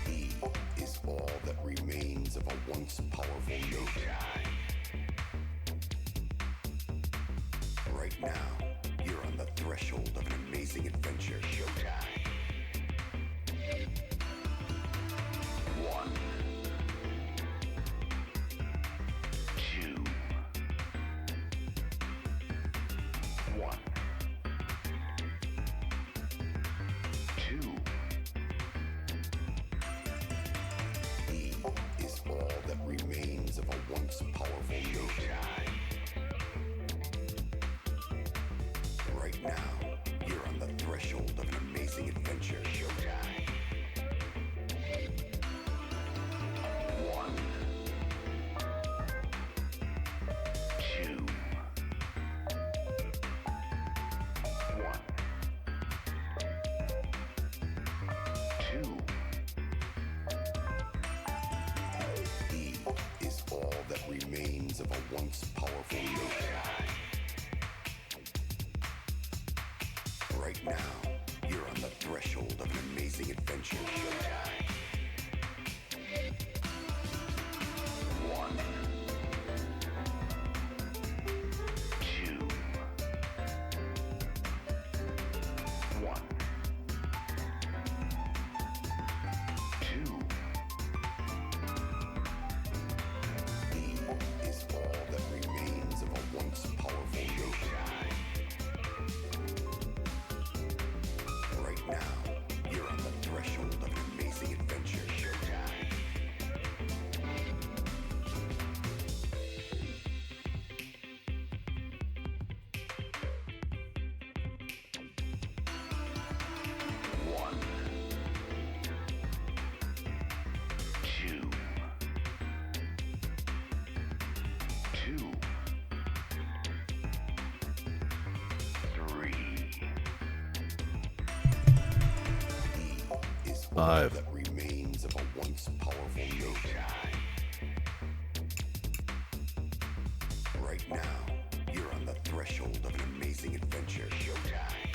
E is all that remains of a once powerful nation. Right now, you're on the threshold of an amazing adventure. Showtime. 1, 2, 1, 2. E is all that remains of a once powerful nation. Right now, you're on the threshold of an amazing adventure. Showtime. 1, 2, 1, 2. E is all that remains of a once powerful nation. Right now, you're on the threshold of an amazing adventure. Showtime. 1, 2, 1, 2. E is all that remains of a once powerful nation. Right now, you're on the threshold of an amazing adventure. Showtime. 1, 2, 2, 3. E is all 5. that remains of a once powerful nation. Right now, you're on the threshold of an amazing adventure. Showtime.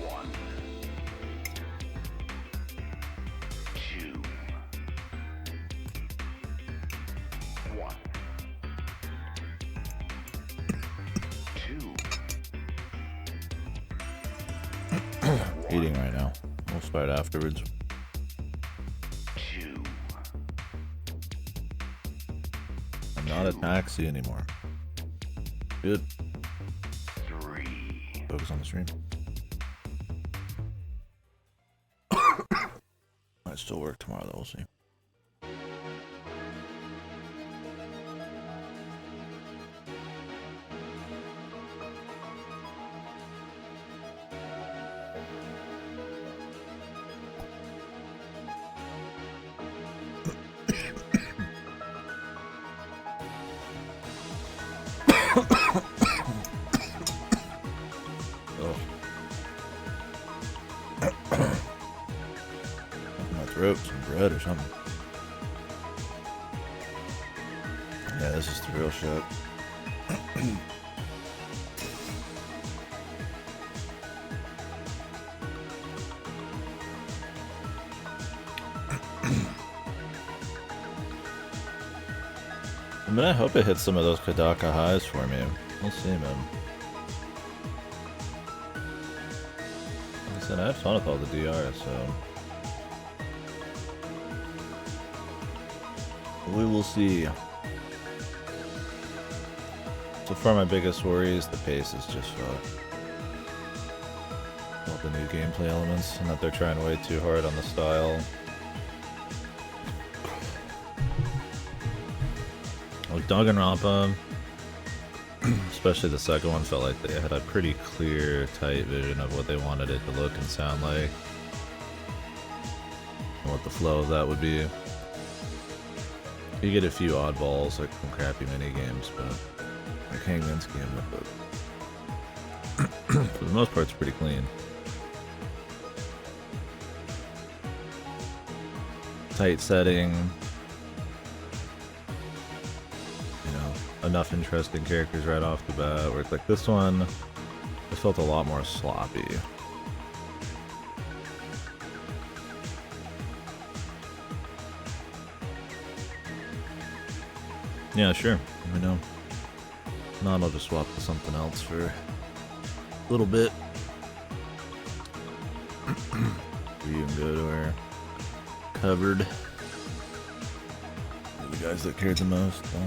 1, 2, 1, 2. Eating right now. We'll start afterwards. 2, I'm not a taxi anymore. Good. 3. Focus on the stream. Might still work tomorrow though, we'll see. Oh. My throat, some bread or something. Yeah, this is the real shit. I mean, I hope it hits some of those Kadaka highs for me. We'll see, man. Like I said, I have fun with all the DR, so we will see. So far, my biggest worry is the pace is just fucked. All the new gameplay elements, and that they're trying way too hard on the style. Like Danganronpa, especially the second one, felt like they had a pretty clear, tight vision of what they wanted it to look and sound like, and what the flow of that would be. You get a few oddballs, like some crappy mini games, but like Hangman's game, but for the most part, it's pretty clean. Tight setting. Enough interesting characters right off the bat, where it's like this one, felt a lot more sloppy. Yeah, sure. Let me know. No, I'll just swap to something else for a little bit. We can go to our covered. The guys that cared the most, though.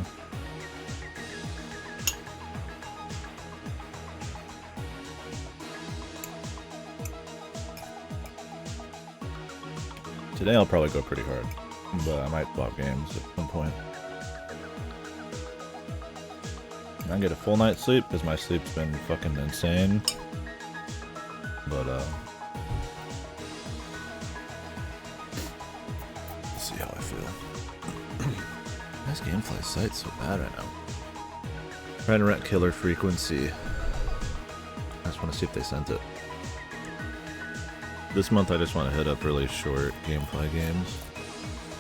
Today I'll probably go pretty hard, but I might swap games at some point. I get a full night's sleep because my sleep's been fucking insane. But let's see how I feel. This Gamefly site's so bad right now. Trying to rent Killer Frequency. I just want to see if they sent it. This month I just want to hit up really short Gamefly games.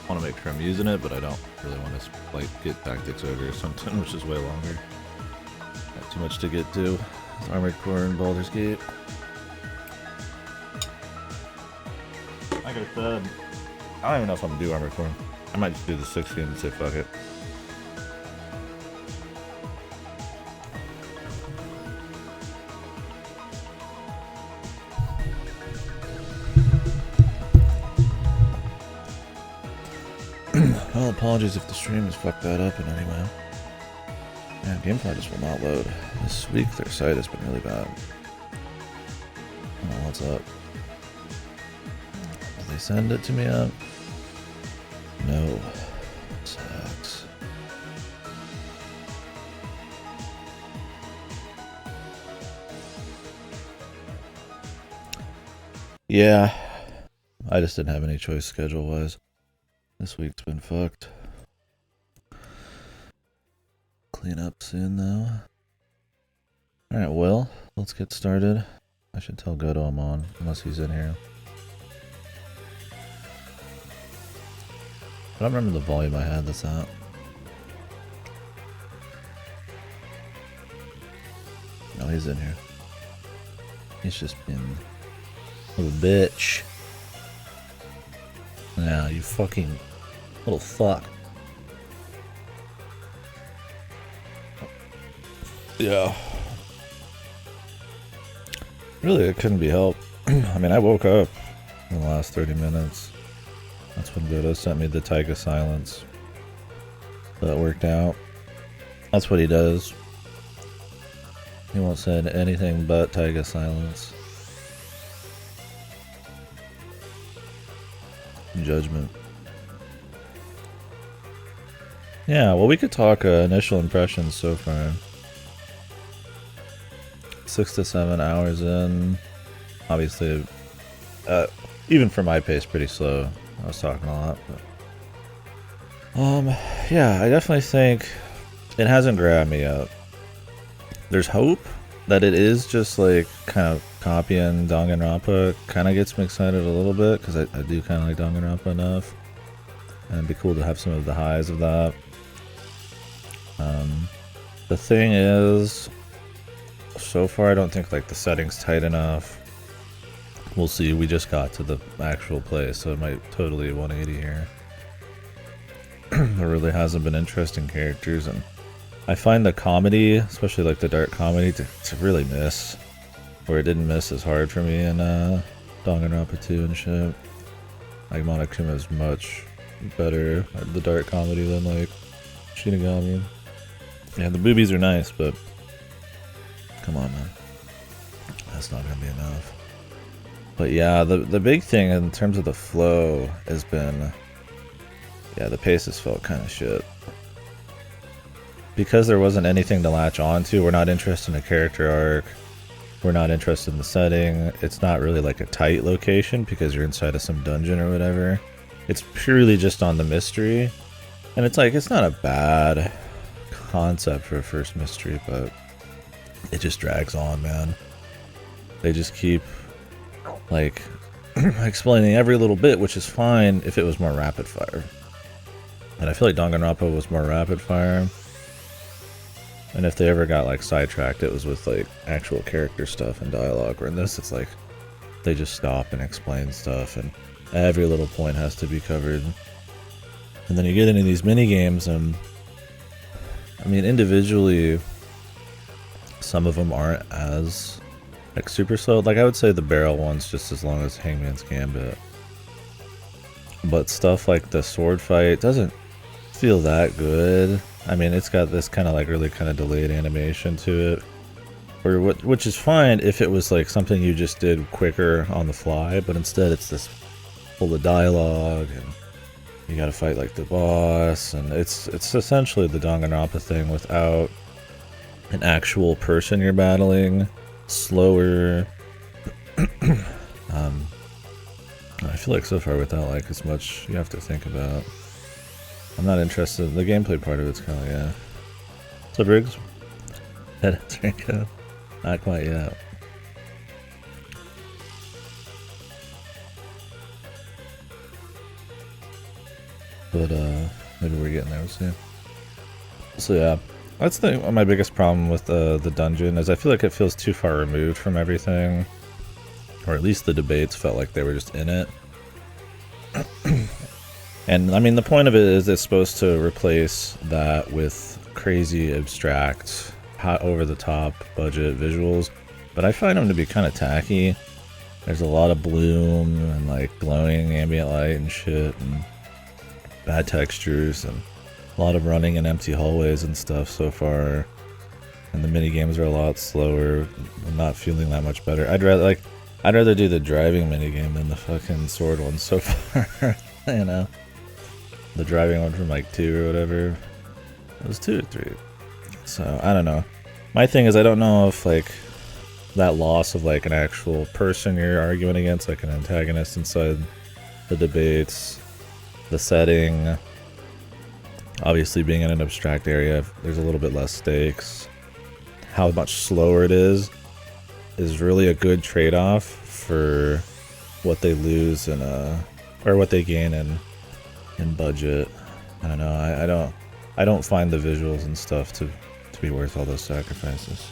I want to make sure I'm using it, but I don't really want to like get Tactics Ogre or something, which is way longer. Not too much to get to. Armored Core and Baldur's Gate. Like I said, I don't even know if I'm gonna do Armored Core. I might just do the 6 game and say fuck it. Well, apologies if the stream has fucked that up in any way. Man, Gamefly just will not load. This week their site has been really bad. I don't know what's up. Did they send it to me up? No. Sucks. Yeah. I just didn't have any choice schedule-wise. This week's been fucked. Clean up soon, though. Alright, well, let's get started. I should tell Godo I'm on, unless he's in here. I don't remember the volume I had this at. No, he's in here. He's just being a little bitch. Now, you fucking little fuck. Yeah. Really, it couldn't be helped. I mean, I woke up in the last 30 minutes. That's when Godo sent me the Taiga Silence. That worked out. That's what he does. He won't send anything but Taiga Silence. Judgment. Yeah, well, we could talk initial impressions so far. 6 to 7 hours in. Obviously, even for my pace, pretty slow. I was talking a lot, but yeah, I definitely think it hasn't grabbed me up. There's hope that it is just like kind of copying Danganronpa. Kind of gets me excited a little bit because I do kind of like Danganronpa enough, and it'd be cool to have some of the highs of that. The thing is, so far I don't think like the setting's tight enough. We'll see. We just got to the actual place, so it might totally 180 here. There really hasn't been interesting characters, and I find the comedy, especially like the dark comedy, to really miss. Where it didn't miss as hard for me in Danganronpa 2 and shit. Like Monokuma is much better at the dark comedy than like Shinigami. Yeah, the boobies are nice, but come on, man. That's not gonna be enough. But yeah, the big thing in terms of the flow has been, yeah, the pace has felt kind of shit. Because there wasn't anything to latch onto, we're not interested in a character arc, we're not interested in the setting, it's not really like a tight location because you're inside of some dungeon or whatever. It's purely just on the mystery. And it's like, it's not a bad concept for a first mystery, but it just drags on, man. They just keep like explaining every little bit, which is fine if it was more rapid fire. And I feel like Danganronpa was more rapid fire. And if they ever got like sidetracked, it was with like actual character stuff and dialogue. Where in this, it's like they just stop and explain stuff, and every little point has to be covered. And then you get into these mini games, and I mean, individually, some of them aren't as like super slow. Like I would say the barrel one's just as long as Hangman's Gambit, but stuff like the sword fight doesn't feel that good. I mean, it's got this kind of like really kind of delayed animation to it, which is fine if it was like something you just did quicker on the fly, but instead it's this full of dialogue, and you gotta fight like the boss, and it's essentially the Danganronpa thing without an actual person you're battling, slower. I feel like so far without like as much you have to think about. I'm not interested. The gameplay part of it's kind of yeah. What's up, Riggs? Head Rinko. Not quite yet. But maybe we're getting there. We'll see. So yeah, that's my biggest problem with the dungeon is I feel like it feels too far removed from everything, or at least the debates felt like they were just in it. And I mean, the point of it is it's supposed to replace that with crazy, abstract, over-the-top budget visuals, but I find them to be kind of tacky. There's a lot of bloom and like glowing ambient light and shit, and bad textures, and a lot of running in empty hallways and stuff so far. And the mini games are a lot slower. I'm not feeling that much better. I'd rather do the driving mini game than the fucking sword one so far. You know, the driving one from like 2 or whatever. It was 2 or 3. So I don't know. My thing is I don't know if like that loss of like an actual person you're arguing against, like an antagonist inside the debates, the setting, obviously being in an abstract area, there's a little bit less stakes. How much slower it is really a good trade-off for what they lose in or what they gain in budget. I don't know. I don't find the visuals and stuff to be worth all those sacrifices.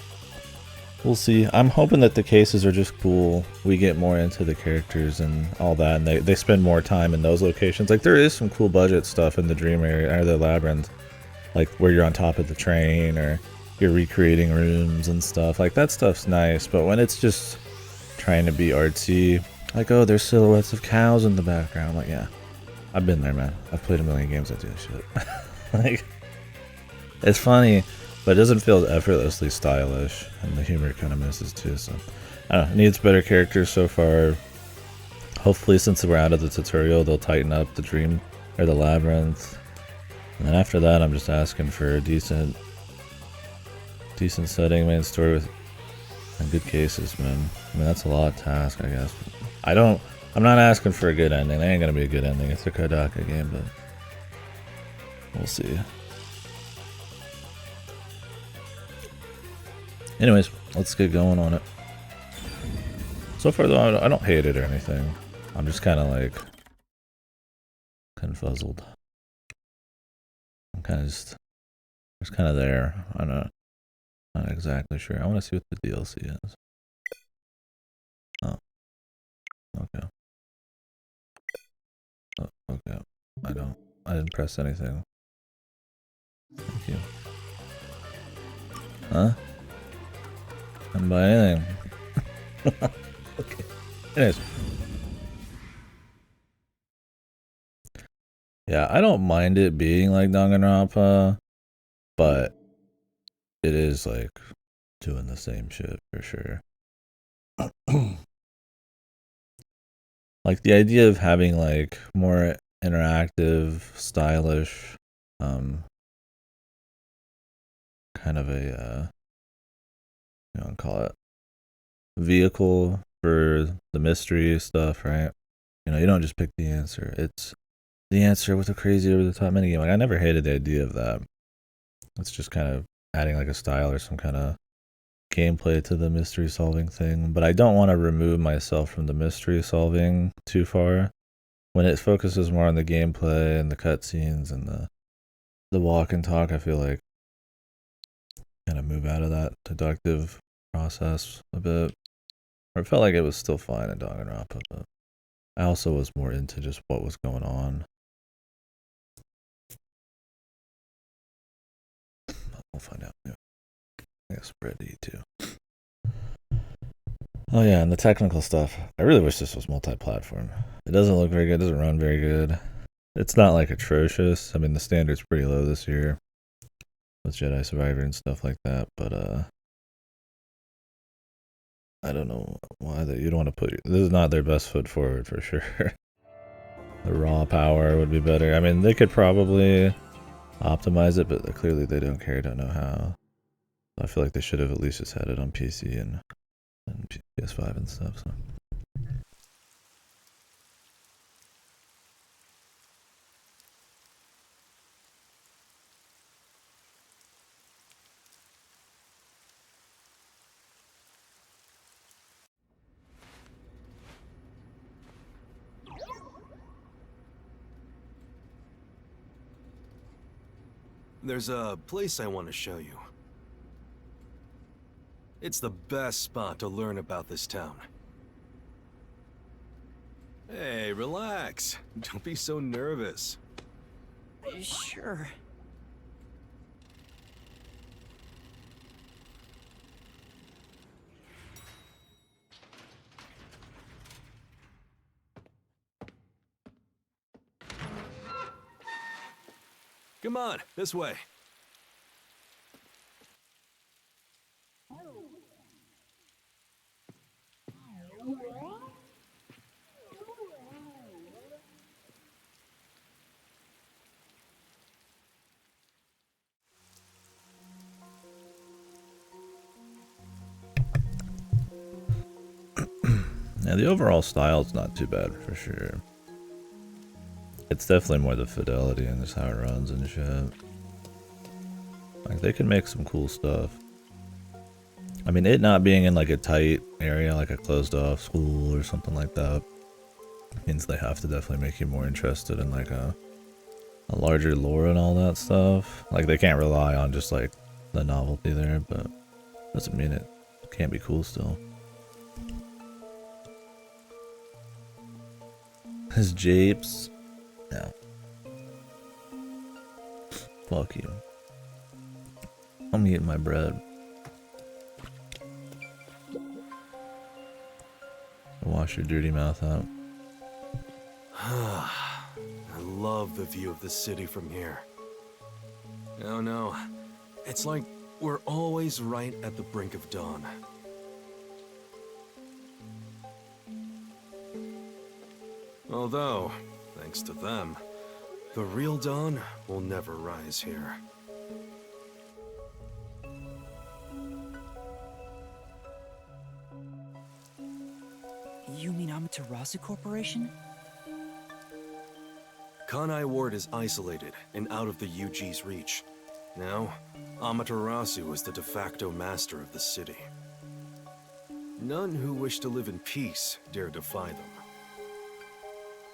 We'll see. I'm hoping that the cases are just cool. We get more into the characters and all that, and they spend more time in those locations. Like, there is some cool budget stuff in the Dream area, or the Labyrinth. Like, where you're on top of the train, or you're recreating rooms and stuff. Like, that stuff's nice, but when it's just trying to be artsy, like, oh, there's silhouettes of cows in the background. Like, yeah, I've been there, man. I've played a million games that do that shit. Like, it's funny, but it doesn't feel effortlessly stylish, and the humor kind of misses too. So, I don't know, it needs better characters so far. Hopefully, since we're out of the tutorial, they'll tighten up the Dream or the Labyrinth. And then after that, I'm just asking for a decent setting, main story with and good cases, man. I mean, that's a lot to ask, I guess. I'm not asking for a good ending. They ain't gonna be a good ending. It's a KDkill game, but we'll see. Anyways, let's get going on it. So far, though, I don't hate it or anything. I'm just kind of like confuzzled. I'm kind of just kind of there. I'm not exactly sure. I want to see what the DLC is. Oh, okay. Oh, okay. I didn't press anything. Thank you. Huh? I didn't buy anything. Okay. Anyways. Yeah, I don't mind it being like Danganronpa, but it is like doing the same shit for sure. Like the idea of having like more interactive, stylish, kind of a call it vehicle for the mystery stuff, right? You don't just pick the answer. It's the answer with a crazy over the top minigame. Like, I never hated the idea of that. It's just kind of adding like a style or some kind of gameplay to the mystery solving thing. But I don't want to remove myself from the mystery solving too far. When it focuses more on the gameplay and the cutscenes and the walk and talk, I feel like kind of move out of that deductive process a bit. Or it felt like it was still fine in Danganronpa, but I also was more into just what was going on. We'll find out. Yeah. I guess spread to you too. Oh yeah, and the technical stuff. I really wish this was multi-platform. It doesn't look very good. It doesn't run very good. It's not like atrocious. I mean, the standard's pretty low this year with Jedi Survivor and stuff like that. But I don't know why you don't want to put. This is not their best foot forward for sure. The raw power would be better. I mean, they could probably optimize it, but clearly they don't care. Don't know how. I feel like they should have at least just had it on PC and PS5 and stuff. So. There's a place I want to show you. It's the best spot to learn about this town. Hey, relax. Don't be so nervous. Sure. Come on, this way. Yeah, the overall style is not too bad for sure. It's definitely more the fidelity and just how it runs and shit. Like, they can make some cool stuff. I mean, it not being in like a tight area, like a closed off school or something like that, means they have to definitely make you more interested in like a larger lore and all that stuff. Like, they can't rely on just like the novelty there, but doesn't mean it can't be cool still. His japes. Yeah. Fuck you. I'm eating my bread. Wash your dirty mouth out. I love the view of the city from here. Oh no, it's like we're always right at the brink of dawn. Although, thanks to them, the real dawn will never rise here. You mean Amaterasu Corporation? Kanai Ward is isolated and out of the UG's reach. Now, Amaterasu is the de facto master of the city. None who wish to live in peace dare defy them.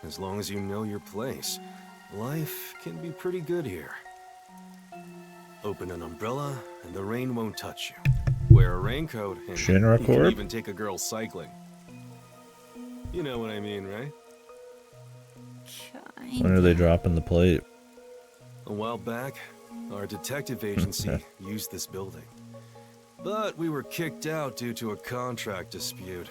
As long as you know your place, life can be pretty good here. Open an umbrella and the rain won't touch you. Wear a raincoat and Shinra you can Corp? even take a girl cycling. You know what I mean, right? When are they dropping the plate? A while back, our detective agency used this building. But we were kicked out due to a contract dispute.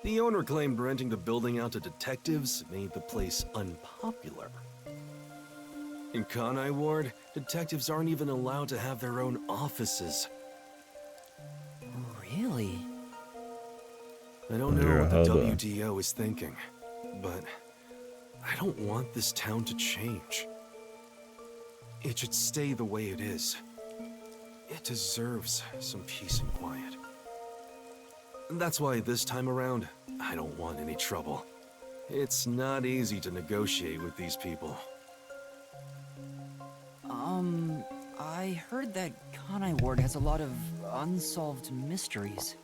The owner claimed renting the building out to detectives made the place unpopular. In Kanai Ward, detectives aren't even allowed to have their own offices. Really? I don't know what the WDO is thinking, but I don't want this town to change. It should stay the way it is. It deserves some peace and quiet. That's why this time around, I don't want any trouble. It's not easy to negotiate with these people. I heard that Kanai Ward has a lot of unsolved mysteries.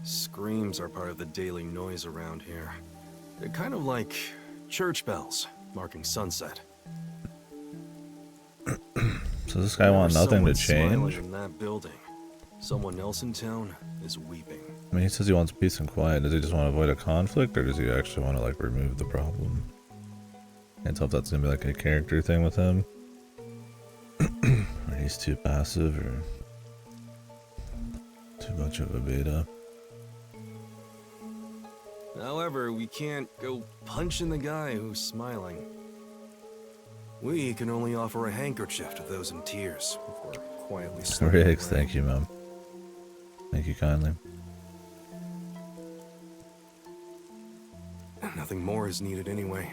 Screams are part of the daily noise around here. They're kind of like church bells marking sunset. So this guy want nothing to Someone smiling change? in that building. Someone else in town is weeping. I mean, he says he wants peace and quiet. Does he just want to avoid a conflict, or does he actually want to, like, remove the problem? Can't tell if that's gonna be, like, a character thing with him. Or he's too passive, or too much of a beta. However, we can't go punching the guy who's smiling. We can only offer a handkerchief to those in tears before quietly slipping Riggs, away. thank you, Mom. Thank you kindly. Nothing more is needed anyway.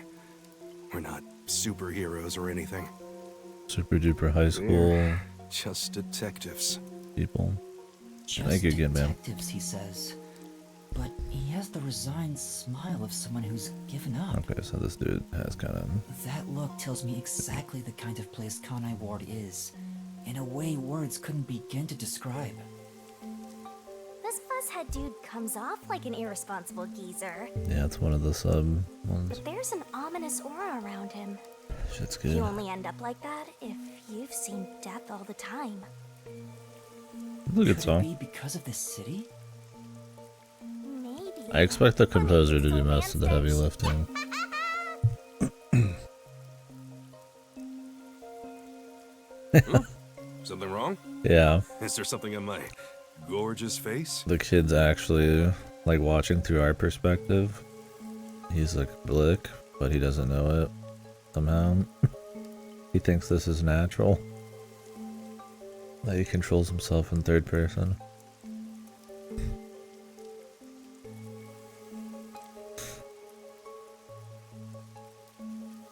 We're not superheroes or anything. Super duper high school We're just detectives. people. Just Thank you again, ma'am. detectives, he says. But he has the resigned smile of someone who's given up. Okay, so this dude has kind of... That look tells me exactly the kind of place Conai Ward is, in a way words couldn't begin to describe. This fuzzhead dude comes off like an irresponsible geezer, Yeah, it's one of the sub ones. but there's an ominous aura around him. Shit's good. You only end up like that if you've seen death all the time. It's a good Could it song. be because of this city? Maybe. I expect the Or maybe composer it's to do the most of the heavy landscapes. lifting. Something wrong? Yeah, Is there something on my gorgeous face? the kid's actually, like, watching through our perspective. He's like Blick, but he doesn't know it somehow. He thinks this is natural. That he controls himself in third person.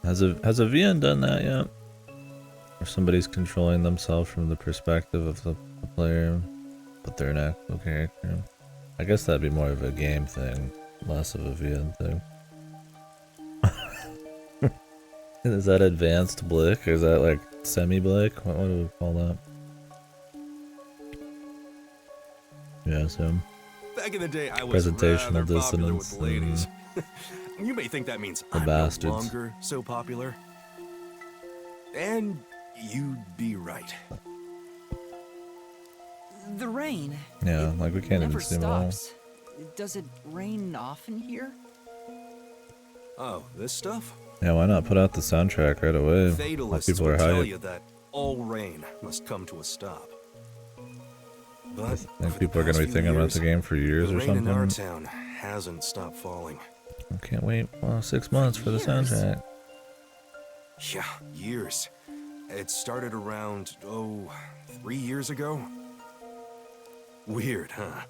Has a VN done that yet? Or somebody's controlling themselves from the perspective of the player, but they're an actual character. I guess that'd be more of a game thing, less of a VN thing. Is that advanced Blick? Or is that like semi-Blick? What do we call that? Yeah, it's him. Back in the day, I was Presentational rather popular with dissonance the ladies. You may think that means The I'm bastards. no longer so popular. And you'd be right. The rain. Yeah, It like we can't never even see them all. stops. Does it rain often here? Oh, this stuff? Yeah, why not put out the soundtrack right away? While Fatalists people are will tell hyped. you that all rain must come to a stop. But I for think the people are gonna be past few thinking about years, the game for years the or rain in our something. town hasn't stopped falling. I can't wait 6 months for the years? soundtrack. Yeah, years. It started around, 3 years ago? Weird, huh?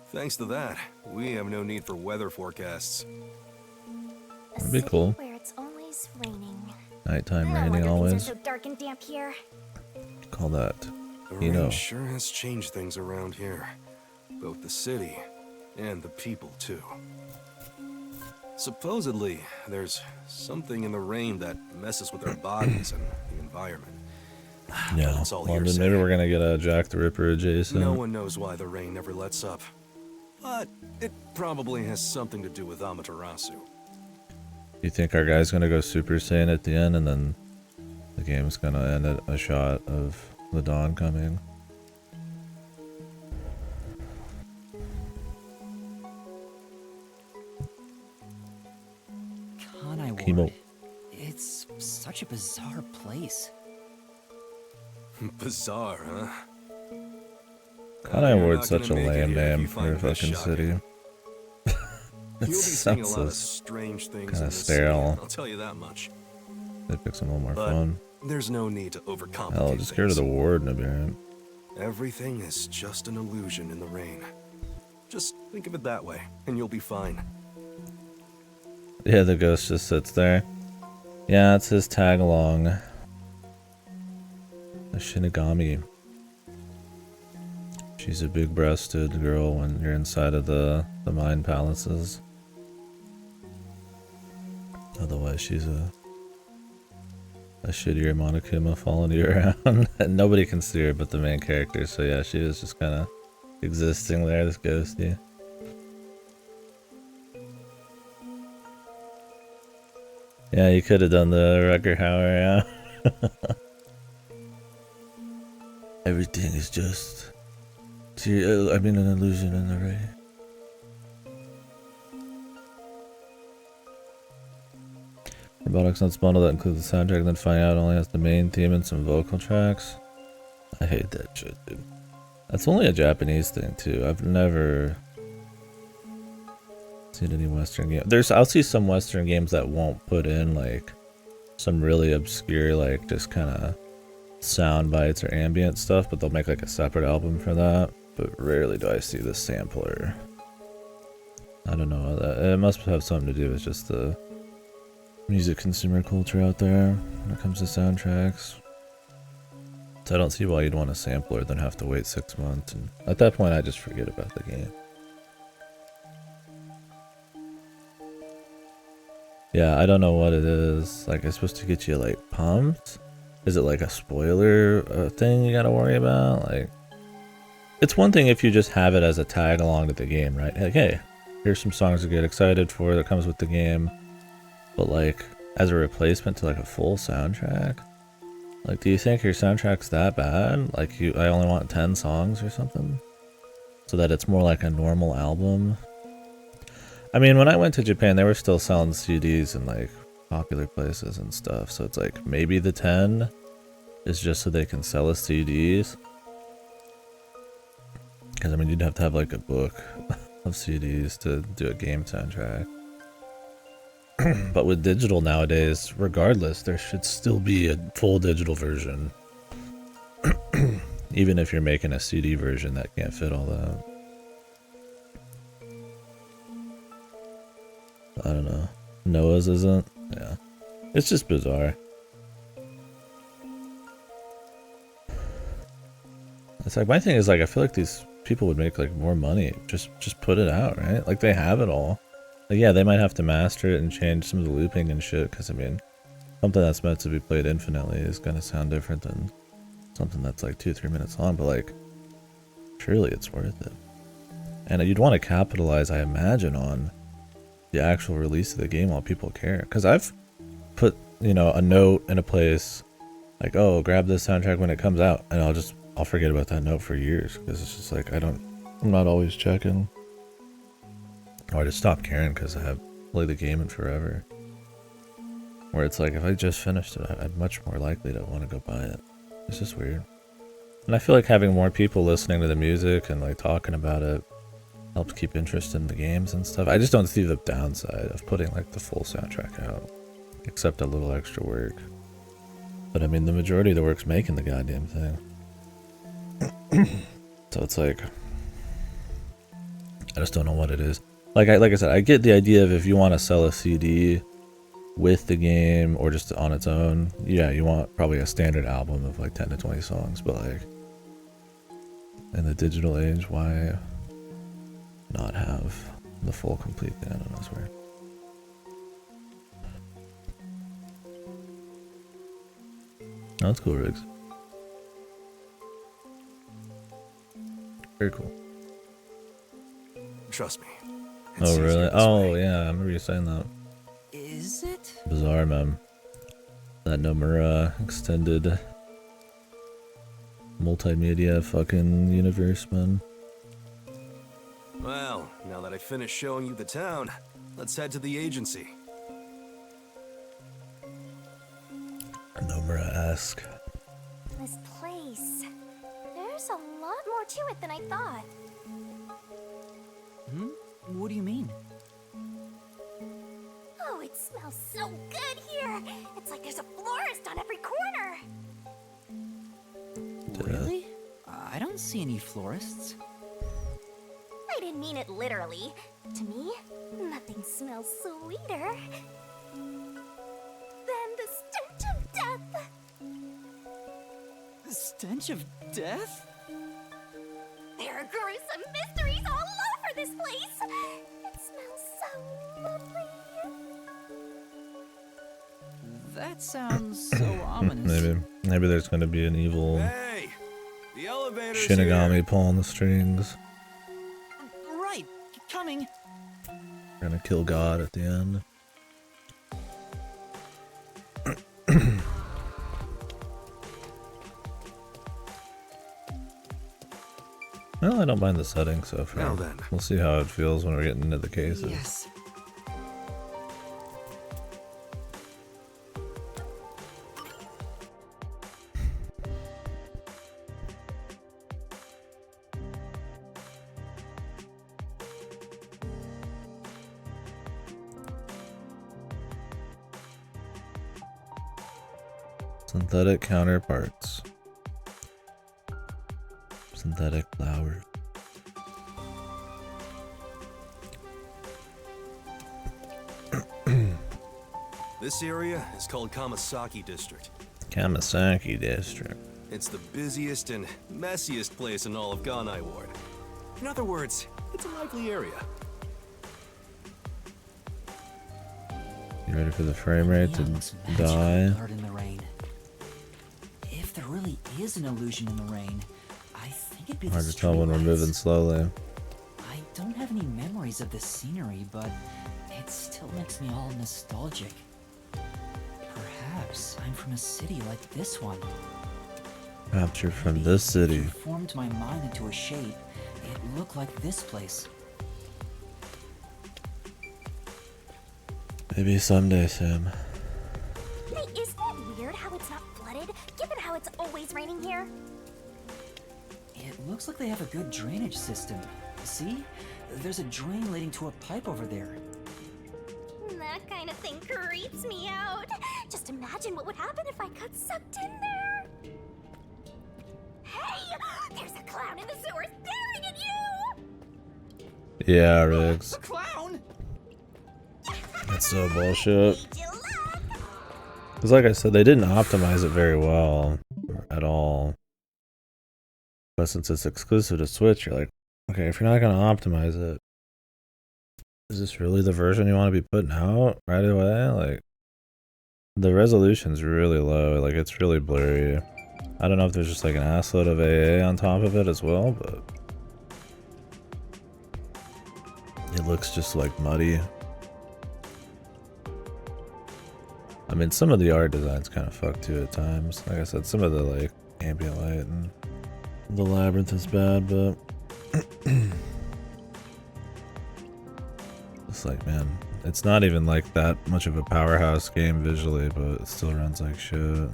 Thanks to that, we have no need for weather forecasts. A That'd be city cool. where it's always raining. Nighttime No raining wonder things always. are so dark and damp here. Call that. The You rain know. sure has changed things around here. Both the city and the people, too. Supposedly, there's something in the rain that messes with our bodies and the environment. Yeah, It's all London. hearsay. Maybe we're gonna get a Jack the Ripper adjacent. No one knows why the rain never lets up. But it probably has something to do with Amaterasu. You think our guy's gonna go Super Saiyan at the end, and then the game's gonna end at a shot of the dawn coming? Conai Chemo. Ward. It's such a bizarre place. Bizarre, huh? Conai You're Ward's not such a gonna make it lame here if name you for a find this fucking shocking. city. It You'll be seeing a sounds lot of so strange things kinda in this city, sterile. I'll tell you that much. They pick some a little more But fun. there's no need to overcomplicate Hell, just go to things. the ward and it'll be alright. Everything is just an illusion in the rain. Just think of it that way, and you'll be fine. Yeah, the ghost just sits there. Yeah, it's his tag along. The Shinigami. She's a big-breasted girl when you're inside of the mind palaces. Otherwise, she's a shittier Monokuma following you around. And nobody can see her but the main character, so yeah, she is just kind of existing there, this ghosty. Yeah, you could have done the Rucker Hauer, yeah. Everything is just... I mean, an illusion in the ray. Robotics Nuts bundle that includes the soundtrack, then find out it only has the main theme and some vocal tracks. I hate that shit, dude. That's only a Japanese thing too. I've never seen any Western game. I'll see some Western games that won't put in like some really obscure, like just kind of sound bites or ambient stuff, but they'll make like a separate album for that. But rarely do I see the sampler. I don't know. It must have something to do with just the music consumer culture out there when it comes to soundtracks. So I don't see why you'd want a sampler then have to wait 6 months, and at that point I just forget about the game. Yeah, I don't know what it is. Like, it's supposed to get you like pumped? Is it like a spoiler thing you gotta worry about? Like, it's one thing if you just have it as a tag along to the game, right? Like, hey, here's some songs to get excited for that comes with the game. But like, as a replacement to like a full soundtrack? Like, do you think your soundtrack's that bad? Like, I only want 10 songs or something? So that it's more like a normal album? I mean, when I went to Japan, they were still selling CDs in like popular places and stuff. So it's like, maybe the 10 is just so they can sell us CDs. Because I mean, you'd have to have like a book of CDs to do a game soundtrack. But with digital nowadays, regardless, there should still be a full digital version. Even if you're making a CD version that can't fit all that. I don't know. Noah's isn't? Yeah. It's just bizarre. It's like, my thing is like, I feel like these people would make like more money. Just put it out, right? Like, they have it all. Like, yeah, they might have to master it and change some of the looping and shit, because I mean, something that's meant to be played infinitely is gonna sound different than something that's like 2-3 minutes long, but like, surely it's worth it. And you'd want to capitalize, I imagine, on the actual release of the game while people care. Because I've put, you know, a note in a place, like, oh, grab this soundtrack when it comes out, and I'll forget about that note for years, because it's just like, I'm not always checking. Or I just stop caring because I have played the game in forever. Where it's like, if I just finished it, I'm much more likely to want to go buy it. It's just weird. And I feel like having more people listening to the music and like talking about it helps keep interest in the games and stuff. I just don't see the downside of putting like the full soundtrack out. Except a little extra work. But I mean, the majority of the work's making the goddamn thing. So it's like, I just don't know what it is. Like I said, I get the idea of if you want to sell a CD with the game or just on its own, yeah, you want probably a standard album of like 10 to 20 songs, but like, in the digital age, why not have the full complete thing? I don't know, it's weird. Oh, that's cool, Riggs. Very cool. Trust me. Oh, really? Oh, yeah, I remember you saying that. Is it? Bizarre, man. That Nomura extended multimedia fucking universe, man. Well, now that I finished showing you the town, let's head to the agency. Nomura-esque. This place. There's a lot more to it than I thought. What do you mean? Oh, it smells so good here. It's like there's a florist on every corner. Really? I don't see any florists. I didn't mean it literally. To me, nothing smells sweeter than the stench of death. The stench of death? There are gruesome mysteries all over this place. It smells so lovely. That sounds so ominous. Maybe there's gonna be an evil Hey, the elevator's Shinigami here. pulling the strings. Right, coming. Gonna kill God at the end. Well, I don't mind the setting so far. Now then. We'll see how it feels when we're getting into the cases. Yes. Synthetic counterparts. Synthetic flowers. This area is called Kamasaki District. Kamasaki District. It's the busiest and messiest place in all of Ganai Ward. In other words, it's a lively area. You ready for the frame rate to Neon looks magically die? blurred in the rain. If there really is an illusion in the rain, I think it'd be Hard the to tell when we're streetlights. moving slowly. I don't have any memories of this scenery, but it still makes me all nostalgic. Perhaps I'm from a city like this one. Perhaps you're from Maybe this if city. you formed my mind into a shape, it looked like this place. Maybe someday, Sam. Hey, isn't it weird how it's not flooded, given how it's always raining here? It looks like they have a good drainage system. See? There's a drain leading to a pipe over there. That kind of thing creeps me out. Just imagine what would happen if I got sucked in there. Hey! There's a clown in the sewer staring at you! Yeah, Riggs. A clown! That's so bullshit. Did you laugh? Because like I said, they didn't optimize it very well at all. But since it's exclusive to Switch, you're like, okay, if you're not going to optimize it, is this really the version you want to be putting out right away? Like, the resolution's really low. Like, it's really blurry. I don't know if there's just like an assload of AA on top of it as well, but it looks just like muddy. I mean, some of the art design's kind of fucked too at times. Like I said, some of the like ambient light and the labyrinth is bad, but it's like, man, it's not even like that much of a powerhouse game visually, but it still runs like shit.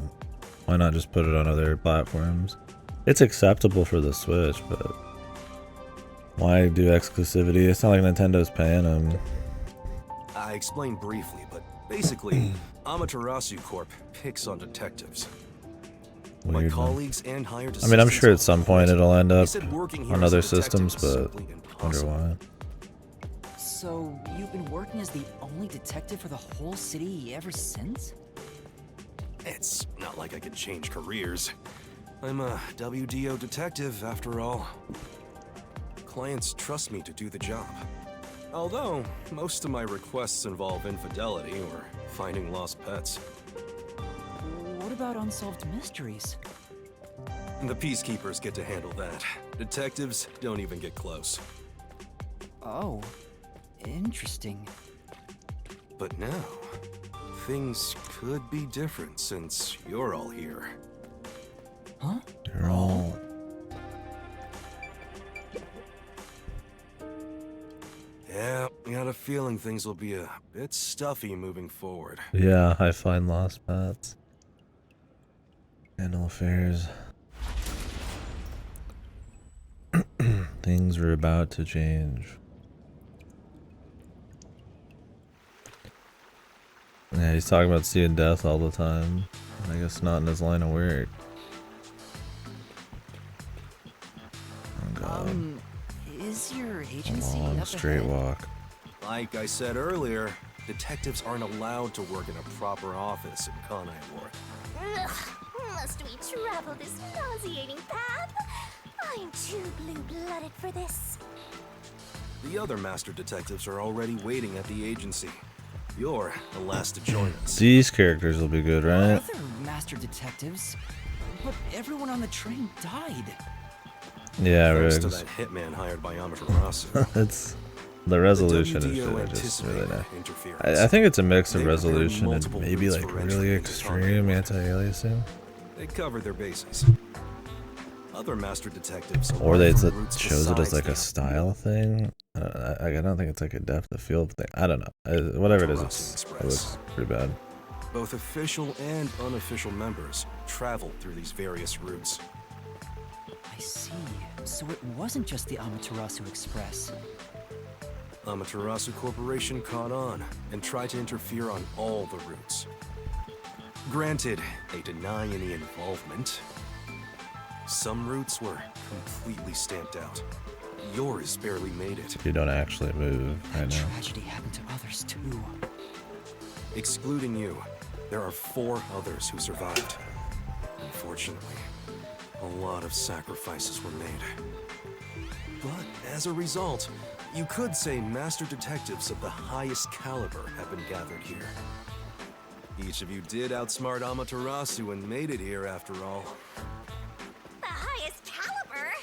Why not just put it on other platforms? It's acceptable for the Switch, but why do exclusivity? It's not like Nintendo's paying them. I explained briefly, but basically, Amaterasu Corp picks on detectives. My Weird, man. colleagues and hired I mean, I'm sure at assistants some all point quit. it'll end They up said working here on as a other detective systems, is but simply wonder impossible. why. So, you've been working as the only detective for the whole city ever since? It's not like I could change careers. I'm a WDO detective, after all. Clients trust me to do the job. Although, most of my requests involve infidelity or finding lost pets. What about unsolved mysteries? The peacekeepers get to handle that. Detectives don't even get close. Oh, interesting. But now, things could be different since you're all here. Huh? You're all... Yeah, I got a feeling things will be a bit stuffy moving forward. Yeah, I find lost pets. Handle affairs. Things are about to change. Yeah, he's talking about seeing death all the time. I guess not in his line of work. Oh god. Is your A agency long up straight ahead? walk. Like I said earlier, detectives aren't allowed to work in a proper office in Kanai Ward. Ugh, must we travel this nauseating path? I'm too blue-blooded for this. The other master detectives are already waiting at the agency. You're the last to join us. These characters will be good, right? Other master detectives, but everyone on the train died. Yeah, Thanks to Riggs. that hitman hired by Amaterasu. It's the The resolution is WDO just really anticipated nice. interference. I think it's a mix of They prepared resolution and multiple maybe routes like for entry really into extreme Kanai. anti-aliasing. They covered their bases. Other master detectives Or they arrive from routes chose it as besides like the a style thing. I don't think it's like a depth of field thing. I don't know. Whatever it is, it looks pretty bad. Both official and unofficial members traveled through these various routes. I see. So it wasn't just the Amaterasu Express. Amaterasu Corporation caught on and tried to interfere on all the routes. Granted, they deny any involvement. Some routes were completely stamped out. Yours barely made it. You don't actually move right now. Tragedy happened to others too. Excluding you, there are 4 others who survived. Unfortunately, a lot of sacrifices were made. But as a result, you could say master detectives of the highest caliber have been gathered here. Each of you did outsmart Amaterasu and made it here after all. The highest caliber?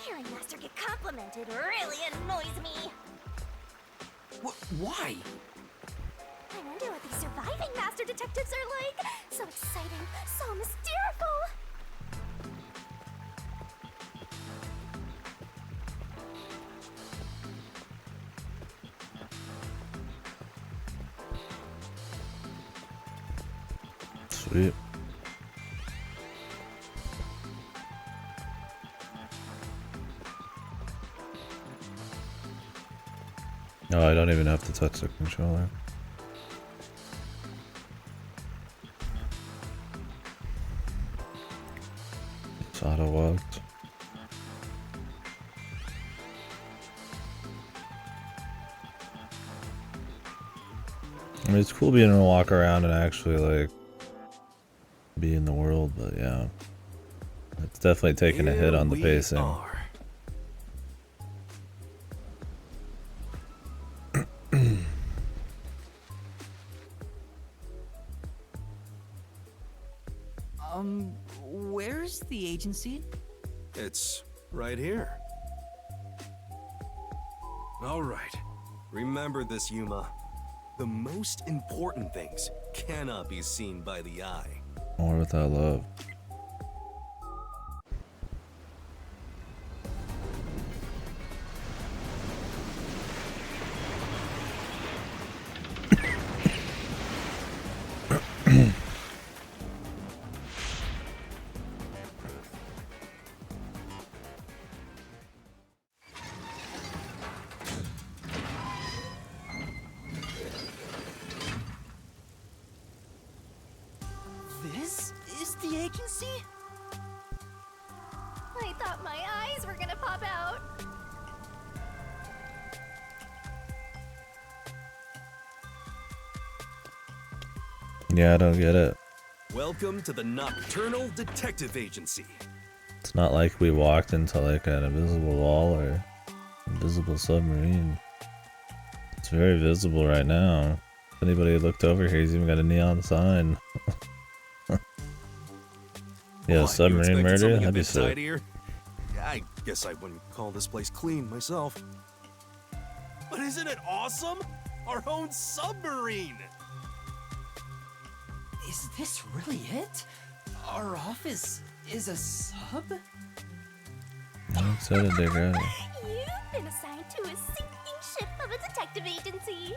Hearing Master get complimented really annoys me. Why? I wonder what these surviving Master Detectives are like. So exciting, so mysterious. Sweet. No, I don't even have to touch the controller. It's auto walked. I mean, it's cool being able to walk around and actually like be in the world, but yeah, it's definitely taking a hit on the pacing. Where's the agency? It's right here. All right. Remember this, Yuma. The most important things cannot be seen by the eye. More without love. This is the agency? I thought my eyes were gonna pop out. Yeah, I don't get it. Welcome to the Nocturnal Detective Agency. It's not like we walked into like an invisible wall or invisible submarine. It's very visible right now. If anybody looked over here, he's even got a neon sign. Yeah, What, submarine you expected murder? something a That'd be bit sick. tidier? I guess I wouldn't call this place clean myself. But isn't it awesome? Our own submarine! Is this really it? Our office is a sub? I'm excited to grab it. You've been assigned to a sinking ship of a detective agency.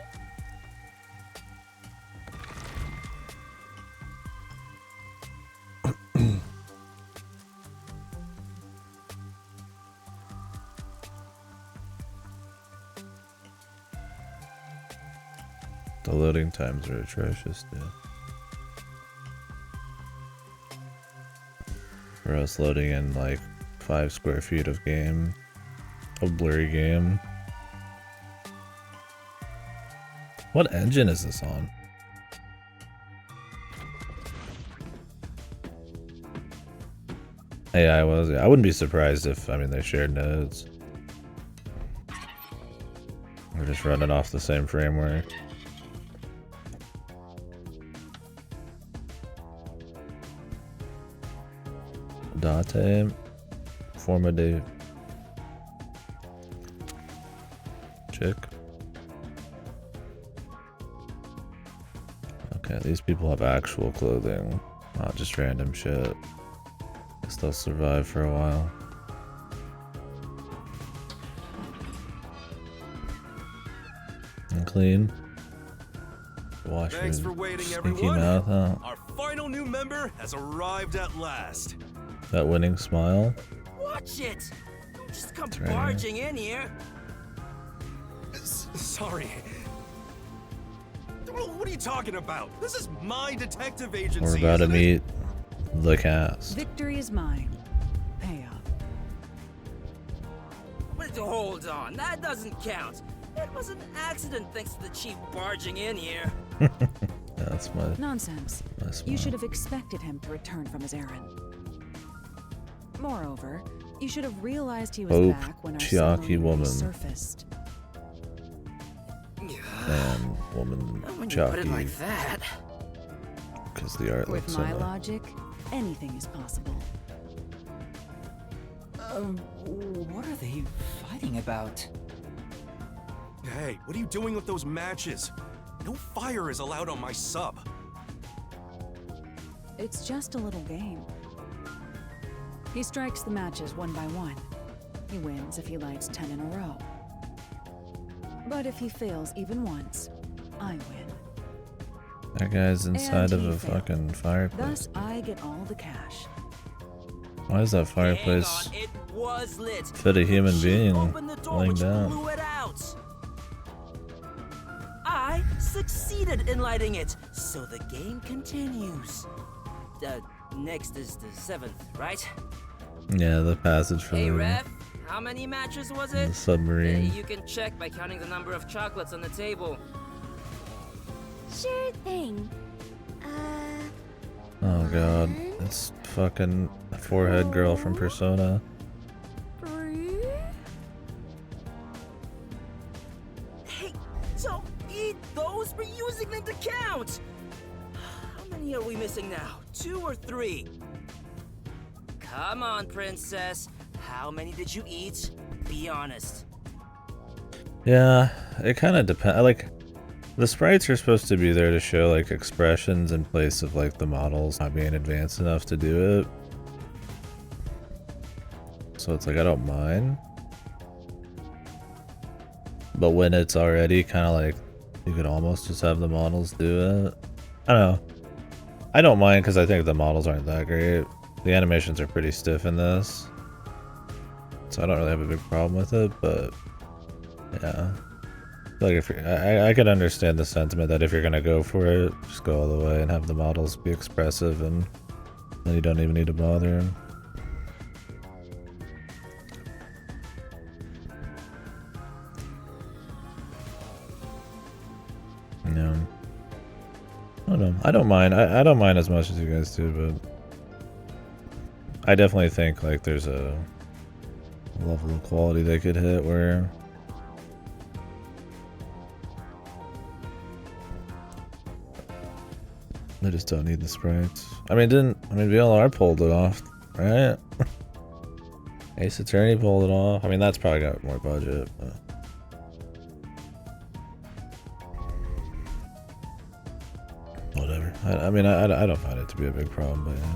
The loading times are atrocious, dude. For us loading in like 5 square feet of game. A blurry game. What engine is this on? AI was. I wouldn't be surprised if, I mean, they shared nodes. We're just running off the same framework. Date, forma de chick. Okay, these people have actual clothing, not just random shit. Guess they'll survive for a while. clean. Wash Thanks your for waiting, stinky everyone. mouth out. Our final new member has arrived at last. That winning smile. Watch it! Don't just come That's right. barging in here. Sorry. What are you talking about? This is my detective agency. We're about to isn't it? meet the cast. Victory is mine. Pay up. But hold on, that doesn't count. It was an accident thanks to the chief barging in here. That's my. Nonsense. That's You my- should have expected him to return from his errand. Moreover, you should have realized he was Oh, back when our Chiaki submarine woman. surfaced. Man, woman, When you put it jockey. like that. Because the art With looks my so. logic, anything is possible. What are they fighting about? Hey, what are you doing with those matches? No fire is allowed on my sub. It's just a little game. He strikes the matches one by one. He wins if he lights 10 in a row. But if he fails even once, I win. That guy's inside of he a failed. fucking fireplace. Thus, I get all the cash. Why is that Hang fireplace on, it was lit. fit a human She being opened the door, laying which down? blew it out. I succeeded in lighting it, so the game continues. Next is the 7th, right? Yeah, the passage from Hey, the Ref, how many matches was it? submarine. You can check by counting the number of chocolates on the table. Sure thing. Oh god, it's fucking forehead girl from Persona. 3. Hey, don't eat those. We're using them to count. How many are we missing now? 2 or 3? Come on, princess. How many did you eat? Be honest. Yeah, it kind of depends. Like, the sprites are supposed to be there to show like expressions in place of like the models not being advanced enough to do it. So it's like I don't mind. But when it's already kind of like you could almost just have the models do it. I don't know. I don't mind because I think the models aren't that great. The animations are pretty stiff in this. So I don't really have a big problem with it, but yeah. Like if you're, I could understand the sentiment that if you're gonna go for it, just go all the way and have the models be expressive, and then you don't even need to bother. No, I don't know. I don't mind. I don't mind as much as you guys do, but I definitely think like there's a level of quality they could hit where. They just don't need the sprites. I mean, VLR pulled it off, right? Ace Attorney pulled it off. I mean, that's probably got more budget. But... whatever. I mean, I don't find it to be a big problem, but yeah.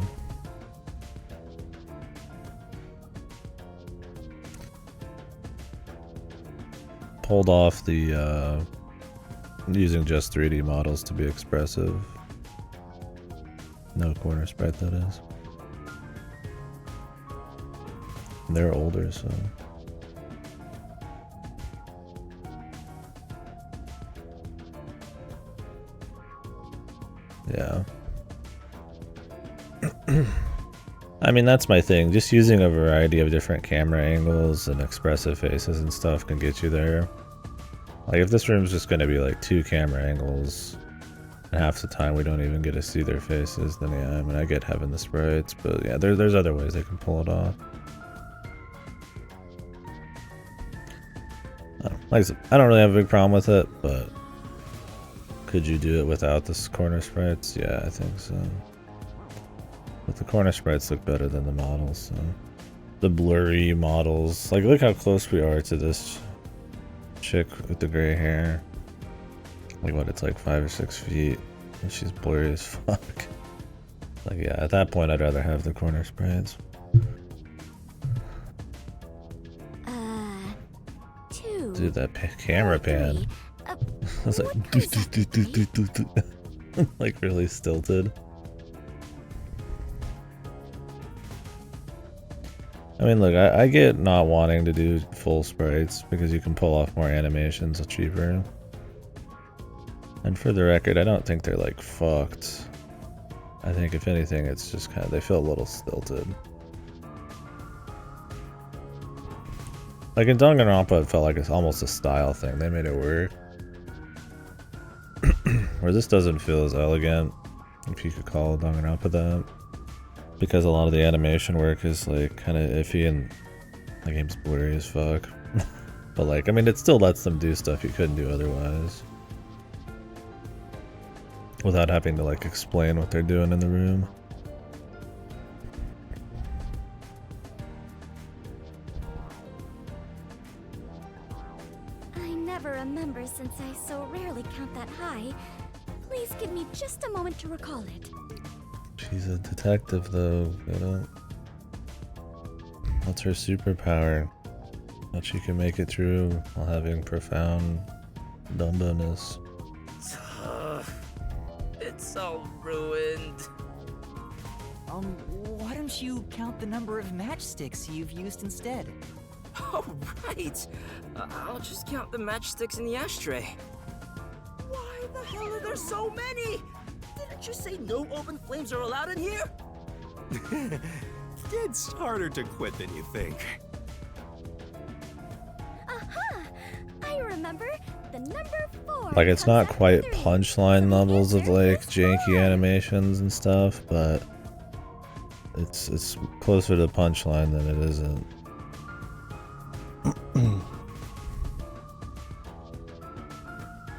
Pulled off the using just 3D models to be expressive. No corner sprite, that is. They're older, so. Yeah. I mean, that's my thing. Just using a variety of different camera angles and expressive faces and stuff can get you there. Like, if this room's just gonna be like 2 camera angles, and half the time we don't even get to see their faces, then yeah, I mean, I get having the sprites, but yeah, there's other ways they can pull it off. Like I said, I don't really have a big problem with it, but could you do it without the corner sprites? Yeah, I think so. But the corner sprites look better than the models, so. The blurry models, like look how close we are to this chick with the gray hair. Like what, it's like 5 or 6 feet, and she's blurry as fuck. Like yeah, at that point I'd rather have the corner sprites. 2. Dude, that camera pan. 3. was like, like really stilted. I mean, look, I get not wanting to do full sprites because you can pull off more animations cheaper. And for the record, I don't think they're like fucked. I think if anything, it's just kind of, they feel a little stilted. Like in Danganronpa, it felt like it's almost a style thing. They made it work. Where this doesn't feel as elegant, if you could call Danganronpa that. Because a lot of the animation work is like kind of iffy and the game's blurry as fuck. But like, I mean, it still lets them do stuff you couldn't do otherwise. Without having to like explain what they're doing in the room. I never remember since I so rarely count that high. Please give me just a moment to recall it. She's a detective though, you know? What's her superpower? That she can make it through while having profound dumbbness. It's all ruined. Why don't you count the number of matchsticks you've used instead? Oh, right. I'll just count the matchsticks in the ashtray. Why the hell are there so many? Didn't you say no open flames are allowed in here? It's harder to quit than you think. Aha! I remember the number 4. Like, it's not comes quite after 3. punchline So the levels of answer like is janky 4. animations and stuff, but it's closer to punchline than it isn't.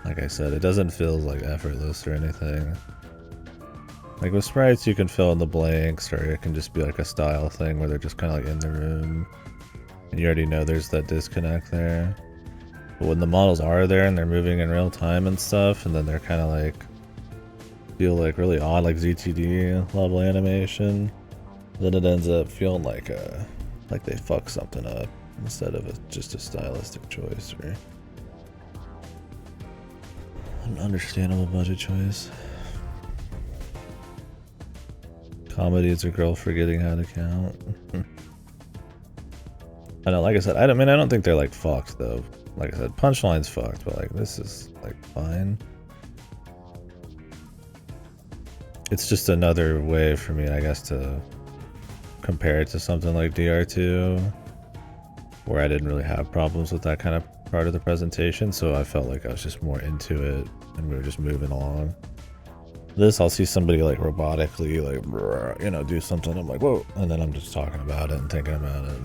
Like I said, it doesn't feel like effortless or anything. Like with sprites, you can fill in the blanks, or it can just be like a style thing where they're just kind of like in the room, and you already know there's that disconnect there. But when the models are there and they're moving in real time and stuff, and then they're kind of like feel like really odd, like ZTD level animation, then it ends up feeling like they fuck something up instead of just a stylistic choice or an understandable budget choice. Comedy is a girl forgetting how to count. I know, like I said, I don't think they're like fucked though. Like I said, punchline's fucked, but like this is like fine. It's just another way for me, I guess, to compare it to something like DR2, where I didn't really have problems with that kind of part of the presentation, so I felt like I was just more into it and we were just moving along. This, I'll see somebody like robotically, like, you know, do something, I'm like, whoa, and then I'm just talking about it and thinking about it.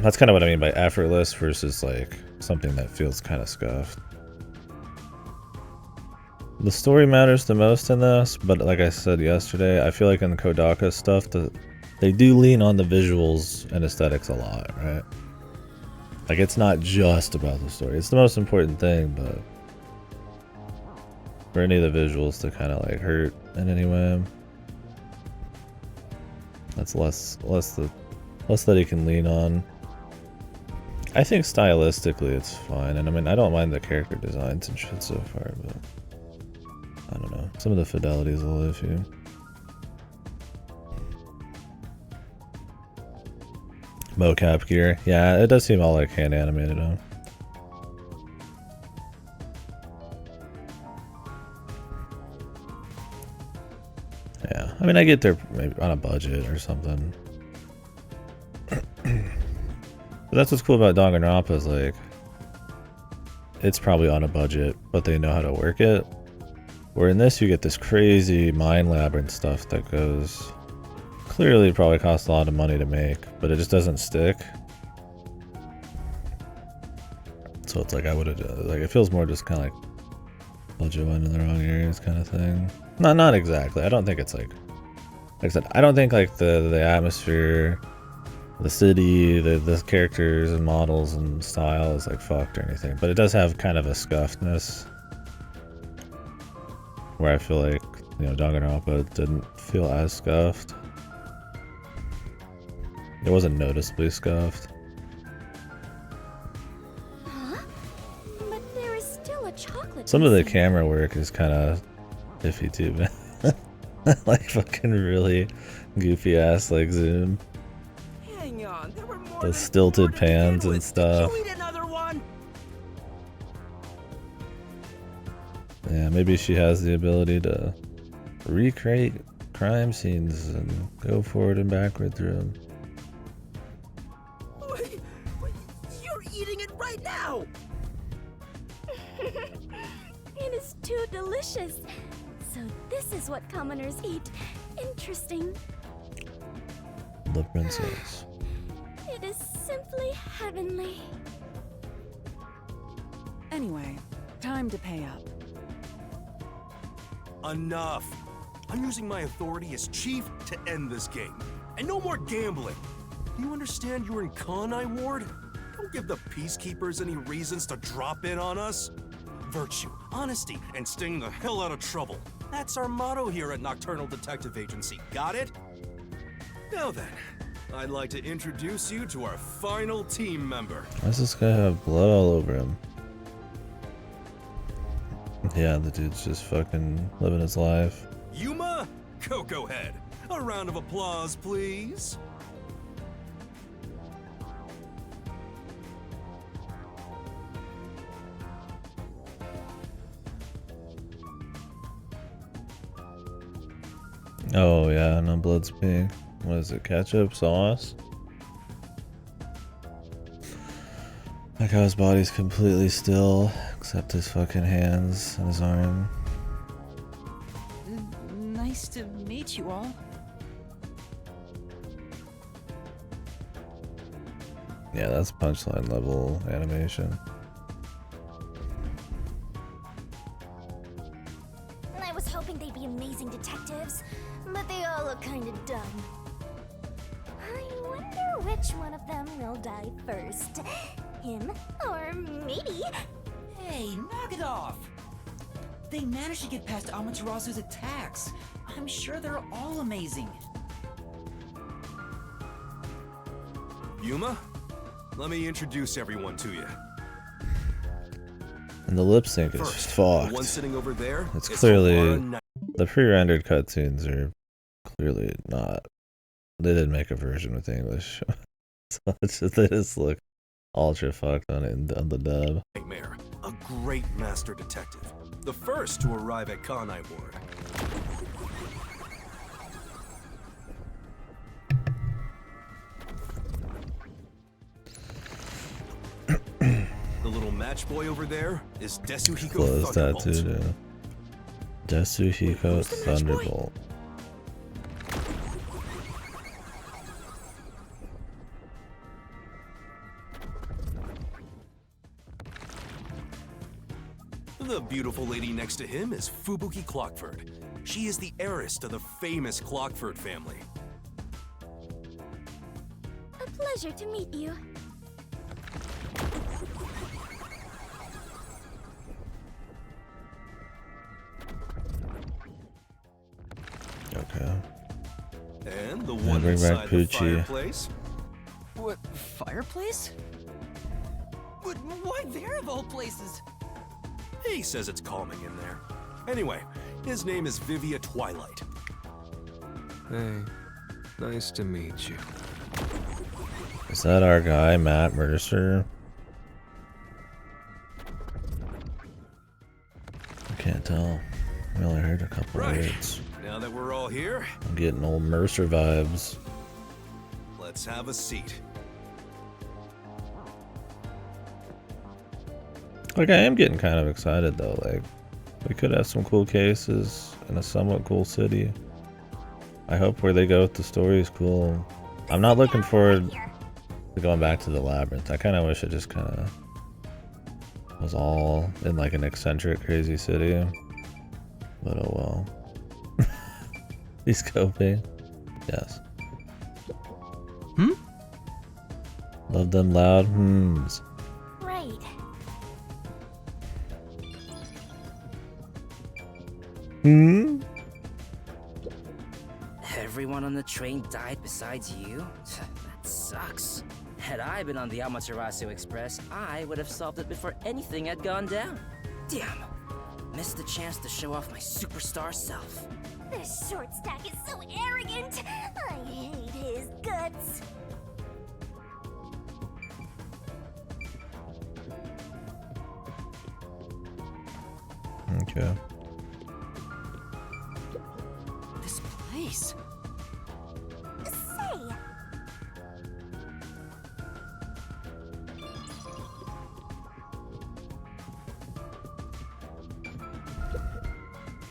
That's kind of what I mean by effortless versus like something that feels kind of scuffed. The story matters the most in this, but like I said yesterday, I feel like in the Kodaka stuff, they do lean on the visuals and aesthetics a lot, right? Like, it's not just about the story. It's the most important thing, but for any of the visuals to kind of like hurt in any way, that's less that he can lean on. I think stylistically it's fine, and I mean, I don't mind the character designs and shit so far, but I don't know. Some of the fidelity is a little iffy. Mocap gear. Yeah, it does seem all like hand animated, huh? Yeah, I mean, I get they're maybe on a budget or something. But that's what's cool about Danganronpa is like, it's probably on a budget, but they know how to work it. Where in this you get this crazy mind labyrinth stuff that goes, clearly probably costs a lot of money to make, but it just doesn't stick. So it's like I would have, like, it feels more just kind of like budget went in the wrong areas kind of thing. Not exactly. I don't think it's like I said, I don't think like the atmosphere, the city, the characters and models and style is like fucked or anything, but it does have kind of a scuffedness where I feel like, you know, Danganronpa didn't feel as scuffed. It wasn't noticeably scuffed. Huh? chocolate. Some of the missing. camera work is kind of iffy too, man. Like fucking really goofy ass like zoom, Hang on, there were more the than stilted 4 to begin pans and with. stuff. Did you eat another one? Yeah, maybe she has the ability to recreate crime scenes and go forward and backward through them. Wait, you're eating it right now! It is too delicious. So this is what commoners eat. Interesting. The princess. It is simply heavenly. Anyway, time to pay up. Enough! I'm using my authority as chief to end this game. And no more gambling! You understand you're in Kanai Ward? Don't give the peacekeepers any reasons to drop in on us. Virtue, honesty, and staying the hell out of trouble. That's our motto here at Nocturnal Detective Agency. Got it? Now then, I'd like to introduce you to our final team member. Why does this guy have blood all over him? Yeah, the dude's just fucking living his life. Yuma Cocoa Head. A round of applause, please. Oh yeah, no blood's pink. What is it, ketchup sauce? Like how his body's completely still, except his fucking hands and his arm. Nice to meet you all. Yeah, that's punchline level animation. I was hoping they'd be amazing detectives, but they all look kind of dumb. I wonder which one of them will die first. Him or me? Hey, knock it off! They managed to get past Amaterasu's attacks. I'm sure they're all amazing. Yuma, let me introduce everyone to you. And the lip sync is First, fucked. the one sitting over there. It's is clearly Alara Knight. the pre-rendered cutscenes are clearly not. They didn't make a version with English, so it's just, they just look ultra fucked on it on the dub. Nightmare, a great master detective. The first to arrive at Kanai Ward. The little match boy over there is Desuhiko Close that Thunderbolt. too. Desuhiko Thunderbolt. The beautiful lady next to him is Fubuki Clockford. She is the heiress to the famous Clockford family. A pleasure to meet you. Okay. And the one bring back inside the Poochie. fireplace. What, fireplace? But why there of all places? He says it's calming in there. Anyway, his name is Vivia Twilight. Hey, nice to meet you. Is that our guy, Matt Mercer? I can't tell. I only heard a couple Right. words. Now that we're all here, I'm getting old Mercer vibes. let's have a seat. Like, I am getting kind of excited though. Like, we could have some cool cases in a somewhat cool city. I hope where they go with the story is cool. I'm not looking forward to going back to the labyrinth. I kind of wish it just kind of was all in like an eccentric, crazy city. But oh well. He's coping. Yes. Love them loud hmms. Right. Hmm? Everyone on the train died besides you? That sucks. Had I been on the Amaterasu Express, I would have solved it before anything had gone down. Damn! Missed the chance to show off my superstar self. This short stack is so arrogant. I hate his guts. Okay. This place. Say,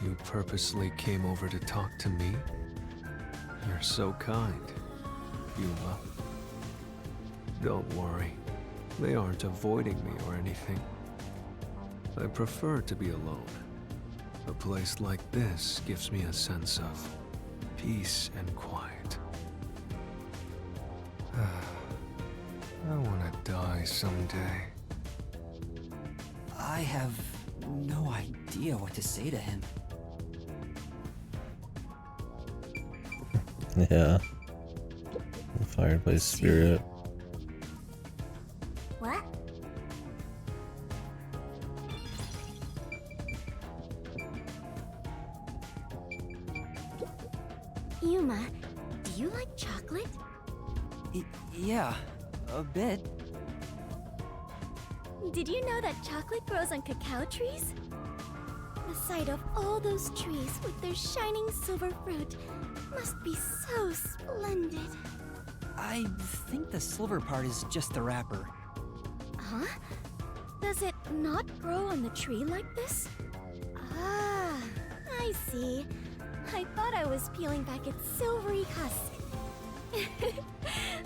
You purposely came over to talk to me? You're so kind, Yuma. Don't worry. They aren't avoiding me or anything. I prefer to be alone. A place like this gives me a sense of peace and quiet. I want to die someday. I have no idea what to say to him. Yeah. The fireplace spirit. what? Yuma, do you like chocolate? Yeah, a bit. Did you know that chocolate grows on cacao trees? The sight of all those trees with their shining silver fruit must be so splendid. I think the silver part is just the wrapper. Huh? Does it not grow on the tree like this? Ah, I see. I thought I was peeling back its silvery husk.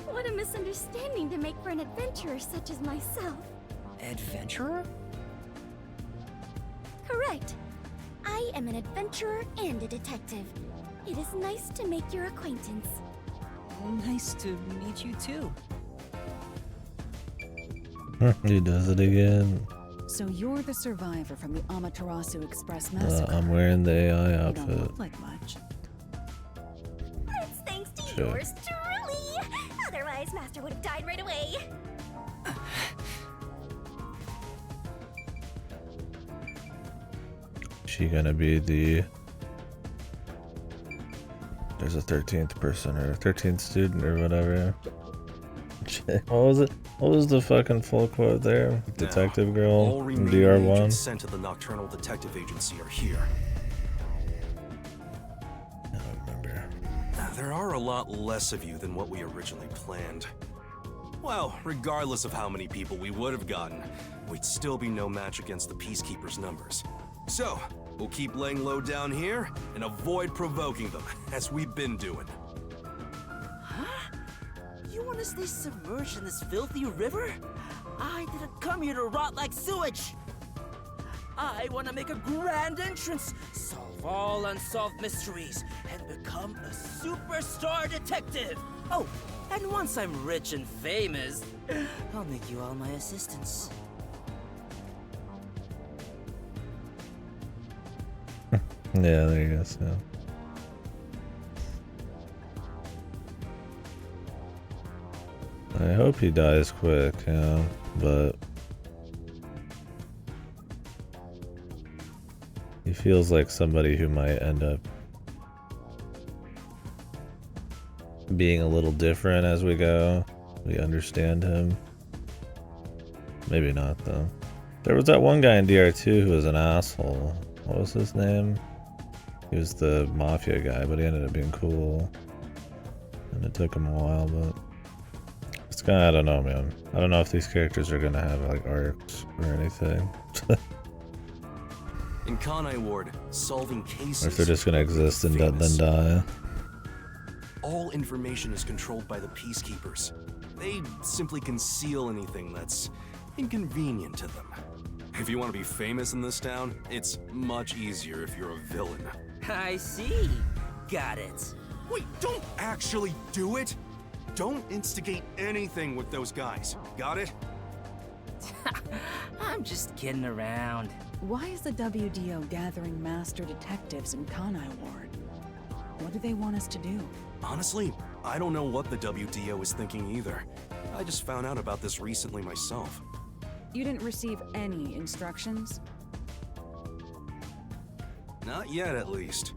What a misunderstanding to make for an adventurer such as myself. Adventurer? Correct. I am an adventurer and a detective. It is nice to make your acquaintance. Nice to meet you too. He does it again. So you're the survivor from the Amaterasu Express massacre. I'm wearing the AI You don't outfit. look like much. It's thanks to Sure. yours truly. Otherwise, Master would have died right away. She gonna be the... There's a 13th person or 13th student or whatever. What was it? What was the fucking full quote there? Detective All girl in remaining agents DR1? sent to the Nocturnal Detective Agency are here. I don't remember. There are a lot less of you than what we originally planned. Well, regardless of how many people we would have gotten, we'd still be no match against the Peacekeepers' numbers. So, we'll keep laying low down here and avoid provoking them, as we've been doing. Huh? You want to stay submerged in this filthy river? I didn't come here to rot like sewage. I want to make a grand entrance, solve all unsolved mysteries, and become a superstar detective. Oh, and once I'm rich and famous, I'll make you all my assistants. Yeah, there you go. So. I hope he dies quick, yeah, but he feels like somebody who might end up being a little different as we go. We understand him. Maybe not, though. There was that one guy in DR2 who was an asshole. What was his name? He was the mafia guy, but he ended up being cool. And it took him a while, but... It's kinda, I don't know, man. I don't know if these characters are gonna have, like, arcs or anything. In Kanai Ward, solving cases... Or if they're just gonna exist and then die. All information is controlled by the Peacekeepers. They simply conceal anything that's inconvenient to them. If you want to be famous in this town, it's much easier if you're a villain. I see. Got it. Wait, don't actually do it! Don't instigate anything with those guys. Got it? I'm just kidding around. Why is the WDO gathering master detectives in Kanai Ward? What do they want us to do? Honestly, I don't know what the WDO is thinking either. I just found out about this recently myself. You didn't receive any instructions? Not yet, at least.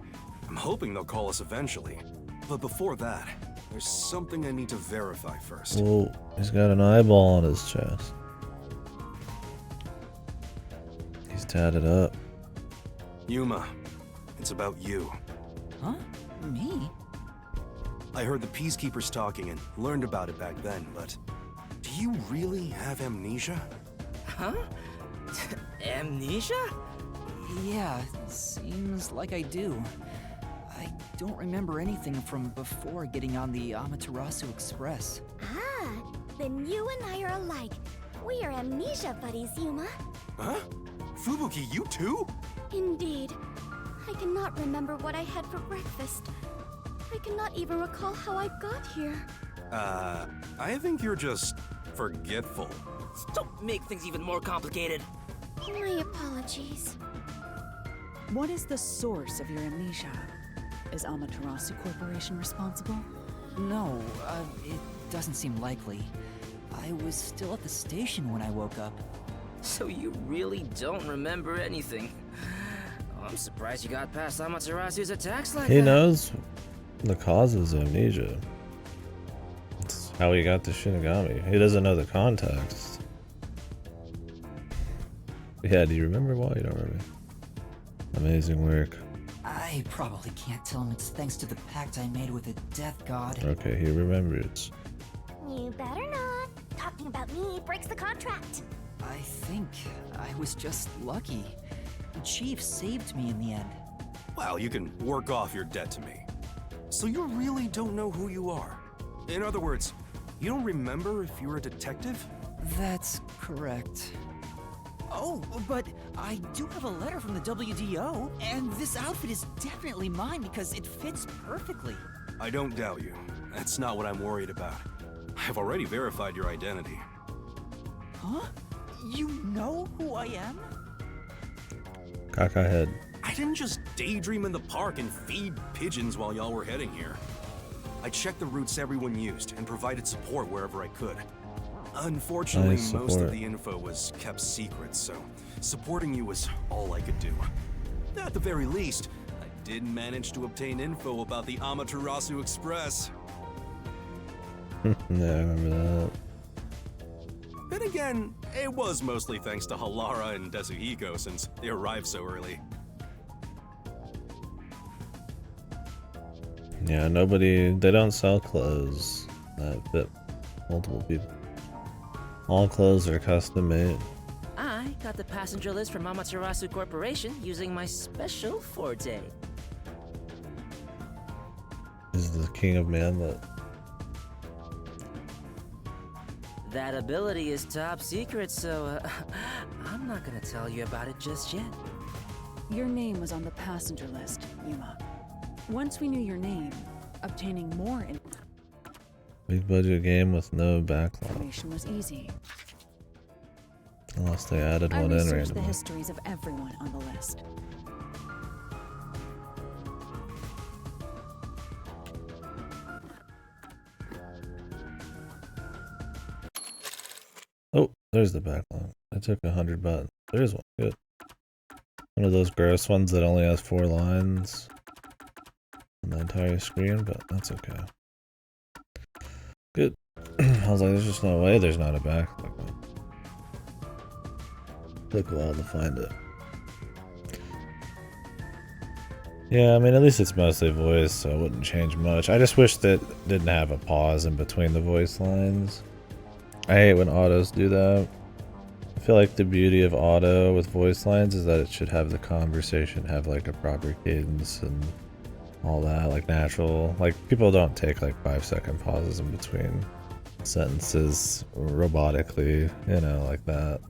I'm hoping they'll call us eventually. But before that, there's something I need to verify first. Whoa, he's got an eyeball on his chest. He's tatted up. Yuma, it's about you. Huh? Me? I heard the Peacekeepers talking and learned about it back then, but do you really have amnesia? Huh? Amnesia? Yeah, seems like I do. I don't remember anything from before getting on the Amaterasu Express. Ah, then you and I are alike. We are amnesia buddies, Yuma. Huh? Fubuki, you too? Indeed. I cannot remember what I had for breakfast. I cannot even recall how I got here. I think you're just forgetful. Don't make things even more complicated. My apologies. What is the source of your amnesia? Is Amaterasu Corporation responsible? No, it doesn't seem likely. I was still at the station when I woke up. So you really don't remember anything. I'm surprised you got past Amaterasu's attacks like that. He knows the causes of amnesia. It's how he got to Shinigami. He doesn't know the context. Yeah, do you remember why? You don't remember? Amazing work. I probably can't tell him it's thanks to the pact I made with the Death God. Okay, he remembers. You better not. Talking about me breaks the contract. I think I was just lucky. The chief saved me in the end. Well, you can work off your debt to me. So you really don't know who you are? In other words, you don't remember if you're a detective? That's correct. Oh, but I do have a letter from the WDO, and this outfit is definitely mine because it fits perfectly. I don't doubt you. That's not what I'm worried about. I've already verified your identity. Huh? You know who I am? Cockeye head. I didn't just daydream in the park and feed pigeons while y'all were heading here. I checked the routes everyone used and provided support wherever I could. Unfortunately, Nice most support. of the info was kept secret, so supporting you was all I could do. At the very least, I did manage to obtain info about the Amaterasu Express. Yeah, I remember that. Then again, it was mostly thanks to Halara and Desuhiko since they arrived so early. Yeah, they don't sell clothes that fit multiple people. All clothes are custom made. I got the passenger list from Amaterasu Corporation using my special forte. This is the king of manlet. That ability is top secret, so I'm not gonna tell you about it just yet. Your name was on the passenger list, Yuma. Once we knew your name, obtaining more Big budget game with no backlog. information was easy. Unless they added I one in researched the randomly. histories of everyone on the list. Oh, there's the backlog. I took 100 buttons. There's one. Good. One of those gross ones that only has 4 lines on the entire screen, but that's okay. Good. I was like, there's just no way there's not a backlog. Took a while to find it. Yeah, I mean, at least it's mostly voice, so it wouldn't change much. I just wish that it didn't have a pause in between the voice lines. I hate when autos do that. I feel like the beauty of auto with voice lines is that it should have the conversation have like a proper cadence and all that, like natural. Like people don't take like 5-second pauses in between sentences robotically, you know, like that.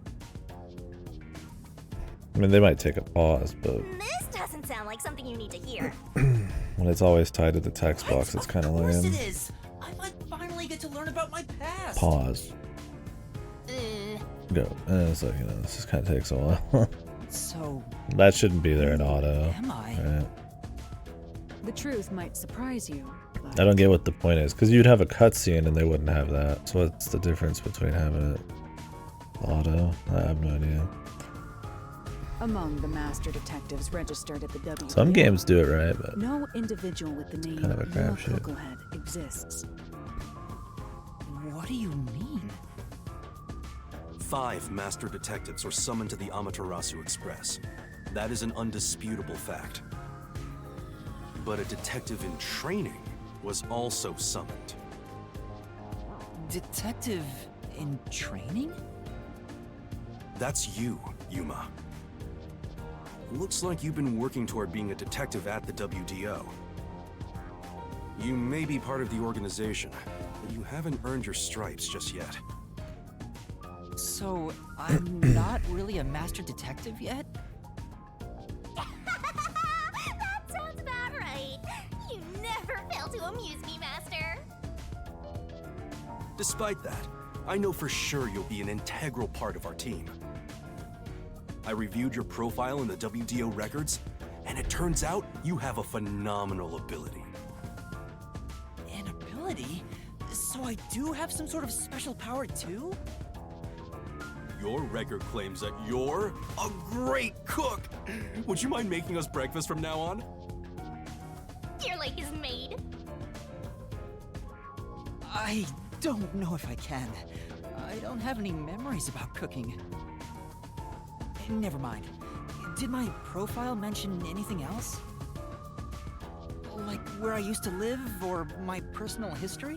I mean, they might take a pause, but This doesn't sound like something you need to hear. when it's always tied to the text box, it's kind of Of course lame. it is. I might finally get to learn about my past. Pause. Go. And it's like, you know, this just kind of takes a while. So, That shouldn't be there in auto. am I? Right? The truth might surprise you, but I don't get what the point is, because you'd have a cutscene and they wouldn't have that. So what's the difference between having it auto? I have no idea. Among the master detectives registered at the WDO, Some games do it right, but no individual with the name kind of a crapshoot. Kugelhead exists. What do you mean? 5 master detectives were summoned to the Amaterasu Express. That is an undisputable fact. But a detective in training was also summoned. Detective in training? That's you, Yuma. Looks like you've been working toward being a detective at the WDO. You may be part of the organization, but you haven't earned your stripes just yet. So, I'm not really a master detective yet? That sounds about right. You never fail to amuse me, Master. Despite that, I know for sure you'll be an integral part of our team. I reviewed your profile in the WDO records, and it turns out you have a phenomenal ability. An ability? So I do have some sort of special power too? Your record claims that you're a great cook. Would you mind making us breakfast from now on? Your lake is made. I don't know if I can. I don't have any memories about cooking. Never mind. Did my profile mention anything else? Like where I used to live or my personal history?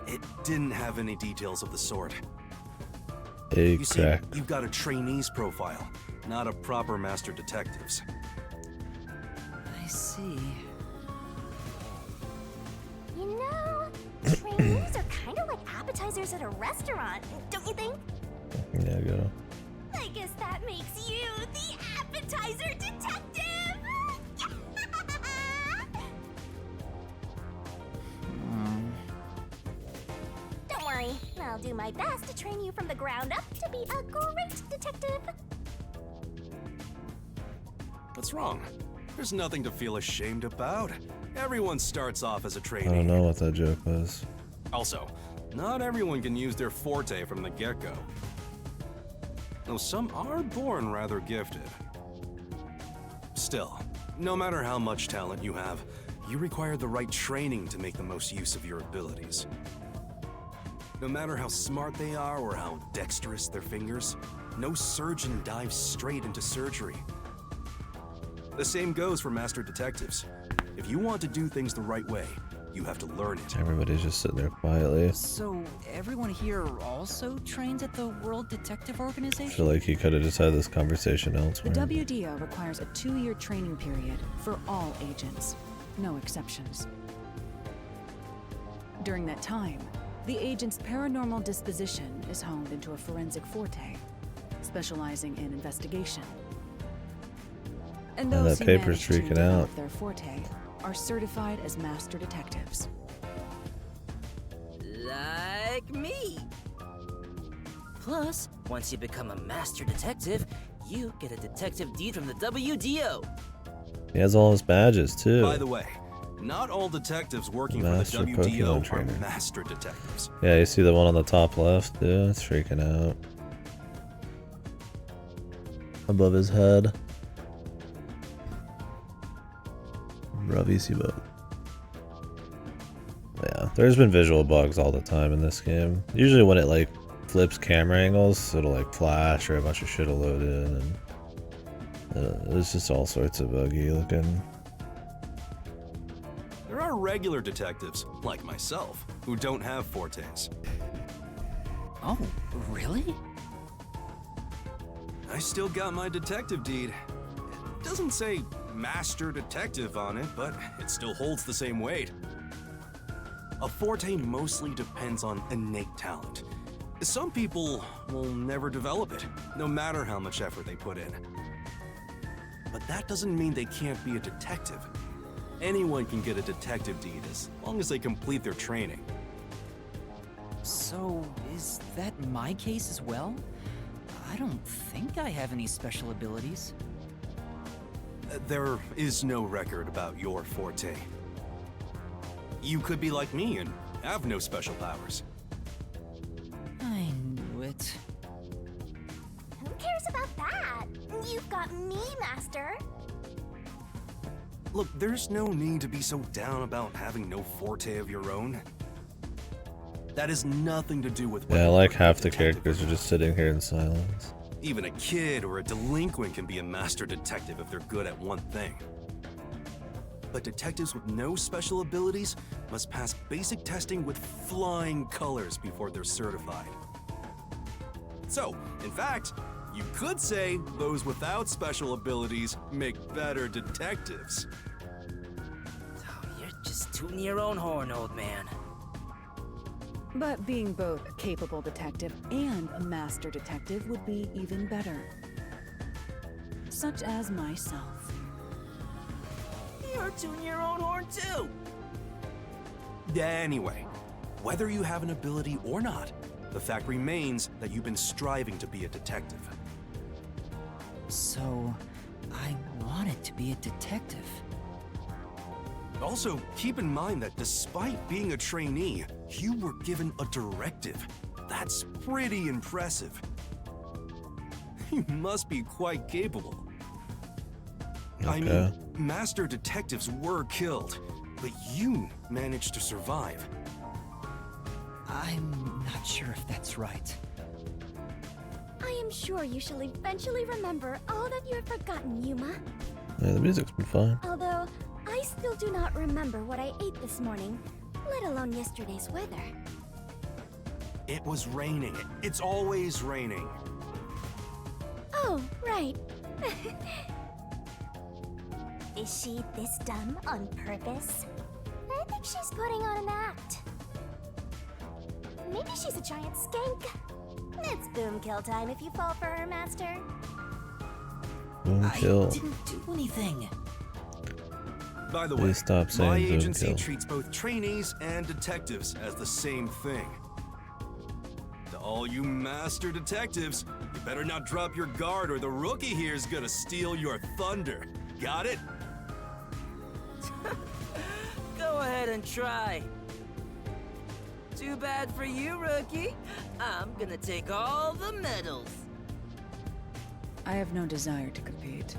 It didn't have any details of the sort. Hey, You see, crack. you've got a trainee's profile, not a proper master detective's. I see. You know, trainees are kind of like appetizers at a restaurant, don't you think? Yeah, I gotta. I guess that makes you the appetizer detective! Don't worry, I'll do my best to train you from the ground up to be a great detective. What's wrong? There's nothing to feel ashamed about. Everyone starts off as a I trainee. don't know what that joke was. Also, not everyone can use their forte from the get-go. Though some are born rather gifted. Still, no matter how much talent you have, you require the right training to make the most use of your abilities. No matter how smart they are or how dexterous their fingers, no surgeon dives straight into surgery. The same goes for master detectives. If you want to do things the right way, you have to learn it. Everybody's just sitting there quietly. So everyone here also trains at the World Detective I Organization? feel like he could have just had this conversation The elsewhere. WDO requires a 2-year training period for all agents, no exceptions. During that time, the agent's paranormal disposition is honed into a forensic forte, specializing in investigation. And Oh, those that who paper's manage to freaking develop out. their forte are certified as master detectives. Like me. Plus, once you become a master detective, you get a detective deed from the WDO. He has all his badges too. By the way, not all detectives working Master for the WDO Pokemon are trainer. master detectives. Yeah, you see the one on the top left? Yeah, it's freaking out. Above his head. Bravissimo. Yeah, there's been visual bugs all the time in this game. Usually when it like flips camera angles, it'll like flash or a bunch of shit will load in, and it's just all sorts of buggy looking. There are regular detectives, like myself, who don't have fortes. Oh, really? I still got my detective deed. It doesn't say master detective on it, but it still holds the same weight. A forte mostly depends on innate talent. Some people will never develop it, no matter how much effort they put in. But that doesn't mean they can't be a detective. Anyone can get a detective deed as long as they complete their training. So, is that my case as well? I don't think I have any special abilities. There is no record about your forte. You could be like me and have no special powers. I knew it. Who cares about that? Master. Look, there's no need to be so down about having no forte of your own. That has nothing to do with Yeah, whether like you're a half the detective characters or are just sitting here in silence. even a kid or a delinquent can be a master detective if they're good at one thing. But detectives with no special abilities must pass basic testing with flying colors before they're certified. So, in fact, you could say those without special abilities make better detectives. Oh, you're just tooting your own horn, old man. But being both a capable detective and a master detective would be even better. Such as myself. You're tooting your own horn too. Anyway, whether you have an ability or not, the fact remains that you've been striving to be a detective. So, I wanted to be a detective. Also, keep in mind that despite being a trainee, you were given a directive. That's pretty impressive. You must be quite capable. I mean, master detectives were killed, but you managed to survive. I'm not sure if that's right. I am sure you shall eventually remember all that you have forgotten, Yuma. Yeah, the music's been fine. Although, I still do not remember what I ate this morning, let alone yesterday's weather. It was raining. It's always raining. Oh, right. Is she this dumb on purpose? I think she's putting on an act. Maybe she's a giant skank. It's boom kill time if you fall for her, Master. Boom I kill. didn't do anything. By the way, Please stop saying my boom agency kill. treats both trainees and detectives as the same thing. To all you master detectives, you better not drop your guard or the rookie here's gonna steal your thunder. Got it? Go ahead and try. Too bad for you, rookie. I'm gonna take all the medals. I have no desire to compete.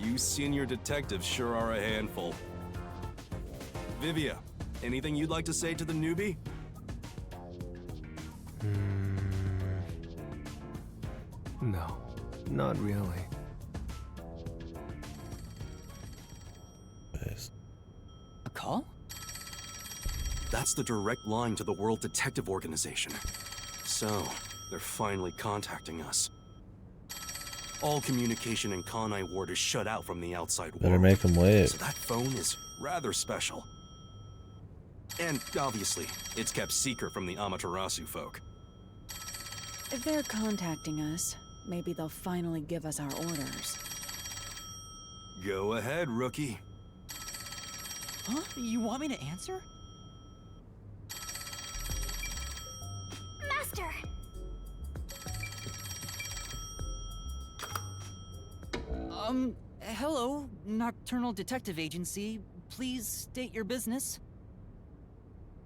You senior detectives sure are a handful. Vivia, anything you'd like to say to the newbie? No, not really. A call? That's the direct line to the World Detective Organization. So, they're finally contacting us. All communication in Kanai Ward is shut out from the outside Better world. make them wait. So that phone is rather special. And obviously, it's kept secret from the Amaterasu folk. If they're contacting us, maybe they'll finally give us our orders. Go ahead, rookie. Huh? You want me to answer? Master! Hello, Nocturnal Detective Agency. Please state your business.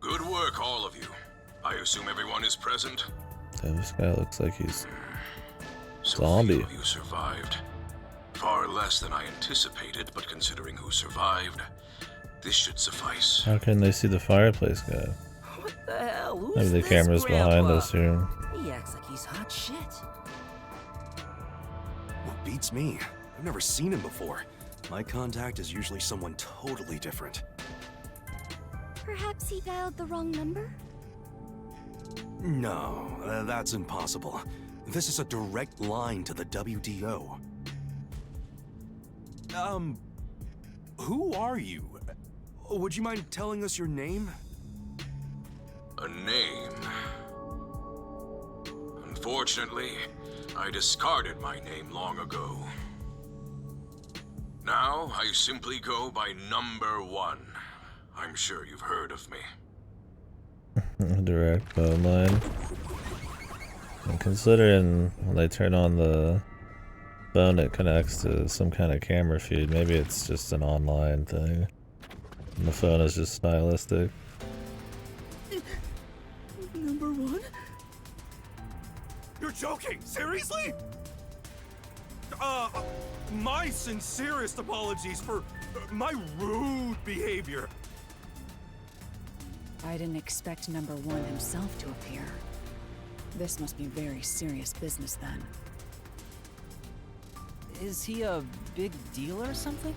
Good work, all of you. I assume everyone is present? Damn, this guy looks like he's So zombie. few of you survived. Far less than I anticipated, but considering who survived, this should suffice. How can they see the fireplace guy? What the hell? Who's Maybe the this camera's behind grandpa? us here. He acts like he's hot shit. What beats me? I've never seen him before. My contact is usually someone totally different. Perhaps he dialed the wrong number? No, that's impossible. This is a direct line to the WDO. Who are you? Would you mind telling us your name? A name. Unfortunately, I discarded my name long ago. Now, I simply go by Number 1. I'm sure you've heard of me. Direct phone line. And considering when they turn on the phone, it connects to some kind of camera feed. Maybe it's just an online thing. And the phone is just stylistic. Number 1? You're joking! Seriously? My sincerest apologies for my rude behavior. I didn't expect number 1 himself to appear. This must be very serious business then. Is he a big deal or something?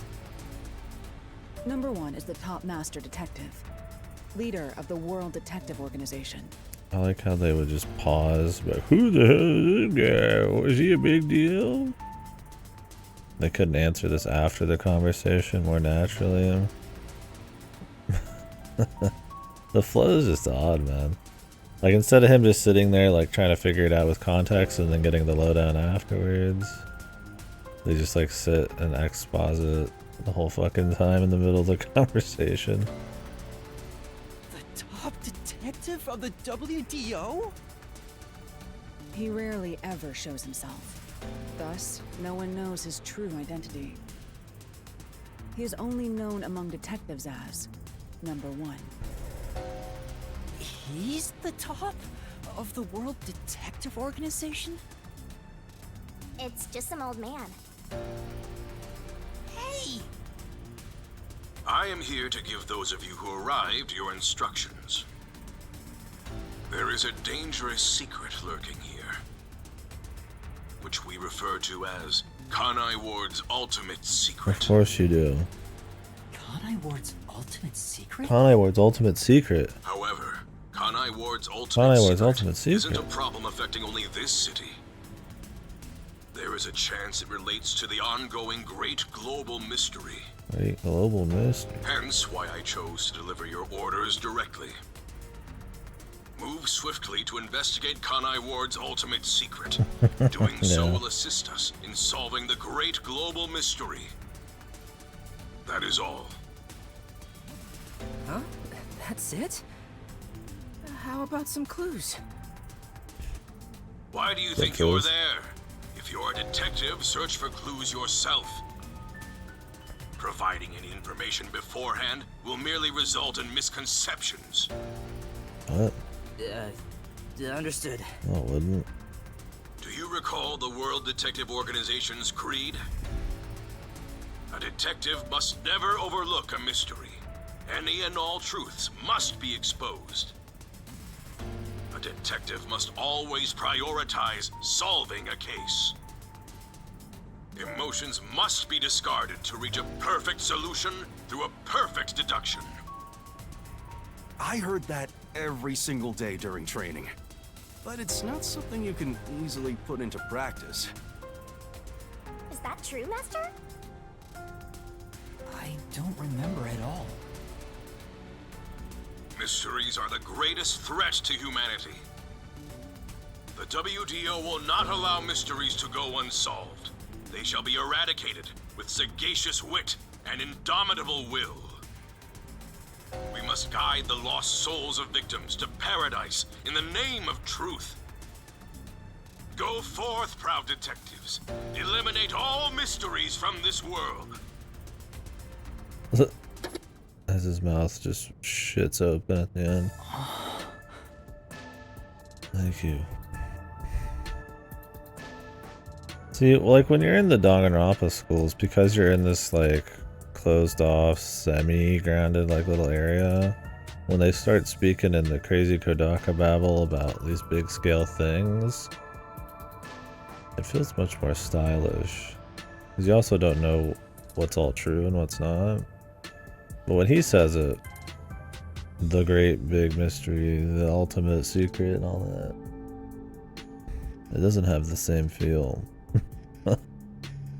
Number 1 is the top master detective, leader of the World Detective Organization. I like how they would just pause, but who the hell is this guy? Is he a big deal? They couldn't answer this after the conversation more naturally. The flow is just odd, man. Like, instead of him just sitting there, like, trying to figure it out with context and then getting the lowdown afterwards, they just, like, sit and exposit the whole fucking time in the middle of the conversation. The top detective of the WDO? He rarely ever shows himself. Thus, no one knows his true identity. He is only known among detectives as number 1. He's the top of the World Detective Organization? It's just some old man. Hey! I am here to give those of you who arrived your instructions. There is a dangerous secret lurking here, which we refer to as Kanai Ward's ultimate secret. Of course you do. Kanai Ward's ultimate secret? Kanai Ward's ultimate secret. However, Kanai Ward's ultimate secret isn't a secret. problem affecting only this city. There is a chance it relates to the ongoing great global mystery. Great global mystery. Hence why I chose to deliver your orders directly. Move swiftly to investigate Kanai Ward's ultimate secret. Doing so will assist us in solving the great global mystery. That is all. Huh? That's it? How about some clues? Why do you think you're there? If you're a detective, search for clues yourself. Providing any information beforehand will merely result in misconceptions. What? Understood. Oh, it wouldn't. Do you recall the World Detective Organization's creed? A detective must never overlook a mystery. Any and all truths must be exposed. A detective must always prioritize solving a case. Emotions must be discarded to reach a perfect solution through a perfect deduction. I heard that every single day during training. But it's not something you can easily put into practice. Is that true, Master? I don't remember at all. Mysteries are the greatest threat to humanity. The WDO will not allow mysteries to go unsolved. They shall be eradicated with sagacious wit and indomitable will. We must guide the lost souls of victims to paradise in the name of truth. Go forth, proud detectives. Eliminate all mysteries from this world. As his mouth just shits open at the end. Thank you. See, like when you're in the Danganronpa schools, because you're in this like closed off, semi-grounded like little area, when they start speaking in the crazy Kodaka babble about these big scale things, it feels much more stylish. Because you also don't know what's all true and what's not. But when he says it, the great big mystery, the ultimate secret and all that, it doesn't have the same feel.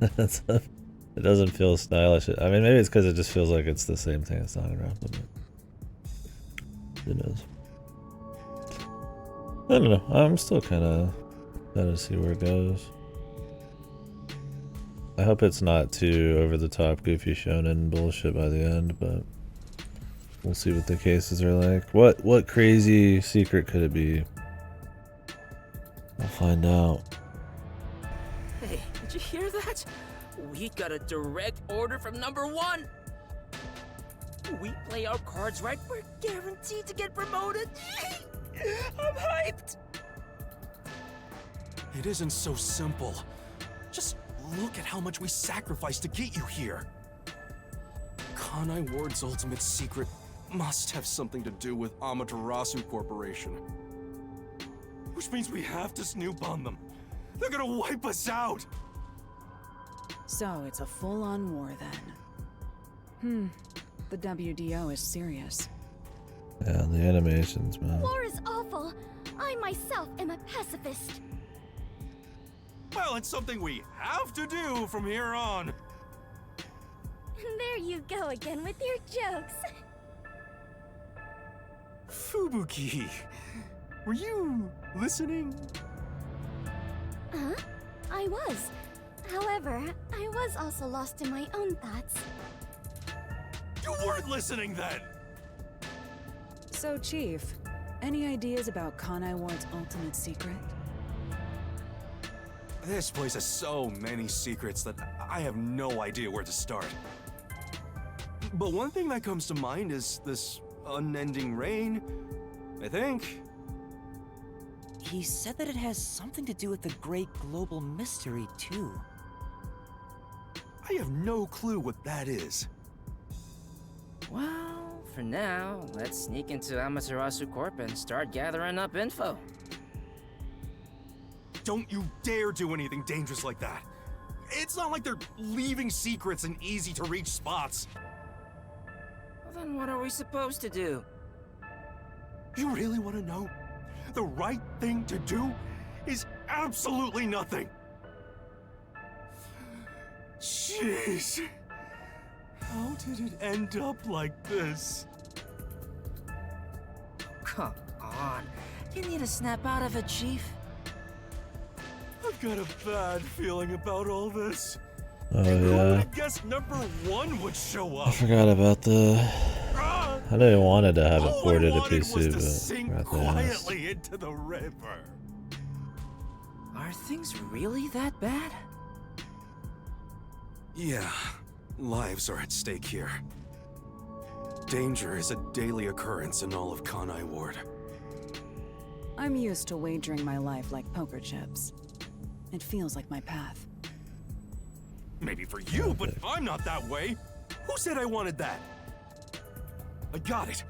It doesn't feel stylish. I mean, maybe it's because it just feels like it's the same thing as Danganronpa, but who knows? I don't know. I'm still kind of to see where it goes. I hope it's not too over-the-top goofy shonen bullshit by the end, but we'll see what the cases are like. What crazy secret could it be? We'll find out. Hey, did you hear that? We got a direct order from number 1. We play our cards right, we're guaranteed to get promoted. I'm hyped. It isn't so simple. Just Look at how much we sacrificed to get you here. Kanai Ward's ultimate secret must have something to do with Amaterasu Corporation. Which means we have to snoop on them. They're gonna wipe us out! So it's a full-on war then. The WDO is serious. Yeah, the animations, man. War is awful. I myself am a pacifist. Well, it's something we have to do from here on. There you go again with your jokes. Fubuki, were you listening? Huh? I was. However, I was also lost in my own thoughts. You weren't listening then! So, Chief, any ideas about Kanai Ward's ultimate secret? This place has so many secrets that I have no idea where to start. But one thing that comes to mind is this unending rain, I think. He said that it has something to do with the great global mystery, too. I have no clue what that is. Well, for now, let's sneak into Amaterasu Corp and start gathering up info. Don't you dare do anything dangerous like that. It's not like they're leaving secrets in easy-to-reach spots. Well, then what are we supposed to do? You really want to know? The right thing to do is absolutely nothing. Jeez. How did it end up like this? Come on. You need to snap out of it, Chief. I've got a bad feeling about all this. Oh Who would yeah. have guessed number 1 would show I up? forgot about the. I know you wanted to have it All I ported to wanted was PC, to but sink forgot to ask. quietly into the river. Are things really that bad? Yeah, lives are at stake here. Danger is a daily occurrence in all of Kanai Ward. I'm used to wagering my life like poker chips. It feels like my path. Maybe for you, but I'm not that way. Who said I wanted that? I got it.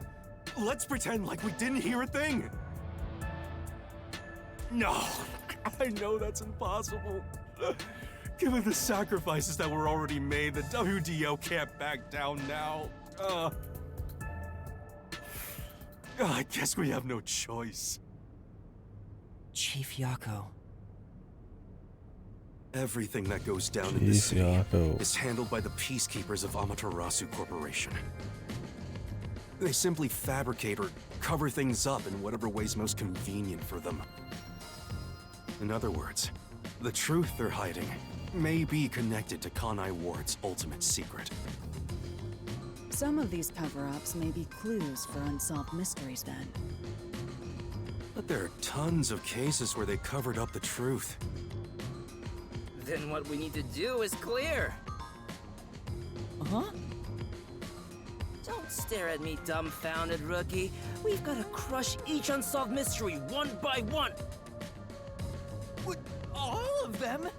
Let's pretend like we didn't hear a thing. No, I know that's impossible. Given the sacrifices that were already made, the WDO can't back down now. I guess we have no choice. Chief Yako. Everything that goes down in this city Yako. is handled by the peacekeepers of Amaterasu Corporation. They simply fabricate or cover things up in whatever way's most convenient for them. In other words, the truth they're hiding may be connected to Kanai Ward's ultimate secret. Some of these cover-ups may be clues for unsolved mysteries then. But there are tons of cases where they covered up the truth. Then what we need to do is clear. Huh? Don't stare at me, dumbfounded rookie. We've got to crush each unsolved mystery one by one. What, all of them?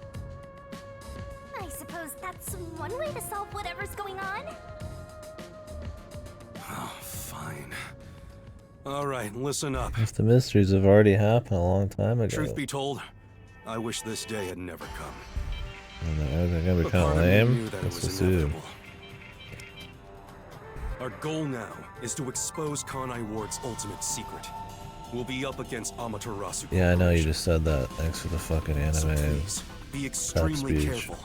I suppose that's one way to solve whatever's going on. Oh, fine. All right, listen up. If the mysteries have already happened a long time ago. Truth be told, I wish this day had never come. And they're gonna be But kind of part of me lame. knew that it Let's was see. inevitable. Our goal now is to expose Kanai Ward's ultimate secret. We'll be up against Amaterasu. Yeah, I know you Corporation. just said that. Thanks for the fucking So anime. please, be extremely speech. careful.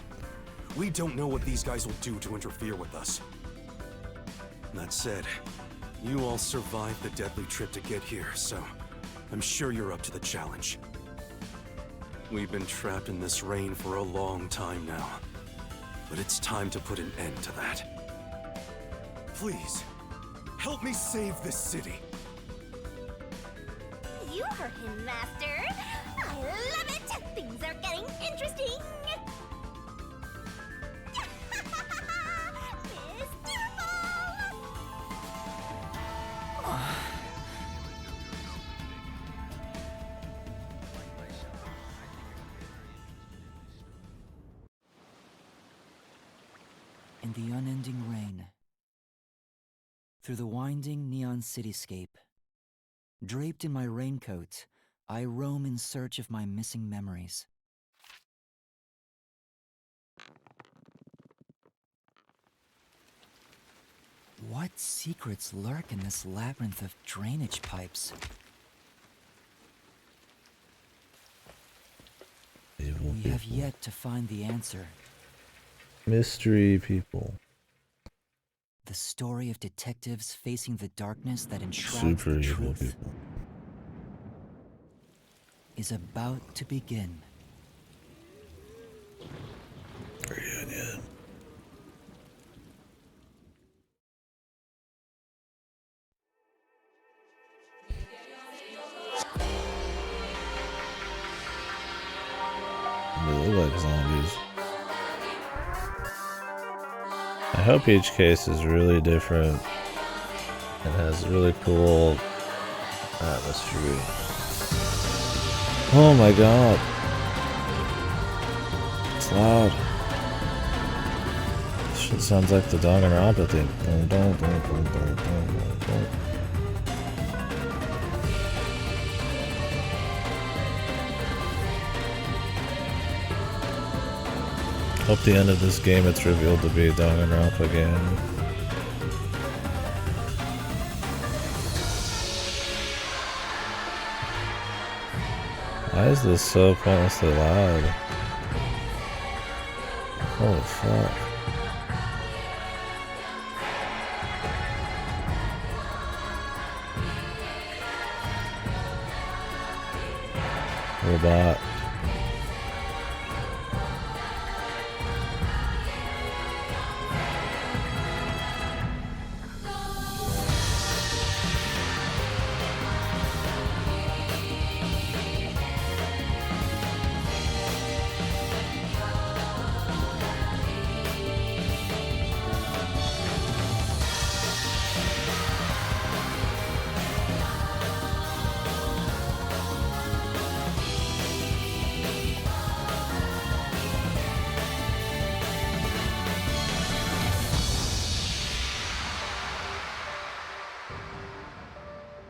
We don't know what these guys will do to interfere with us. That said, you all survived the deadly trip to get here, so I'm sure you're up to the challenge. We've been trapped in this rain for a long time now, but it's time to put an end to that. Please, help me save this city. You heard him, Master. I love it. Things are getting interesting. in the unending rain. Through the winding neon cityscape, draped in my raincoat, I roam in search of my missing memories. What secrets lurk in this labyrinth of drainage pipes? Evil We have yet to find the answer. Mystery people. The story of detectives facing the darkness that enshrouds Super the evil truth people. is about to begin. Reunion. They look like zombies. I hope each case is really different and has really cool atmosphere. Oh my god. It's loud. This shit sounds like the Danganronpa thing. Dun, dun, dun, dun, dun, dun, dun, dun. Hope the end of this game it's revealed to be Danganronpa again. Why is this so pointlessly loud? Holy fuck. Robot.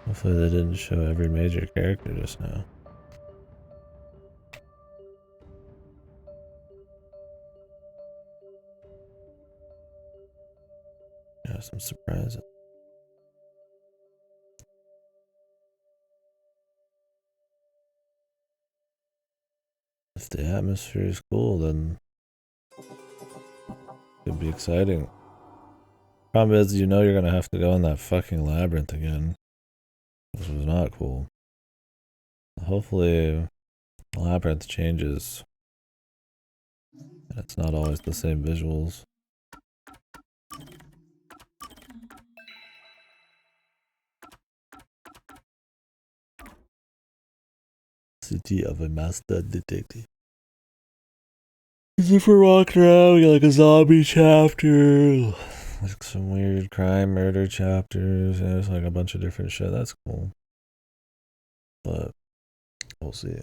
Hopefully they didn't show every major character just now. Yeah, some surprises. If the atmosphere is cool, then it could be exciting. Problem is, you know you're gonna have to go in that fucking labyrinth again. Which was not cool. Hopefully, the labyrinth changes. And it's not always the same visuals. City of a Master Detective. As if we're walking around, we got like a zombie chapter. Like some weird crime murder chapters. And there's like a bunch of different shit. That's cool. But we'll see.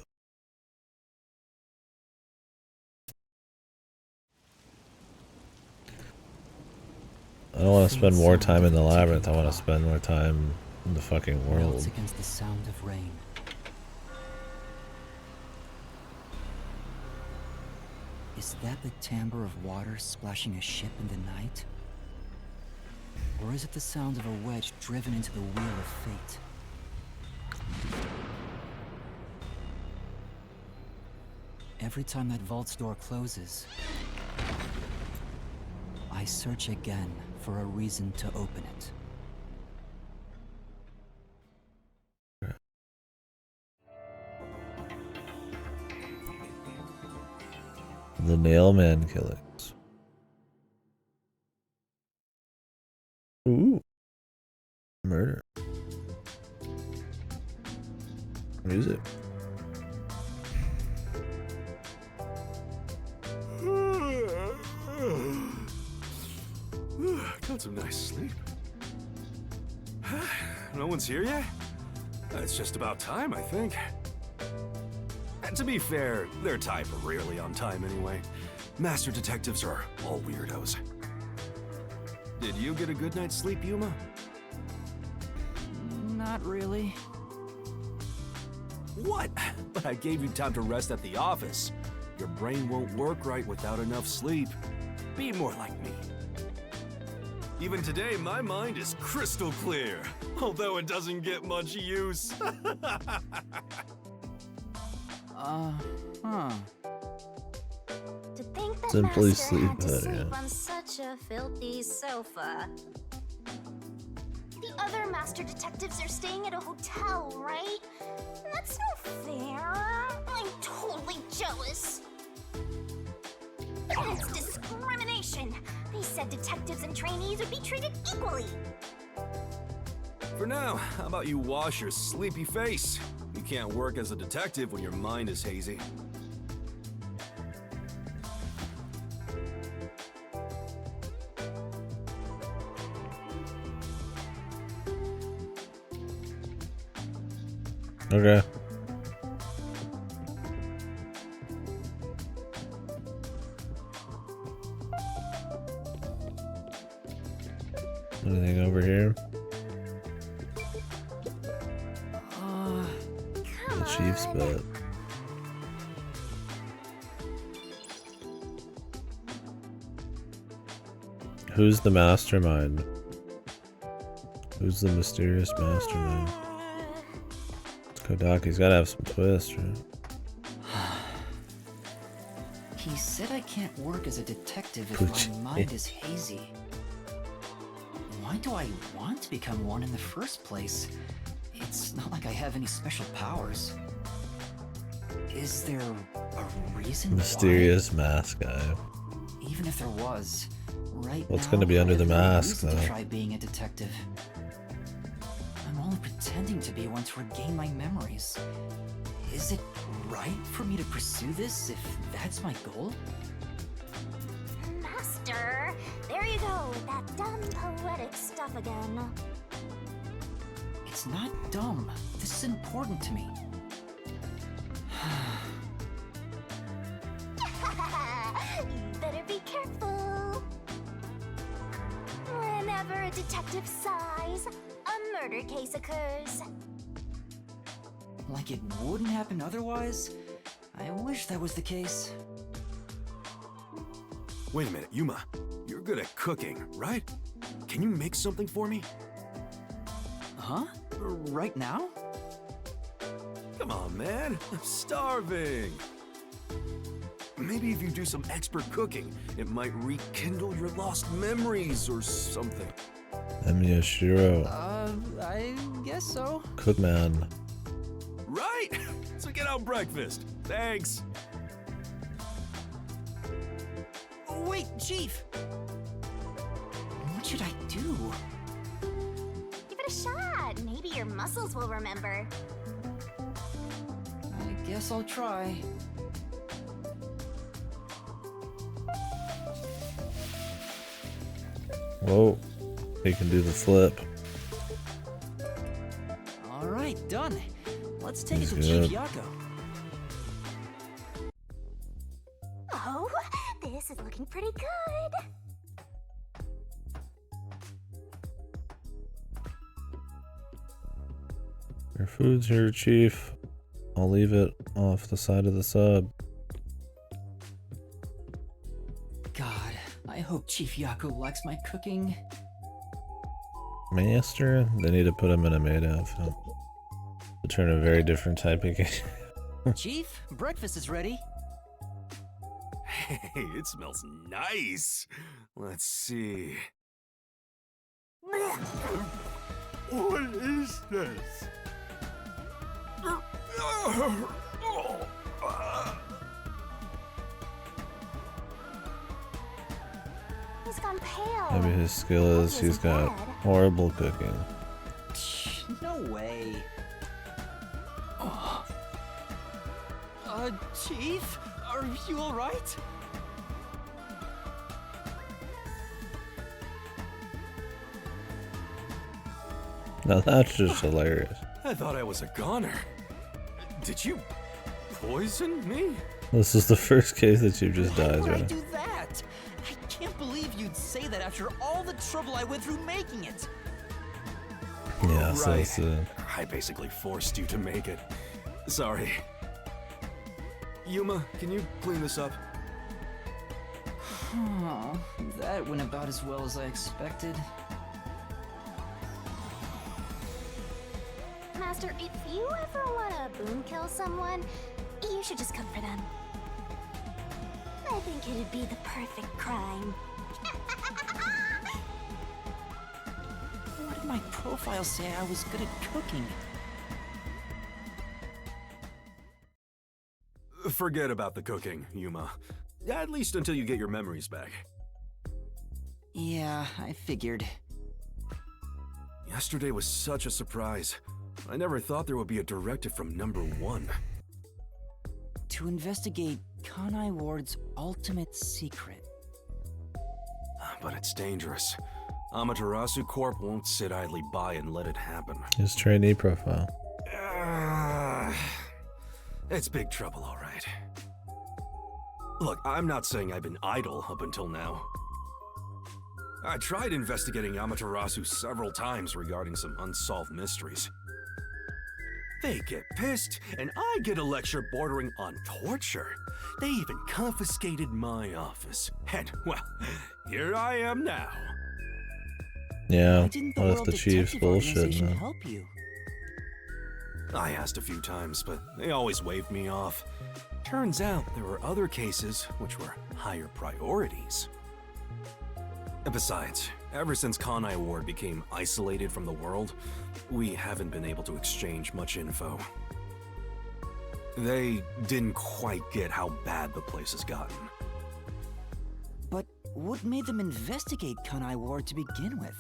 I don't want to spend more time in the labyrinth. I want to spend more time in the fucking world. Melts against the sound of rain. Is that the timbre of water splashing a ship in the night? Or is it the sound of a wedge driven into the wheel of fate? Every time that vault's door closes, I search again for a reason to open it. The Nailman killings. Ooh. Murder. Music. Got some nice sleep. No one's here yet? It's just about time, I think. And to be fair, their type are rarely on time anyway. Master detectives are all weirdos. Did you get a good night's sleep, Yuma? Not really. What? But I gave you time to rest at the office. Your brain won't work right without enough sleep. Be more like me. Even today, my mind is crystal clear, although it doesn't get much use. To think that Simply Master sleep had to better, sleep yeah. on such a filthy sofa. The other Master Detectives are staying at a hotel, right? That's no fair. I'm totally jealous. And it's discrimination. They said detectives and trainees would be treated equally. For now, how about you wash your sleepy face? You can't work as a detective when your mind is hazy. Okay. Anything over here? The Chief's bed. Who's the mastermind? Who's the mysterious mastermind? It's Kodaki's gotta have some twist, right? He said I can't work as a detective if Pooch. my mind is hazy. Why do I want to become one in the first place? It's not like I have any special powers. Is there a reason Mysterious mask guy. why? Even if there was, right What's now, gonna be under I the have no mask, reason though? to try being a detective. I'm only pretending to be one to regain my memories. Is it right for me to pursue this if that's my goal? Master, there you go with that dumb poetic stuff again. It's not dumb. This is important to me. You better be careful. Whenever a detective sighs, a murder case occurs. Like it wouldn't happen otherwise? I wish that was the case. Wait a minute, Yuma. You're good at cooking, right? Can you make something for me? Huh? Right now? Come on, man. I'm starving. Maybe if you do some expert cooking, it might rekindle your lost memories or something. Miyashiro. I guess so. Cookman. Right! So get out breakfast. Thanks. Oh, wait, Chief! What should I do? Give it a shot. Maybe your muscles will remember. I guess I'll try. Whoa. He can do the flip. Alright, done. Let's take He's it to good. Chief Yako. Oh, this is looking pretty good. Your food's here, Chief. I'll leave it off the side of the sub. God, I hope Chief Yako likes my cooking. Master? They need to put him in a maid outfit. To turn a very different type of game. Chief, breakfast is ready. Hey, it smells nice. Let's see. What is this? He's gone pale. Maybe his skill is he's got horrible cooking. No way. Oh. Chief? Are you alright? Now that's just hilarious. I thought I was a goner. Did you poison me? This is the first case that Chief just Why dies, would I right? do that? I can't believe you could say that after all the trouble I went through making it. Yeah, so Right. it's I basically forced you to make it. Sorry. Yuma, can you clean this up? Oh, that went about as well as I expected. Master, if you ever want to boom kill someone, you should just come for them. I think it'd be the perfect crime. What did my profile say I was good at cooking? Forget about the cooking, Yuma. At least until you get your memories back. Yeah, I figured. Yesterday was such a surprise. I never thought there would be a directive from number 1. To investigate Kanai Ward's ultimate secret. But it's dangerous. Amaterasu Corp won't sit idly by and let it happen. his trainee profile. It's big trouble, all right. Look, I'm not saying I've been idle up until now. I tried investigating Amaterasu several times regarding some unsolved mysteries. They get pissed, and I get a lecture bordering on torture. They even confiscated my office. And, well, here I am now. Yeah, Why didn't the what if World the Chiefs Detective bullshit? Organization Man? help you? I asked a few times, but they always waved me off. Turns out there were other cases which were higher priorities. And besides, ever since Kanai Ward became isolated from the world, we haven't been able to exchange much info. They didn't quite get how bad the place has gotten. But what made them investigate Kanai Ward to begin with?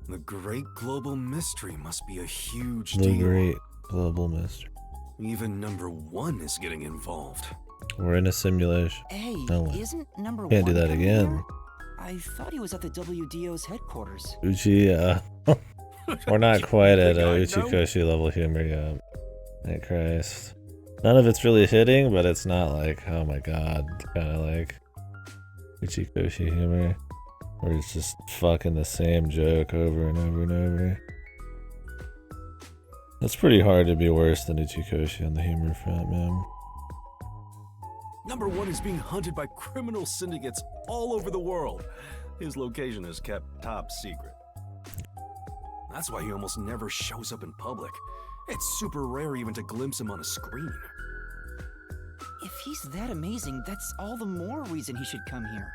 The great global mystery must be a huge The deal. great global mystery. Even number 1 is getting involved. We're in a simulation. Hey, No way. isn't number Can't do 1 that coming again. here? I thought he was at the WDO's headquarters. Uchi, we're not quite at I Uchi know? Koshi level humor yet. Thank Christ. None of it's really hitting, but it's not like, oh my god, kind of like Uchi Koshi humor. Where it's just fucking the same joke over and over and over. It's pretty hard to be worse than Uchikoshi on the humor front, man. Number 1 is being hunted by criminal syndicates all over the world. His location is kept top secret. That's why he almost never shows up in public. It's super rare even to glimpse him on a screen. If he's that amazing, that's all the more reason he should come here.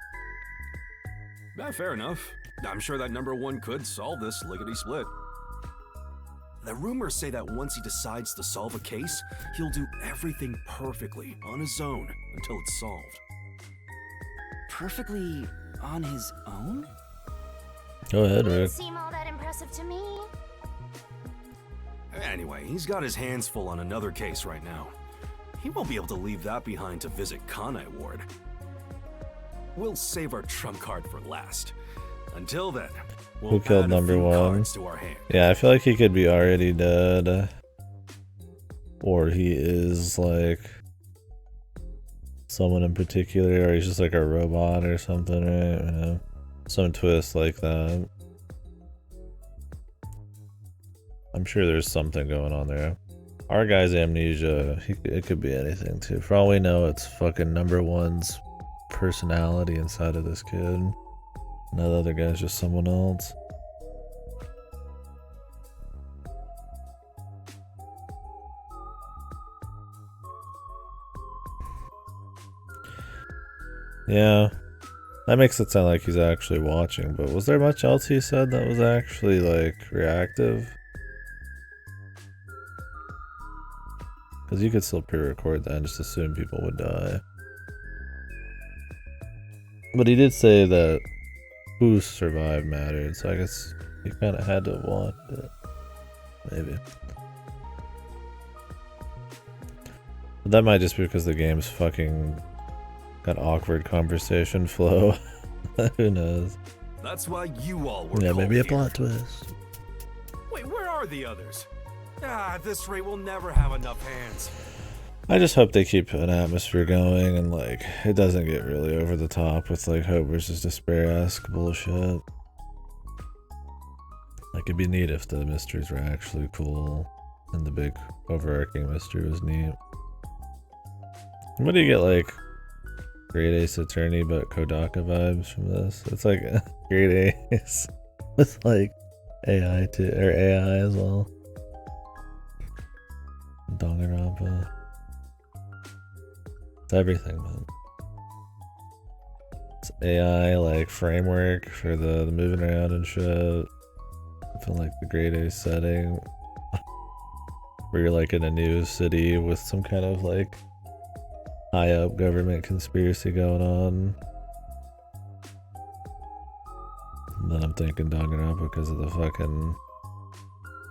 Fair enough. I'm sure that number 1 could solve this lickety-split. The rumors say that once he decides to solve a case, he'll do everything perfectly on his own until it's solved. Perfectly on his own? Go ahead, Doesn't Rick. seem all that impressive to me. Anyway, he's got his hands full on another case right now. He won't be able to leave that behind to visit Kanai Ward. We'll save our trump card for last. Until then, we'll Who killed add a number few 1? cards to our hand. Yeah, I feel like he could be already dead. Or he is like someone in particular, or he's just like a robot or something, right? You know, some twist like that. I'm sure there's something going on there. Our guy's amnesia, it could be anything too. For all we know, it's fucking number 1's personality inside of this kid. And that other guy's just someone else. Yeah, that makes it sound like he's actually watching, but was there much else he said that was actually, like, reactive? Because you could still pre-record that and just assume people would die. But he did say that who survived mattered, so I guess he kind of had to have watched it. Maybe. But that might just be because the game's fucking got awkward conversation flow. Who knows? That's why you all were Yeah, called maybe a here. plot twist. Wait, where are the others? At this rate, we'll never have enough hands. I just hope they keep an atmosphere going and like it doesn't get really over the top with like hope versus despair-esque bullshit. Like it'd be neat if the mysteries were actually cool and the big overarching mystery was neat. What do you get like Great Ace Attorney but Kodaka vibes from this? It's like Great Ace with like AI too, or AI as well. Danganronpa. It's everything, man. It's AI like framework for the moving around and shit. I feel like the Great Ace setting where you're like in a new city with some kind of like high up government conspiracy going on. And then I'm thinking Danganronpa because of the fucking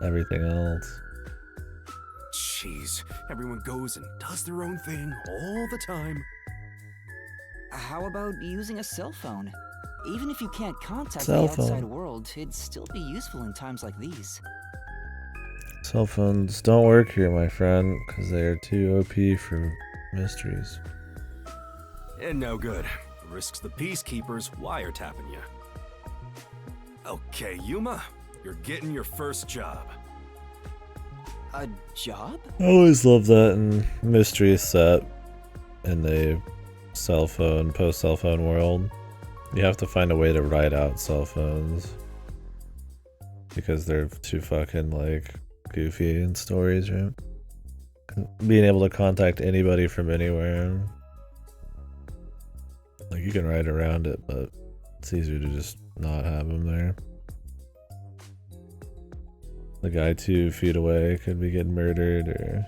everything else. Jeez, everyone goes and does their own thing all the time. How about using a cell phone? Even if you can't contact Cell the outside phone. world, it'd still be useful in times like these. Cell phones don't work here, my friend, because they are too OP for mysteries. And no good. Risks the peacekeepers wiretapping you. Okay, Yuma, you're getting your first job. A job? I always love that in mystery set in the post-cell phone world. You have to find a way to write out cell phones because they're too fucking like goofy in stories, right? Being able to contact anybody from anywhere. Like you can write around it, but it's easier to just not have them there. The guy 2 feet away could be getting murdered, or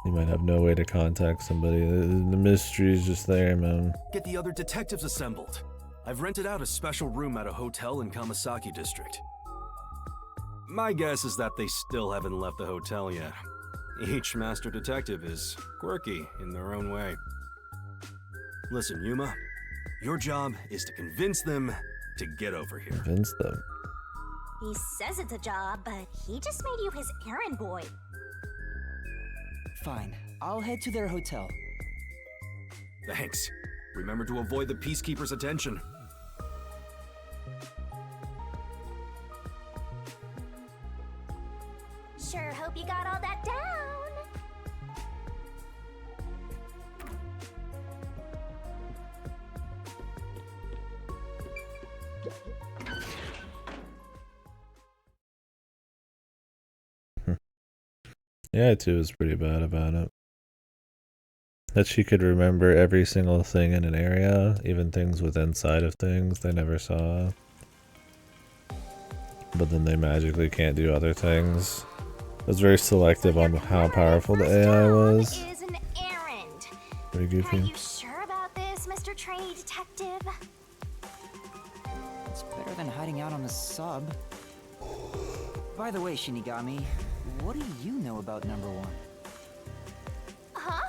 you might have no way to contact somebody. The mystery's just there, man. Get the other detectives assembled. I've rented out a special room at a hotel in Kamasaki district. My guess is that they still haven't left the hotel yet. Each master detective is quirky in their own way. Listen, Yuma, your job is to convince them to get over here. Convince them. He says it's a job, but he just made you his errand boy. Fine, I'll head to their hotel. Thanks. Remember to avoid the peacekeepers' attention. Sure hope you got all that down. Yeah, too was pretty bad about it. That she could remember every single thing in an area, even things with inside of things they never saw. But then they magically can't do other things. It was very selective on how powerful the AI was. Is an errand. Pretty goofy. Are you sure about this, Mr. Trainee Detective? It's better than hiding out on the sub. By the way, Shinigami, what do you know about number 1? Huh?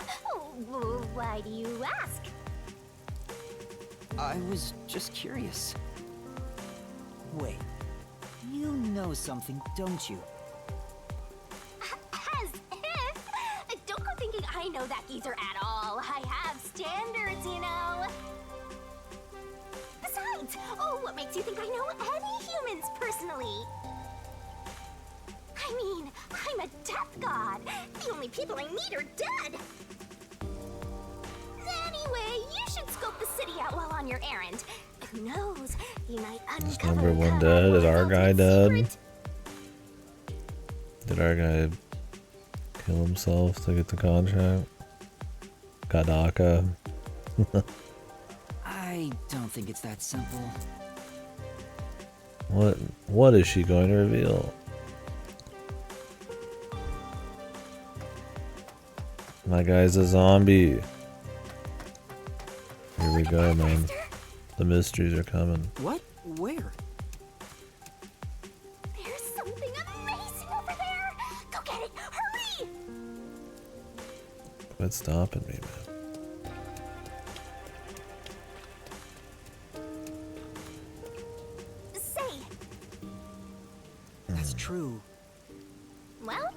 Why do you ask? I was just curious. Wait, you know something, don't you? As if! Don't go thinking I know that geezer at all. I have standards, you know. Besides, what makes you think I know any humans personally? I mean, I'm a death god. The only people I need are dead. Anyway, you should scope the city out while on your errand. Who knows? You might uncover number 1 a dead? Is our guy dead? secret. Did our guy kill himself to get the contract? Kadaka. I don't think it's that simple. What is she going to reveal? My guy's a zombie. Here we go, man. The mysteries are coming. What? Where? There's something amazing over there. Go get it. Hurry! Quit stopping me, man. Say, That's true. well,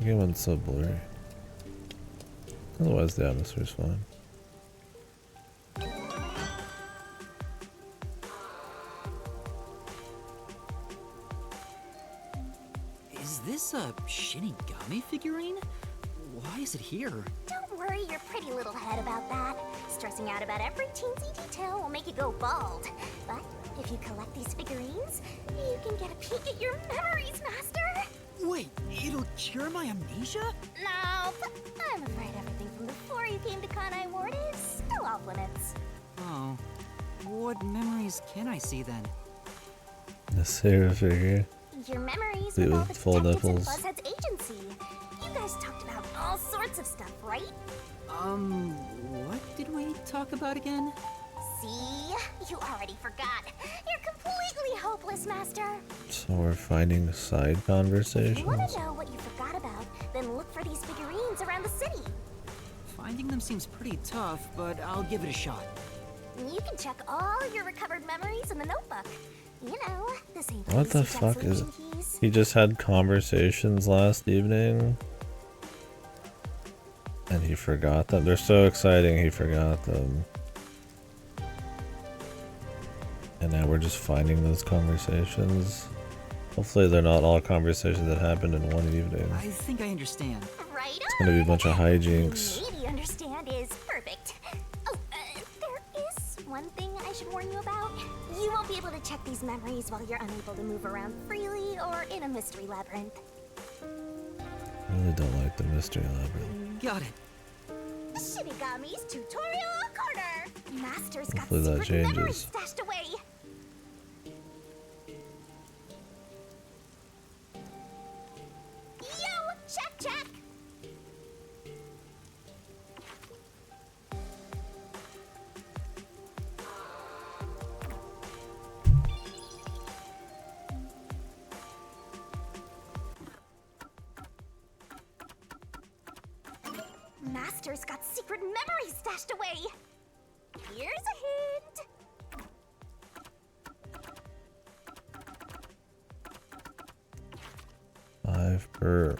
The game one's so blurry. Otherwise, the atmosphere's fine. Is this a Shinigami figurine? Why is it here? Don't worry your pretty little head about that. Stressing out about every teensy detail will make you go bald. But if you collect these figurines, you can get a peek at your memories, Master. Wait, it'll cure my amnesia? No, but I'm afraid everything from before you came to Kanai Ward is still off limits. Oh. What memories can I see then? The Sarah figure. Your memories Dude, with all the with full detectives in nipples. Buzzhead's agency. You guys talked about all sorts of stuff, right? What did we talk about again? See? You already forgot. You're completely hopeless, Master. So we're finding side If you want conversations. to know what you forgot about, then look for these figurines around the city. Finding them seems pretty tough, but I'll give it a shot. You can check all your recovered memories in the notebook. You know, the same What the place you check fuck is it? solution keys. He just had conversations last evening. And he forgot them. They're so exciting he forgot them. And now we're just finding those conversations. Hopefully they're not all conversations that happened in one evening. I think I understand. Right It's gonna be a bunch of hijinks. Maybe understand is perfect. Oh, there is one thing I should warn you about. You won't be able to check these memories while you're unable to move around freely or in a mystery labyrinth. I really don't like the mystery labyrinth. Got it. Shinigami's tutorial corner. Master's got Hopefully that secret memories changes. stashed away. Yo, check. Master's got secret memories stashed away. Here's a hint. 5 per.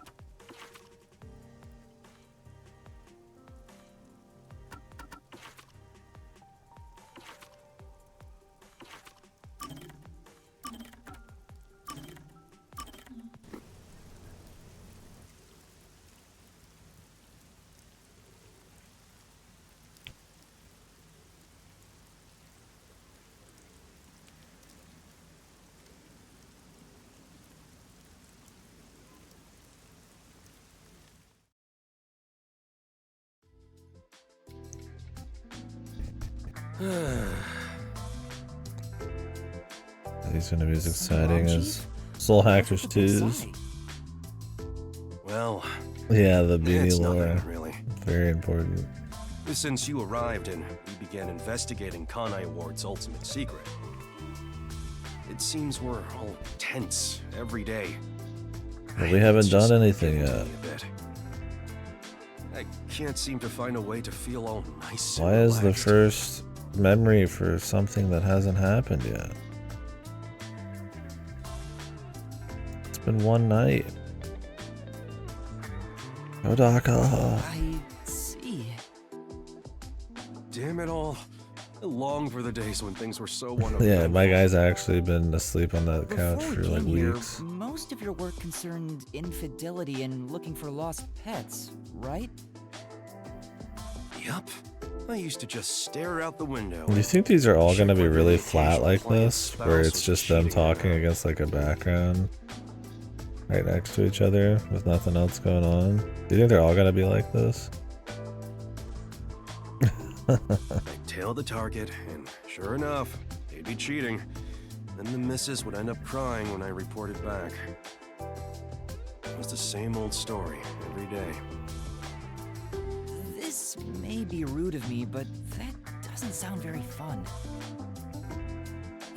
These gonna be as exciting as Soul Hackers 2's. Well, Yeah, the beanie it's lore. nothing, really. Very important. Since you arrived and we began investigating Kanai Ward's ultimate secret, it seems we're all tense every day. But we haven't It's just done anything getting to yet. me a bit. I can't seem to find a way to feel all nice and Why is the relaxed. first memory for something that hasn't happened yet? It's been one night. Odaka. I see. Damn it all. I long for the days when things were so wonderful. Yeah, my guy's actually been asleep on that couch Before for we like came here, weeks. most of your work concerned infidelity and looking for lost pets, right? Yup. I used to just stare out the window. Do you think these are all gonna be Check really whether the flat occasional like client's this? spouse Where it's was just them cheating on talking her? against like a background? Right next to each other with nothing else going on? Do you think they're all gonna be like this? I tailed the target, and sure enough, they'd be cheating. Then the missus would end up crying when I reported back. It was the same old story every day. This may be rude of me, but that doesn't sound very fun.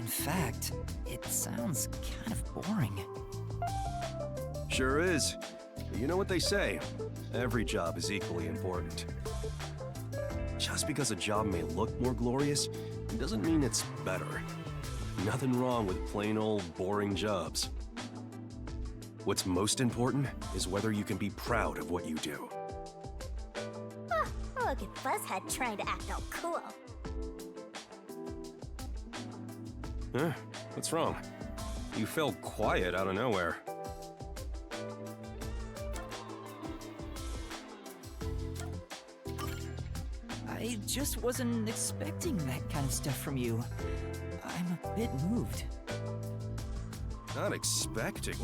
In fact, it sounds kind of boring. Sure is. But you know what they say, every job is equally important. Just because a job may look more glorious, it doesn't mean it's better. Nothing wrong with plain old boring jobs. What's most important is whether you can be proud of what you do. Look at Buzzhead trying to act all cool. Huh? What's wrong? You fell quiet out of nowhere. I just wasn't expecting that kind of stuff from you. I'm a bit moved. Not expecting?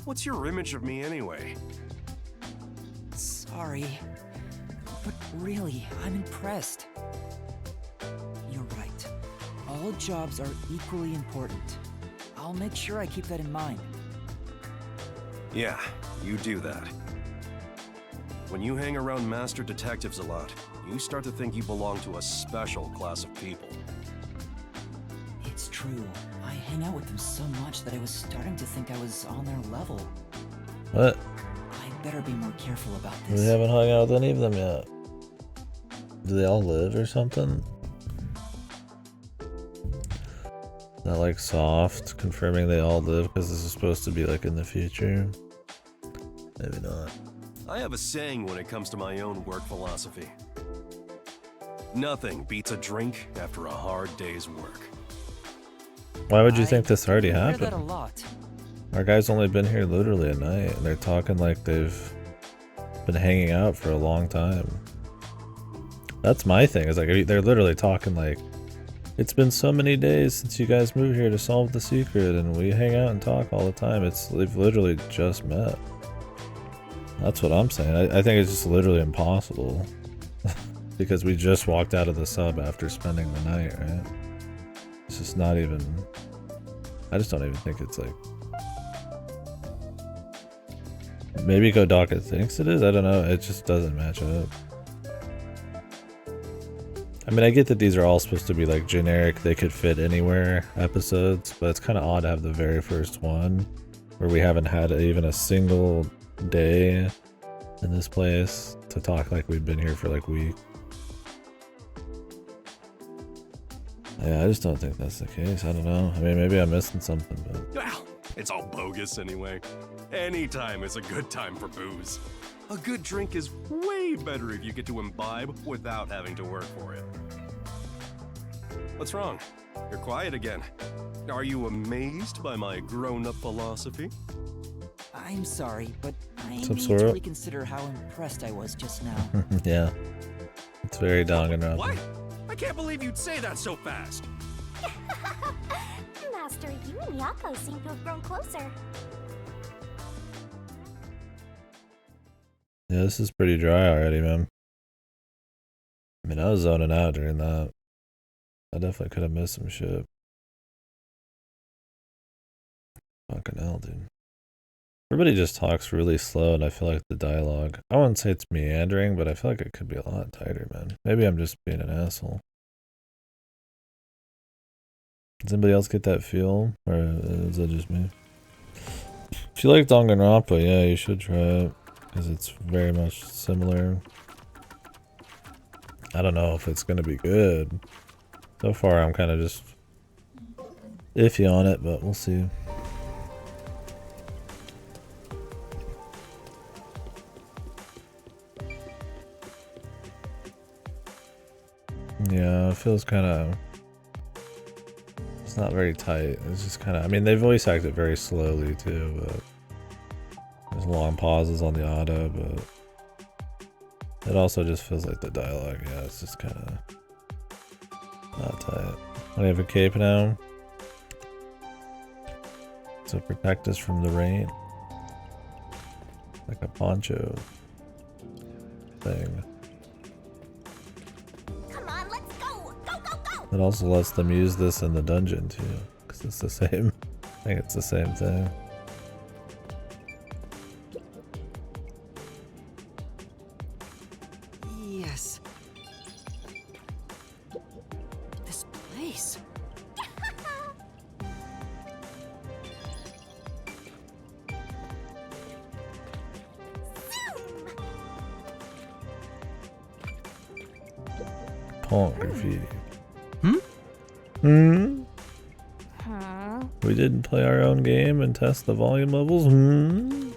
What's your image of me anyway? Sorry. But really, I'm impressed. You're right. All jobs are equally important. I'll make sure I keep that in mind. Yeah, you do that. When you hang around master detectives a lot, you start to think you belong to a special class of people. It's true. I hang out with them so much that I was starting to think I was on their level. What? I better be more careful about We this. haven't hung out with any of them yet. Do they all live or something? Not like soft, confirming they all live because this is supposed to be like in the future. Maybe not. I have a saying when it comes to my own work philosophy. Nothing beats a drink after a hard day's work. Why would you think this already I hear happened? that a lot. Our guy's only been here literally a night, and they're talking like they've been hanging out for a long time. That's my thing, is like they're literally talking like, it's been so many days since you guys moved here to solve the secret, and we hang out and talk all the time. They've literally just met. That's what I'm saying. I think it's just literally impossible. Because we just walked out of the sub after spending the night, right? It's just not even... I just don't even think it's like... Maybe Godaka thinks it is? I don't know. It just doesn't match up. I mean, I get that these are all supposed to be like generic, they could fit anywhere episodes, but it's kind of odd to have the very first one where we haven't had even a single day in this place to talk like we've been here for like weeks. Yeah, I just don't think that's the case. I don't know. I mean, maybe I'm missing something, but... Well, it's all bogus anyway. Any time is a good time for booze. A good drink is way better if you get to imbibe without having to work for it. What's wrong? You're quiet again. Are you amazed by my grown-up philosophy? I'm sorry, but I What's up, need Sora? to reconsider how impressed I was just now. Yeah. It's very Danganronpa. What? I can't believe you'd say that so fast. Master, you and Yako seem to have grown closer. Yeah, this is pretty dry already, man. I mean, I was zoning out during that. I definitely could have missed some shit. Fucking hell, dude. Everybody just talks really slow, and I feel like the dialogue... I wouldn't say it's meandering, but I feel like it could be a lot tighter, man. Maybe I'm just being an asshole. Does anybody else get that feel? Or is it just me? If you like Danganronpa, yeah, you should try it. Because it's very much similar. I don't know if it's going to be good. So far, I'm kind of just iffy on it, but we'll see. Yeah, it feels kind of... It's not very tight. It's just kind of... I mean, they voice act it very slowly, too, but... There's long pauses on the auto, but... It also just feels like the dialogue, yeah, it's just kind of... Not tight. I have a cape now. To protect us from the rain. Like a poncho thing. Come on, let's go! Go, go, go! It also lets them use this in the dungeon too, because it's the same. I think it's the same thing. Yes. This place. Pont graffiti. Huh? What are we didn't play our own game and test the volume levels? Hmm?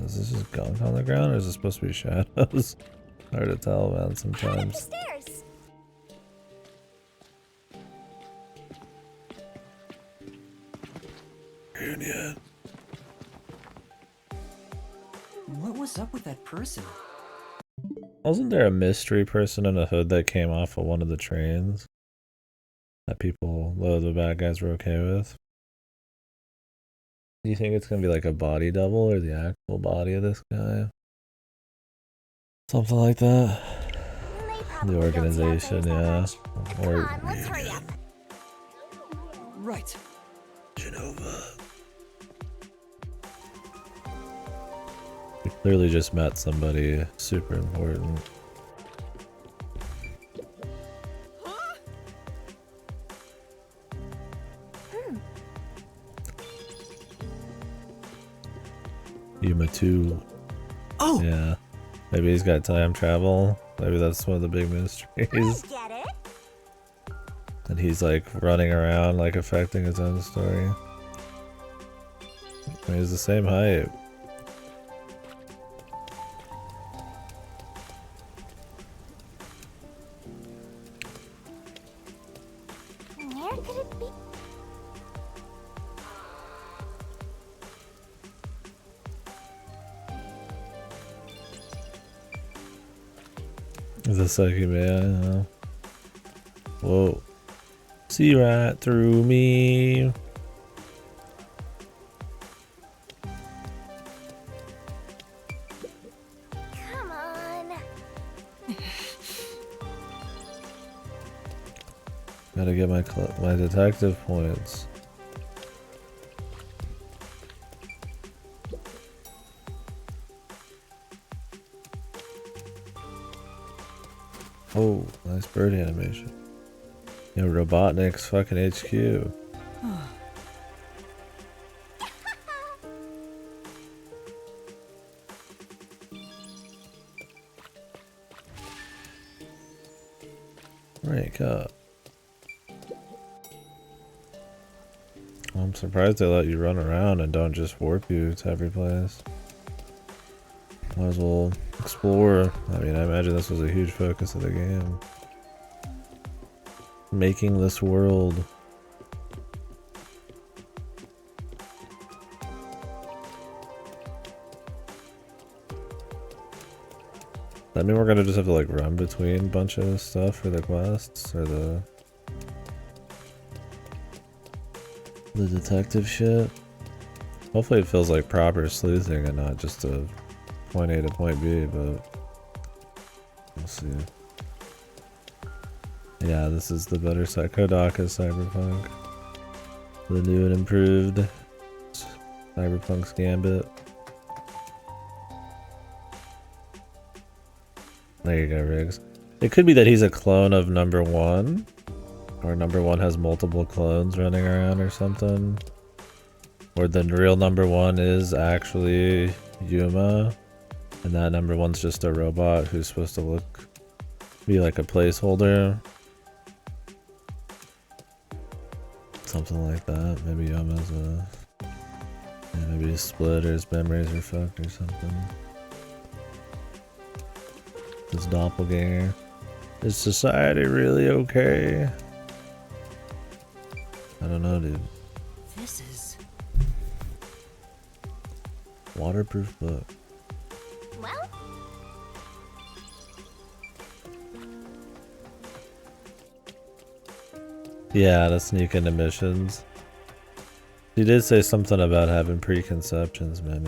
Is this just gunk on the ground or is it supposed to be shadows? Hard to tell, man, sometimes. Stairs. Yeah. What was up with that person? Wasn't there a mystery person in a hood that came off of one of the trains that people, the bad guys, were okay with? Do you think it's gonna be like a body double or the actual body of this guy? Something like that. The organization, yeah. Or Come on, let's hurry up. Right. Genova. We clearly just met somebody super important. Yuma 2. Oh! Yeah. Maybe he's got time travel. Maybe that's one of the big mysteries. Get it? And he's like running around, like affecting his own story. He's the same height. Where could it be? Is this like man? Whoa. See right through me. Come on. Gotta get my detective points. Oh, nice bird animation. Yo, Robotnik's fucking HQ. Wake up. I'm surprised they let you run around and don't just warp you to every place. Might as well explore. I mean, I imagine this was a huge focus of the game. Making this world. That mean we're gonna just have to like run between a bunch of stuff for the quests or the detective shit? Hopefully it feels like proper sleuthing and not just a point A to point B, but we'll see. Yeah, this is the better side. Kodaka Cyberpunk. The new and improved Cyberpunk's Gambit. There you go, Riggs. It could be that he's a clone of number 1. Or number 1 has multiple clones running around or something. Or the real number 1 is actually Yuma. And that number 1's just a robot who's supposed to be like a placeholder. Something like that. Maybe Yuma's yeah, maybe he's split or his memories are fucked or something. His doppelganger. Is society really okay? I don't know, dude. This is... Waterproof book. Well, Yeah, to sneak into missions. He did say something about having preconceptions, man.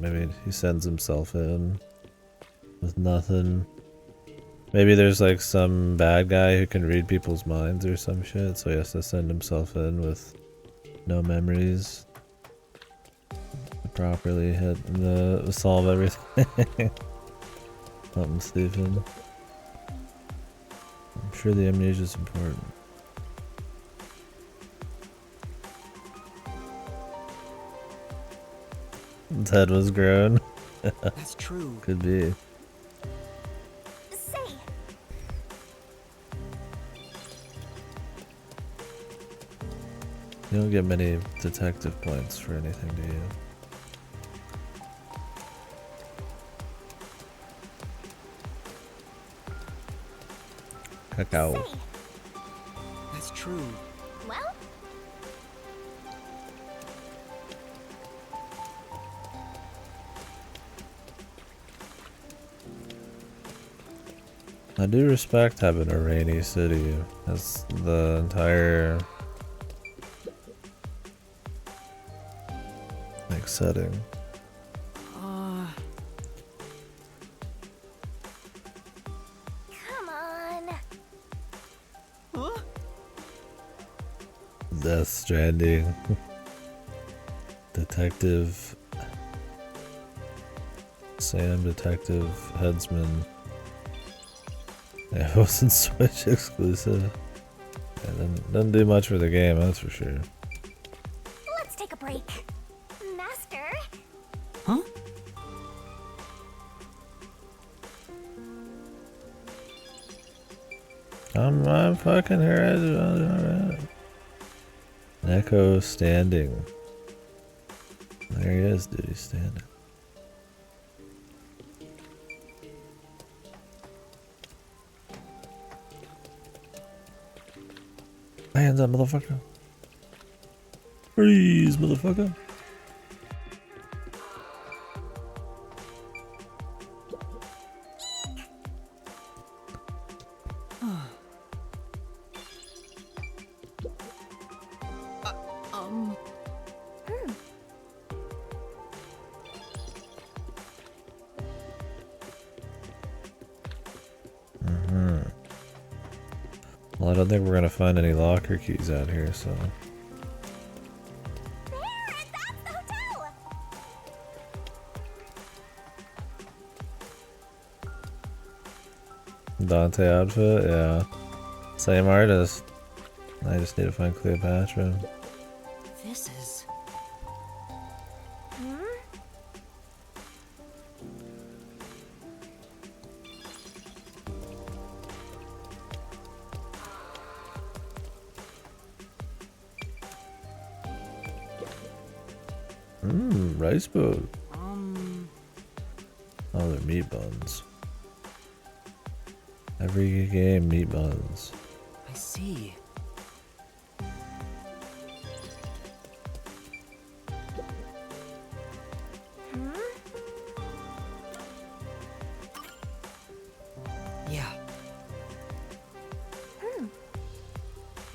Maybe he sends himself in with nothing. Maybe there's like some bad guy who can read people's minds or some shit, so he has to send himself in with no memories to properly solve everything. Something stupid. I'm sure the amnesia is important. His head was grown. That's true. Could be. Say, You don't get many detective points for anything, do you? Cacao. say. That's true. Well, I do respect having a rainy city as the entire like setting. come on. Huh? Death Stranding. Detective Sam, Detective Headsman. Yeah, it wasn't Switch exclusive. Yeah, doesn't do much for the game, that's for sure. Let's take a break. Master, Huh? I'm fucking here. Alright. Neko standing. There he is, dude. He's standing. Hands up, motherfucker. Freeze, motherfucker. Well, I don't think we're gonna find any locker keys out here, so. there, that's the hotel. Dante outfit, yeah. Same artist. I just need to find Cleopatra. This is... Rice boat. Oh, they're meat buns. Every game, meat buns. I see. Yeah.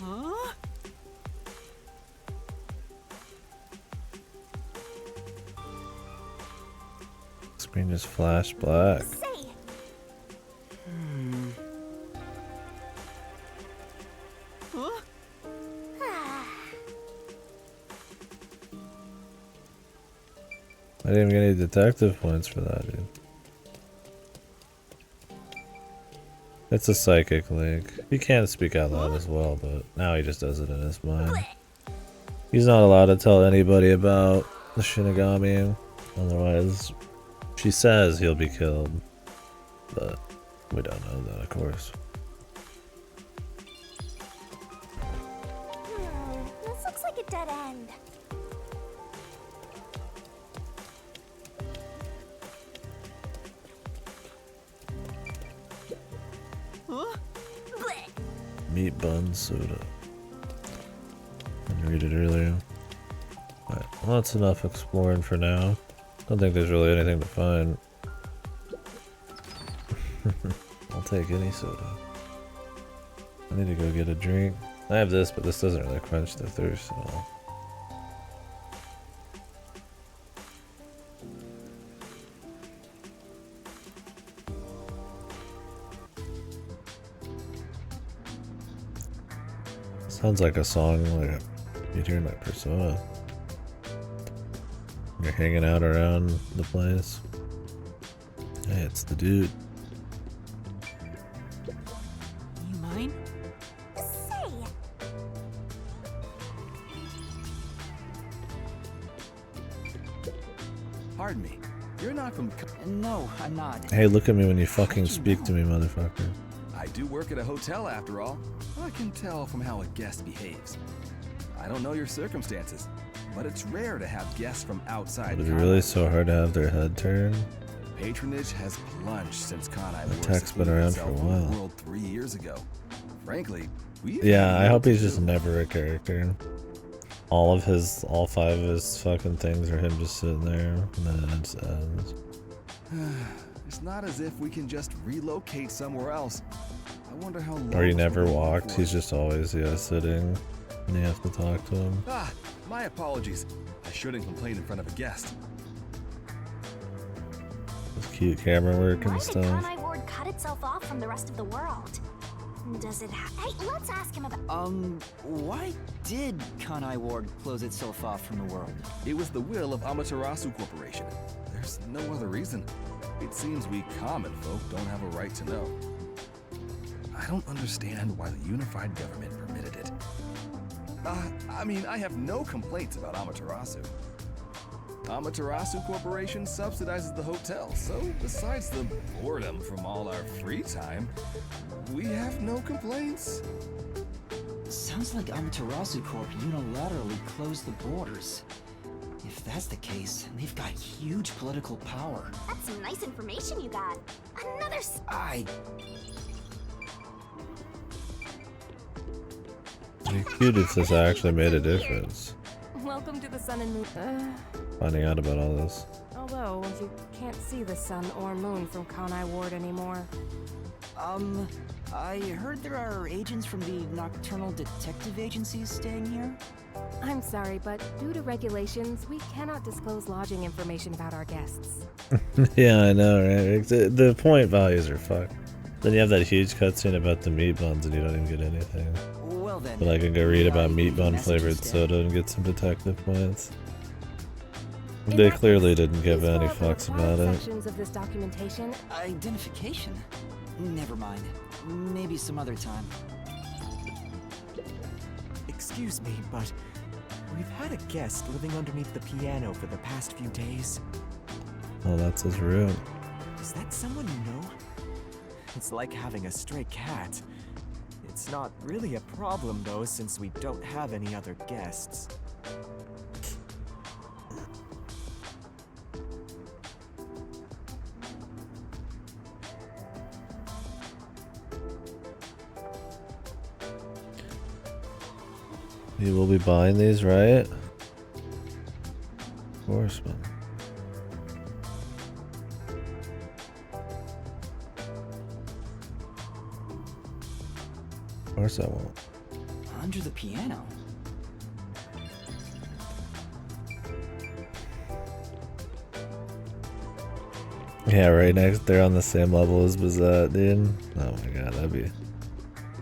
Huh? Screen just flashed black. Say, Huh? I didn't even get any detective points for that, dude. It's a psychic link. He can speak out loud as well, but now he just does it in his mind. He's not allowed to tell anybody about the Shinigami. Otherwise, she says he'll be killed. But we don't know that, of course. this looks like a dead end. Huh? Blech. Meat bun soda. I read it earlier. Alright, well, that's enough exploring for now. Don't think there's really anything to find. I'll take any soda. I need to go get a drink. I have this, but this doesn't really quench the thirst at all. Sounds like a song like you'd hear in like Persona. You're hanging out around the place. Hey, it's the dude. You mind? Say, Pardon me. You're not from... No, I'm not. Hey, look at me when you fucking speak to me, motherfucker. I do work at a hotel, after all. I can tell from how a guest behaves. I don't know your circumstances, but it's rare to have guests from outside. Would it be really so hard to have their head turned? Patronage has plunged since Kanai The tech's been around for a while. World 3 years ago. Frankly, yeah, I hope he's just never a character. All 5 of his fucking things are him just sitting there, and then it just ends. It's not as if we can just relocate somewhere else. I wonder how long. Or he this never will go on walked, for. he's just always sitting, and you have to talk to him. My apologies. I shouldn't complain in front of a guest. His cute camera work and Why did stuff. Kanai Ward cut itself off from the rest of the world? Does it Hey, let's ask him about... Why did Kanai Ward close itself off from the world? It was the will of Amaterasu Corporation. There's no other reason. It seems we common folk don't have a right to know. I don't understand why the unified government permitted it. I mean, I have no complaints about Amaterasu. Amaterasu Corporation subsidizes the hotel, so besides the boredom from all our free time, we have no complaints. Sounds like Amaterasu Corp unilaterally closed the borders. If that's the case, they've got huge political power. That's some nice information you got. Another... It'd be cute if this actually made a difference. Welcome to the Sun and Moon. Finding out about all this. Although, you can't see the sun or moon from Kanai Ward anymore. I heard there are agents from the Nocturnal Detective Agencies staying here? I'm sorry, but due to regulations, we cannot disclose lodging information about our guests. Yeah, I know, right? The point values are fucked. Then you have that huge cutscene about the meat buns and you don't even get anything. Well then, But I can go read about meat bun message flavored instead. soda and get some detective points. In They that clearly case, didn't give please any fill out fucks the required about it. sections of this documentation. Identification? Never mind. Maybe some other time. Excuse me, but we've had a guest living underneath the piano for the past few days. Oh, that's his room. Is that someone you know? It's like having a stray cat. It's not really a problem though, since we don't have any other guests. You will be buying these, right? Of course, man. Of course I won't. Under the piano? Yeah, right next, they're on the same level as Bazette, dude. Oh my god, that'd be...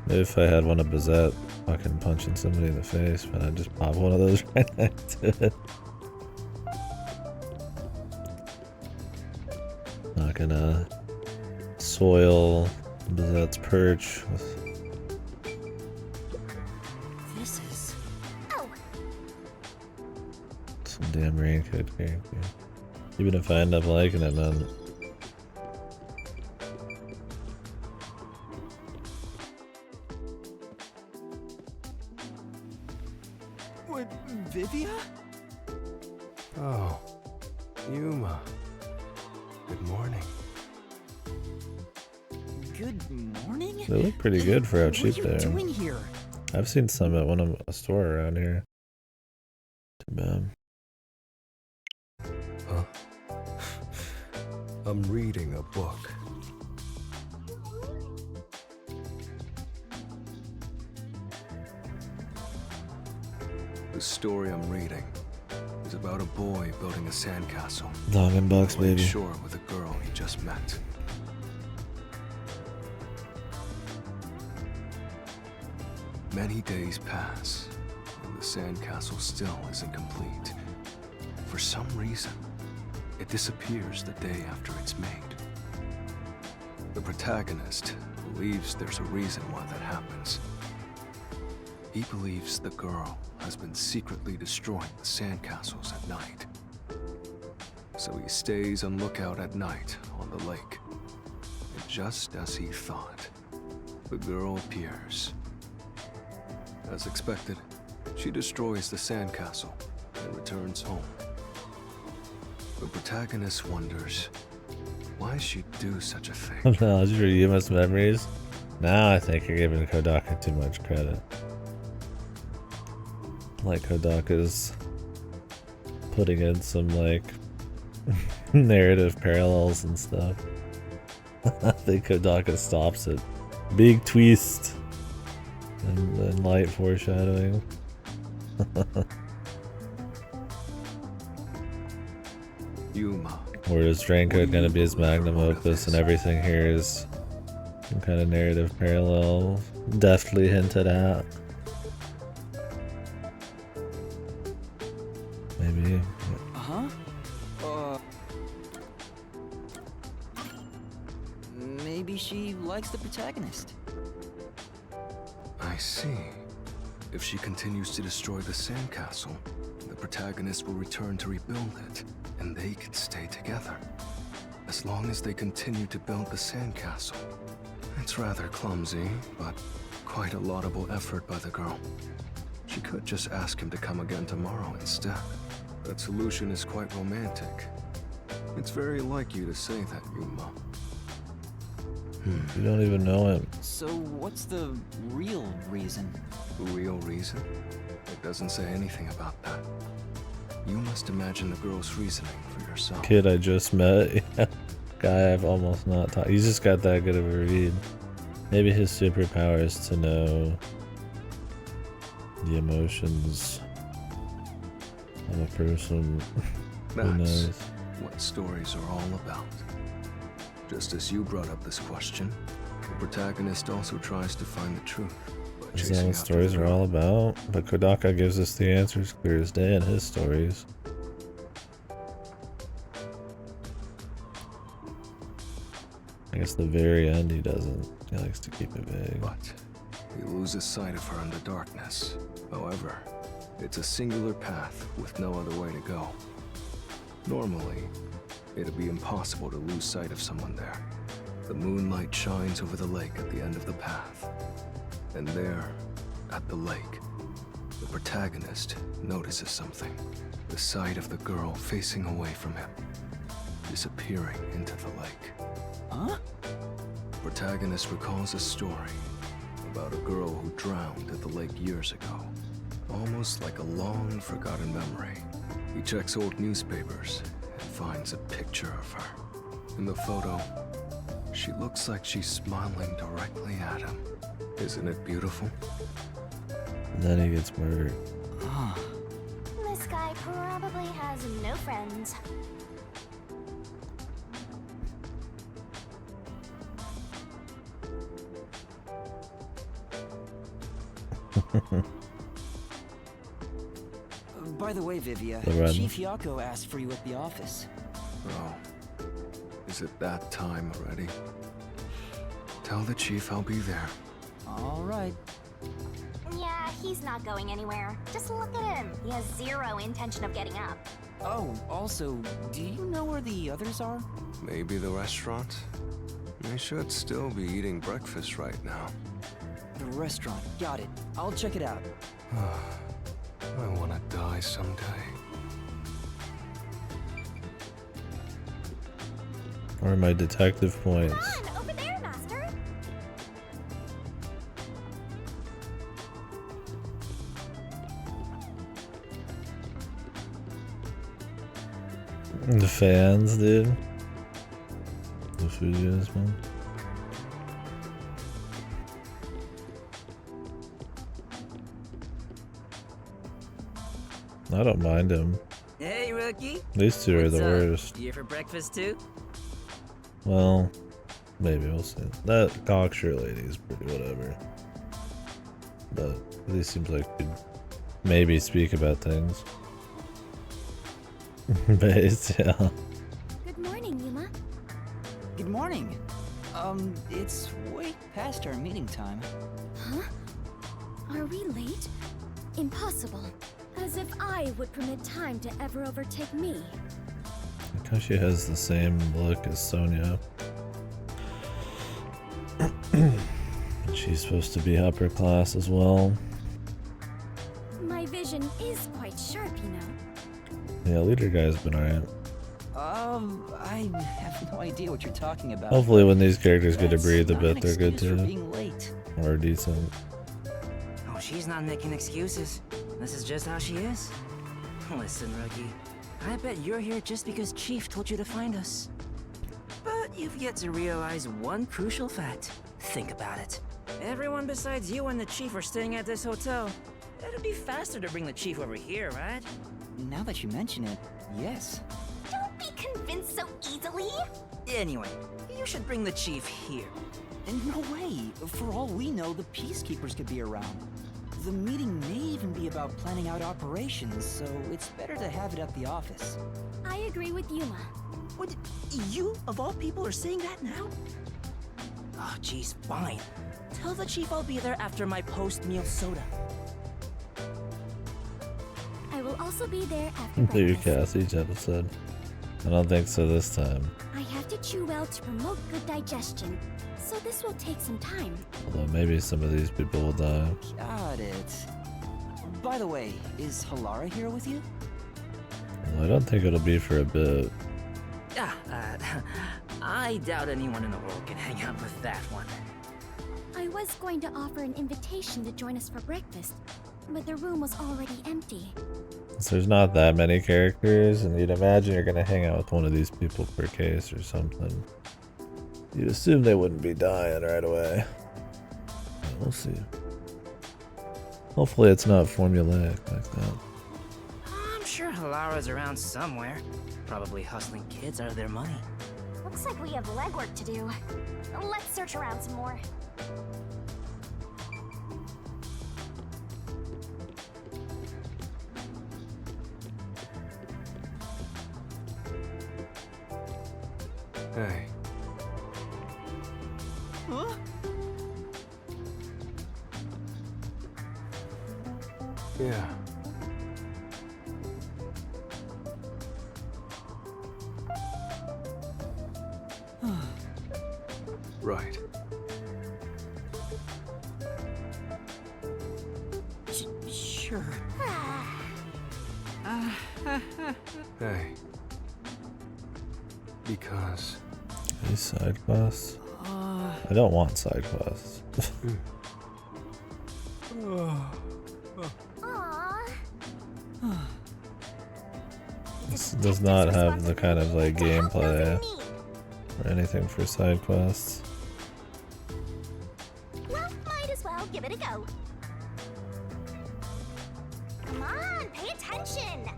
Maybe if I had one of Bazette fucking punching somebody in the face, but I'd just pop one of those right next to it. Not gonna soil Bazette's perch with... This is... some damn raincoat character. Even if I end up liking it, man. What, Vivia? Oh, Yuma. Good morning. Good morning? They look pretty good for how cheap they What are you are. doing here? I've seen some at a store around here. Too bad. Huh? I'm reading a book. The story I'm reading is about a boy building a sandcastle. Dog and bucks, on Lake baby. Shore with a girl he just met. Many days pass, and the sandcastle still isn't complete. For some reason, it disappears the day after it's made. The protagonist believes there's a reason why that happens. He believes the girl has been secretly destroying the sandcastles at night. so he stays on lookout at night on the lake. And just as he thought, the girl appears. As expected, she destroys the sandcastle and returns home. The protagonist wonders why she'd do such a thing. Knowledge for Yuma's memories. Now I think you're giving Kodaka too much credit. Like Kodaka's putting in some like narrative parallels and stuff. I think Kodaka stops it. Big twist and light foreshadowing. Yuma. Or is Draincoat gonna be his magnum opus and everything here is some kind of narrative parallel deftly hinted at? Maybe. Huh? Maybe she likes the protagonist. I see. If she continues to destroy the sandcastle, the protagonist will return to rebuild it, and they can stay together. As long as they continue to build the sandcastle. It's rather clumsy, but quite a laudable effort by the girl. She could just ask him to come again tomorrow instead. That solution is quite romantic. It's very like you to say that, Yuma. You don't even know him. So what's the real reason? Real reason? It doesn't say anything about that. You must imagine the girl's reasoning for yourself. Kid I just met. Yeah. Guy I've almost not talked. He's just got that good of a read. Maybe his superpower is to know the emotions of a person. Who That's knows? what stories are all about. Just as you brought up this question, the protagonist also tries to find the truth. Is that what stories are all about? But Kodaka gives us the answers clear as day in his stories. I guess the very end he doesn't. He likes to keep it vague. But he loses sight of her in the darkness. However, it's a singular path with no other way to go. Normally, it'd be impossible to lose sight of someone there. The moonlight shines over the lake at the end of the path. And there, at the lake, the protagonist notices something. The sight of the girl facing away from him, disappearing into the lake. Huh? Protagonist recalls a story about a girl who drowned at the lake years ago. Almost like a long forgotten memory. He checks old newspapers and finds a picture of her. In the photo, she looks like she's smiling directly at him. Isn't it beautiful? And then he gets murdered. This guy probably has no friends. By the way, Vivia, The red. Chief Yako asked for you at the office. Oh, is it that time already? Tell the chief I'll be there. All right. Yeah, he's not going anywhere. Just look at him. He has zero intention of getting up. Oh, also, do you know where the others are? Maybe the restaurant? They should still be eating breakfast right now. The restaurant. Got it. I'll check it out. I want to die someday. Or my detective points. Come on, over there, Master. The fans, dude. The Fuji's, man. I don't mind him. Hey, rookie. These two are What's the up? worst. You here for breakfast too? Well, maybe we'll see. That cocksure lady is pretty whatever. But at least seems like we'd maybe speak about things. Base, yeah. Good morning, Yuma. Good morning. It's way past our meeting time. Huh? Are we late? Impossible. As if I would permit time to ever overtake me. I how she has the same look as Sonia. She's supposed to be upper class as well. My vision is quite sharp, you know. Yeah, leader guy's been alright. I have no idea what you're talking about. Hopefully when these characters get to That's breathe a not bit, an they're good excuse for too. being late. Or decent. Oh, she's not making excuses. This is just how she is. Listen, rookie. I bet you're here just because Chief told you to find us. But you've yet to realize one crucial fact. Think about it. Everyone besides you and the Chief are staying at this hotel. It'd be faster to bring the Chief over here, right? Now that you mention it, yes. Don't be convinced so easily. Anyway, you should bring the Chief here. And no way. For all we know, the Peacekeepers could be around. The meeting may even be about planning out operations, so it's better to have it at the office. I agree with Yuma. What? You, of all people, are saying that now? Oh, geez, fine. Tell the Chief I'll be there after my post-meal soda. I will also be there after Do you breakfast. cast each episode? I don't think so this time. I have to chew well to promote good digestion, so this will take some time. Although maybe some of these people will die. Got it. By the way, is Halara here with you? Well, I don't think it'll be for a bit. I doubt anyone in the world can hang out with that one. I was going to offer an invitation to join us for breakfast, but the room was already empty. So there's not that many characters, and you'd imagine you're gonna hang out with one of these people per case or something. You'd assume they wouldn't be dying right away. But we'll see. Hopefully it's not formulaic like that. I'm sure Halara's around somewhere. Probably hustling kids out of their money. Looks like we have legwork to do. Let's search around some more. Hey. Huh? Yeah. Right. Sure. Hey. Because... These side quests? I don't want side quests. This does not have the kind of like gameplay or anything for side quests. Well, might as well give it a go. Come on, pay attention.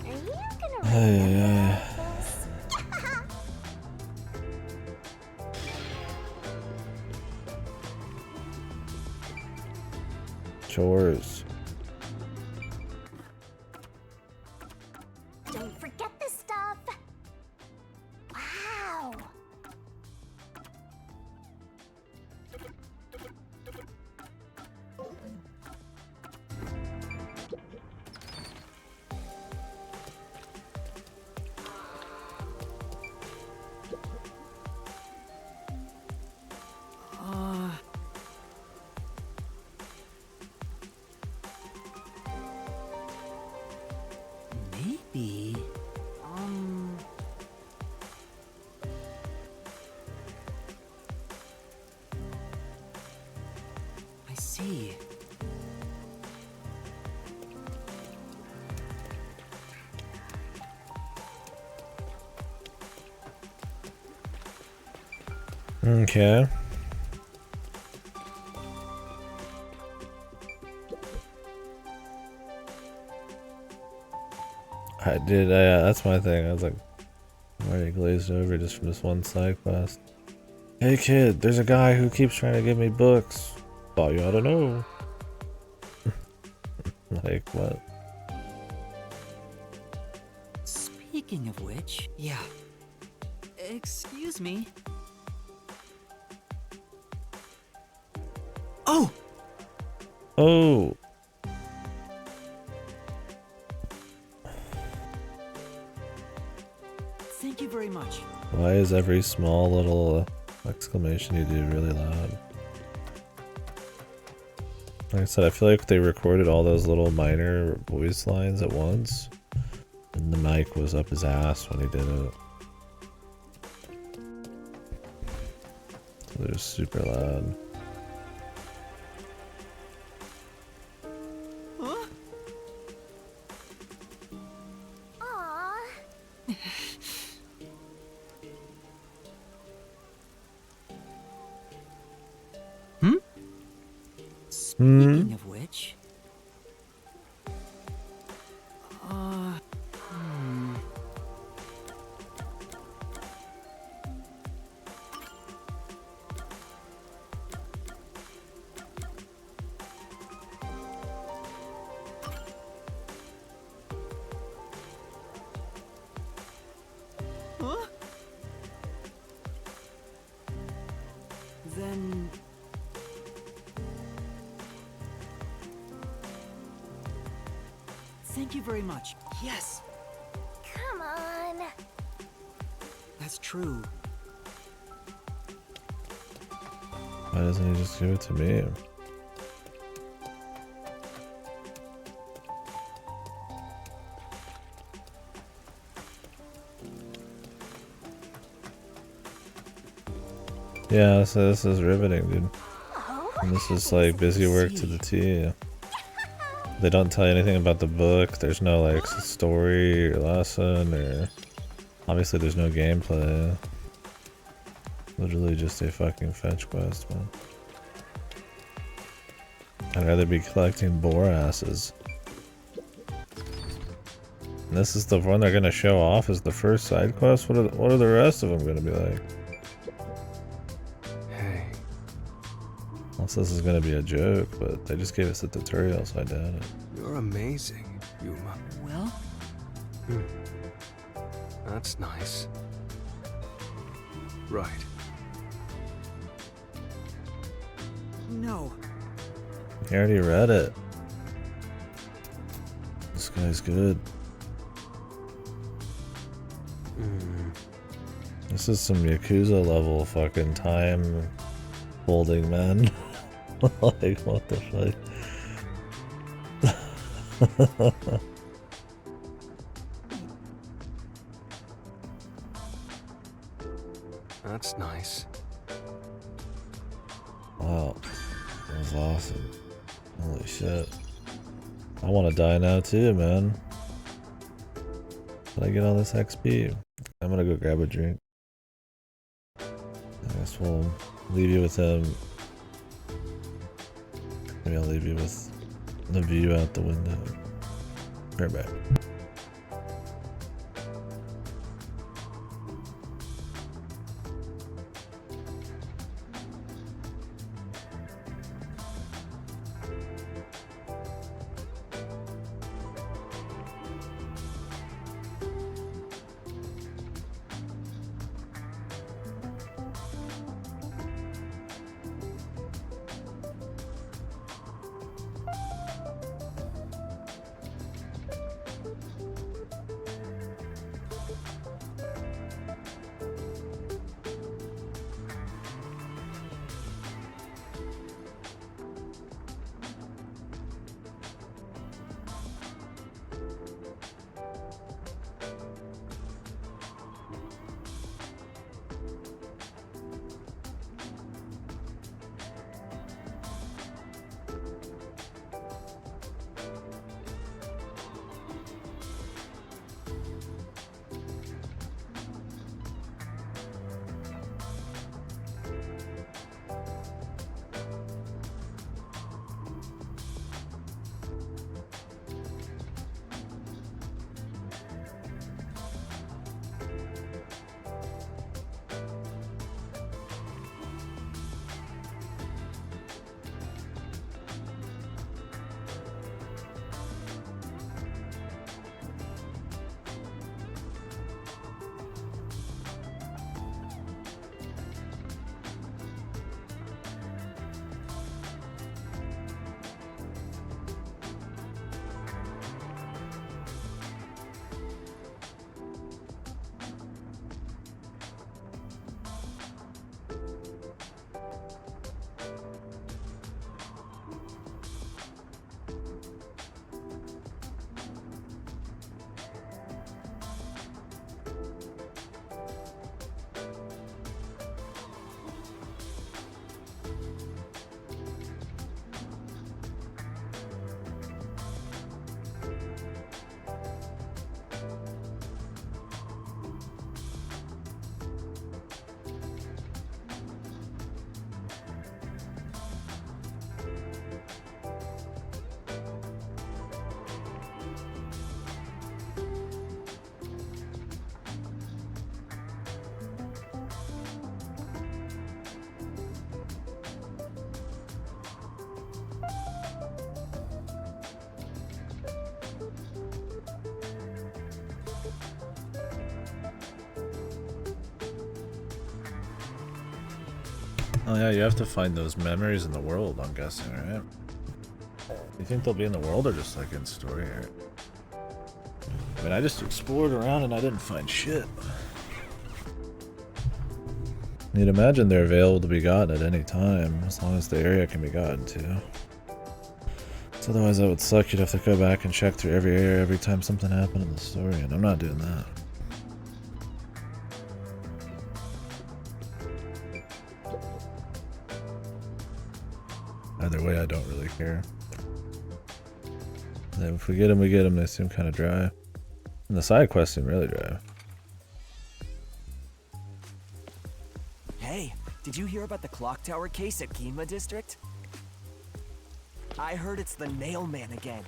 Are you gonna Hey, chores. Don't forget this stuff. Wow. Maybe. I see. Okay. I did, that's my thing. I was like, I'm already glazed over just from this one side quest. Hey kid, there's a guy who keeps trying to give me books. Thought you ought to know. Like, what? Speaking of which, yeah. Excuse me. Oh! Oh! Why is every small little exclamation you do really loud? Like I said, I feel like they recorded all those little minor voice lines at once, and the mic was up his ass when he did it. So they're super loud. Huh? Aww. Speaking of which... Huh? Then... Thank you very much. Yes, Come on. that's true. Why doesn't he just give it to me? Yeah, so this is riveting, dude. And this is like busy work to the T. They don't tell you anything about the book. There's no like story or lesson, or obviously there's no gameplay. Literally just a fucking fetch quest, man. I'd rather be collecting boar asses. And this is the one they're gonna show off as the first side quest. What are the rest of them gonna be like? Hey. Unless this is gonna be a joke, but they just gave us the tutorial, so I doubt it. You're amazing, Yuma. Well, That's nice. Right. no. You already read it. This guy's good. This is some Yakuza level fucking time holding, man. Like, what the fuck? That's nice. Wow. That was awesome. Holy shit. I want to die now too, man. Did I get all this XP? I'm gonna go grab a drink. I guess we'll leave you with him. Maybe I'll leave you with the view out the window. Right back. Oh yeah, you have to find those memories in the world, I'm guessing, right? You think they'll be in the world or just like in story area? I mean, I just explored around and I didn't find shit. You'd imagine they're available to be gotten at any time, as long as the area can be gotten to. So otherwise that would suck, you'd have to go back and check through every area every time something happened in the story, and I'm not doing that. Either way, I don't really care. And if we get them, we get them. They seem kind of dry. And the side quests seem really dry. Hey, did you hear about the clock tower case at Ginma District? I heard it's the Nail Man again.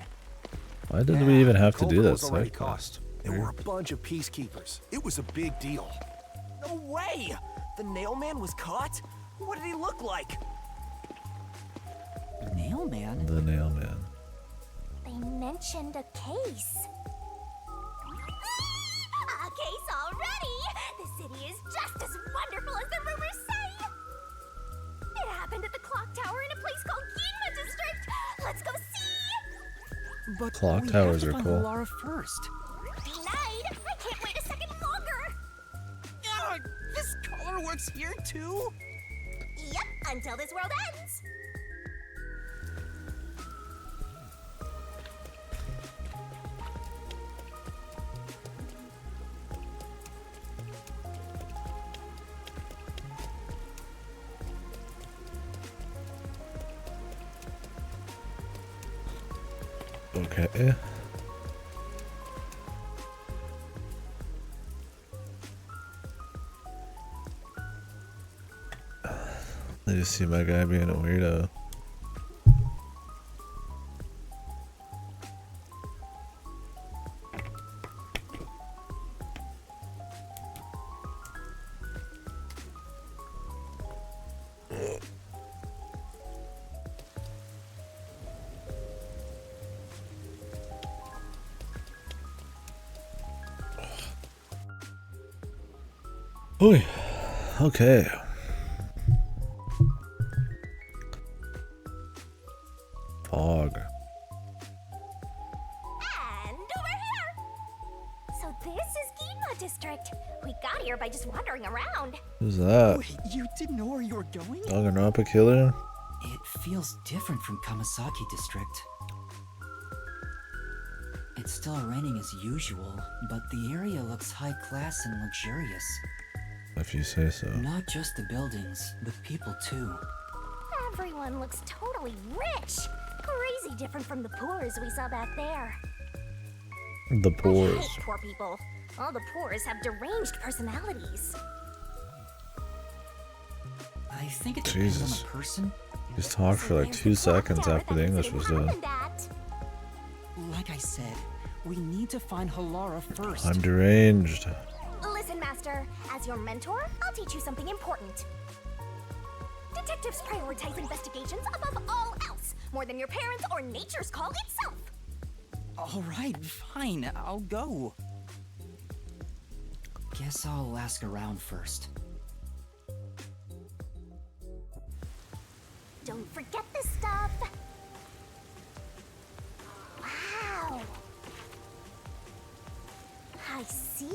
Why did we even have to do that was already side caught. quest? There were a bunch of peacekeepers. It was a big deal. No way! The Nail Man was caught? What did he look like? Nail Man? The Nail Man. They mentioned a case. A case already! The city is just as wonderful as the rumors say! It happened at the clock tower in a place called Ginma District! Let's go see! But Clock we towers have are to find cool. Lara first. Denied! I can't wait a second longer! This color works here too? Yep, until this world ends! Okay. I just see my guy being a weirdo. Oy. Okay. Fog. And over here! So this is Ginma District. We got here by just wandering around. Who's that? Wait, you didn't know where you were going? Danganronpa killer? It feels different from Kamasaki District. It's still raining as usual, but the area looks high class and luxurious. If you say so. Not just the buildings, the people too. Everyone looks totally rich. Crazy different from the poors we saw back there. The I pores. hate poor people. All the poors have deranged personalities. I think it depends Jesus. on the person. Just talked for like 2 seconds after the English was done. Like I said, we need to find Halara first. I'm deranged. Listen, Master. As your mentor, I'll teach you something important. Detectives prioritize investigations above all else, more than your parents or nature's call itself. All right, fine, I'll go. Guess I'll ask around first. Don't forget this stuff. Wow. I see.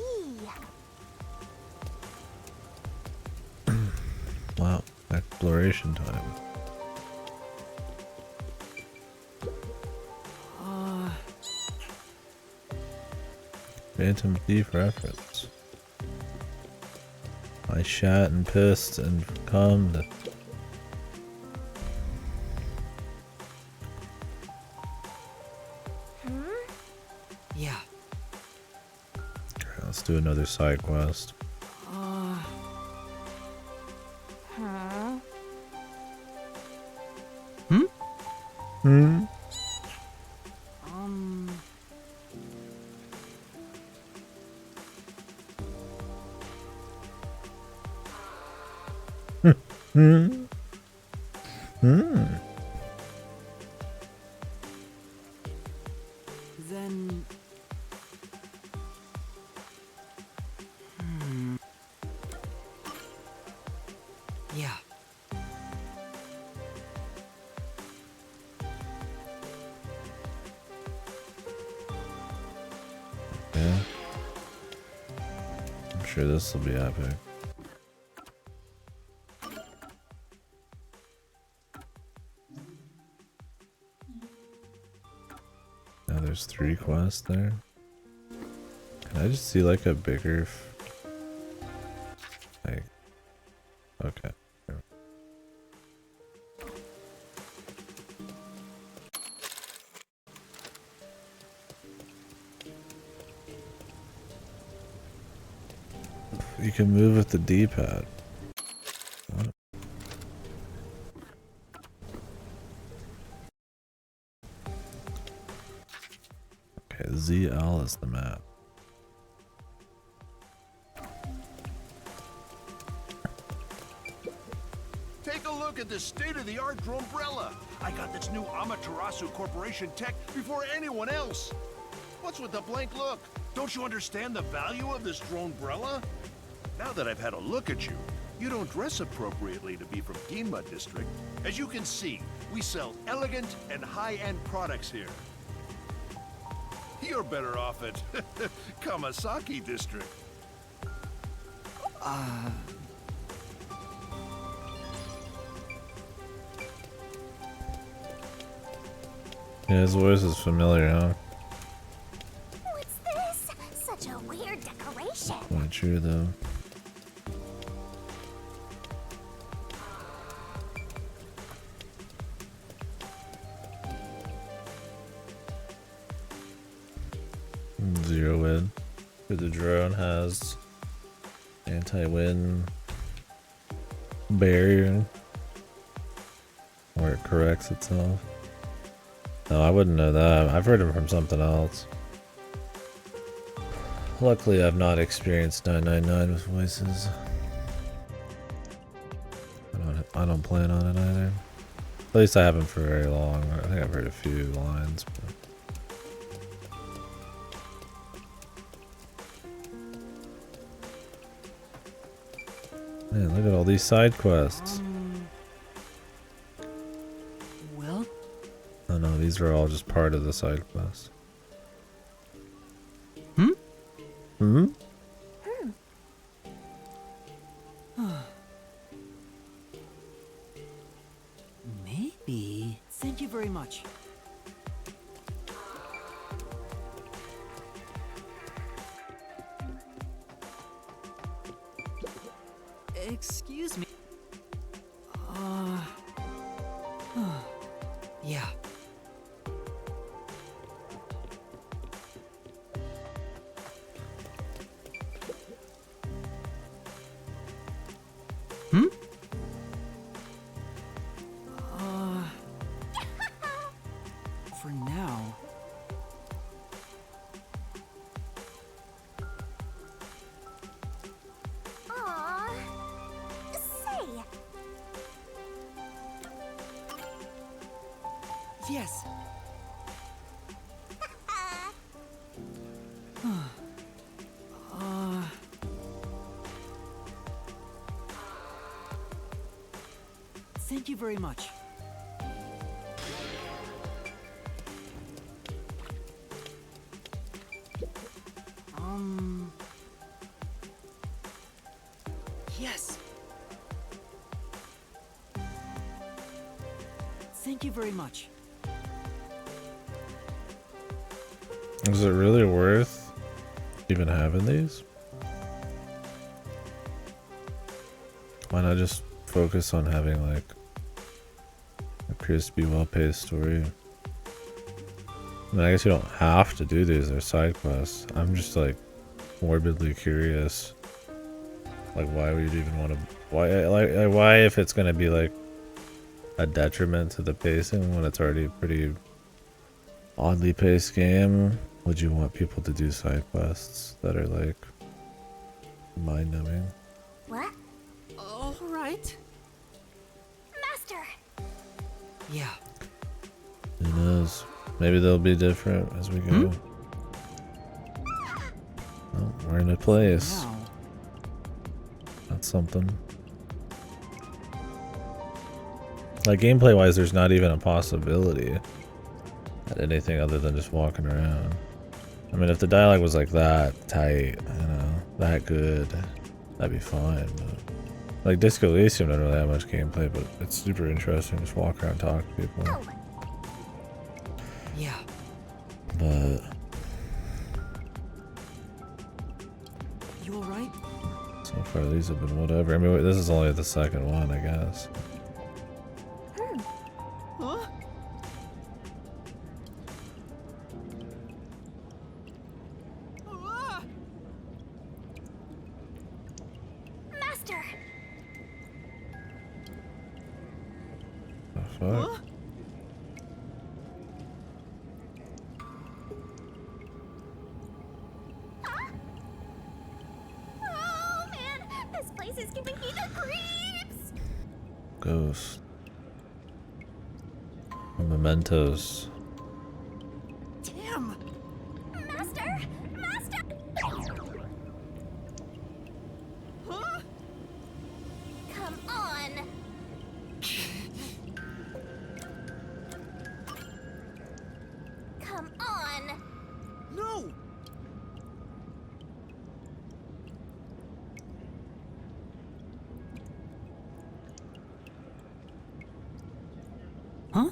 Wow. Exploration time. Phantom Thief reference. I shat and pissed and cummed. Yeah. Alright, let's do another side quest. Hmm? Hmm? Hmm? Then... Yeah. Okay. I'm sure this will be epic. Now there's 3 quests there. Can I just see like a bigger like, okay. You can move with the D-pad. What? Okay, ZL is the map. Take a look at this state-of-the-art dronebrella. I got this new Amaterasu Corporation tech before anyone else. What's with the blank look? Don't you understand the value of this dronebrella? Now that I've had a look at you, you don't dress appropriately to be from Ginma District. As you can see, we sell elegant and high-end products here. You're better off at Kamasaki District. Yeah, his voice is familiar, huh? What's this? Such a weird decoration. Not true though. Zero wind. The drone has anti-wind barrier where it corrects itself. No, I wouldn't know that. I've heard him from something else. Luckily, I've not experienced 999 with voices. I don't plan on it either. At least I haven't for very long. I think I've heard a few lines, but... Man, look at all these side quests. Well? Oh no, these are all just part of the side quest. Hmm? Hmm? Maybe. Thank you very much. Excuse me. Yeah. Hmm? For now. Aww. Say, Yes. Thank you very much. Yes. Thank you very much. Is it really worth even having these? Why not just focus on having like appears to be well-paced story? I mean, I guess you don't have to do these, they're side quests. I'm just like morbidly curious. Like why would you even want to, why if it's gonna be like a detriment to the pacing when it's already a pretty oddly paced game, would you want people to do side quests that are like mind-numbing? what? All right. Master! Yeah. Who knows? Maybe they'll be different as we go. Oh, we're in a place. Now. That's something. Like gameplay wise, there's not even a possibility at anything other than just walking around. I mean, if the dialogue was like that tight, you know, that good, that'd be fine. But like Disco Elysium doesn't really have much gameplay, but it's super interesting. Just walk around, talk to people. Yeah. But You alright? so far, these have been whatever. I mean, wait, this is only the second one, I guess. Huh? Master! The fuck? Oh man, this place is giving me the creeps! Ghost. Mementos. Damn! Master! Master! Huh? Come on! Come on! No! Huh?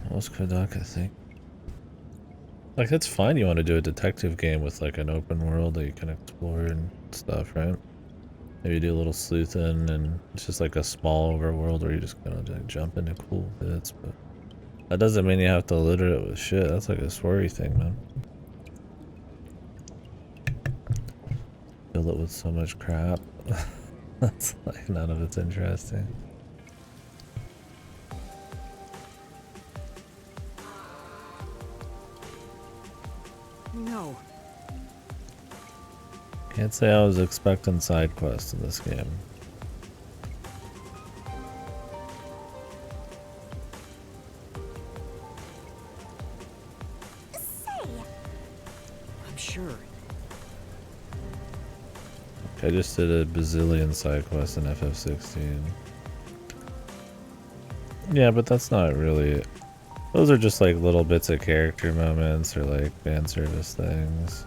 What was Kodak, I think? Like, it's fine you want to do a detective game with like an open world that you can explore and stuff, right? Maybe do a little sleuthing and it's just like a small overworld where you just kind of like jump into cool bits, but that doesn't mean you have to litter it with shit. That's like a sweary thing, man. Fill it with so much crap. That's like none of it's interesting. No. Can't say I was expecting side quests in this game. I'm sure. I just did a bazillion side quests in FF16. Yeah, but that's not really... Those are just like little bits of character moments or like fan service things.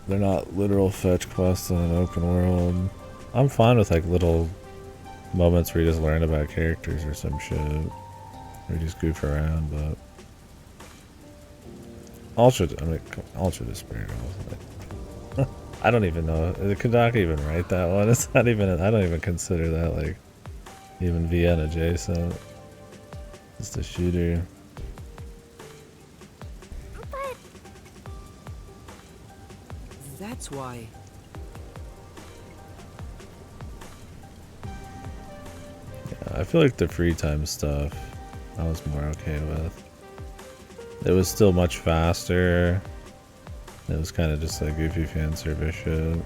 They're not literal fetch quests in an open world. I'm fine with like little moments where you just learn about characters or some shit. Or you just goof around, but... Ultra Despair. Like, I don't even know. Could Doc even write that one? It's not even... I don't even consider that like even VN adjacent. Just a shooter. But That's why. Yeah, I feel like the free time stuff I was more okay with. It was still much faster. It was kind of just like goofy fan service shit.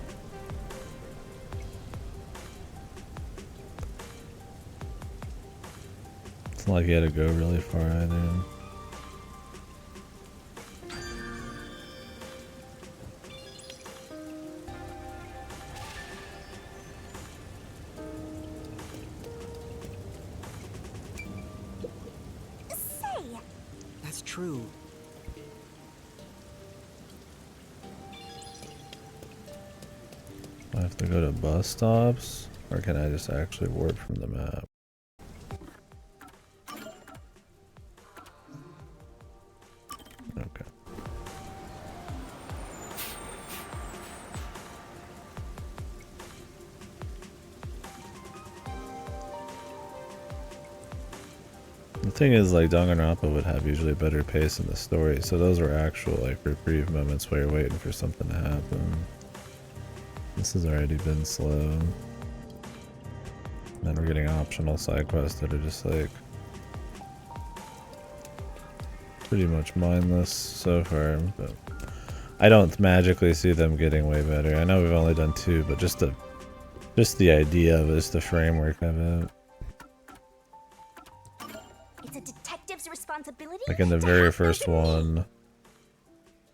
It's not like you had to go really far either. say, That's true. Do I have to go to bus stops? Or can I just actually warp from the map? Okay. The thing is, like, Danganronpa would have usually a better pace in the story, so those were actual, like, reprieve moments where you're waiting for something to happen. This has already been slow. And then we're getting optional side quests that are just, like, pretty much mindless so far, but I don't magically see them getting way better. I know we've only done 2, but just the idea of it, just the framework of it. it's a detective's responsibility. Like in the very first one,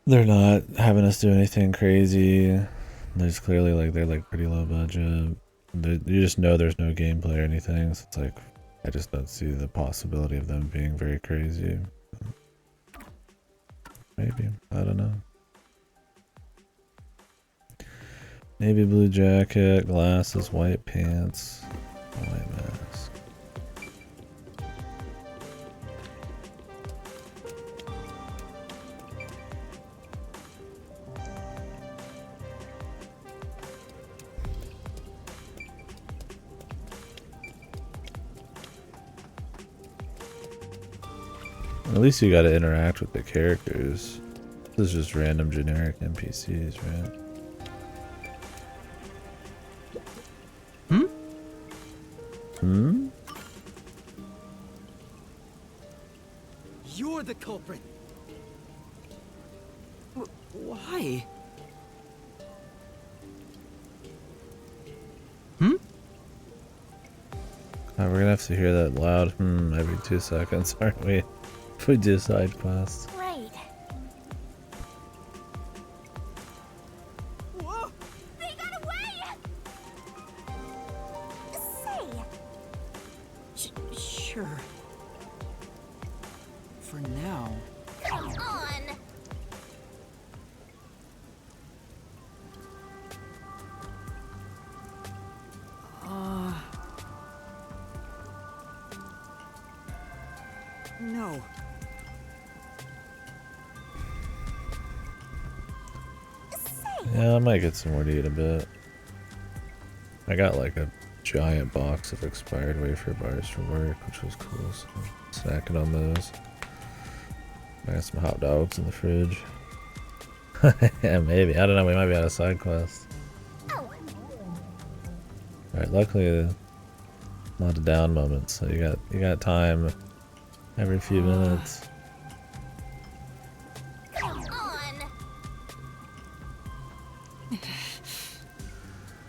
They're not having us do anything crazy. There's clearly like they're like pretty low budget. You just know there's no gameplay or anything. So it's like I just don't see the possibility of them being very crazy. Maybe, I don't know. Navy blue jacket, glasses, white pants, white mask. At least you gotta interact with the characters. This is just random generic NPCs, right? Hmm? You're the culprit. Why? We're gonna have to hear that loud every 2 seconds, aren't we? If we do side quests. Right. Whoa! They got away! Say, Sure. For now. come on! No. Yeah, I might get some more to eat a bit. I got like a giant box of expired wafer bars from work, which was cool, so snacking on those. I got some hot dogs in the fridge. Yeah, maybe. I don't know, we might be out of side quests. Alright, luckily not a down moment, so you got time every few minutes. Come on!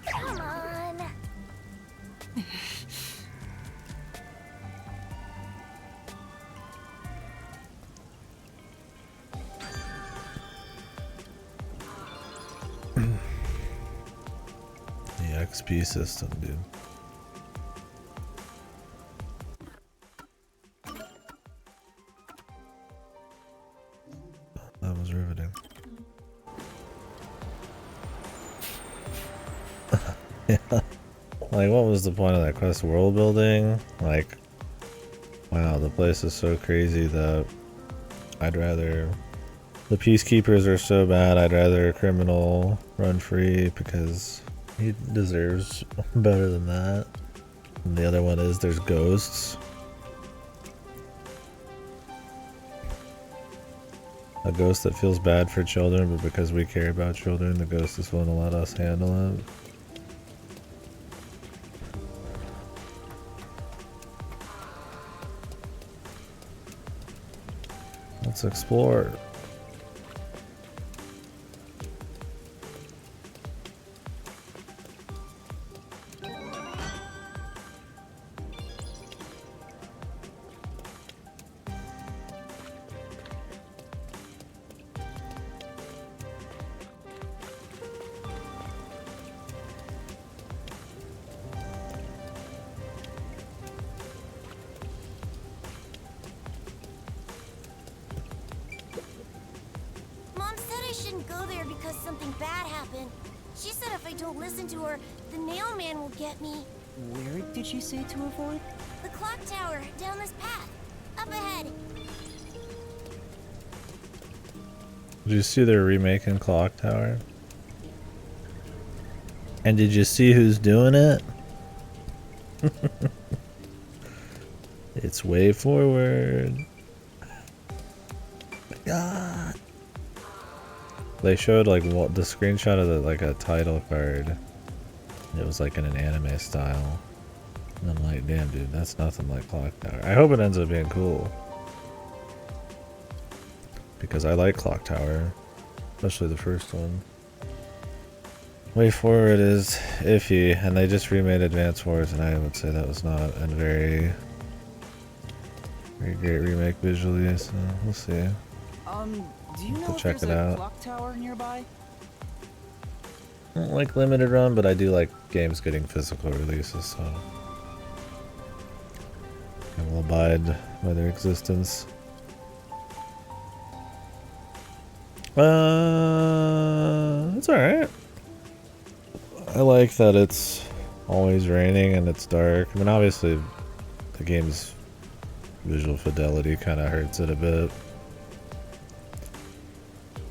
Come on! The XP system, dude. That was riveting. Yeah. Like, what was the point of that quest? World building? Like, wow, the place is so crazy that I'd rather... The peacekeepers are so bad, I'd rather a criminal run free because he deserves better than that. And the other one is there's ghosts. A ghost that feels bad for children, but because we care about children, the ghost is willing to let us handle it. Let's explore. Mom said I shouldn't go there because something bad happened. She said if I don't listen to her, the mailman will get me. Where did she say to avoid? The clock tower, down this path. Up ahead. Did you see they're remaking Clock Tower? And did you see who's doing it? It's Way Forward. God. They showed like what the screenshot of the like a title card. It was like in an anime style. And I'm like, damn dude, that's nothing like Clock Tower. I hope it ends up being cool. Because I like Clock Tower. Especially the first one. Way Forward is iffy, and they just remade Advance Wars, and I would say that was not a very great remake visually, so we'll see. Do you know to if check there's it a out. clock tower nearby? I don't like limited run, but I do like games getting physical releases, so I will abide by their existence. It's alright. I like that it's always raining and it's dark. I mean, obviously, the game's visual fidelity kind of hurts it a bit.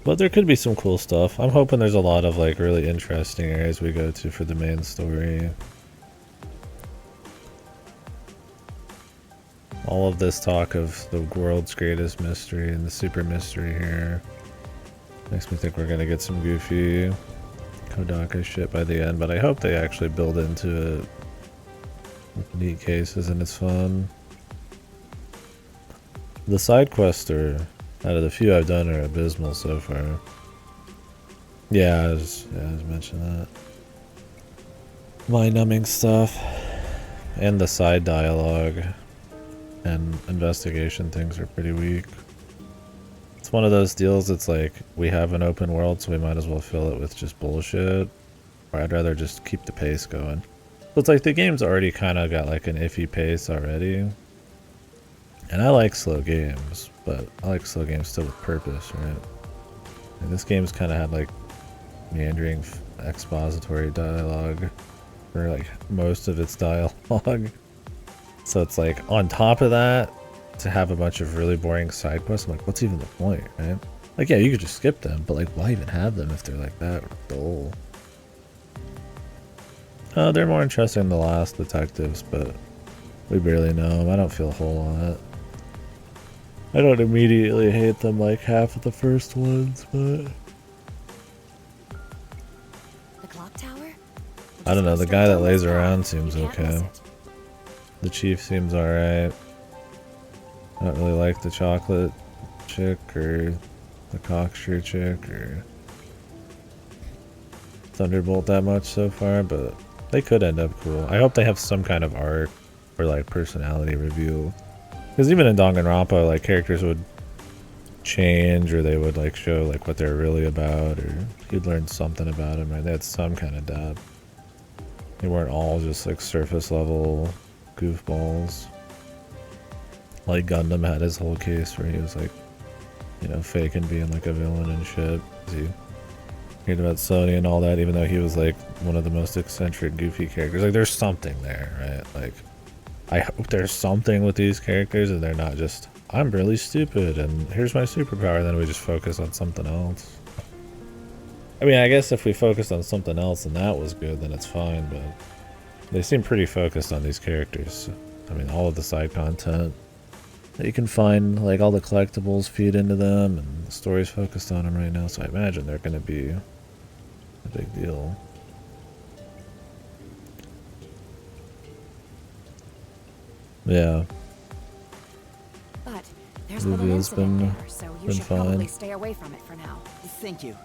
But there could be some cool stuff. I'm hoping there's a lot of like really interesting areas we go to for the main story. All of this talk of the world's greatest mystery and the super mystery here makes me think we're gonna get some goofy Kodaka shit by the end, but I hope they actually build into it with neat cases and it's fun. The side quests are, out of the few I've done, are abysmal so far. Yeah, I was mentioning that. Mind-numbing stuff. And the side dialogue and investigation things are pretty weak. It's one of those deals, it's like, we have an open world, so we might as well fill it with just bullshit. Or I'd rather just keep the pace going. So it's like the game's already kind of got like an iffy pace already. And I like slow games, but I like slow games still with purpose, right? And this game's kind of had like meandering expository dialogue for like most of its dialogue. So it's like on top of that, to have a bunch of really boring side quests, I'm like, what's even the point, right? Like, yeah, you could just skip them, but like, why even have them if they're like that dull? They're more interesting than the last detectives, but we barely know them. I don't feel a whole lot. I don't immediately hate them like half of the first ones, but The clock tower? I don't know. The guy that lays around seems okay. The chief seems alright. I don't really like the chocolate chick or the cocksure chick or Thunderbolt that much so far, but they could end up cool. I hope they have some kind of arc or like personality reveal. Because even in Danganronpa, like characters would change or they would like show like what they're really about, or you'd learn something about them, right? They had some kind of depth. They weren't all just like surface level goofballs. Like Gundam had his whole case where he was like, you know, faking being like a villain and shit. He cared about Sony and all that, even though he was like one of the most eccentric, goofy characters. Like there's something there, right? Like I hope there's something with these characters and they're not just, I'm really stupid and here's my superpower, and then we just focus on something else. I mean, I guess if we focused on something else and that was good, then it's fine, but they seem pretty focused on these characters. I mean, all of the side content that you can find, like all the collectibles feed into them, and the story's focused on them right now, so I imagine they're going to be a big deal. Yeah. But there's been an Reveal's incident been there, so you should fine. probably stay away from it for now. Thank you.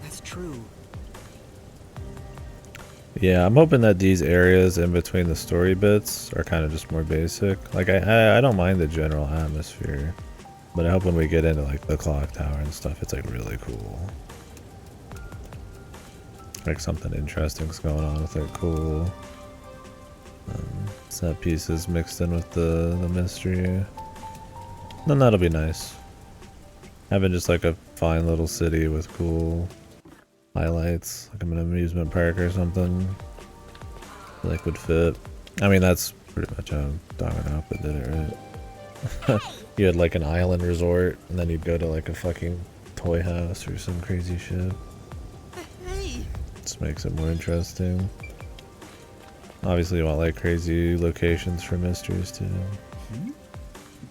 That's true. Yeah, I'm hoping that these areas in between the story bits are kind of just more basic. Like, I don't mind the general atmosphere, but I hope when we get into like the clock tower and stuff, it's like really cool. Like something interesting's going on with it, cool. Set pieces mixed in with the mystery. Then that'll be nice. Having just like a fine little city with cool highlights, like an amusement park or something, like would fit. I mean, that's pretty much how Danganronpa did it, right? You had like an island resort, and then you'd go to like a fucking toy house or some crazy shit. Just makes it more interesting. Obviously, you want like crazy locations for mysteries too.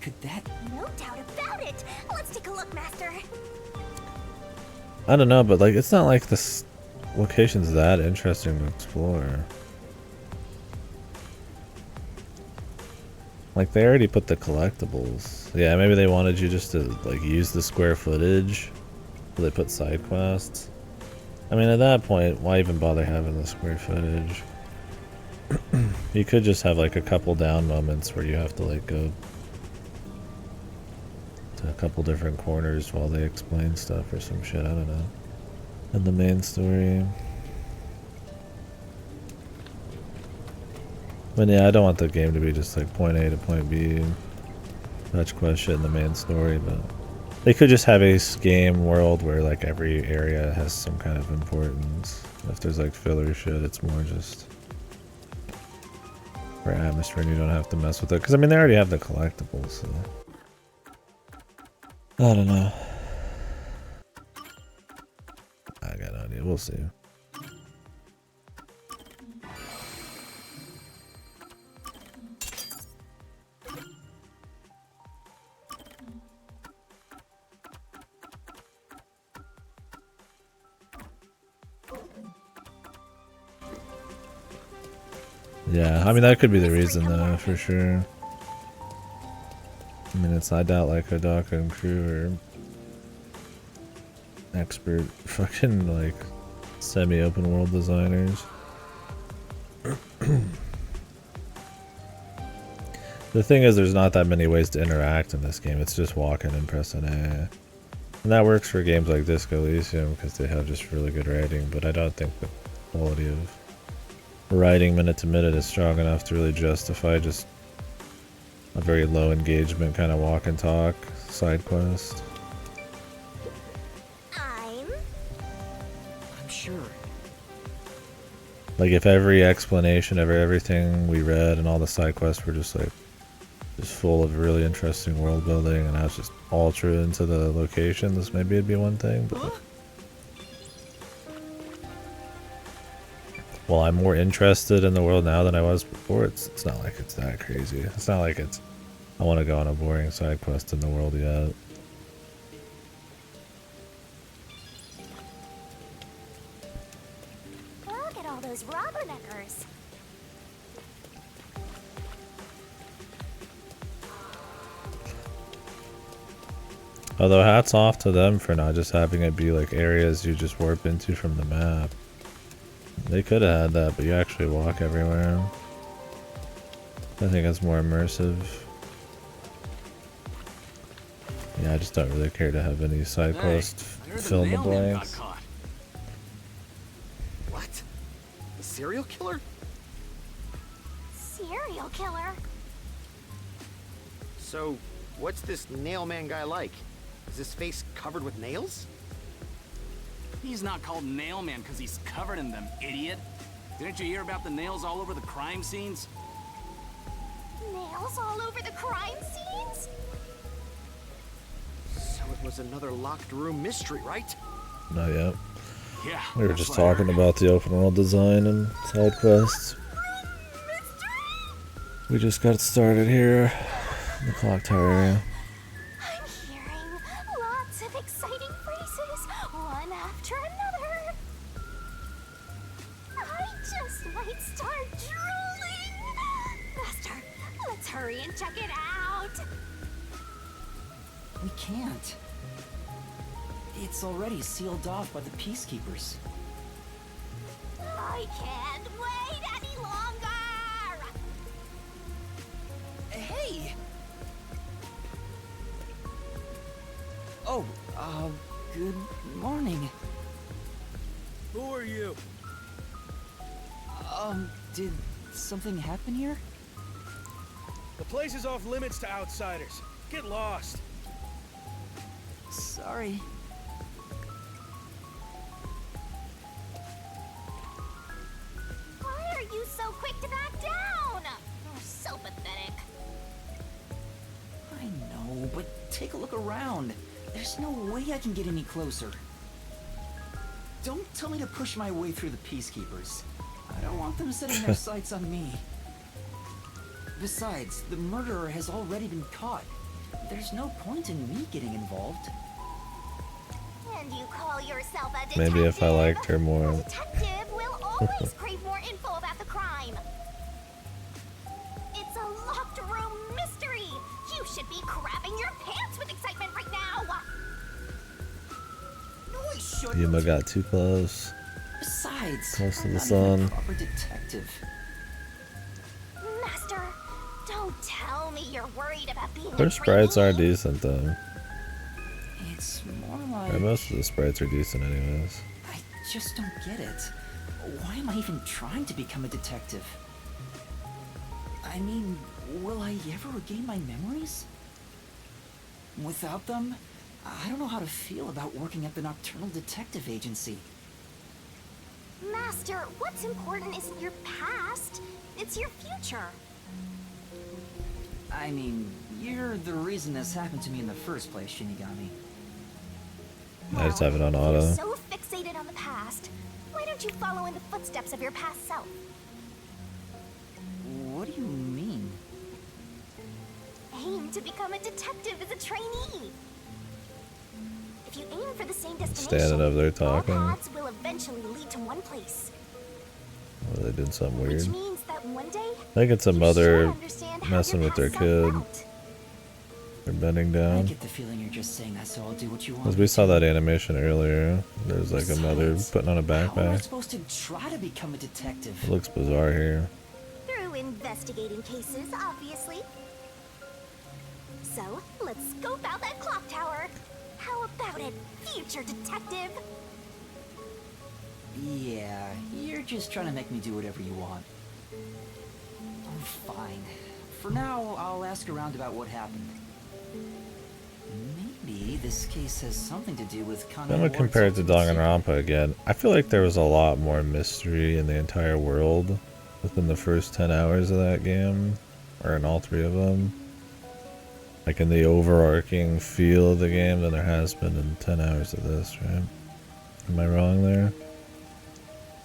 Could that? No doubt about it. Let's take a look, Master. I don't know, but like it's not like this location's that interesting to explore. Like they already put the collectibles. Yeah, maybe they wanted you just to like use the square footage They put side quests. I mean, at that point, why even bother having the square footage? You could just have like a couple down moments where you have to like go to a couple different corners while they explain stuff or some shit, I don't know. In the main story. But yeah, I don't want the game to be just like point A to point B, fetch quest shit in the main story, but they could just have a game world where like every area has some kind of importance. If there's like filler shit, it's more just for atmosphere and you don't have to mess with it. Because I mean, they already have the collectibles, so I don't know. I got no idea. We'll see. Yeah, I mean that could be the reason though, for sure. I mean, I doubt like Hidaka and crew are expert fucking like semi-open world designers. The thing is, there's not that many ways to interact in this game. It's just walking and pressing A. And that works for games like Disco Elysium because they have just really good writing, but I don't think the quality of writing minute to minute is strong enough to really justify just a very low engagement kind of walk and talk side quest. I'm sure. Like if every explanation of everything we read and all the side quests were just like just full of really interesting world building and I was just ultra into the locations, maybe it'd be one thing, but well, I'm more interested in the world now than I was before. It's not like it's that crazy. It's not like it's I want to go on a boring side quest in the world yet. Look at all those rubberneckers. Although hats off to them for not just having it be like areas you just warp into from the map. They could have had that, but you actually walk everywhere. I think it's more immersive. Yeah, I just don't really care to have any side quests fill in the blanks. What? A serial killer? Serial killer? So, what's this nail man guy like? Is his face covered with nails? He's not called Nailman because he's covered in them, idiot. Didn't you hear about the nails all over the crime scenes? Nails all over the crime scenes? So it was another locked room mystery, right? Not yet. Yeah. We were just talking about the open world design and side quests. We just got started here in the clock tower area. I'm hearing lots of exciting phrases, one after another. I just might start drooling. Master, let's hurry and check it out. We can't. It's already sealed off by the peacekeepers. I can't wait any longer. Hey! Oh, good morning. Who are you? Did something happen here? The place is off limits to outsiders. Get lost. Sorry. Why are you so quick to back down? You're so pathetic. I know, but take a look around. There's no way I can get any closer. Don't tell me to push my way through the peacekeepers. I don't want them setting their sights on me. Besides, the murderer has already been caught. There's no point in me getting involved. And you call yourself a detective? Maybe if I liked her more. A detective will always crave more info about the crime. It's a locked room mystery. You should be crapping your pants with excitement right now. Yuma got too close. Besides, Close to I'm the not even sun. a proper detective. Master, don't tell me you're worried about being Their a sprites are trainee. decent though. It's more like... Yeah, most of the sprites are decent anyways. I just don't get it. Why am I even trying to become a detective? I mean, will I ever regain my memories? Without them, I don't know how to feel about working at the Nocturnal Detective Agency. Master, what's important isn't your past, it's your future. I mean, you're the reason this happened to me in the first place, Shinigami. I just have it on If auto. you're so fixated on the past, why don't you follow in the footsteps of your past self? What do you mean? Aim to become a detective as a trainee. If you aim for the same destination, Standing over there all talking. paths will eventually lead to one place. Oh, they did something weird. Which means that one day, I think it's a you mother should understand how messing your with their past self kid. felt. They're bending I down. get the feeling you're just saying that so I'll do what you want. As we saw that animation earlier, there's like a mother putting on a How am I backpack. supposed to try to become a detective? It looks bizarre here. Through investigating cases, obviously. So, let's scope out that clock tower. How about it, future detective? Yeah, you're just trying to make me do whatever you want. Fine. For now, I'll ask around about what happened. Maybe this case has something to do with I'm gonna compare it to Danganronpa again. I feel like there was a lot more mystery in the entire world within the first 10 hours of that game, or in all 3 of them. Like in the overarching feel of the game than there has been in 10 hours of this, right? Am I wrong there?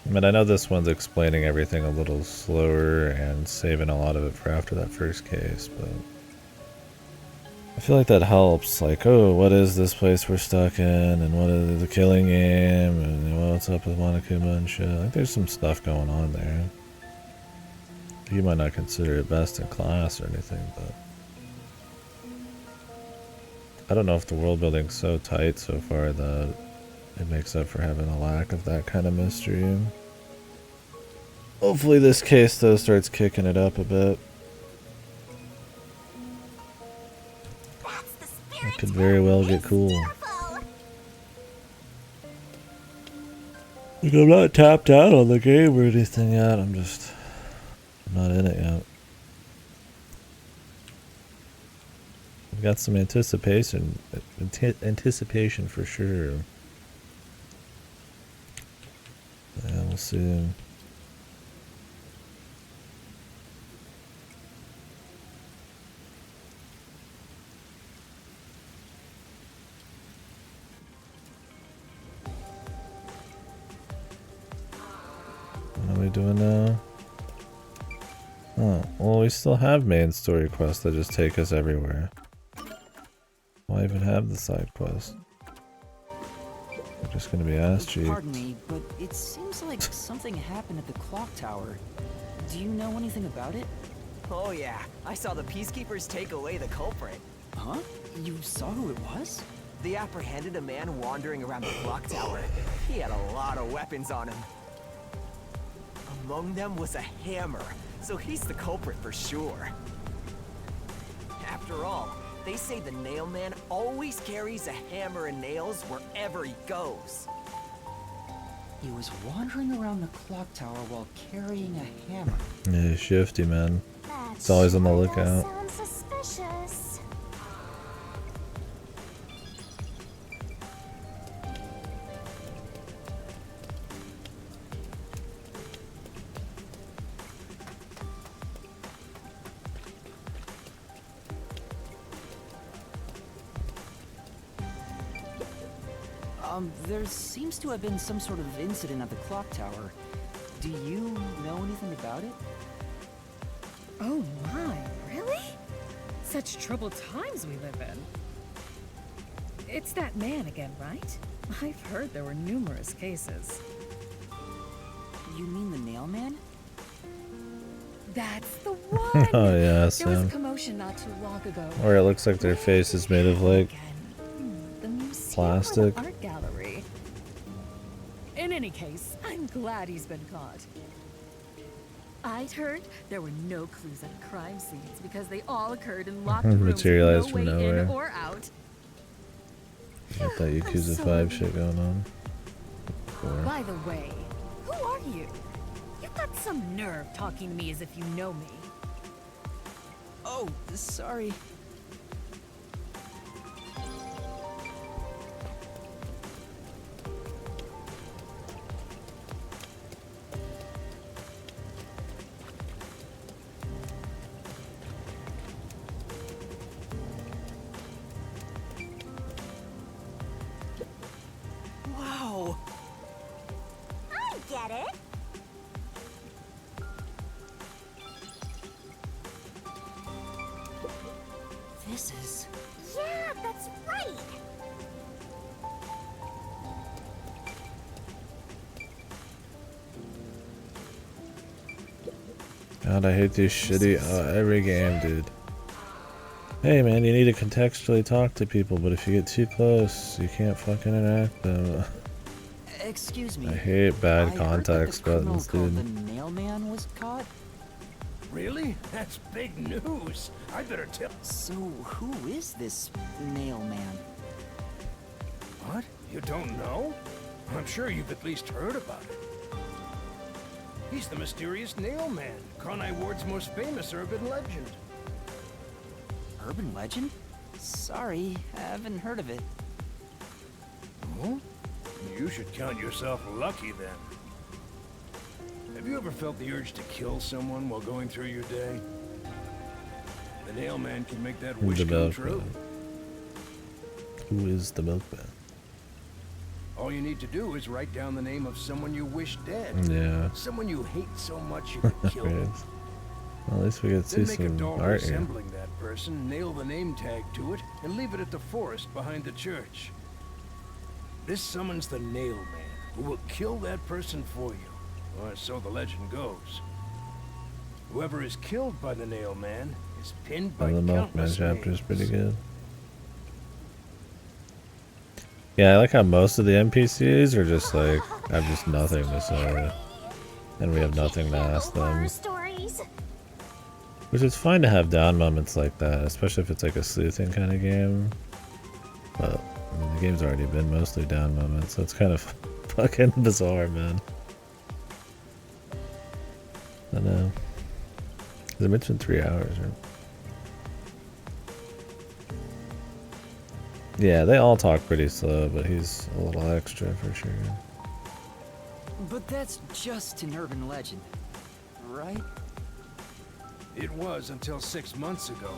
I mean, I know this one's explaining everything a little slower and saving a lot of it for after that first case, but I feel like that helps. Like, oh, what is this place we're stuck in, and what is the killing game, and what's up with Monokuma and shit. Like, there's some stuff going on there. You might not consider it best in class or anything, but I don't know if the world building's so tight so far that it makes up for having a lack of that kind of mystery. Hopefully this case, though, starts kicking it up a bit. It could very well get cool. Like, I'm not tapped out on the game or anything yet. I'm not in it yet. I've got some anticipation for sure. Yeah, we'll see. What are we doing now? Oh, well, we still have main story quests that just take us everywhere. Why even have the side quest? We're just gonna be ass cheeked. Pardon me, but it seems like something happened at the clock tower. Do you know anything about it? Oh yeah, I saw the peacekeepers take away the culprit. Huh? You saw who it was? They apprehended a man wandering around the clock tower. He had a lot of weapons on him. Among them was a hammer, so he's the culprit for sure. After all, they say the nail man always carries a hammer and nails wherever he goes. He was wandering around the clock tower while carrying a hammer. Yeah, shifty, man. It's always on the lookout. Sounds suspicious. There seems to have been some sort of incident at the clock tower. Do you know anything about it? Oh my, really? Such troubled times we live in. It's that man again, right? I've heard there were numerous cases. You mean the nail man? That's the one! Oh yeah, There was Sam. commotion not too long ago. Or it looks like their face is made of like The museum or plastic. the art gallery. any case, I'm glad he's been caught. I'd heard there were no clues at crime scenes because they all occurred in locked rooms with Materialized no from way nowhere. in or out. Got that Yakuza so 5 shit going on. By the way, who are you? You've got some nerve talking to me as if you know me. Oh, sorry. Wow. I get it. This is... Yeah, that's right. God, I hate these shitty every game, dude. Hey man, you need to contextually talk to people, but if you get too close, you can't fucking interact them. Excuse me. I hate bad I context heard that the criminal buttons, called dude. the Nailman was caught. Really? That's big news. I better tell. So who is this Nailman? What? You don't know? I'm sure you've at least heard about it. He's the mysterious Nailman, Conai Ward's most famous urban legend. Urban legend? Sorry, I haven't heard of it. Oh? You should count yourself lucky then. Have you ever felt the urge to kill someone while going through your day? The Nailman can make that wish come true. Who is the milkman? All you need to do is write down the name of someone you wish dead. Yeah. Someone you hate so much you could kill them. Well, at least we get to see Then make a some doll art here. resembling that person, nail the name tag to it, and leave it at the forest behind the church. This summons the Nailman, who will kill that person for you, or so the legend goes. Whoever is killed by the Nailman is pinned by The milkman countless chapter is names. pretty good. Yeah, I like how most of the NPCs are just like, have just nothing to say. And we have nothing to ask them. Stories. Which is fine to have down moments like that, especially if it's like a sleuthing kind of game. But, I mean, the game's already been mostly down moments, so it's kind of fucking bizarre, man. I know. They mentioned 3 hours, right? Yeah, they all talk pretty slow, but he's a little extra for sure. But that's just an urban legend, right? It was until 6 months ago.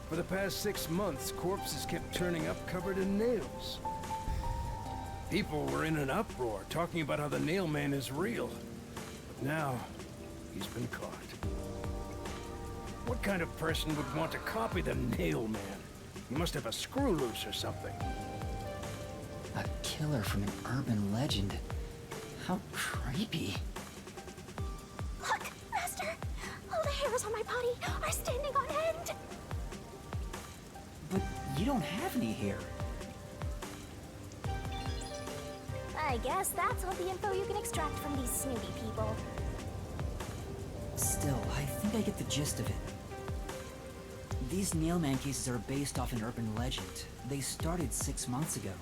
For the past 6 months, corpses kept turning up covered in nails. People were in an uproar, talking about how the Nailman is real. But now, he's been caught. What kind of person would want to copy the Nailman? He must have a screw loose or something. A killer from an urban legend. How creepy. Look, Master! All the hairs on my body are standing on end! But you don't have any hair. I guess that's all the info you can extract from these snooty people. Still, I think I get the gist of it. These Nailman cases are based off an urban legend. They started 6 months ago.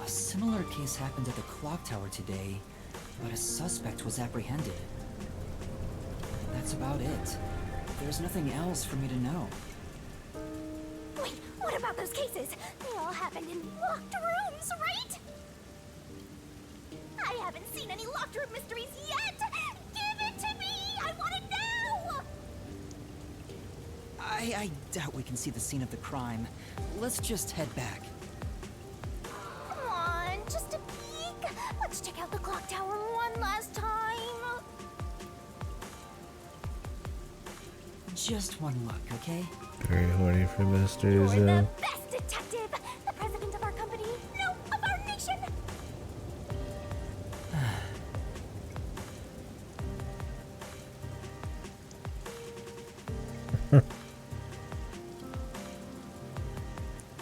A similar case happened at the clock tower today, but a suspect was apprehended. That's about it. There's nothing else for me to know. Wait, what about those cases? They all happened in locked rooms, right? I haven't seen any locked room mysteries yet! Give it to me! I want it now! I doubt we can see the scene of the crime. Let's just head back. Come on, just a peek. Let's check out the clock tower one last time. Just one look, okay? Very horny for mysteries, You're yeah. the best detective! The president of our company, no, of our nation!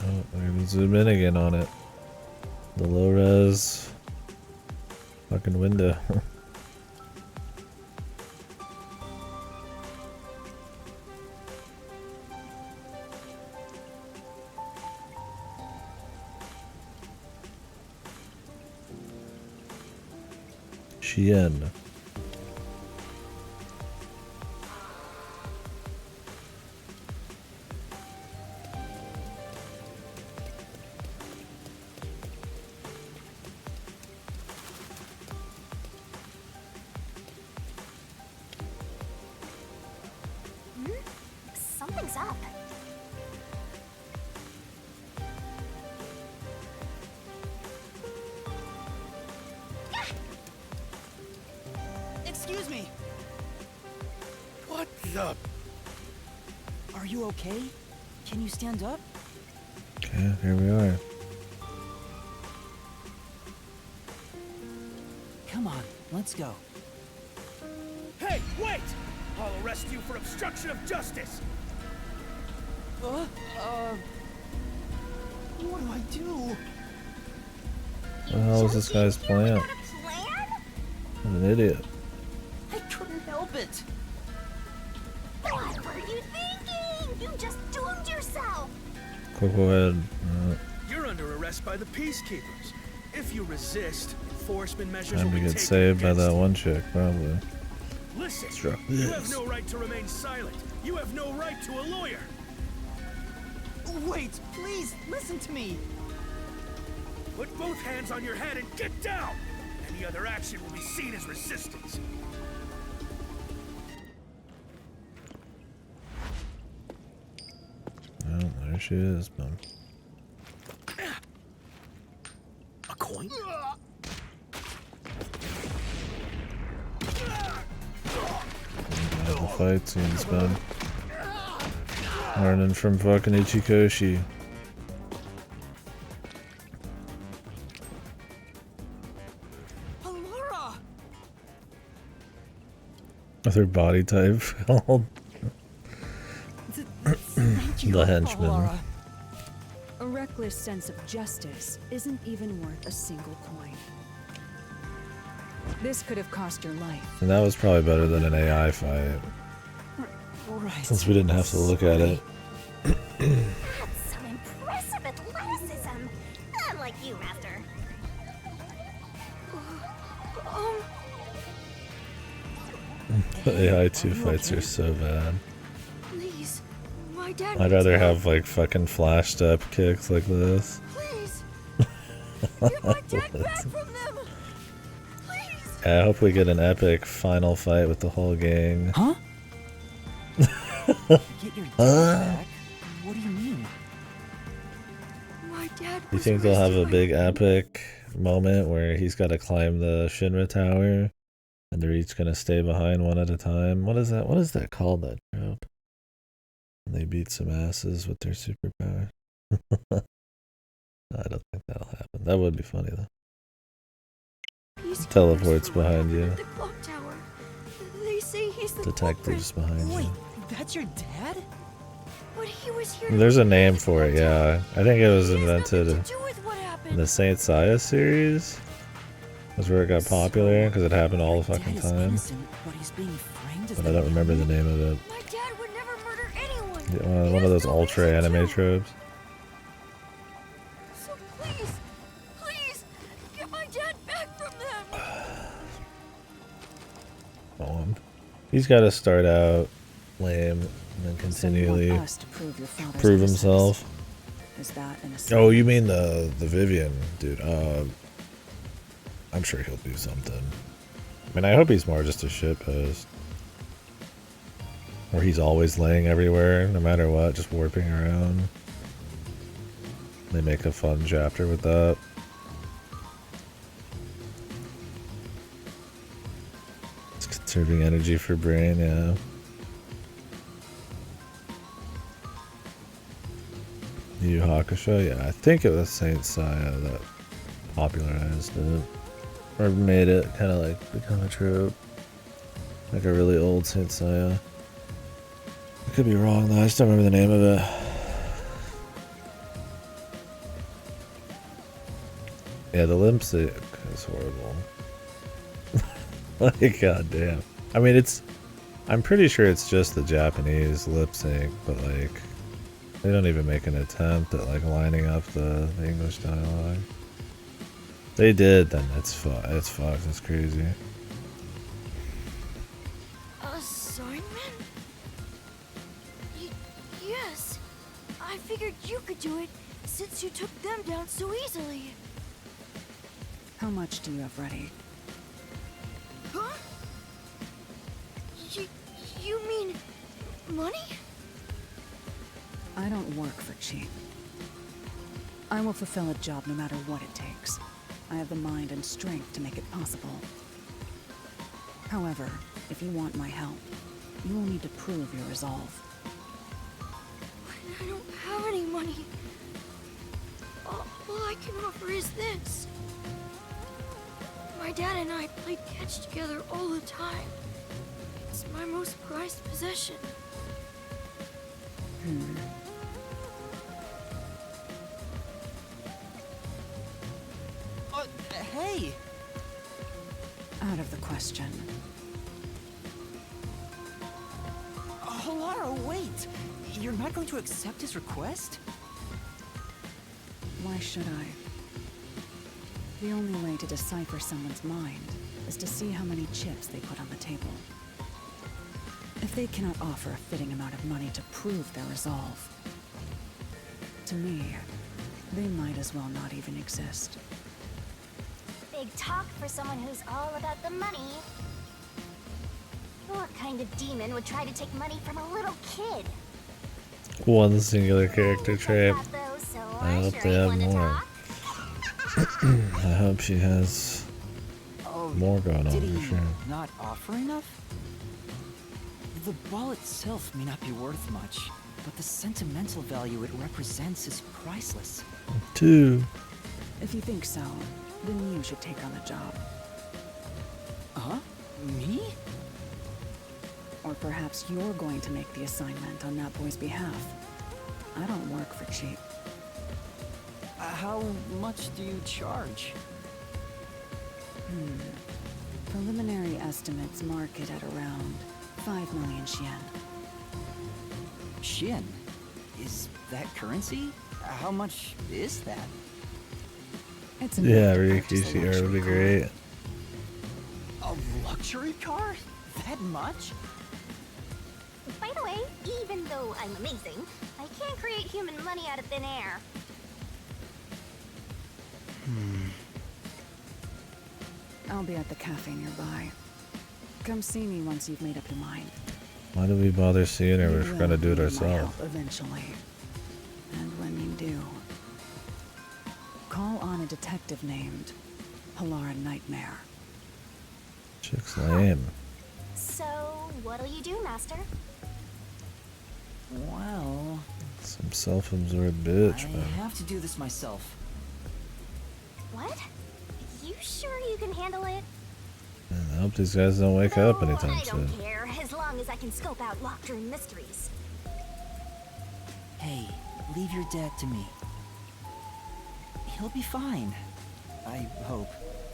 Oh, we're gonna zoom in again on it. The low res fucking window. Chien. Something's up. Excuse me. What the? Are you okay? Can you stand up? Okay, here we are. Come on, let's go. Hey, wait! I'll arrest you for obstruction of justice. What do I do? What the hell is this guy's plan? I'm an idiot. I couldn't help it. What were you thinking? You just doomed yourself. Go ahead. You're under arrest by the peacekeepers. If you resist, enforcement measures Time will to be get taken saved by against that you. one chick, probably. Listen, Struck you have this. no right to remain silent. You have no right to a lawyer. Wait, please, listen to me. Put both hands on your head and get down. Any other action will be seen as resistance. Oh, there she is, bum. A coin? The fight scenes, man. Learning from fucking Ichikoshi. Alora! With her body type called the henchman. Alora. A reckless sense of justice isn't even worth a single coin. This could have cost your life. And that was probably better than an AI fight. Right. Since we didn't have to look at it. That's some impressive athleticism. Unlike you, Master. The AI 2 fights are so bad. Please, my dad. I'd rather have like fucking flash step kicks like this. Please, get my dad back from them. Please. Yeah, I hope we get an epic final fight with the whole gang. Huh? Get your dad back? What do you mean? My dad. You think they'll have a big epic moment where he's got to climb the Shinra Tower and they're each gonna stay behind one at a time? What is that? What is that called, that trope? And they beat some asses with their superpower. I don't think that'll happen. That would be funny though. Teleports behind you. The clock tower. They say he's the Detectives behind Wait, you. that's your dad? But he was here. There's a name for it, yeah. I think it was invented to do with what happened. in the Saint Seiya series. That's where it got popular because it happened all the fucking time. But he's being framed as But I don't remember the name of it. My dad would never murder anyone. Yeah, one of those ultra anime tropes. So please, please, get my dad back from them. He's got to start out lame and then continually us to prove your father's prove innocence. himself. Is that an Oh, you mean the Vivian dude? I'm sure he'll do something. I mean, I hope he's more just a shitpost, where he's always laying everywhere, no matter what, just warping around. They make a fun chapter with that. It's conserving energy for brain, yeah. Yu Hakusho, yeah, I think it was Saint Seiya that popularized it, or made it kind of like become a trope, like a really old Saint Seiya. I could be wrong though, I just don't remember the name of it. Yeah, the lip sync is horrible. Like, goddamn. I mean, I'm pretty sure it's just the Japanese lip sync, but like, they don't even make an attempt at like lining up the English dialogue. They did, then it's fucked. It's crazy. Assignment? Yes. I figured you could do it since you took them down so easily. How much do you have ready? Huh? You mean money? I don't work for cheap. I will fulfill a job no matter what it takes. I have the mind and strength to make it possible. However, if you want my help, you will need to prove your resolve. I don't have any money. All I can offer is this. My dad and I played catch together all the time. It's my most prized possession. Hey! Out of the question. Halara, wait! You're not going to accept his request? Why should I? The only way to decipher someone's mind is to see how many chips they put on the table. If they cannot offer a fitting amount of money to prove their resolve, to me, they might as well not even exist. Big talk for someone who's all about the money. What kind of demon would try to take money from a little kid? One singular character trait. I hope they have more. I hope she has more going on Did for he sure. not offer enough? The ball itself may not be worth much, but the sentimental value it represents is priceless. 2. If you think so, then you should take on the job. Huh? Me? Or perhaps you're going to make the assignment on that boy's behalf. I don't work for cheap. How much do you charge? Preliminary estimates mark it at around 5 million yen. Shin? Is that currency? How much is that? It's Yeah, Rikishi would be great. A luxury car? That much? By the way, even though I'm amazing, I can't create human money out of thin air. I'll be at the cafe nearby. Come see me once you've made up your mind. Why do we bother seeing her? You We're will gonna do it need my ourselves. help eventually. And when you do, call on a detective named Halara Nightmare. Chick's lame. So, what'll you do, Master? Well, Some self-absorbed bitch, I man. have to do this myself. What? You sure you can handle it? Man, I hope these guys don't wake up No, anytime I don't soon. care, as long as I can scope out locked room mysteries. Hey, leave your dad to me. He'll be fine. I hope.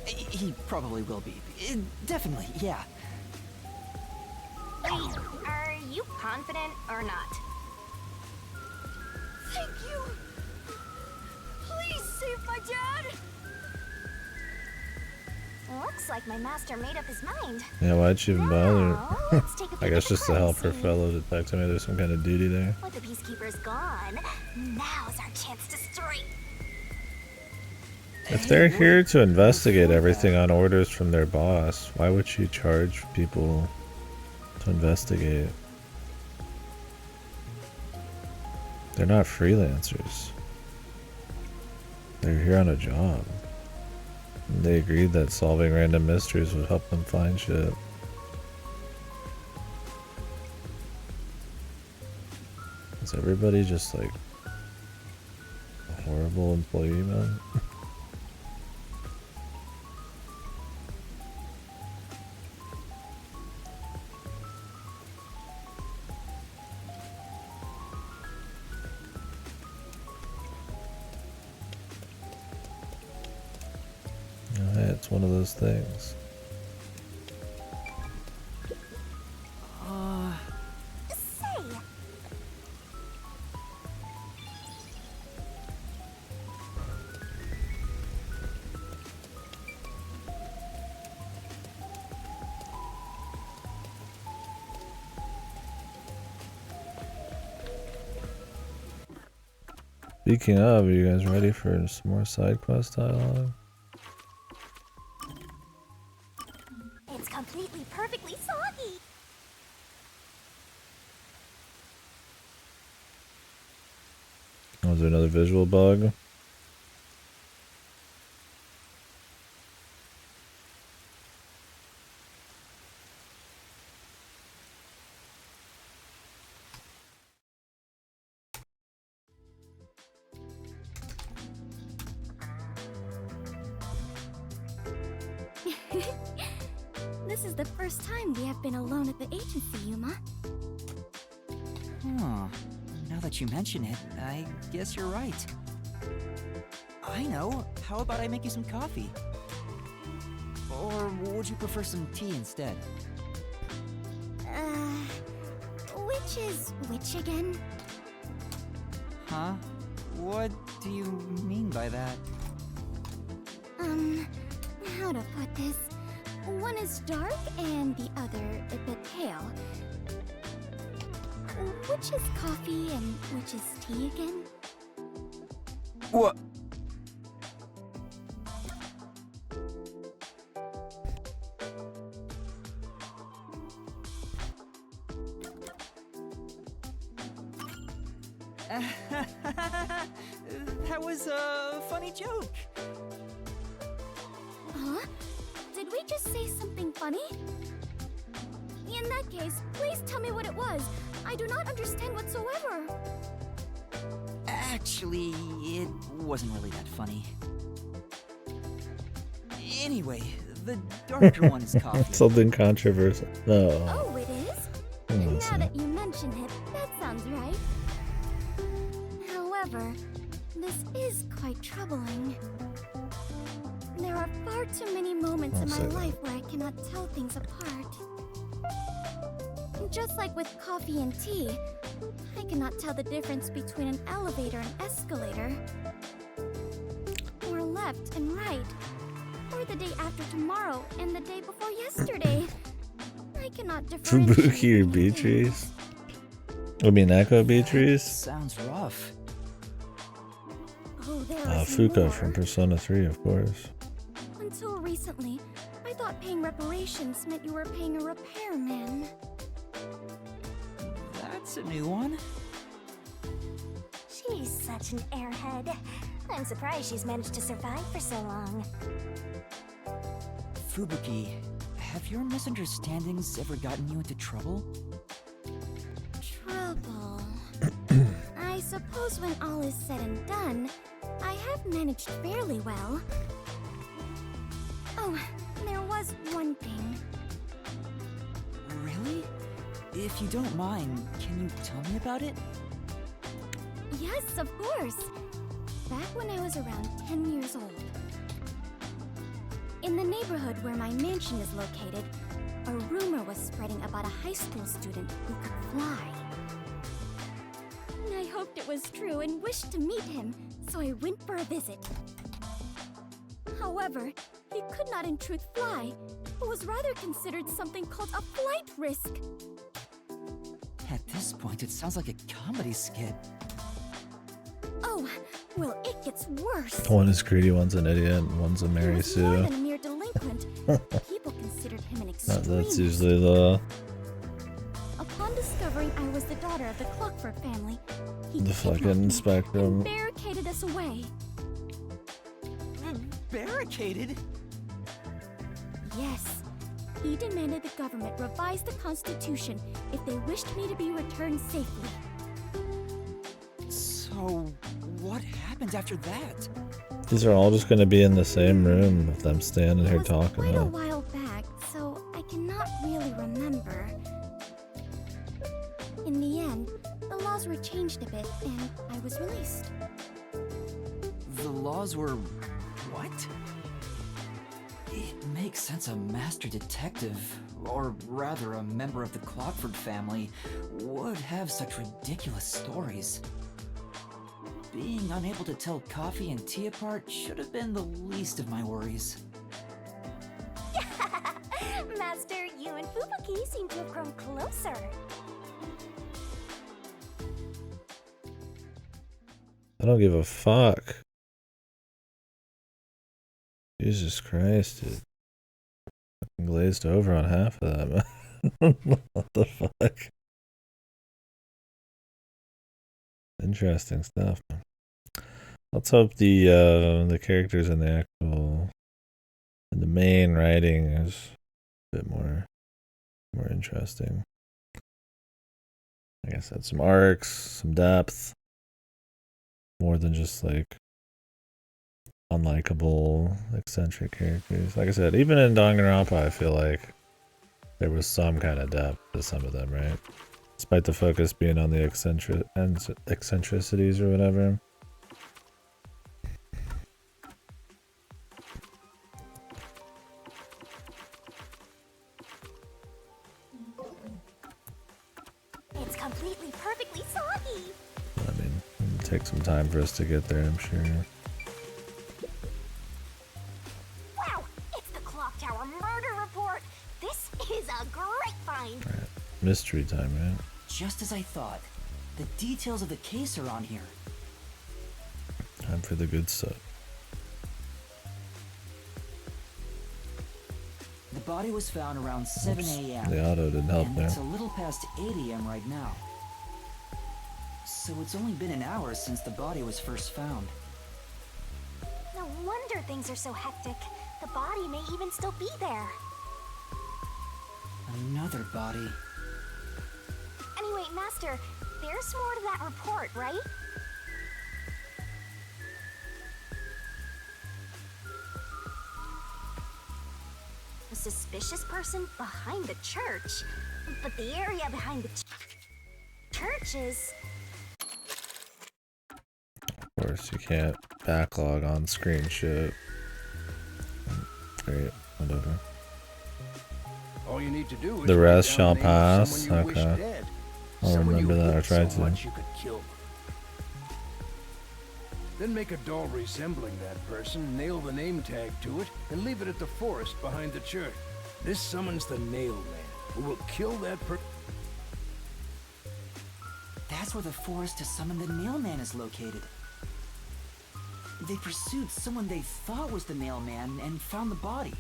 He probably will be. Definitely, yeah. Wait, are you confident or not? Thank you! Please save my dad! Looks like my master made up his mind. Yeah, why'd she even bother? let's take a I peek guess at the just to help her crime fellow detective. Maybe there's some kind of duty there. With the peacekeepers gone, now's our chance to strike. If they're here to investigate everything on orders from their boss, why would she charge people to investigate? They're not freelancers. They're here on a job. And they agreed that solving random mysteries would help them find shit. Is everybody just like a horrible employee, man? It's one of those things. Say, Speaking of, are you guys ready for some more side quest dialogue? it's completely perfectly soggy. Oh, is there another visual bug? This is the first time we have been alone at the agency, Yuma. Huh. Now that you mention it, I guess you're right. I know. How about I make you some coffee? Or would you prefer some tea instead? Which is which again? Huh? What do you mean by that? How to put this? One is dark and the other a bit pale. Which is coffee and which is tea again? What? That was a funny joke. Huh? Did we just say something funny? In that case, please tell me what it was. I do not understand whatsoever. Actually, it wasn't really that funny. Anyway, the darker one is coffee. Something controversial. No. Oh, it is? Now that you mention it, that sounds right. However, this is quite troubling. There are far too many moments in my life where I cannot tell things apart. Just like with coffee and tea, I cannot tell the difference between an elevator and escalator, or left and right, or the day after tomorrow and the day before yesterday. I cannot differentiate. Fubuki or Beatrice? I mean, Echo Beatrice? Sounds rough. Oh, there is Fuka more. from Persona 3, of course. Until recently, I thought paying reparations meant you were paying a repairman. That's a new one. She's such an airhead. I'm surprised she's managed to survive for so long. Fubuki, have your misunderstandings ever gotten you into trouble? Trouble. I suppose when all is said and done, I have managed fairly well. Oh, there was one thing. Really? If you don't mind, can you tell me about it? Yes, of course. Back when I was around 10 years old. In the neighborhood where my mansion is located, a rumor was spreading about a high school student who could fly. I hoped it was true and wished to meet him, so I went for a visit. However, he could not in truth fly, but was rather considered something called a flight risk. At this point, it sounds like a comedy skit. Oh, well, it gets worse. One is greedy, one's an idiot, and one's a He Mary was more Sue. than a mere delinquent. People considered him an extremist. That's usually the Upon discovering I was the daughter of the Clockford family, he fucking spectrum. barricaded us away. Barricaded? Yes. He demanded the government revise the Constitution if they wished me to be returned safely. So, what happened after that? These are all just going to be in the same room with them standing here talking. Quite a Huh? while back, so I cannot really remember. In the end, the laws were changed a bit, and I was released. The laws were... what? It makes sense a master detective, or rather a member of the Clockford family, would have such ridiculous stories. Being unable to tell coffee and tea apart should have been the least of my worries. Master, you and Fubuki seem to have grown closer. I don't give a fuck. Jesus Christ, dude. Fucking glazed over on half of that, man. What the fuck? Interesting stuff. Let's hope the characters in the main writing is a bit more interesting. Like I said, some arcs, some depth, more than just like unlikable, eccentric characters. Like I said, even in Danganronpa, I feel like there was some kind of depth to some of them, right? Despite the focus being on the eccentricities or whatever. It's completely perfectly soggy. I mean, it'll take some time for us to get there, I'm sure. Wow, it's the Clock Tower murder report. This is a great find. Right. Mystery time, right? Just as I thought. The details of the case are on here. Time for the good stuff. The body was found around 7 a.m. The auto didn't help and there. it's a little past 8 a.m. right now. So it's only been an hour since the body was first found. No wonder things are so hectic. The body may even still be there. Another body. Anyway, Master, there's more to that report, right? A suspicious person behind the church. But the area behind the church is... Of course, you can't backlog on screen shit. Great, whatever. All you need to do is The rest write shall down the name of pass. someone you wish Okay. dead. I'll Someone remember you that. I hate tried so to. much you could kill them. Then make a doll resembling that person, nail the name tag to it, and leave it at the forest behind the church. This summons the Nail Man, who will kill that person. That's where the forest to summon the Nail Man is located. They pursued someone they thought was the Nail Man and found the body.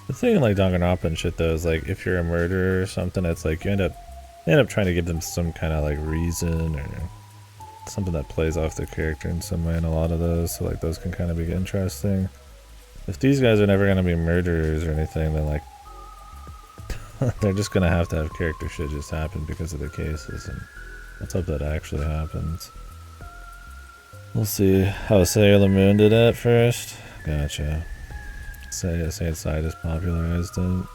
The thing in like Danganronpa and shit though is like if you're a murderer or something, it's like you end up trying to give them some kind of like reason or something that plays off their character in some way in a lot of those, so like those can kind of be interesting. If these guys are never gonna be murderers or anything, then like they're just gonna have to have character shit just happen because of the cases, and let's hope that actually happens. We'll see how Sailor Moon did it first. Gotcha. Saint Side has popularized it.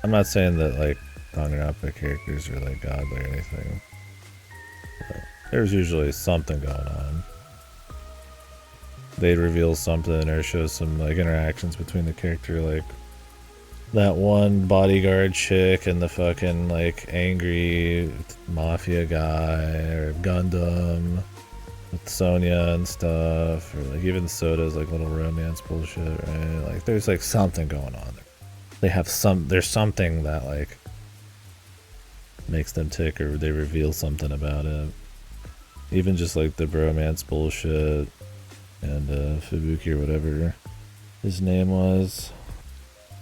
I'm not saying that like Danganronpa characters are like godly or anything, but there's usually something going on. They reveal something or show some like interactions between the character, like that one bodyguard chick and the fucking like angry mafia guy, or Gundam with Sonya and stuff, or like even Soda's like little romance bullshit, right? Like there's like something going on there. They have there's something that like makes them tick, or they reveal something about it. Even just like the bromance bullshit and Fubuki or whatever his name was,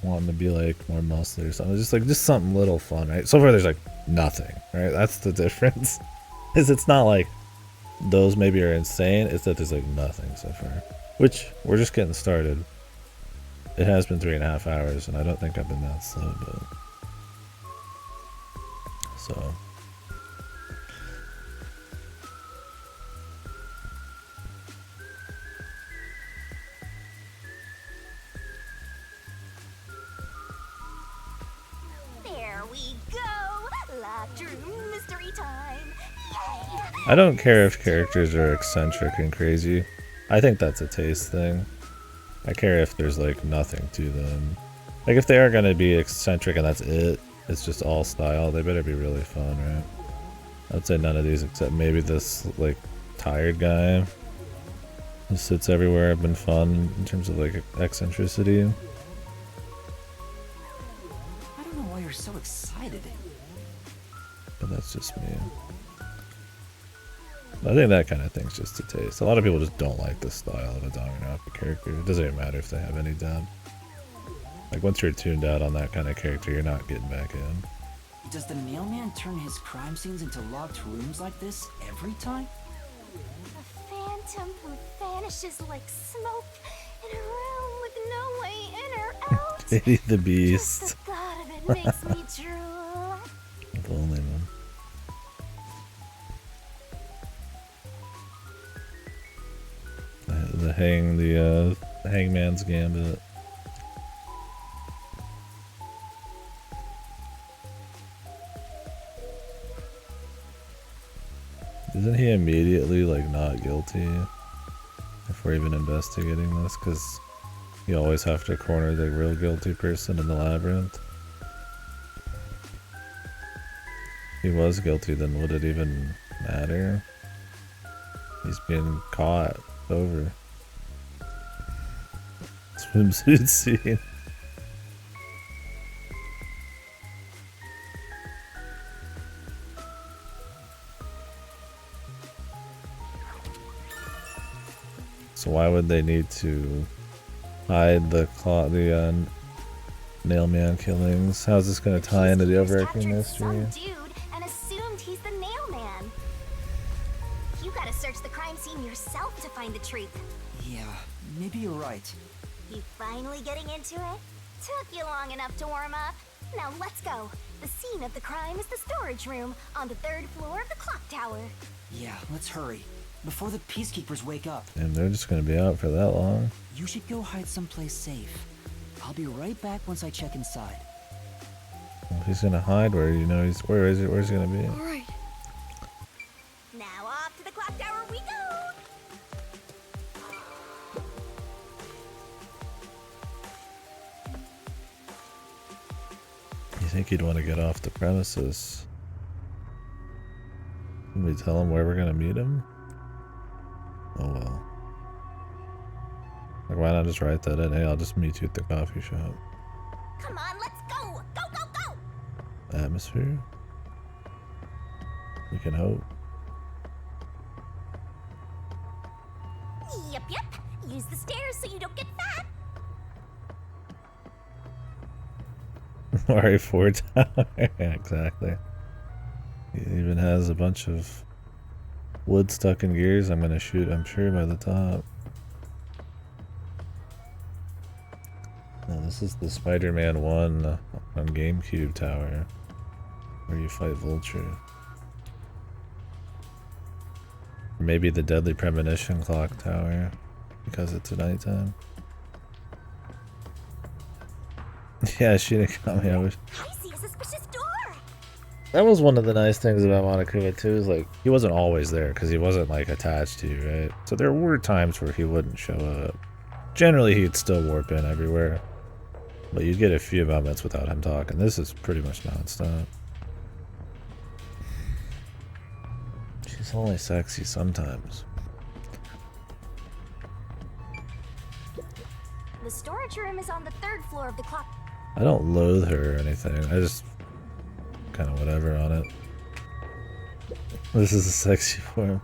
wanting to be like more muscly or something. Just something little fun, right? So far there's like nothing, right? That's the difference. Is it's not like those maybe are insane, it's that there's like nothing so far. Which we're just getting started. it has been 3.5 hours, and I don't think I've been that slow, but so. There we go! Locked room mystery time! Yay! I don't care if characters are eccentric and crazy. I think that's a taste thing. I care if there's like nothing to them. Like if they are gonna be eccentric and that's it, it's just all style, they better be really fun, right? I'd say none of these except maybe this like tired guy who sits everywhere have been fun in terms of like eccentricity. I don't know why you're so excited. But that's just me. I think that kind of thing's just a taste. A lot of people just don't like the style of a Danganronpa character. It doesn't even matter if they have any depth. Like once you're tuned out on that kind of character, you're not getting back in. Does the mailman turn his crime scenes into locked rooms like this every time? A phantom who vanishes like smoke in a room with no way in or out. Pity the beast. Just the thought of it makes me drool. If only, man. The Hangman's Gambit. Isn't he immediately like not guilty if we're even investigating this? Because you always have to corner the real guilty person in the labyrinth. If he was guilty, then would it even matter? He's being caught. Over. Swimsuit scene. So why would they need to hide the Nailman killings? How's this going to tie into the overarching mystery? Dude, and assumed he's the Nailman. You gotta search the crime scene yourself to find the truth. Yeah, maybe you're right. You finally getting into it? Took you long enough to warm up. Now let's go. The scene of the crime is the storage room on the 3rd floor of the clock tower. Yeah, let's hurry. Before the peacekeepers wake up. And they're just going to be out for that long. You should go hide someplace safe. I'll be right back once I check inside. Well, if he's going to hide, where you know where's he going to be? All right. Now off to the clock tower we go. You think he'd want to get off the premises? Can we tell him where we're going to meet him? Oh well. Like, why not just write that in? Hey, I'll just meet you at the coffee shop. Come on, let's go. Go, go, go. Atmosphere? We can hope. Yep, yep. Use the stairs so you don't get fat. Mario 4 Tower. Yeah, exactly. He even has a bunch of wood stuck in gears. I'm gonna shoot, I'm sure, by the top. No, this is the Spider-Man 1 on GameCube tower, where you fight Vulture. Or maybe the Deadly Premonition clock tower, because it's nighttime. Yeah, Shinigami, I wish. I see a suspicious door. That was one of the nice things about Monokuma too, is like, he wasn't always there, because he wasn't like attached to you, right? So there were times where he wouldn't show up. Generally, he'd still warp in everywhere. But you'd get a few moments without him talking. This is pretty much non-stop. She's only sexy sometimes. The storage room is on the 3rd floor of the clock. I don't loathe her or anything. I just kind of whatever on it. This is a sexy form.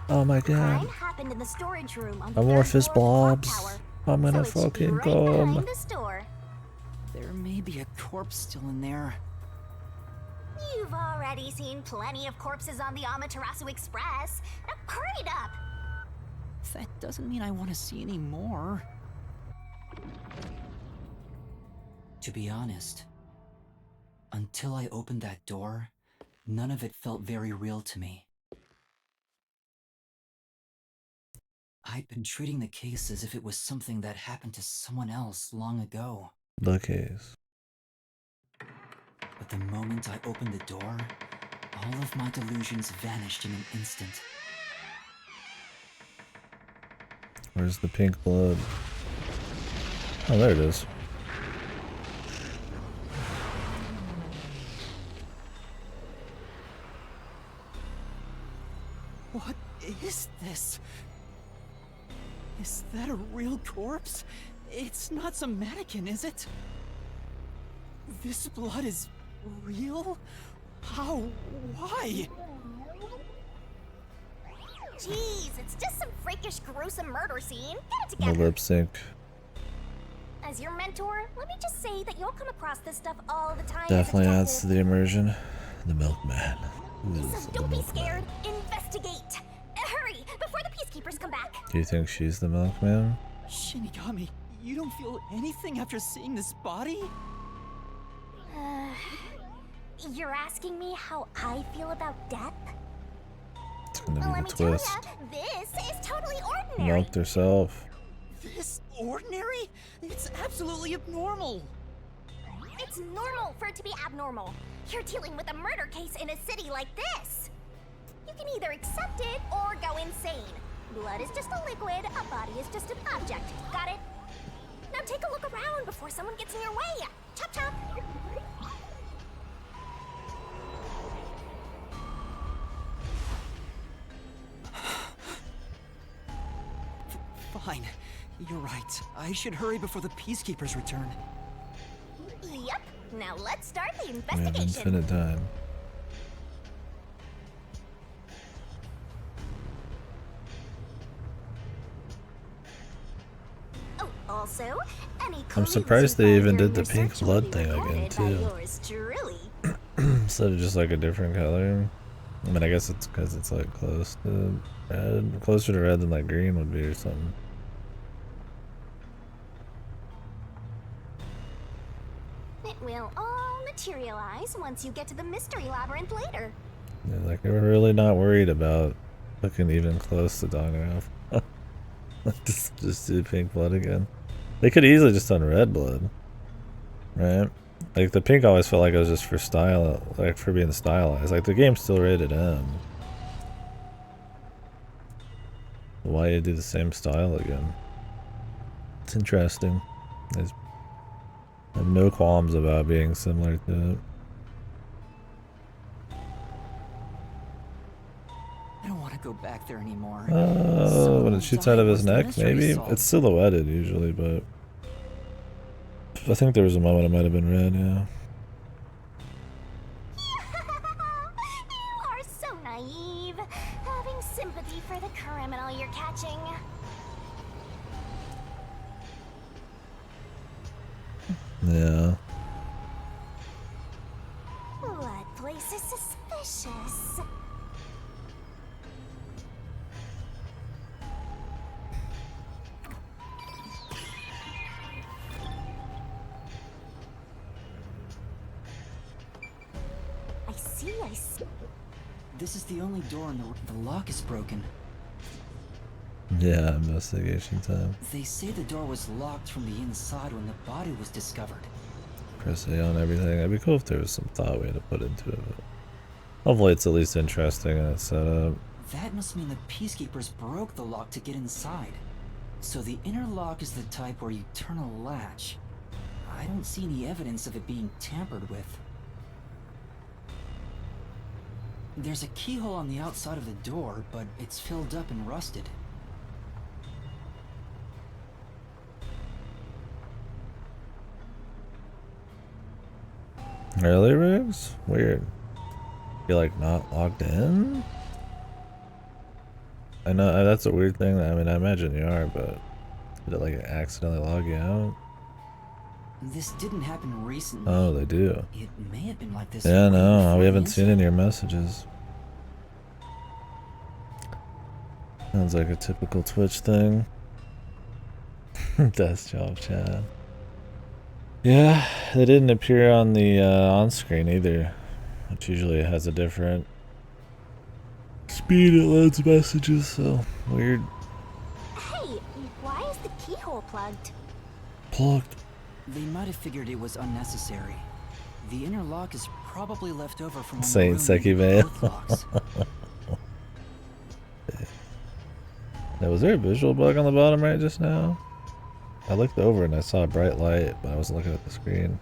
Oh my god. Crime happened in the storage room on the Amorphous 3rd floor of the blobs. clock tower. I'm gonna So it should be fucking right come. behind the store. There may be a corpse still in there. You've already seen plenty of corpses on the Amaterasu Express. Now hurry it up. That doesn't mean I want to see any more. To be honest, until I opened that door, none of it felt very real to me. I'd been treating the case as if it was something that happened to someone else long ago. The case. But the moment I opened the door, all of my delusions vanished in an instant. Where's the pink blood? Oh, there it is. What is this? Is that a real corpse? It's not some mannequin, is it? This blood is real? How? Why? Jeez, it's just some freakish, gruesome murder scene. Get it The together. lip sync. As your mentor, let me just say that you'll come across this stuff all the time. Definitely adds to the immersion. The milkman. Who is So the don't be milkman? scared. Investigate. Hurry, before the peacekeepers come back. Do you think she's the milkman? Shinigami, you don't feel anything after seeing this body? You're asking me how I feel about death? It's gonna be Let the me tell twist. ya, this is totally ordinary. Milked herself. This ordinary? It's absolutely abnormal. It's normal for it to be abnormal. You're dealing with a murder case in a city like this. You can either accept it or go insane. Blood is just a liquid, a body is just an object. Got it? Now take a look around before someone gets in your way. Chop chop. Fine. You're right. I should hurry before the peacekeepers return. Yep. Now let's start the We have investigation. infinite time. Oh, also, any I'm clues surprised you they find even during did the your pink search will blood be thing again recorded by too. yours truly. Instead of just like a different color. I mean, I guess it's because it's like close to red, closer to red than like green would be or something. It will all materialize once you get to the mystery labyrinth later. Yeah, like they were really not worried about looking even close to Danganronpa. just do pink blood again. They could easily just done red blood, right? Like the pink always felt like it was just for style, like for being stylized. Like the game's still rated M. Why you do the same style again? It's interesting. I have no qualms about being similar to it. I don't want to go back there anymore. Oh, when it shoots out of his neck, maybe? solved. It's silhouetted usually, but I think there was a moment it might have been red, yeah. You are so naive, having sympathy for the criminal you're catching. Yeah. That place is suspicious. I see. This is the only door and the lock is broken. Yeah, investigation time. They say the door was locked from the inside when the body was discovered. Press A on everything. It'd be cool if there was some thought we had to put into it. But hopefully it's at least interesting and it's set up. That must mean the peacekeepers broke the lock to get inside. So the inner lock is the type where you turn a latch. I don't see any evidence of it being tampered with. There's a keyhole on the outside of the door, but it's filled up and rusted. Really, Riggs? Weird. You're like not logged in? I know that's a weird thing. I mean, I imagine you are, but did it like accidentally log you out? This didn't happen recently. Oh, they do. It may have been like this. Yeah, way no, before we the haven't seen incident. any of your messages. Sounds like a typical Twitch thing. Desk job, Chad. Yeah, they didn't appear on the on-screen either, which usually has a different speed it loads messages, so weird. Hey, why is the keyhole plugged? Plugged. They might have figured it was unnecessary. The inner lock is probably left over from when the Saint room Seki needed man. both locks. Now, was there a visual bug on the bottom right just now? I looked over and I saw a bright light, but I wasn't looking at the screen.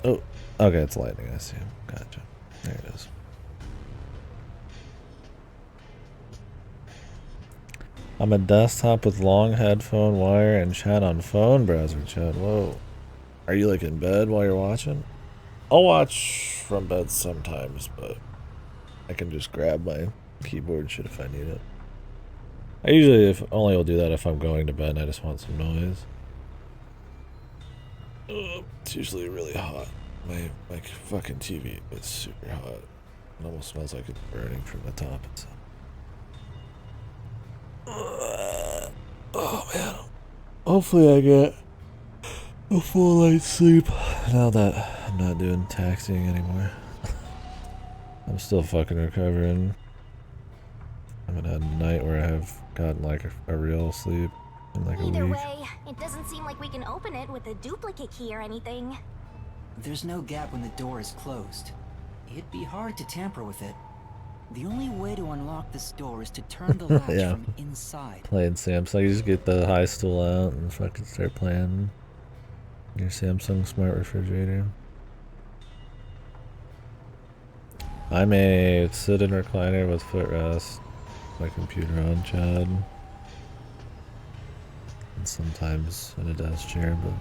Oh, okay, it's lightning, I see. Gotcha. There it is. I'm a desktop with long headphone wire and chat on phone browser chat. Whoa. Are you like in bed while you're watching? I'll watch from bed sometimes, but I can just grab my keyboard shit if I need it. I usually only will do that if I'm going to bed and I just want some noise. It's usually really hot. My fucking TV is super hot. It almost smells like it's burning from the top and stuff. Oh man. Hopefully I get a full night's sleep now that I'm not doing taxiing anymore. I'm still fucking recovering. I haven't had a night where I have gotten like a real sleep in like a Either week. way, it doesn't seem like we can open it with a duplicate key or anything. There's no gap when the door is closed. It'd be hard to tamper with it. The only way to unlock this door is to turn the latch Yeah. from inside. Playing Samsung, you just get the high stool out and fucking start playing your Samsung smart refrigerator. I may sit in recliner with footrest, my computer on Chad, and sometimes in a desk chair, but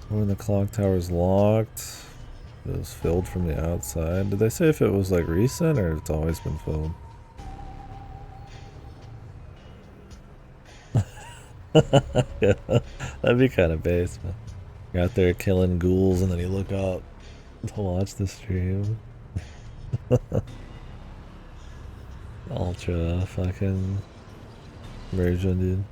when the clock tower is locked, it was filled from the outside. Did they say if it was like recent or it's always been filled? Yeah, that'd be kind of base, man. You're out there killing ghouls and then you look up to watch the stream. Ultra fucking version, dude.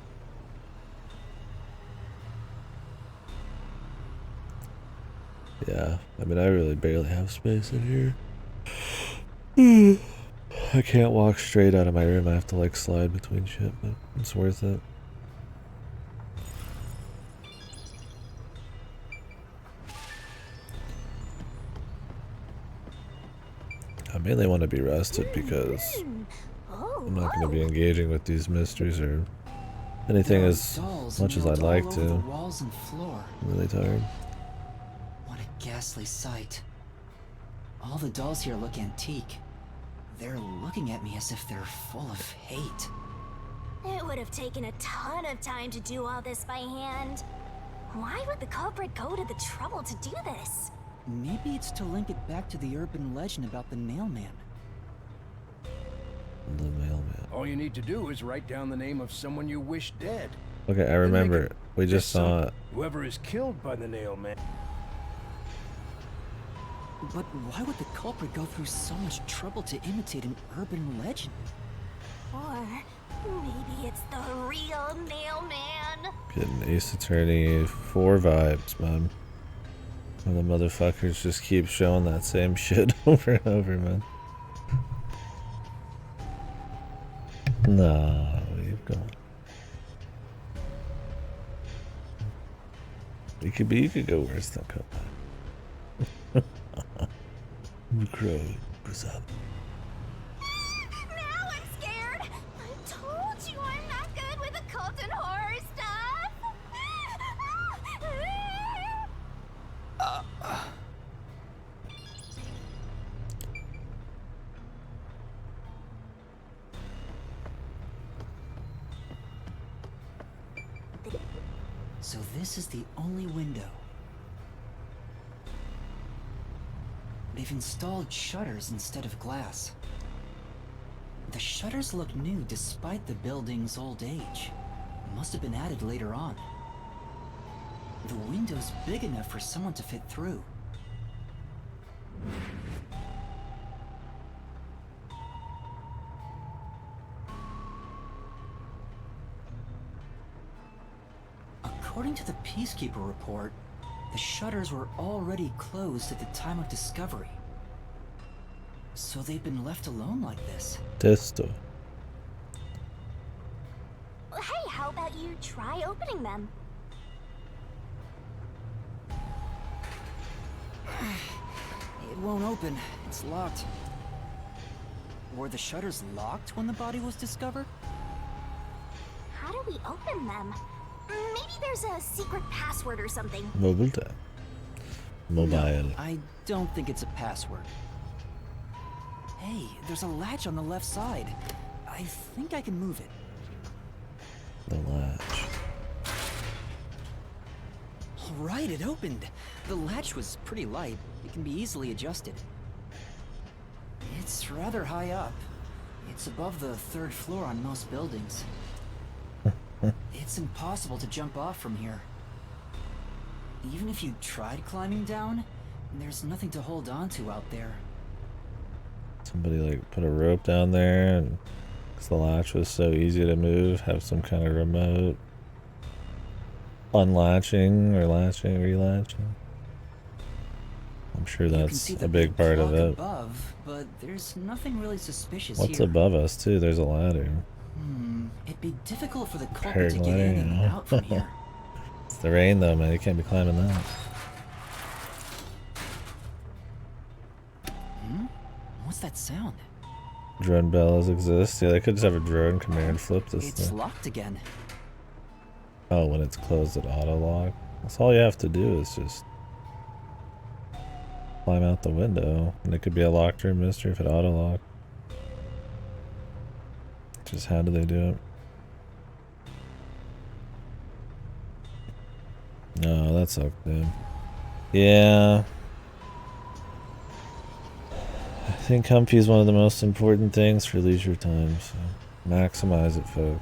Yeah, I mean, I really barely have space in here. I can't walk straight out of my room. I have to like slide between shit, but it's worth it. I mainly want to be rested because I'm not going to be engaging with these mysteries or anything as much as I'd like All to. over the walls and floor. I'm really tired. What a ghastly sight. All the dolls here look antique. They're looking at me as if they're full of hate. It would have taken a ton of time to do all this by hand. Why would the culprit go to the trouble to do this? Maybe it's to link it back to the urban legend about the mailman. The mailman. All you need to do is write down the name of someone you wish dead. Okay, I remember. We just saw it. Whoever is killed by the nail man. But why would the culprit go through so much trouble to imitate an urban legend? Or maybe it's the real mailman. Getting Ace Attorney 4 vibes, man. And the motherfuckers just keep showing that same shit over and over, man. No, you've gone. You could go worse than Copa. The crow was up. Now I'm scared. I told you I'm not good with occult and horror stuff. So this is the only window. They've installed shutters instead of glass. The shutters look new despite the building's old age. Must have been added later on. The window's big enough for someone to fit through. According to the Peacekeeper report, the shutters were already closed at the time of discovery. So they've been left alone like this. Testo. Hey, how about you try opening them? It won't open. It's locked. Were the shutters locked when the body was discovered? How do we open them? Maybe there's a secret password or something. Mobile. No, I don't think it's a password. Hey, there's a latch on the left side. I think I can move it. The latch. All right, it opened. The latch was pretty light. It can be easily adjusted. It's rather high up. It's above the 3rd floor on most buildings. It's impossible to jump off from here. Even if you tried climbing down, there's nothing to hold on to out there. Somebody like put a rope down there, and because the latch was so easy to move, have some kind of remote unlatching or latching, relatching. I'm sure that's a big part of it. Above, but there's nothing really suspicious What's here. above us too? There's a ladder. It'd be difficult for the culprit to get in Paragliding, and out from here. It's the rain though, man. You can't be climbing that. What's that sound? Drone bellows exist. Yeah, they could just have a drone command flip this It's thing. locked again. Oh, when it's closed, it auto lock. That's all you have to do is just climb out the window, and it could be a locked room mystery if it auto locked. Just how do they do it? No, that sucked, dude. Yeah. I think comfy is one of the most important things for leisure time, so maximize it, folks.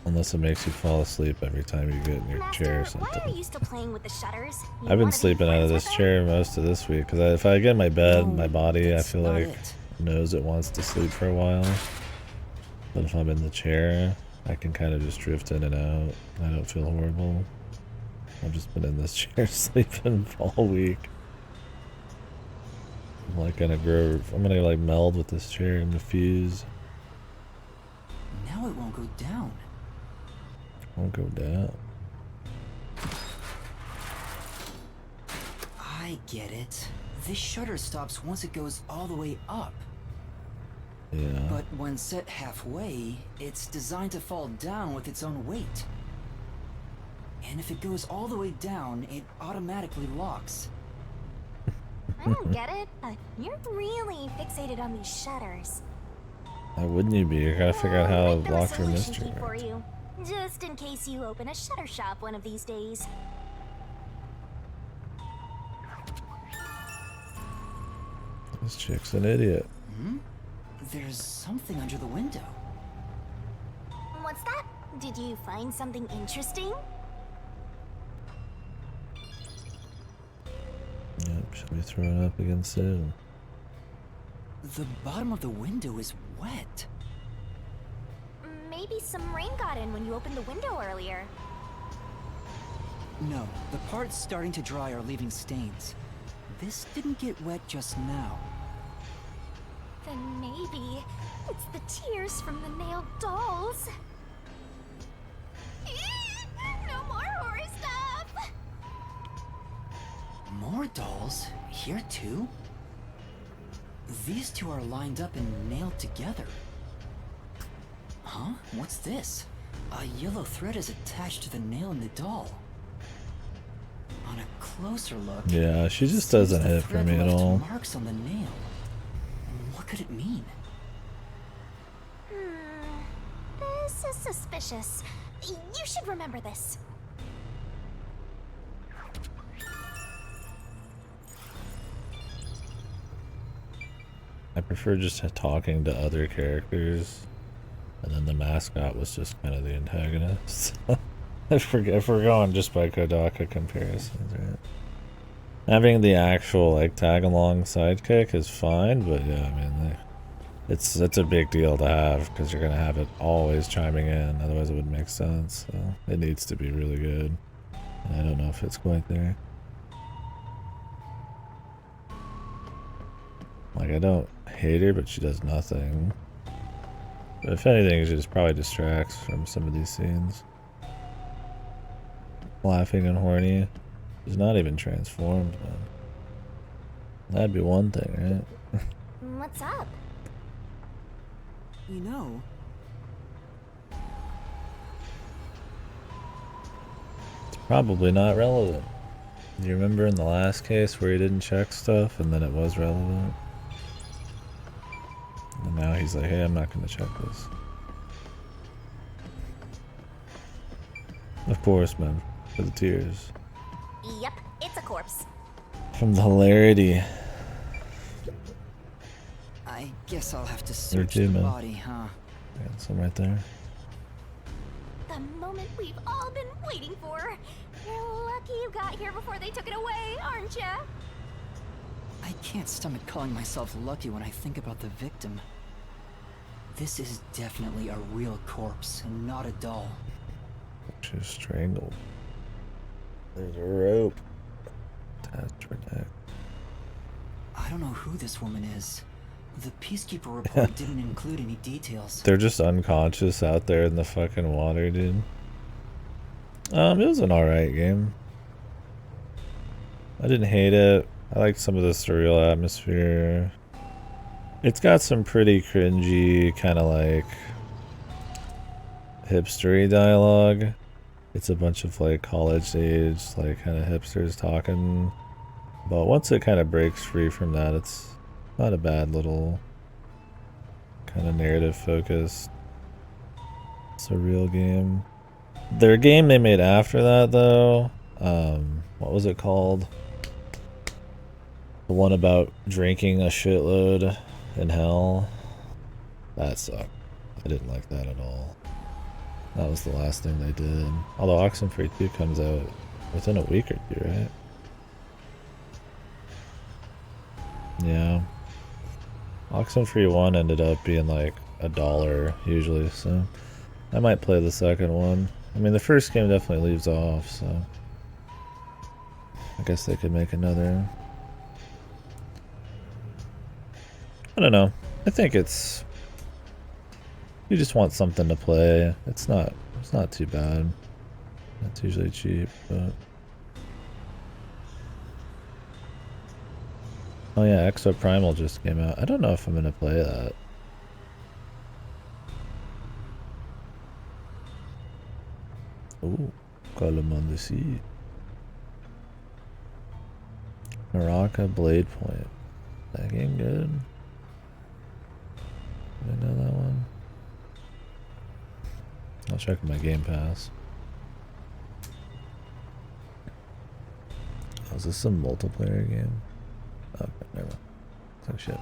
Unless it makes you fall asleep every time you get in your chair or something. Why are you still playing with the shutters? You I've been wanna be sleeping out of friends this with chair most of this week, because if I get in my bed, my body, I feel like, knows it wants to sleep for a while. But if I'm in the chair, I can kind of just drift in and out. I don't feel horrible. I've just been in this chair sleeping all week. I'm like gonna grow, I'm gonna like meld with this chair and fuse. Now it won't go down. Won't go down. I get it. This shutter stops once it goes all the way up. Yeah. But when set halfway, it's designed to fall down with its own weight. And if it goes all the way down, it automatically locks. I don't get it, but you're really fixated on these shutters. Why wouldn't you be? You gotta figure out how to lock your Solution mystery. key for you, just in case you open a shutter shop one of these days. This chick's an idiot. There's something under the window. What's that? Did you find something interesting? Yep, should be thrown up again soon. The bottom of the window is wet. Maybe some rain got in when you opened the window earlier. No, the parts starting to dry are leaving stains. This didn't get wet just now. Then maybe it's the tears from the nailed dolls. No more horror stuff! More dolls? Here too? These two are lined up and nailed together. Huh? What's this? A yellow thread is attached to the nail in the doll. On a closer look, Yeah, she just doesn't the hit for thread me at left all. marks on the nail. What could it mean? This is suspicious. You should remember this. I prefer just talking to other characters, and then the mascot was just kind of the antagonist. if we're going just by Kodaka comparisons, right? Having the actual like tag along sidekick is fine, but yeah, I mean It's a big deal to have because you're gonna have it always chiming in. Otherwise, it wouldn't make sense. So it needs to be really good. And I don't know if it's quite there. Like, I don't hate her, but she does nothing. But if anything, she just probably distracts from some of these scenes. Laughing and horny. She's not even transformed, man. That'd be one thing, right? What's up? You know, It's probably not relevant. Do you remember in the last case where he didn't check stuff and then it was relevant? And now he's like, hey, I'm not going to check this. Of course, man. For the tears. Yep, it's a corpse. From the hilarity. I guess I'll have to There search too, the man. body, huh? Got some right there. The moment we've all been waiting for. You're lucky you got here before they took it away, aren't ya? I can't stomach calling myself lucky when I think about the victim. This is definitely a real corpse and not a doll. She's strangled. There's a rope attached to her neck. I don't know who this woman is. The Peacekeeper report didn't include any details. They're just unconscious out there in the fucking water, dude. It was an alright game. I didn't hate it. I liked some of the surreal atmosphere. It's got some pretty cringy, kind of like hipstery dialogue. It's a bunch of like college age, like kind of hipsters talking. But once it kind of breaks free from that, it's not a bad little kind of narrative focused surreal game. Their game they made after that though, what was it called? The one about drinking a shitload in hell. That sucked. I didn't like that at all. That was the last thing they did. Although Oxenfree 2 comes out within a week or two, right? Yeah. Oxenfree 1 ended up being like $1 usually, so I might play the second one. I mean, the first game definitely leaves off, so I guess they could make another. I don't know. I think it's, you just want something to play. It's not too bad. It's usually cheap, but oh yeah, Exo Primal just came out. I don't know if I'm gonna play that. Ooh, Column on the Sea. Naraka Blade Point. That game good? I know that one. I'll check my Game Pass. Oh, is this a multiplayer game? Okay, never mind. Oh shit.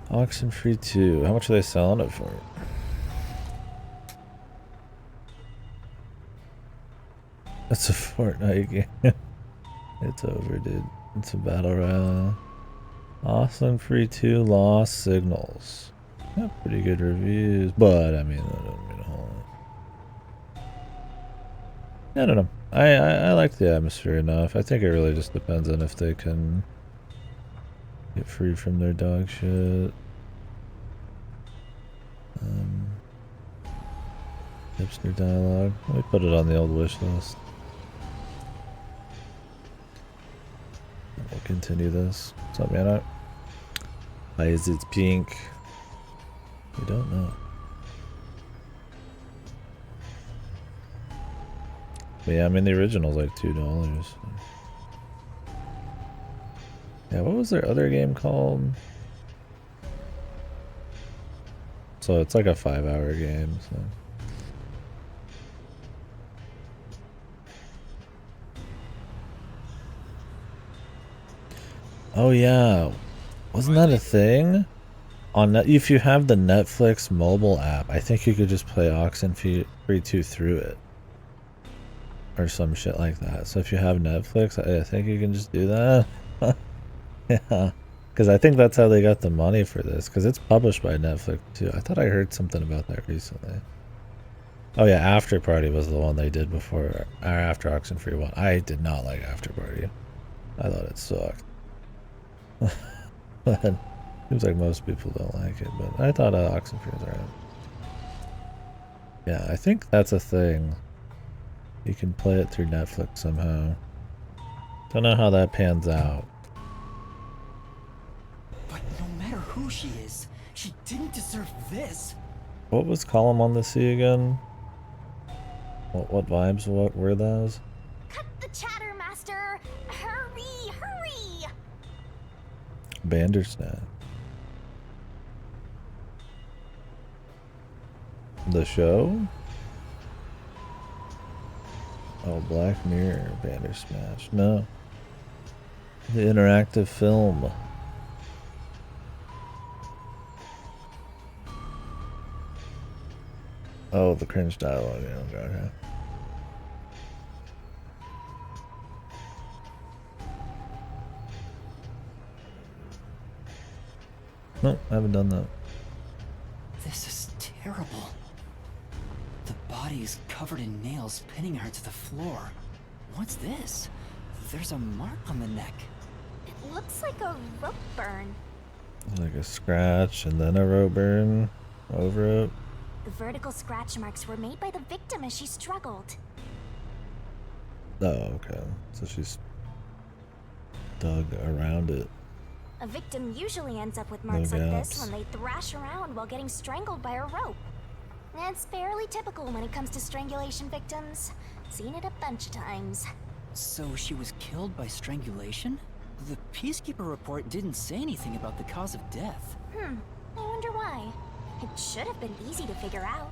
Oxenfree 2. How much are they selling it for? It's a Fortnite game. It's over, dude. It's a battle royale. Oxenfree 2 Lost Signals. Got pretty good reviews, but I mean, that doesn't mean a whole lot. I don't know. I like the atmosphere enough. I think it really just depends on if they can get free from their dog shit. Hipster dialogue. Let me put it on the old wish list. We'll continue this. What's up, man? Why is it pink? We don't know. But yeah, I mean the original's like $2. Yeah, what was their other game called? So it's like a 5-hour game, so. Oh yeah, wasn't that a thing? On if you have the Netflix mobile app, I think you could just play Oxenfree 2 through it. Or some shit like that. So if you have Netflix, I think you can just do that. Yeah. Because I think that's how they got the money for this. Because it's published by Netflix too. I thought I heard something about that recently. Oh yeah, After Party was the one they did before or after Oxenfree 1. I did not like After Party. I thought it sucked. But seems like most people don't like it, but I thought Oxenfree was alright. Yeah, I think that's a thing. You can play it through Netflix somehow. Don't know how that pans out. But no matter who she is, she didn't deserve this. What was Column on the Sea again? What vibes what were those? Cut the chatter, Master! Hurry, hurry! Bandersnatch. The show? Oh, Black Mirror, Bandersnatch. No. The interactive film. Oh, the cringe dialogue. Yeah, okay. Nope, I haven't done that. This is terrible. The body is covered in nails pinning her to the floor. What's this? There's a mark on the neck. It looks like a rope burn. Like a scratch and then a rope burn over it. The vertical scratch marks were made by the victim as she struggled. Oh, okay. So she's dug around it. A victim usually ends up with marks like this when they thrash around while getting strangled by a rope. It's fairly typical when it comes to strangulation victims. Seen it a bunch of times. So she was killed by strangulation? The Peacekeeper report didn't say anything about the cause of death. I wonder why. It should have been easy to figure out.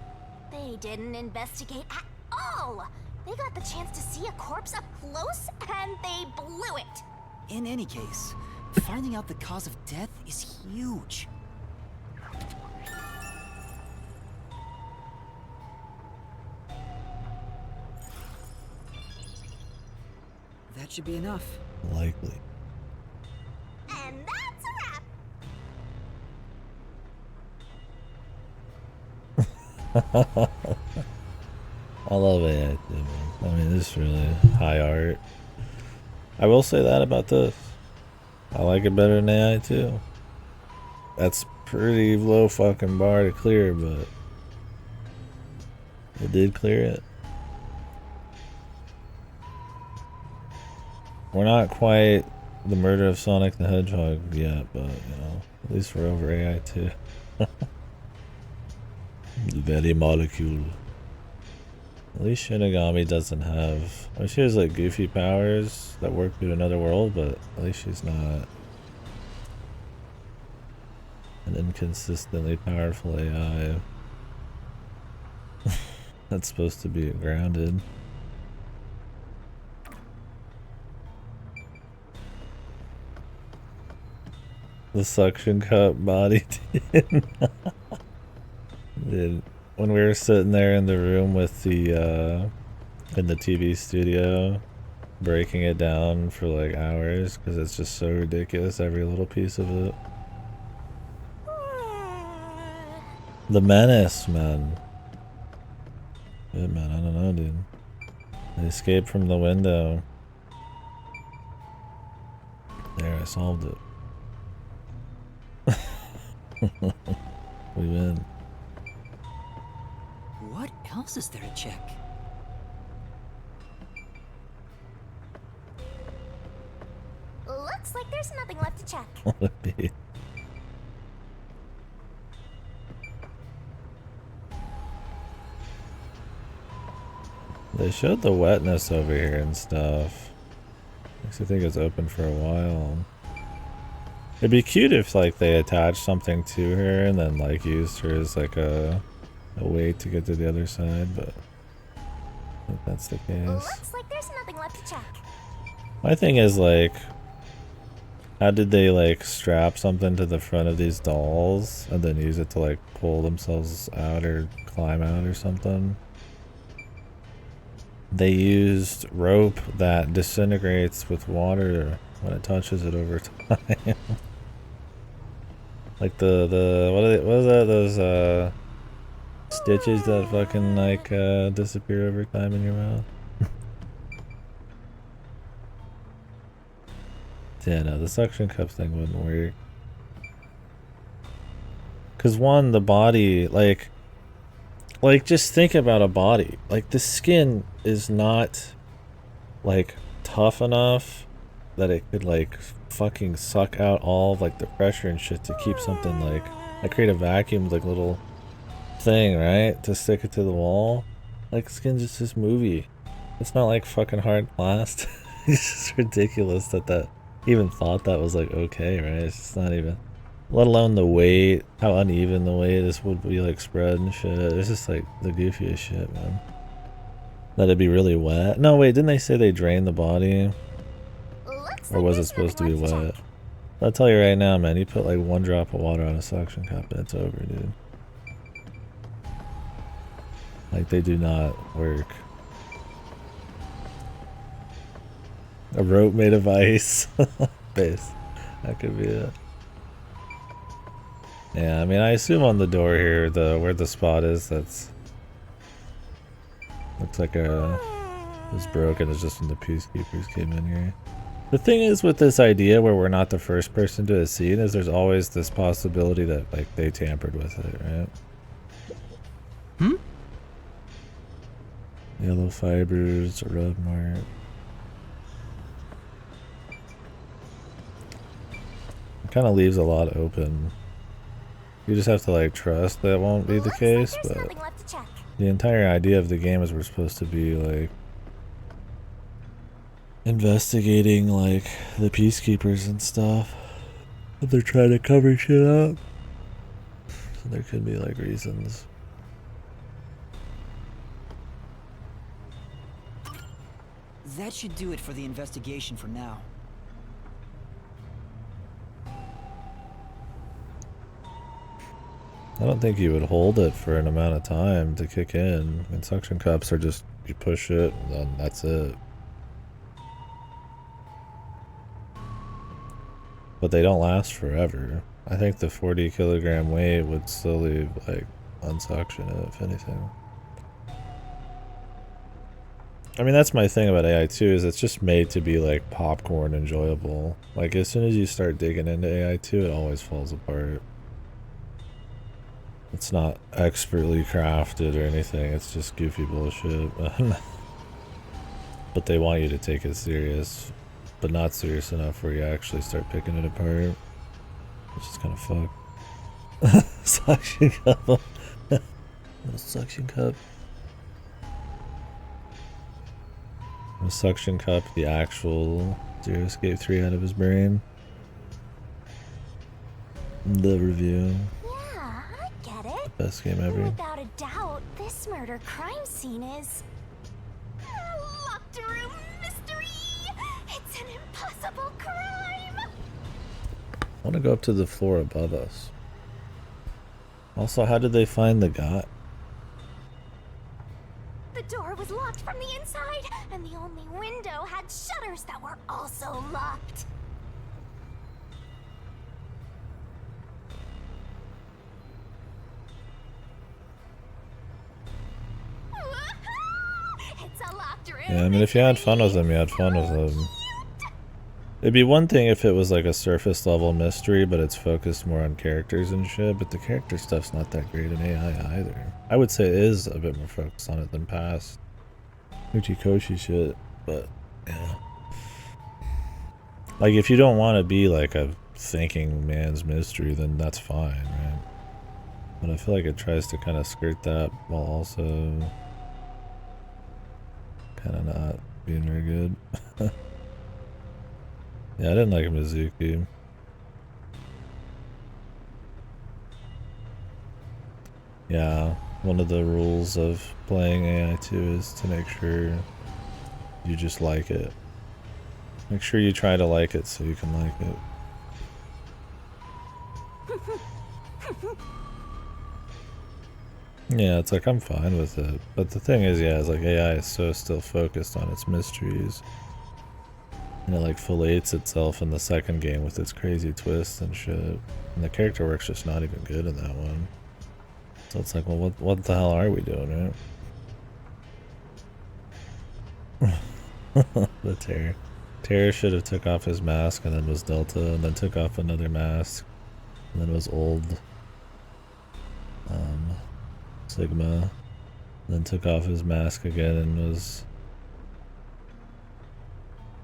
They didn't investigate at all! They got the chance to see a corpse up close, and they blew it! In any case, finding out the cause of death is huge. That should be enough. Likely. And that's a wrap! I love AI too, man. I mean, this is really high art. I will say that about this. I like it better than AI too. That's pretty low fucking bar to clear, but it did clear it. We're not quite the murder of Sonic the Hedgehog yet, but you know, at least we're over AI too. Very molecule. At least Shinigami doesn't have... I mean, she has like goofy powers that work through another world, but at least she's not an inconsistently powerful AI that's supposed to be grounded. The suction cup body tin. Dude, when we were sitting there in the room with the in the TV studio, breaking it down for like hours because it's just so ridiculous, every little piece of it. The menace, man. Good, man. I don't know, dude. They escaped from the window. There, I solved it. We win. What else is there to check? Looks like there's nothing left to check. What would it be? They showed the wetness over here and stuff. Makes me think it's open for a while. It'd be cute if like they attached something to her and then like used her as like a way to get to the other side, but I think that's the case. Looks like there's nothing left to check. My thing is like, how did they like strap something to the front of these dolls and then use it to like pull themselves out or climb out or something? They used rope that disintegrates with water when it touches it over time. Like what is that? Those stitches that fucking like disappear over time in your mouth. Yeah, no, the suction cup thing wouldn't work. Cause one, the body, like just think about a body. Like the skin is not like tough enough that it could like fucking suck out all of, like the pressure and shit to keep something like create a vacuum like little thing, right? To stick it to the wall. Like skin's just this movie. It's not like fucking hard glass. It's just ridiculous that even thought that was like okay, right? It's just not even, let alone the weight, how uneven the weight this would be like spread and shit. It's just like the goofiest shit, man. That it'd be really wet. No, wait, didn't they say they drained the body? Or was it supposed to be wet? I'll tell you right now, man, you put like 1 drop of water on a suction cup and it's over, dude. Like, they do not work. A rope made of ice. Base. That could be it. Yeah, I mean, I assume on the door here, where the spot is, that's... looks like it's broken. It's just when the peacekeepers came in here. The thing is with this idea where we're not the first person to a scene is there's always this possibility that like they tampered with it, right? Yellow fibers, rub mark. It kind of leaves a lot open. You just have to like trust that won't be the case, but the entire idea of the game is we're supposed to be like investigating like the peacekeepers and stuff. But they're trying to cover shit up. So there could be like reasons. That should do it for the investigation for now. I don't think you would hold it for an amount of time to kick in. I mean, suction cups are just, you push it and then that's it. But they don't last forever. I think the 40 kilogram weight would slowly like unsuction it, if anything. I mean, that's my thing about AI2 is it's just made to be like popcorn enjoyable. Like as soon as you start digging into AI2, it always falls apart. It's not expertly crafted or anything, it's just goofy bullshit. But they want you to take it serious, but not serious enough where you actually start picking it apart. Which is kind of fucked. Suction cup. Little suction cup. A suction cup the actual Zero Escape 3 out of his brain. The review. Yeah, I get it. Best game ever. Without a doubt, this murder crime scene is a locked room mystery. It's an impossible crime. I want to go up to the floor above us. Also, how did they find the guy? The door was locked from the inside, and the only window had shutters that were also locked. It's a locked room. Yeah, I mean, if you had fun with them, you had fun with them. It'd be one thing if it was like a surface level mystery, but it's focused more on characters and shit, but the character stuff's not that great in AI either. I would say it is a bit more focused on it than past Uchikoshi shit, but yeah. Like if you don't want to be like a thinking man's mystery, then that's fine, right? But I feel like it tries to kind of skirt that while also kind of not being very good. Yeah, I didn't like Mizuki. Yeah, one of the rules of playing AI2 is to make sure you just like it. Make sure you try to like it so you can like it. Yeah, it's like I'm fine with it. But the thing is, yeah, it's like AI is so still focused on its mysteries. And it like fillets itself in the second game with its crazy twists and shit. And the character work's just not even good in that one. So it's like, well, what the hell are we doing, right? The Terror. Terror should have took off his mask and then was Delta, and then took off another mask, and then was old Sigma, and then took off his mask again and was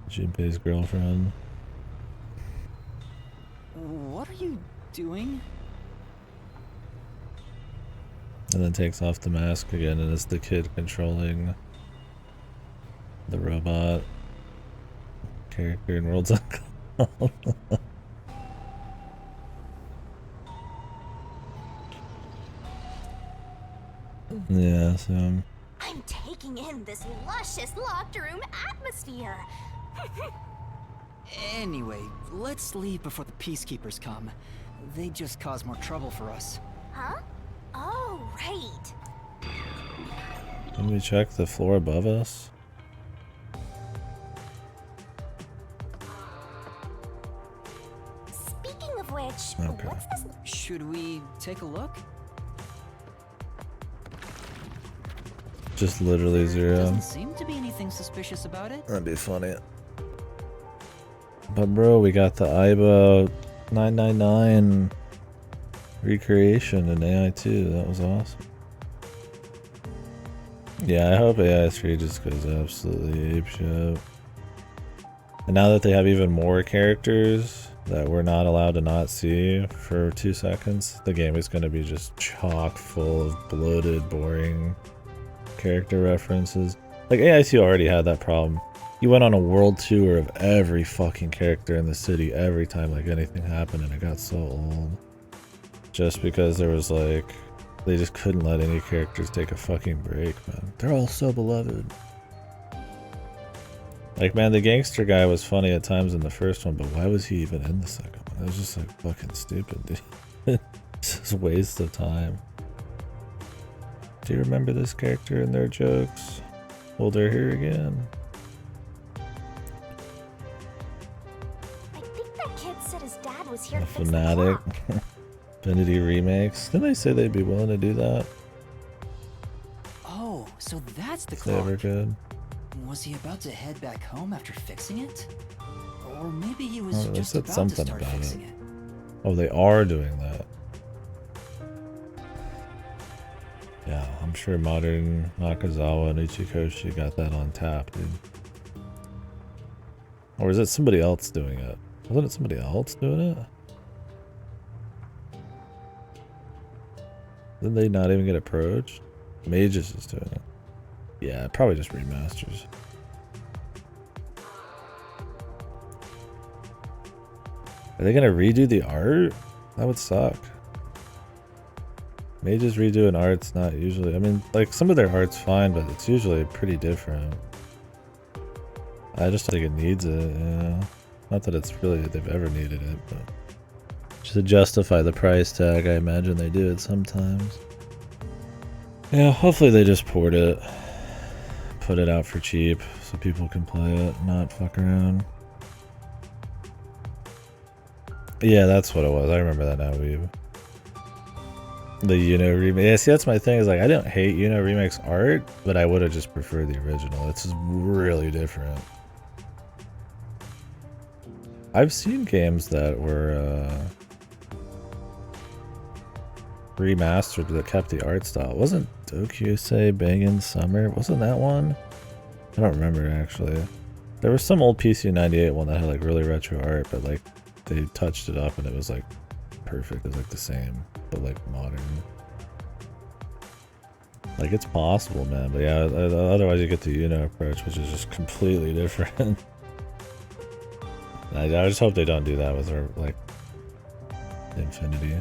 Junpei's girlfriend. What are you doing? And then takes off the mask again and is the kid controlling the robot character in Worlds Uncalled. Yeah, so I'm taking in this luscious locked room atmosphere. Anyway, let's leave before the peacekeepers come. They just cause more trouble for us. Huh? Oh, right. can we check the floor above us? Speaking of which, Okay. what's this? Should we take a look? Just literally zero. Doesn't seem to be anything suspicious about it. That'd be funny. But bro, we got the IBA 999 recreation in AI2. That was awesome. Yeah, I hope AI3 just goes absolutely apeshit. And now that they have even more characters that we're not allowed to not see for 2 seconds, the game is going to be just chock full of bloated, boring character references. Like AI2 already had that problem. You went on a world tour of every fucking character in the city every time like anything happened, and it got so old. Just because there was like, they just couldn't let any characters take a fucking break, man. They're all so beloved. Like, man, the gangster guy was funny at times in the first one, but why was he even in the second one? It was just like fucking stupid, dude. It's just a waste of time. Do you remember this character and their jokes? Well, they're here again. I think that kid said his dad was here A to fix the Fnatic. clock. Infinity remakes. Didn't they say they'd be willing to do that? Oh, so that's the If they ever clock. could. Was he about to head back home after fixing it? Or maybe he was Oh, they just said about to something start about fixing it. it. Oh, they are doing that. Yeah, I'm sure modern Nakazawa and Ichikoshi got that on tap, dude. Or is it somebody else doing it? Wasn't it somebody else doing it? Did they not even get approached? Mages is doing it. Yeah, probably just remasters. Are they gonna redo the art? That would suck. Mages redoing art's not usually, I mean, like some of their art's fine, but it's usually pretty different. I just think it needs it, yeah. Not that it's really, they've ever needed it, but just to justify the price tag, I imagine they do it sometimes. Yeah, hopefully they just port it. Put it out for cheap so people can play it, not fuck around. Yeah, that's what it was. I remember that now, Weeb. The Yuno remake. Yeah, see, that's my thing. Is like, I didn't hate Yuno remake's art, but I would have just preferred the original. It's just really different. I've seen games that were remastered that kept the art style. Wasn't Dokusei Bangin' Summer? Wasn't that one? I don't remember actually. There was some old PC 98 one that had like really retro art, but like they touched it up and it was like perfect. It was like the same, but like modern. Like it's possible, man. But yeah, otherwise you get the Yuno approach, which is just completely different. I just hope they don't do that with her, like Infinity.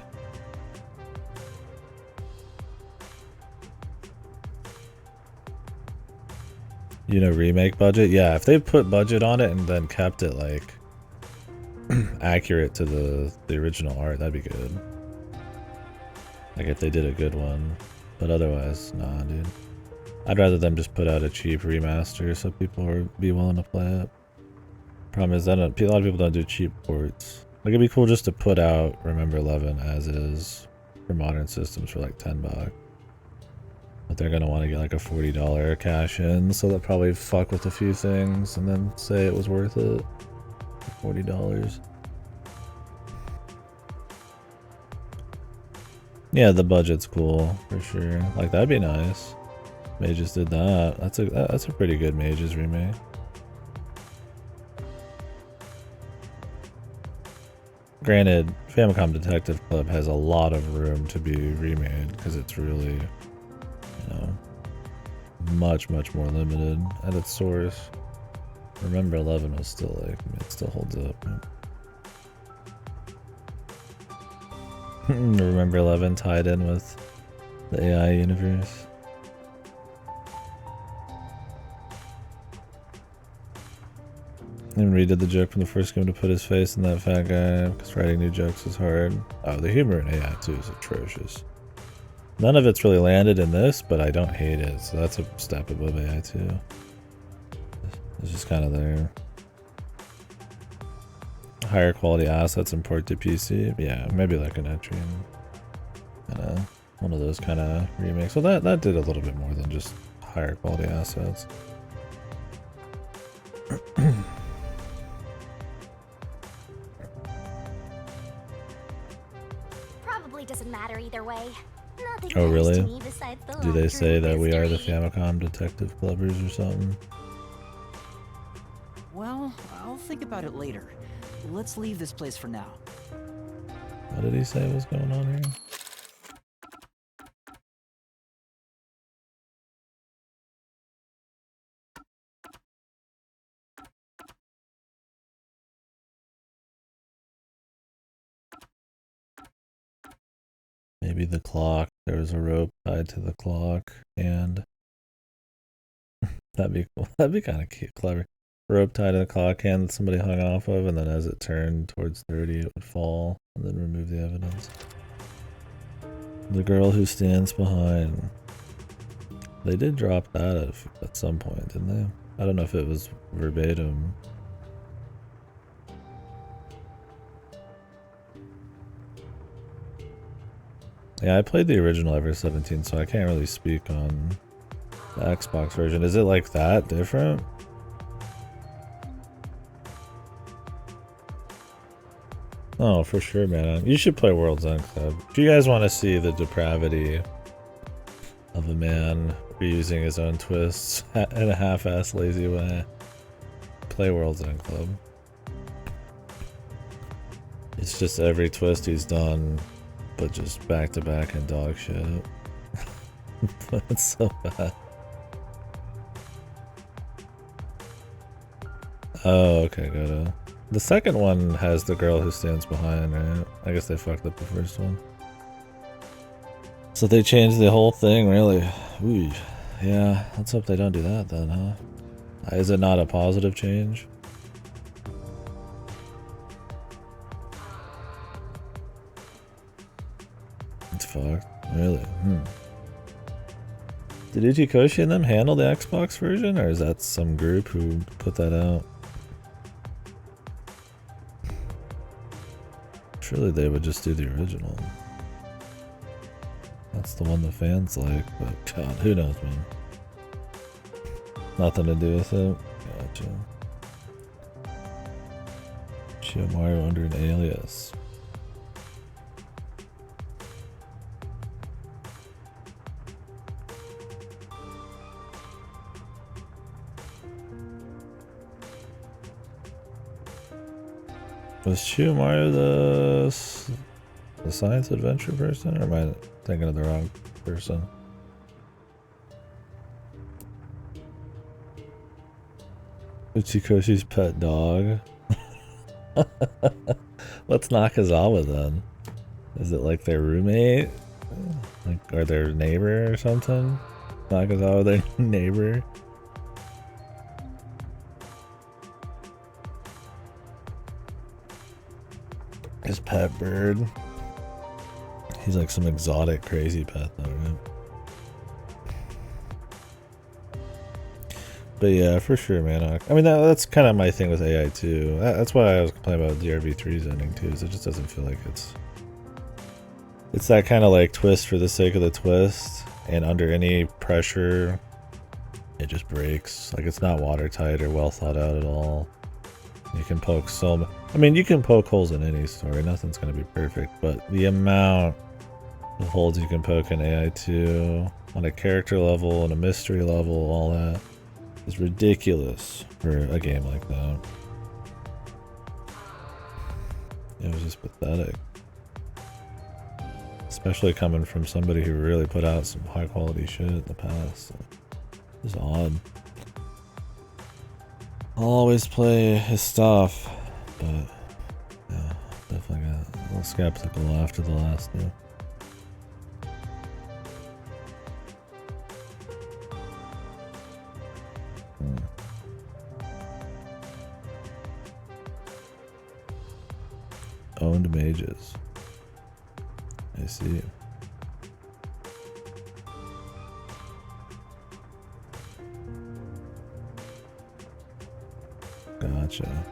Remake budget? Yeah, if they put budget on it and then kept it like accurate to the original art, that'd be good. Like if they did a good one. But otherwise, nah, dude. I'd rather them just put out a cheap remaster so people would be willing to play it. Problem is, a lot of people don't do cheap ports. Like, it'd be cool just to put out Remember 11 as is for modern systems for like $10. But they're gonna want to get like a $40 cash in, so they'll probably fuck with a few things and then say it was worth it. $40. Yeah, the budget's cool for sure. Like, that'd be nice. Mages did that. That's a pretty good Mages remake. Granted, Famicom Detective Club has a lot of room to be remade because it's really, you know, much more limited at its source. Remember 11 was still like, it still holds up. Remember 11 tied in with the AI universe. And redid the joke from the first game to put his face in that fat guy because writing new jokes is hard. Oh, the humor in AI 2 is atrocious. None of it's really landed in this, but I don't hate it, so that's a step above AI 2. It's just kind of there. Higher quality assets and port to PC. Yeah, maybe like an entry and one of those kind of remakes. So that did a little bit more than just higher quality assets. Probably doesn't matter either way. Nothing Oh matters really? to me besides the Do they say that we are the mystery. Famicom Detective Clubbers or something? Well, I'll think about it later. Let's leave this place for now. What did he say was going on here? Maybe the clock. There was a rope tied to the clock, and that'd be cool. That'd be kind of cute, clever. Rope tied to the clock hand that somebody hung off of, and then as it turned towards 30, it would fall, and then remove the evidence. The girl who stands behind. They did drop that at some point, didn't they? I don't know if it was verbatim. Yeah, I played the original Ever 17, so I can't really speak on the Xbox version. Is it like that different? Oh, for sure, man. You should play World's End Club. If you guys want to see the depravity of a man reusing his own twists in a half-ass lazy way, play World's End Club. It's just every twist he's done, but just back-to-back and dog shit. But it's so bad. Oh, okay, good. The second one has the girl who stands behind, right? I guess they fucked up the first one. So they changed the whole thing, really. Ooh, yeah, let's hope they don't do that then, huh? Is it not a positive change? It's fucked. Really? Did Uchikoshi and them handle the Xbox version, or is that some group who put that out? Surely they would just do the original. That's the one the fans like, but God, who knows, man. Nothing to do with it. Gotcha. Shiomaru under an alias. Was Shiomaru the science adventure person, or am I thinking of the wrong person? Uchikoshi's pet dog. What's Nakazawa then? Is it like their roommate? Like, or their neighbor or something? Nakazawa their neighbor? His pet bird. He's like some exotic crazy pet though, right? But yeah, for sure, man. I mean, that's kind of my thing with AI too. That's why I was complaining about DRV3's ending too. Is it just doesn't feel like it's that kind of like twist for the sake of the twist, and under any pressure, it just breaks. Like it's not watertight or well thought out at all. You can poke I mean, you can poke holes in any story. Nothing's gonna be perfect, but the amount of holes you can poke in AI2 on a character level and a mystery level, all that is ridiculous for a game like that. It was just pathetic. Especially coming from somebody who really put out some high quality shit in the past. So it's odd. I'll always play his stuff, but yeah, definitely got a little skeptical after the last two. Owned mages. I see. Gotcha.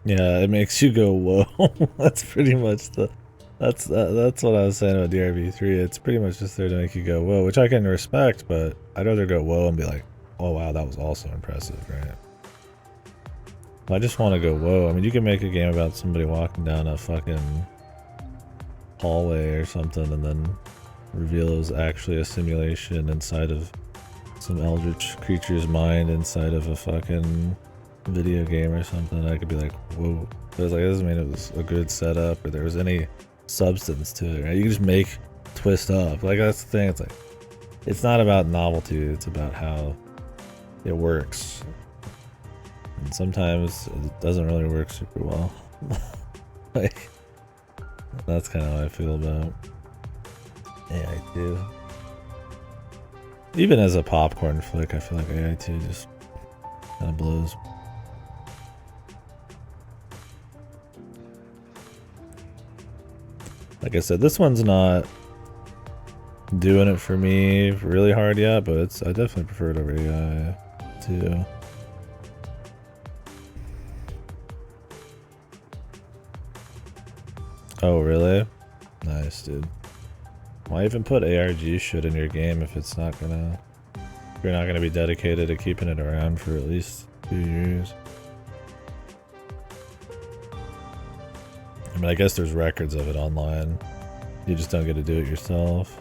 Yeah, it makes you go whoa. That's pretty much that's what I was saying about DRV3. It's pretty much just there to make you go whoa, which I can respect, but I'd rather go whoa and be like, oh wow, that was also impressive, right? I just want to go whoa. I mean, you can make a game about somebody walking down a fucking hallway or something and then reveal it was actually a simulation inside of some eldritch creature's mind inside of a fucking video game or something. I could be like, whoa. But it's like, it doesn't mean it was a good setup or there was any substance to it, right? You can just make twist up. Like, that's the thing. It's like, it's not about novelty, it's about how it works. And sometimes it doesn't really work super well. Like, that's kind of how I feel about AI2. Even as a popcorn flick, I feel like AI2 just kind of blows. Like I said, this one's not doing it for me really hard yet, but I definitely prefer it over AI2. Oh, really? Nice, dude. Why even put ARG shit in your game if it's not gonna... If you're not gonna be dedicated to keeping it around for at least 2 years? I mean, I guess there's records of it online. You just don't get to do it yourself.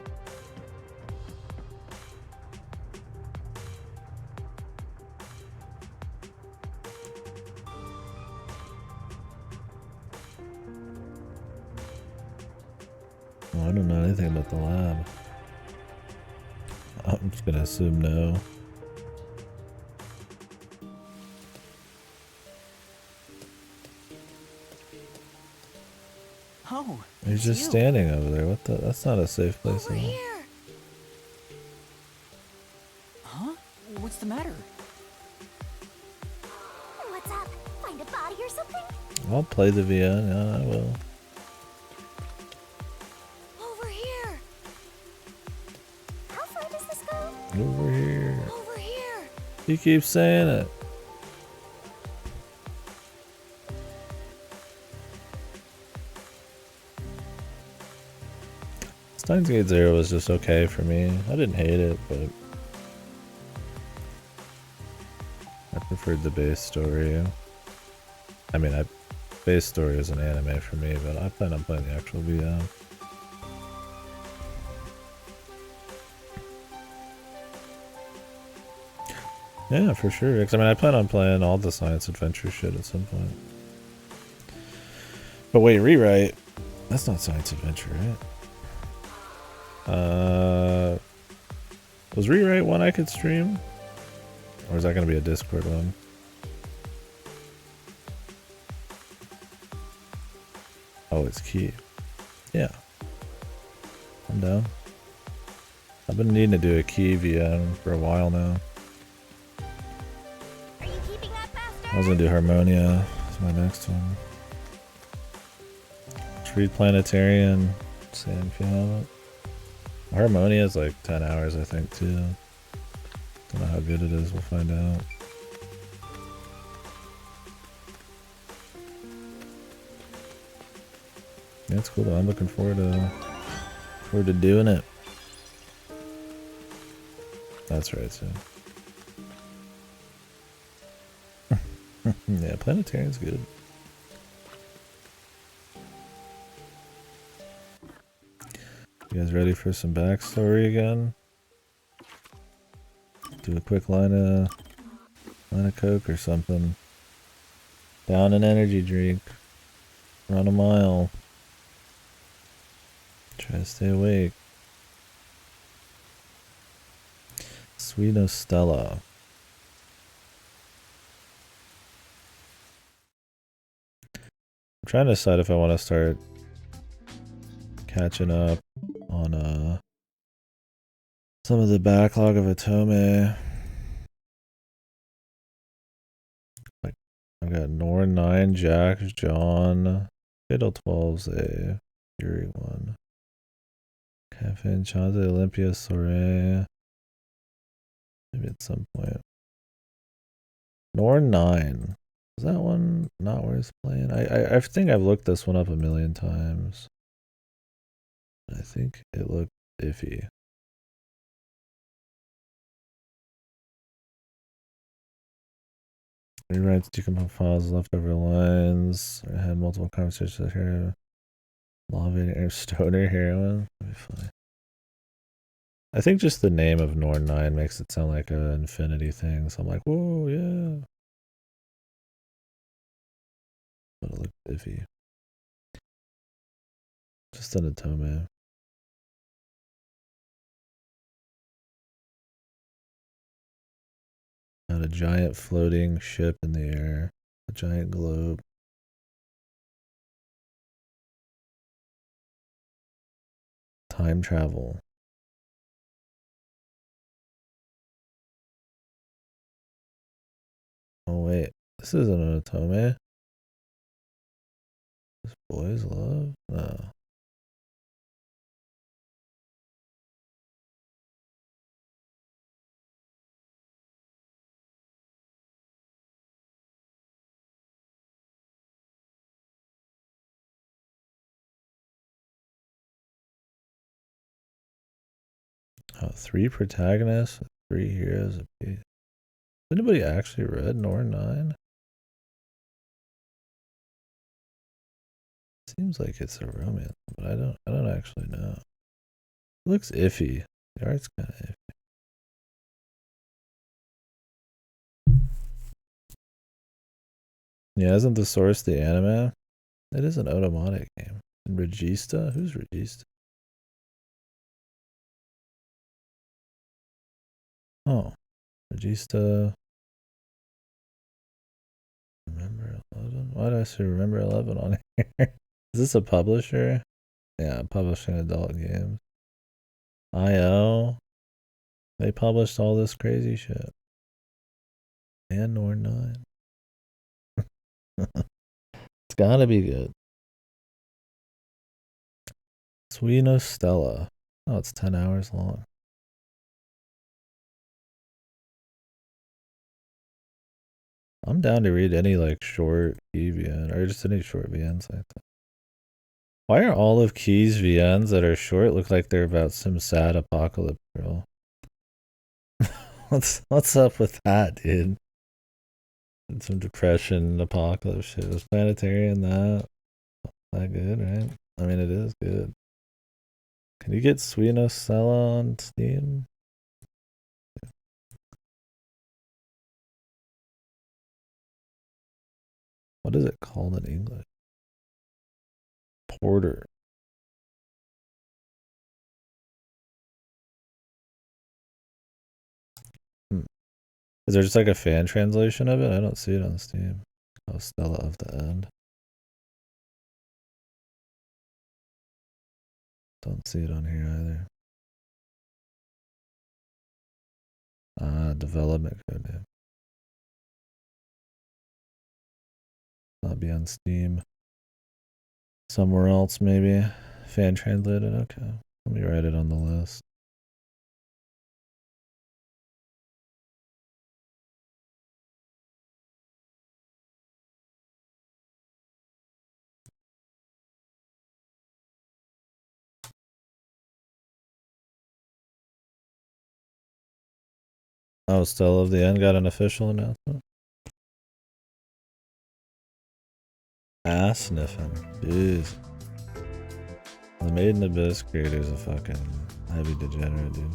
Well, I don't know anything about the lab. I'm just gonna assume no. Oh, He's just standing over there. What the? That's not a safe place at all. Huh? What's the matter? What's up? Find a body or something? I'll play the VN. Yeah, I will. Over here. How far does this go? Over here. Over here. He keeps saying it. Steins Gate 0 was just okay for me. I didn't hate it, but I preferred the base story. I mean, base story is an anime for me, but I plan on playing the actual VM. Yeah, for sure. 'Cause I mean, I plan on playing all the science adventure shit at some point. But wait, Rewrite? That's not science adventure, right? Was Rewrite one I could stream? Or is that going to be a Discord one? Oh, it's Key. Yeah. I'm down. I've been needing to do a Key VM for a while now. I was going to do Harmonia. That's my next one. Tree Planetarian. Sam, if you have it. Harmonia is like 10 hours, I think, too. Don't know how good it is, we'll find out. Yeah, it's cool though. I'm looking forward to doing it. That's right, Sam. Yeah, Planetarian's good. You guys ready for some backstory again? Do a quick line of Coke or something. Down an energy drink. Run a mile. Try to stay awake. Sweet Stella. I'm trying to decide if I want to start catching up on some of the backlog of Atome. Like I've got Norn 9, Jax, John, Fatal 12's a Fury 1. Caffeine, Chance, Olympia, Soray. Maybe at some point. Norn 9. Is that one not worth playing? I think I've looked this one up a million times. I think it looked iffy. Rewrites, decompose files, leftover lines. I had multiple conversations here. Lavating air stoner heroin. That'd be funny. I think just the name of Norn 9 makes it sound like an infinity thing, so I'm like, whoa, yeah. But it looked iffy. Just an Atome. Had a giant floating ship in the air. A giant globe. Time travel. Oh wait, this isn't an Atome. This boy's love? No. Oh, 3 protagonists, 3 heroes apiece. Anybody actually read Norn 9? Seems like it's a romance, but I don't actually know. It looks iffy. The art's kind of iffy. Yeah, isn't the source the anime? It is an automatic game. And Regista? Who's Regista? Oh, Regista. Remember 11? Why did I say Remember 11 on here? Is this a publisher? Yeah, publishing adult games. IO. They published all this crazy shit. And Norn 9. It's gotta be good. Sweet Stella. Oh, it's 10 hours long. I'm down to read any like short VN or just any short VNs like that. Why are all of Key's VNs that are short look like they're about some sad apocalypse girl? What's up with that, dude? And some depression, apocalypse shit. Was Planetarian that good, right? I mean, it is good. Can you get Sweet Stella on Steam? What is it called in English? Porter. Is there just like a fan translation of it? I don't see it on Steam. Oh, Stella of the End. Don't see it on here either. Development code name. Not be on Steam. Somewhere else, maybe. fan translated. Okay, let me write it on the list. Oh, Stella of the End got an official announcement. Ass sniffing. Jeez. The Made in Abyss creator's a fucking heavy degenerate, dude.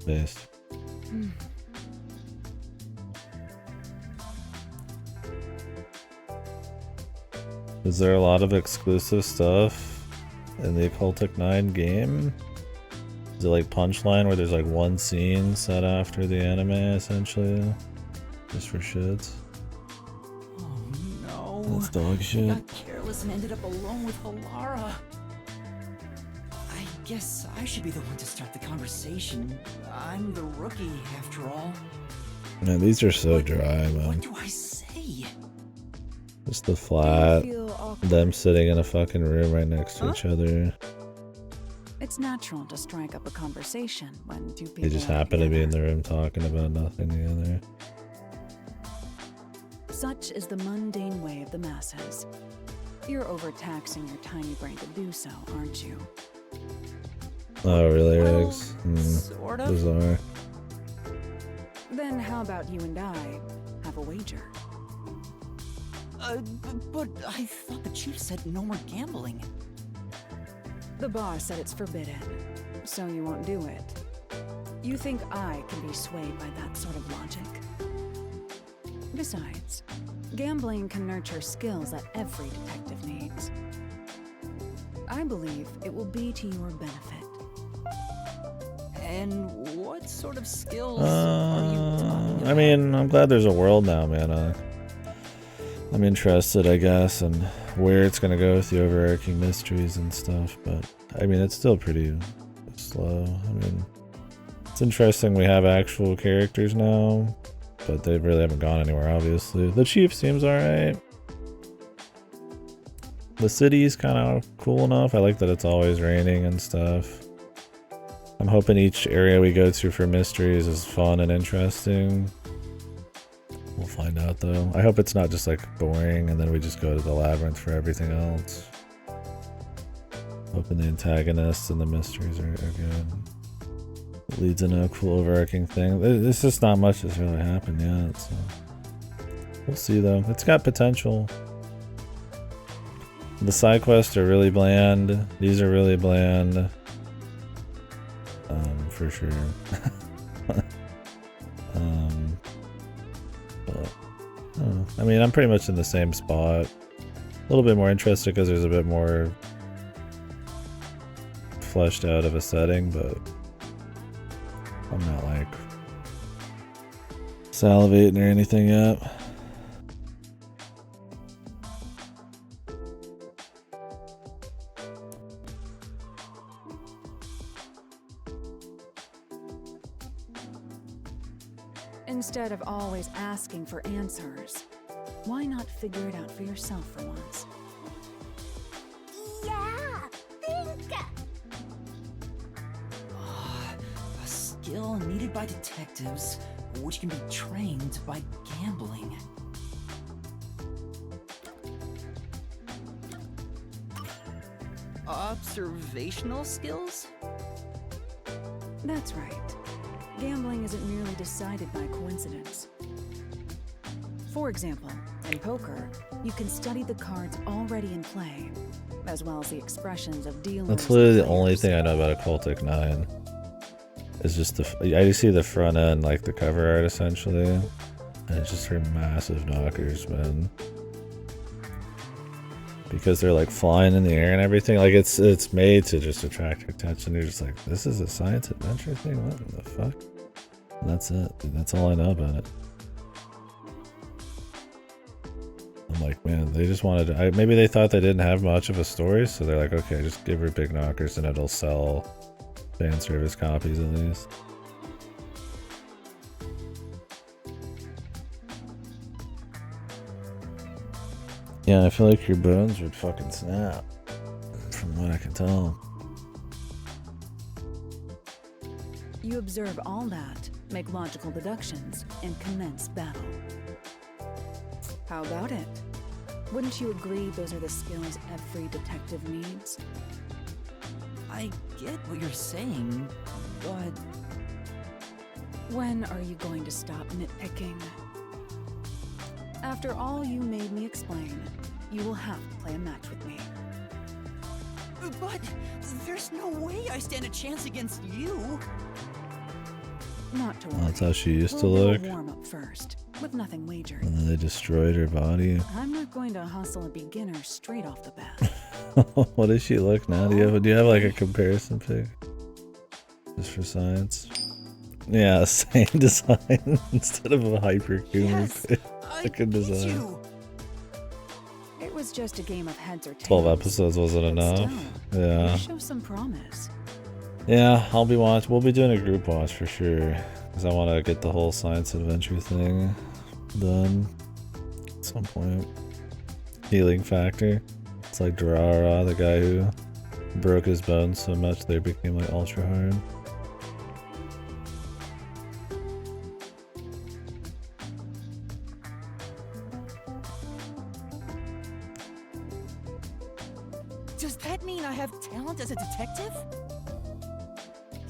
Based. Is there a lot of exclusive stuff in the Occultic 9 game? Is it like Punchline where there's like one scene set after the anime essentially? Just for shits? No. That's dog shit. I got careless and ended up alone with Halara. I guess I should be the one to start the conversation. I'm the rookie, after all. Man, these are so dry, man. What do I say? Just the flat, them sitting in a fucking room right next to each other. It's natural to strike up a conversation when two people They just are happen to be in together. the room talking about nothing together. Such is the mundane way of the masses. You're overtaxing your tiny brain to do so, aren't you? Oh, really, Riggs? sort of. Bizarre. Then how about you and I have a wager? But I thought the chief said no more gambling. The boss said it's forbidden, so you won't do it. You think I can be swayed by that sort of logic? Besides, gambling can nurture skills that every detective needs. I believe it will be to your benefit. And what sort of skills are you talking about? I mean, I'm glad there's a world now, man. I'm interested, I guess, in where it's gonna go with the overarching mysteries and stuff, but I mean, it's still pretty slow. I mean, it's interesting we have actual characters now, but they really haven't gone anywhere, obviously. The chief seems alright. The city's kind of cool enough. I like that it's always raining and stuff. I'm hoping each area we go to for mysteries is fun and interesting. We'll find out though. I hope it's not just like boring and then we just go to the labyrinth for everything else. Hoping the antagonists and the mysteries are good. It leads into a cool overarching thing. There's just not much that's really happened yet, so we'll see though. It's got potential. The side quests are really bland. These are really bland. For sure. But I mean, I'm pretty much in the same spot. A little bit more interested because there's a bit more fleshed out of a setting, but I'm not like salivating or anything yet. Instead of always asking for answers, why not figure it out for yourself for once? Yeah, think. A skill needed by detectives, which can be trained by gambling. Observational skills? That's right. Gambling isn't merely decided by coincidence. For example, in poker, you can study the cards already in play, as well as the expressions of dealers. That's literally the only thing I know about Occultic 9. Is just I just see the front end, like the cover art essentially. And it's just for massive knockers, man. Because they're like flying in the air and everything. Like it's made to just attract your attention. You're just like, this is a science adventure thing? What the fuck? And that's it. Dude, that's all I know about it. I'm like, man, they just wanted to, maybe they thought they didn't have much of a story, so they're like, okay, just give her big knockers and it'll sell fan service copies at least. Yeah, I feel like your bones would fucking snap from what I can tell. You observe all that, make logical deductions, and commence battle. How about it? Wouldn't you agree those are the skills every detective needs? I get what you're saying, but... When are you going to stop nitpicking? After all you made me explain, you will have to play a match with me. But there's no way I stand a chance against you. Not to worry. That's how she used to We'll look. do a warm-up first, with nothing wagered. And then they destroyed her body. I'm not going to hustle a beginner straight off the bat. What does she look now? Do you have like a comparison pic? Just for science? Yeah, same design instead of a hyper fucking design. It was just a game of heads or tails. 12 episodes wasn't enough. Still, Yeah. you show some promise. Yeah, We'll be doing a group watch for sure. Because I want to get the whole science adventure thing done at some point. Healing factor. It's like Durara, the guy who broke his bones so much they became like ultra hard. Does that mean I have talent as a detective?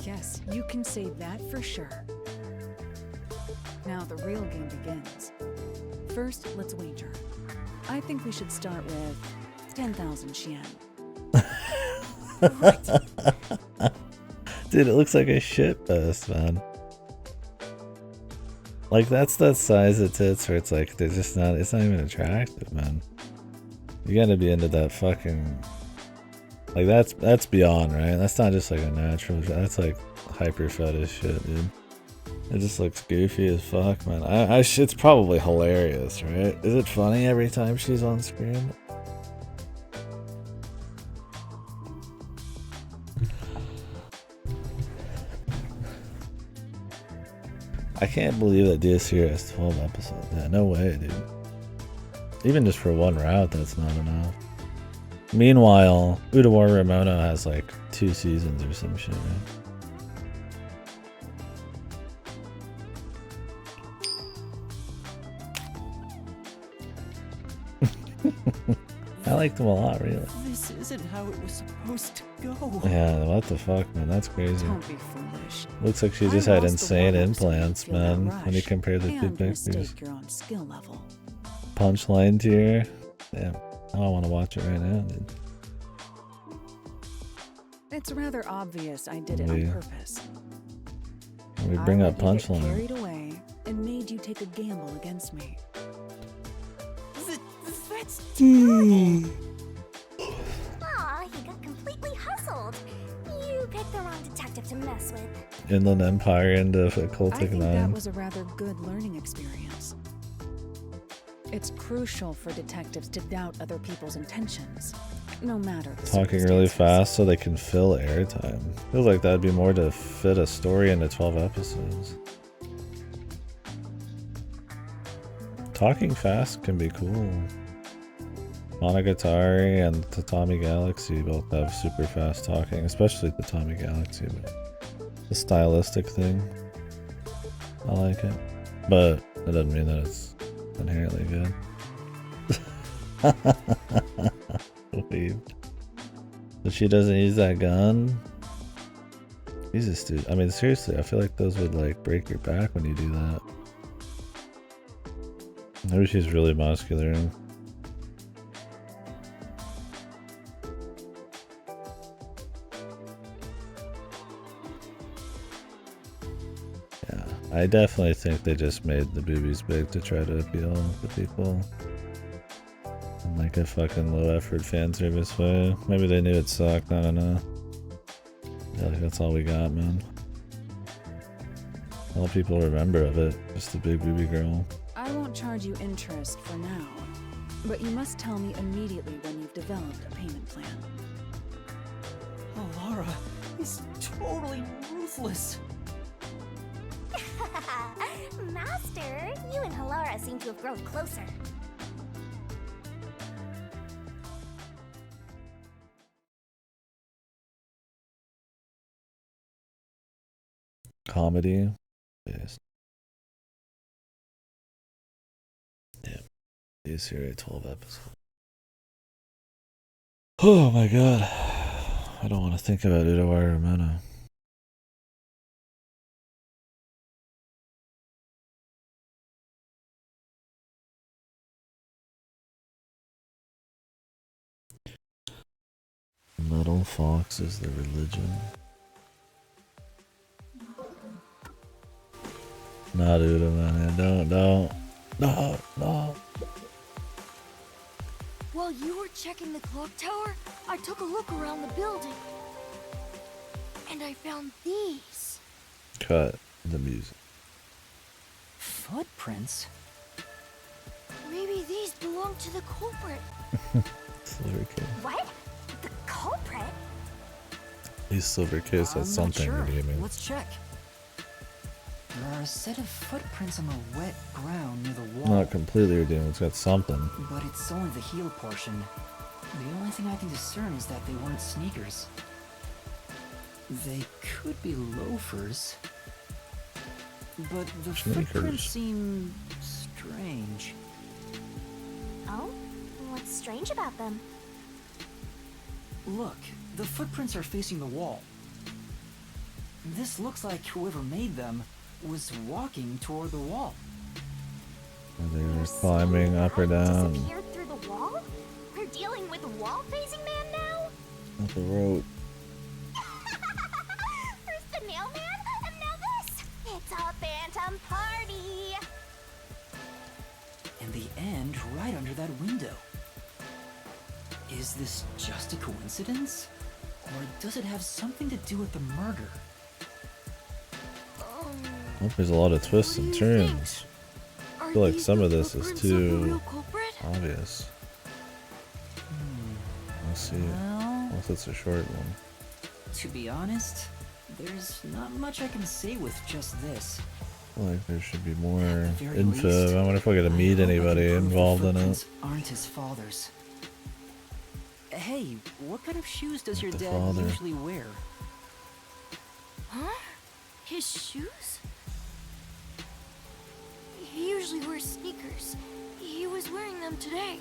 Yes, you can say that for sure. Now the real game begins. First, let's wager. I think we should start with 10,000 Xian. Dude, it looks like a shit post, man. Like that's that size of tits where it's like they're just not. It's not even attractive, man. You gotta be into that fucking. Like that's beyond, right? That's not just like a natural. That's like hyper fetish shit, dude. It just looks goofy as fuck, man. It's probably hilarious, right? Is it funny every time she's on screen? I can't believe that this here has 12 episodes. Yeah, no way, dude. Even just for one route, that's not enough. Meanwhile, Udawar Ramona has like 2 seasons or some shit, right? I liked them a lot, really. This isn't how it was supposed to go. Yeah, what the fuck, man? That's crazy. Don't be foolish. Looks like she just had insane implants, man. When you compare the two And pictures. mistake your own skill level. Punchline tier. Damn. Now I want to watch it right now, dude. It's rather obvious I did it Yeah. on purpose. We bring up I let you get punchline. carried away and made you take a gamble against me. That's Aw, he got completely hustled. You picked the wrong detective to mess with. Inland Empire into I Occultic think that 9. was a rather good learning experience. It's crucial for detectives to doubt other people's intentions, no matter the Talking really fast so they can fill airtime. Feels like that'd be more to fit a story into 12 episodes. Talking fast can be cool. Monogatari and Tatami Galaxy both have super fast talking, especially Tatami Galaxy, but the stylistic thing, I like it. But that doesn't mean that it's inherently good. Weird. But she doesn't use that gun? Jesus, dude. I mean, seriously, I feel like those would like break your back when you do that. Maybe she's really muscular. Yeah, I definitely think they just made the boobies big to try to appeal to people. In like a fucking low effort fan service way. Maybe they knew it sucked, I don't know. Yeah, like that's all we got, man. All people remember of it, just the big booby girl. I won't charge you interest for now, but you must tell me immediately when you've developed a payment plan. Alara is totally ruthless. Master, you and Halara seem to have grown closer. comedy based. Yeah, this here 12 episodes. Oh my god, I don't want to think about it or Ramona. Metal Fox is the religion. Not Uda, man. No. While you were checking the clock tower, I took a look around the building. And I found these. Cut the music. Footprints? Maybe these belong to the culprit. Silver Case. What? The culprit? These Silver Case has I'm not something sure. redeeming. Let's check. There are a set of footprints on the wet ground near the wall. Not completely redeeming, it's got something. But it's only the heel portion. The only thing I can discern is that they weren't sneakers. They could be loafers. But the footprints seem strange. Oh? What's strange about them? Look, the footprints are facing the wall. This looks like whoever made them was walking toward the wall. They were climbing up or down. Disappeared through the wall? We're dealing with a wall-facing man now? Up the road. First the nail man, and now this! It's a phantom party! And the end right under that window. Is this just a coincidence? Or does it have something to do with the murder? I hope there's a lot of twists and turns. I feel like some of this is too obvious. We'll see. Unless it's a short one. To be honest, there's not much I can say with just this. I feel like there should be more info. I wonder if we're gonna meet anybody involved in it. Aren't his father's. Hey, what kind of shoes does your dad father. usually wear? Huh? His shoes? He usually wears sneakers. He was wearing them today.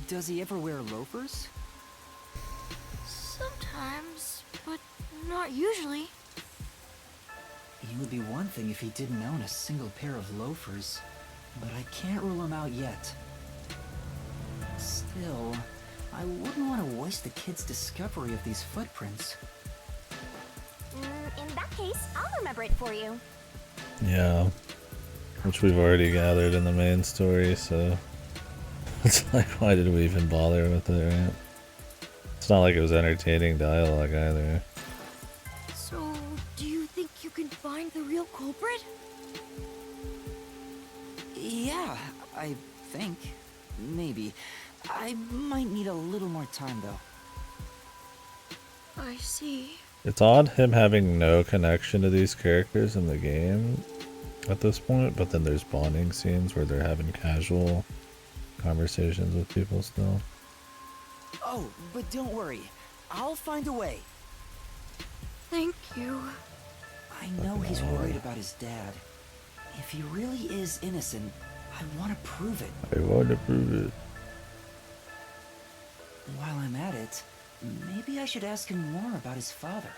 Does he ever wear loafers? Sometimes, but not usually. It would be one thing if he didn't own a single pair of loafers, but I can't rule him out yet. Still, I wouldn't want to waste the kid's discovery of these footprints. In that case, I'll remember it for you. Yeah. Which we've already gathered in the main story, so it's like, why did we even bother with it, right? It's not like it was entertaining dialogue either. So, do you think you can find the real culprit? Yeah, I think. Maybe. I might need a little more time, though. I see. It's odd him having no connection to these characters in the game at this point, but then there's bonding scenes where they're having casual conversations with people still. Oh, but don't worry. I'll find a way. Thank you. I know he's worried about his dad. If he really is innocent, I want to prove it. I want to prove it. While I'm at it, maybe I should ask him more about his father.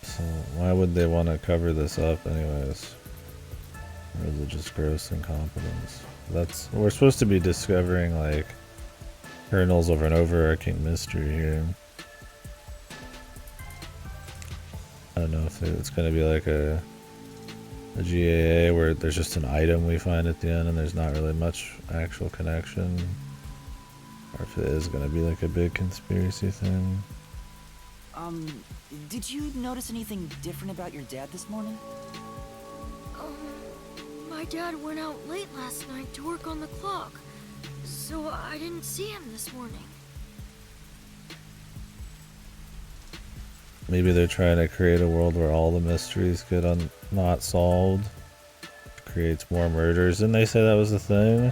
So why would they want to cover this up anyways? Or is it just gross incompetence? We're supposed to be discovering like kernels of an overarching mystery here. I don't know if it's going to be like a GAA where there's just an item we find at the end and there's not really much actual connection. Or if it is going to be like a big conspiracy thing. Did you notice anything different about your dad this morning? My dad went out late last night to work on the clock, so I didn't see him this morning. Maybe they're trying to create a world where all the mysteries get not solved. Creates more murders. Didn't they say that was the thing?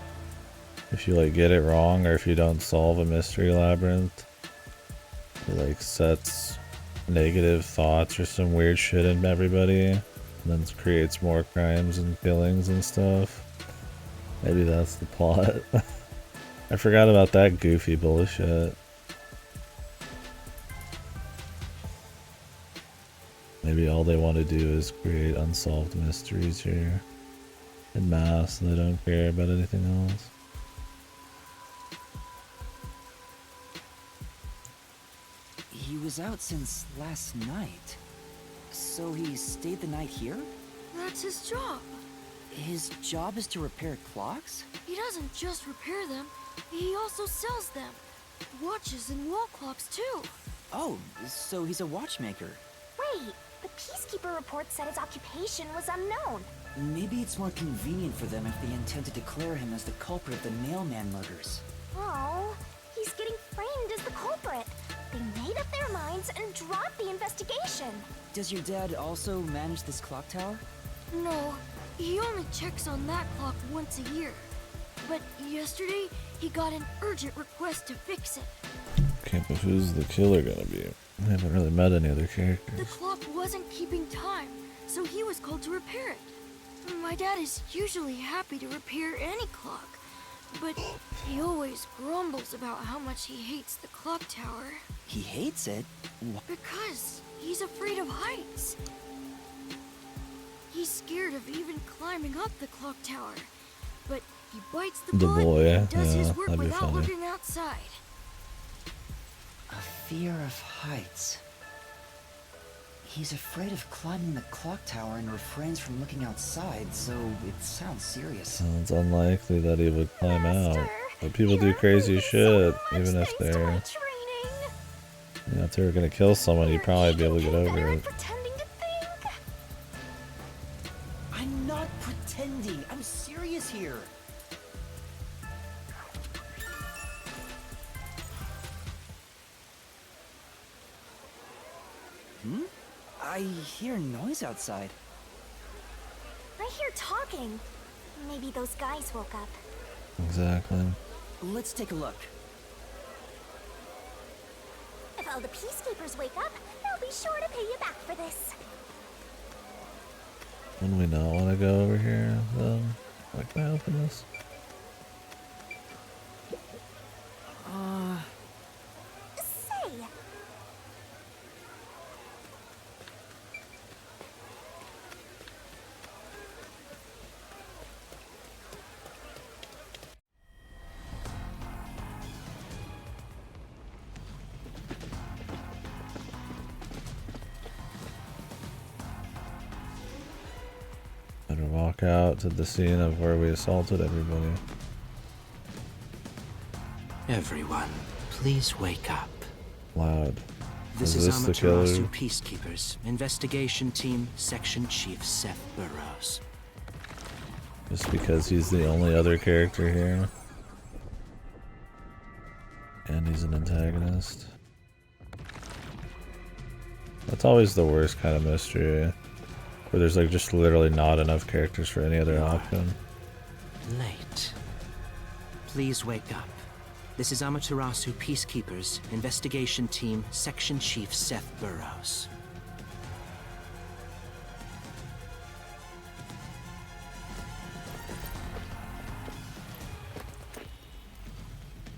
If you like get it wrong or if you don't solve a mystery labyrinth, it like sets negative thoughts or some weird shit in everybody, and then creates more crimes and killings and stuff. Maybe that's the plot. I forgot about that goofy bullshit. Maybe all they want to do is create unsolved mysteries here en masse, and they don't care about anything else. He was out since last night. So he stayed the night here? That's his job. His job is to repair clocks? He doesn't just repair them, he also sells them. Watches and wall clocks too. Oh, so he's a watchmaker. Wait, the Peacekeeper report said his occupation was unknown. Maybe it's more convenient for them if they intend to declare him as the culprit of the Nailman murders. Oh, he's getting framed as the culprit. They made up their minds and dropped the investigation. Does your dad also manage this clock tower? No, he only checks on that clock once a year. But yesterday, he got an urgent request to fix it. Okay, but who's the killer gonna be? I haven't really met any other characters. The clock wasn't keeping time, so he was called to repair it. My dad is usually happy to repair any clock, but he always grumbles about how much he hates the clock tower. He hates it? Because he's afraid of heights. He's scared of even climbing up the clock tower, but he bites the bullet and does his work without looking outside. A fear of heights. He's afraid of climbing the clock tower and refrains from looking outside, so it sounds serious. It's unlikely that he would climb out. But people do crazy shit, even if they're... You know, if they were gonna kill someone, you'd probably be able to get over it. I'm not pretending. I'm serious here. I hear noise outside. I hear talking. Maybe those guys woke up. Exactly. Let's take a look. If all the Peacekeepers wake up, they'll be sure to pay you back for this. Wouldn't we not want to go over here, then? Like, can I open this? Say, Better walk out to the scene of where we assaulted everybody. Everyone, please wake up. Loud. This is is this the killer? Amaterasu Peacekeepers, Investigation Team, Section Chief Seth Burrows. Just because he's the only other character here. And he's an antagonist. That's always the worst kind of mystery. Where there's like just literally not enough characters for any other option. Late. Please wake up. This is Amaterasu Peacekeepers, Investigation Team, Section Chief Seth Burrows.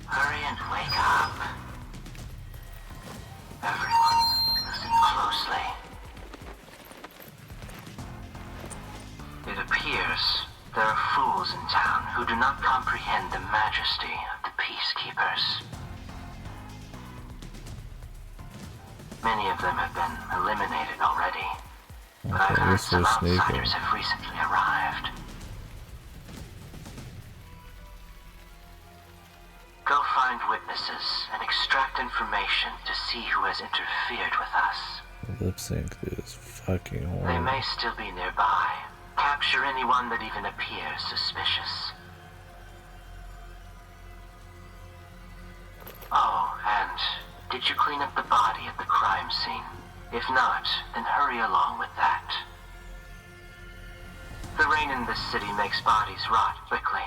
Hurry and wake up. Everyone, listen closely. It appears there are fools in town who do not comprehend the majesty of the Peacekeepers. Many of them have been eliminated already, but I've heard some outsiders have recently arrived. Go find witnesses and extract information to see who has interfered with us. The lip sync is fucking They horrible. may still be nearby. Capture anyone that even appears suspicious. Oh, and did you clean up the body at the crime scene? If not, then hurry along with that. The rain in this city makes bodies rot quickly.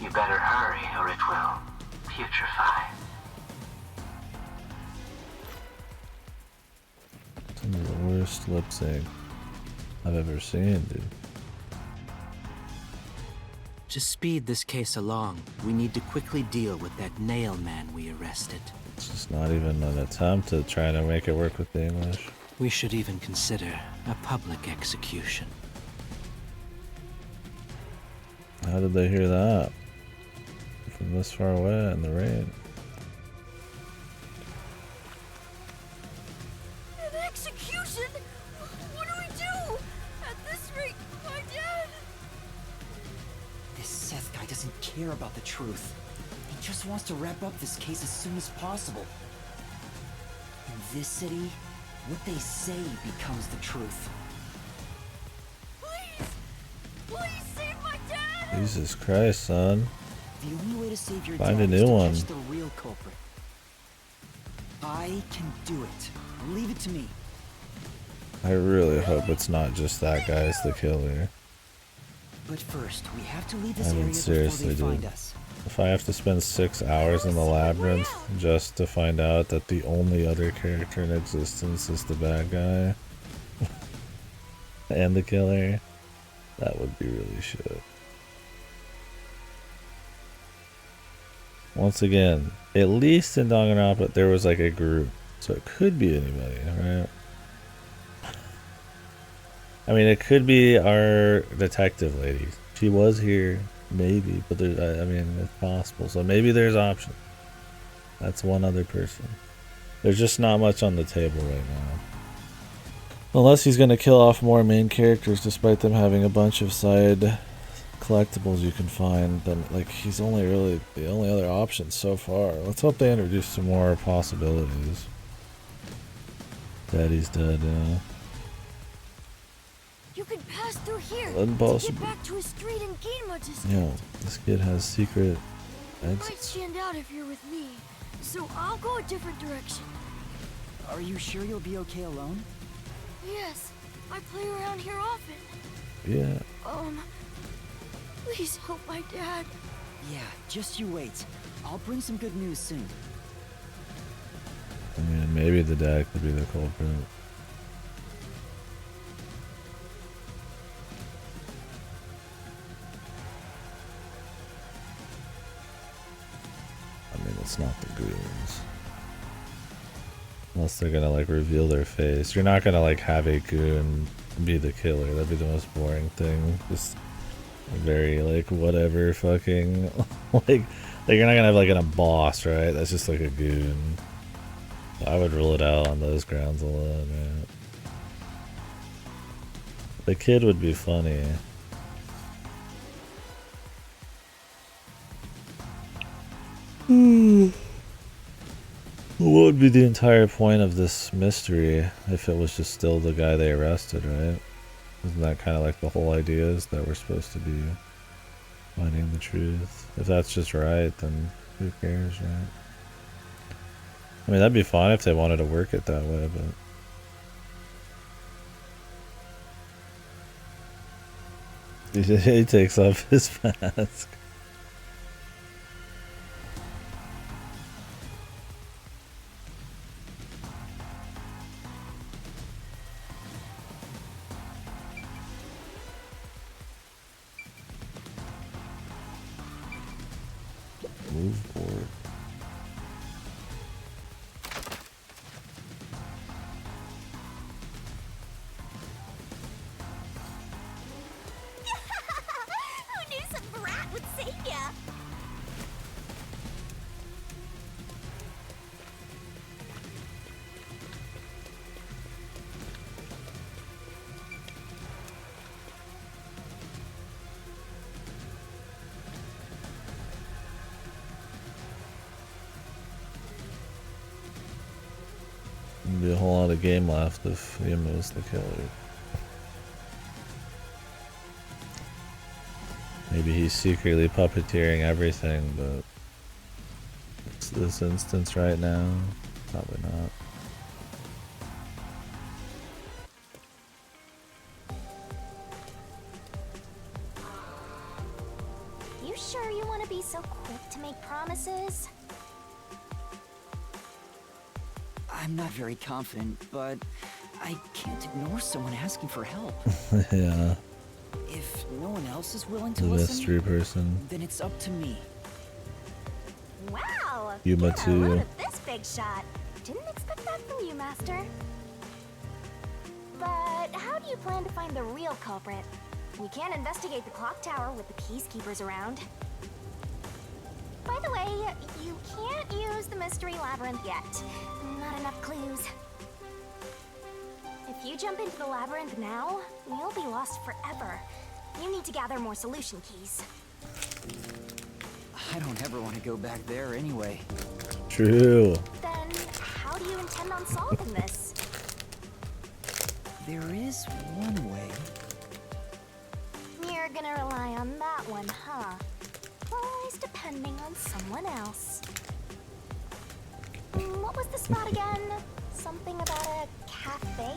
You better hurry or it will putrefy. worst lip sync I've ever seen, dude. To speed this case along, we need to quickly deal with that nail man we arrested. It's just not even an attempt to try to make it work with the English. We should even consider a public execution. How did they hear that? From this far away in the rain. An execution? What do we do? At this rate, my dad... This Seth guy doesn't care about the truth. He just wants to wrap up this case as soon as possible. In this city, what they say becomes the truth. Please! Please save my dad! Jesus Christ, son. The only way to save your Find dad a is new to one. catch the real culprit. I can do it. Leave it to me. I really hope it's not just that guy's the killer. But first, we have to leave this I mean, area seriously, before they find dude. us. If I have to spend 6 hours in the labyrinth just to find out that the only other character in existence is the bad guy and the killer, that would be really shit. Once again, at least in Danganronpa there was like a group, so it could be anybody, right? I mean, it could be our detective lady. She was here, maybe, but there, I mean, it's possible. So maybe there's options. That's one other person. There's just not much on the table right now. Unless he's going to kill off more main characters despite them having a bunch of side collectibles you can find, then like he's only really the only other option so far. Let's hope they introduce some more possibilities. Daddy's dead, yeah. You can pass through here Impossible. to get back to a street in Ginma district. Yo, this kid has secret It might exits. stand out if you're with me, so I'll go a different direction. Are you sure you'll be okay alone? Yes, I play around here often. Yeah. Please help my dad. Yeah, just you wait. I'll bring some good news soon. I mean, maybe the dad could be the culprit. I mean, it's not the goons. Unless they're gonna like reveal their face. You're not gonna like have a goon be the killer. That'd be the most boring thing. Just very like whatever fucking like you're not gonna have like a boss, right? That's just like a goon. I would rule it out on those grounds alone, man. The kid would be funny. What would be the entire point of this mystery if it was just still the guy they arrested, right? Isn't that kind of like the whole idea, is that we're supposed to be finding the truth? If that's just right, then who cares, right? I mean, that'd be fine if they wanted to work it that way, but... He takes off his mask. Move board. Who knew some brat would save ya? There'd be a whole lot of game left if Yuma was the killer. Maybe he's secretly puppeteering everything, but it's this instance right now, probably not. You sure you want to be so quick to make promises? I'm not very confident, but I can't ignore someone asking for help. Yeah. If no one else is willing to The listen, mystery person. then it's up to me. Wow! Yuma Get a load too. of this big shot. Didn't expect that from you, Master. But how do you plan to find the real culprit? We can't investigate the clock tower with the peacekeepers around. By the way, you can't use the mystery labyrinth yet. Not enough clues. If you jump into the labyrinth now, you'll be lost forever. You need to gather more solution keys. I don't ever want to go back there anyway. True. Then, how do you intend on solving this? There is one way. You're gonna rely on that one, huh? Always depending on someone else. What was the spot again? Something about a cafe?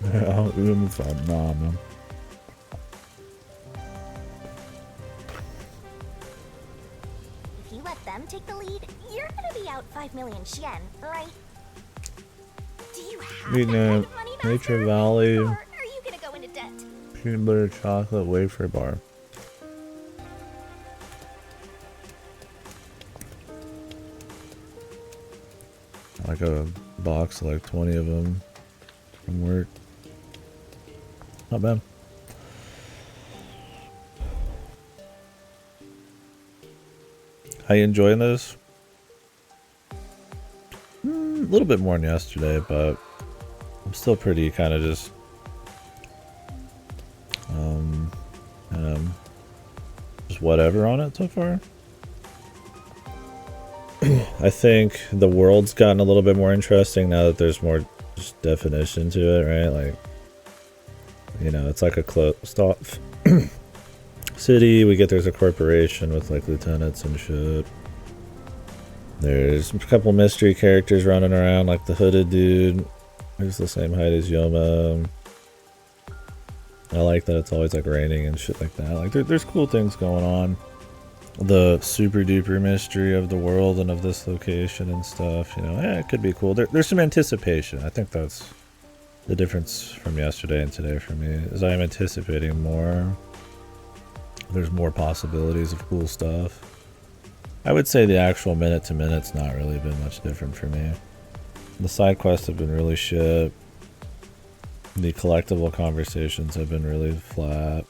Nah, man. If you let them take the lead, you're gonna be out 5 million yen, right? Do you have that kind of money, Nature Valley or are you gonna go into debt? peanut butter chocolate wafer bar. Like a box of like 20 of them from work. Not bad. How you enjoying this? A little bit more than yesterday, but I'm still pretty kind of just whatever on it so far. I think the world's gotten a little bit more interesting now that there's more just definition to it, right? Like, you know, it's like a closed off city. We get there's a corporation with like lieutenants and shit. There's a couple mystery characters running around, like the hooded dude. He's the same height as Yoma. I like that it's always like raining and shit like that. Like there's cool things going on. The super duper mystery of the world and of this location and stuff, you know, yeah, it could be cool. There's some anticipation. I think that's the difference from yesterday and today for me, is I am anticipating more. There's more possibilities of cool stuff. I would say the actual minute to minute's not really been much different for me. The side quests have been really shit. The collectible conversations have been really flat.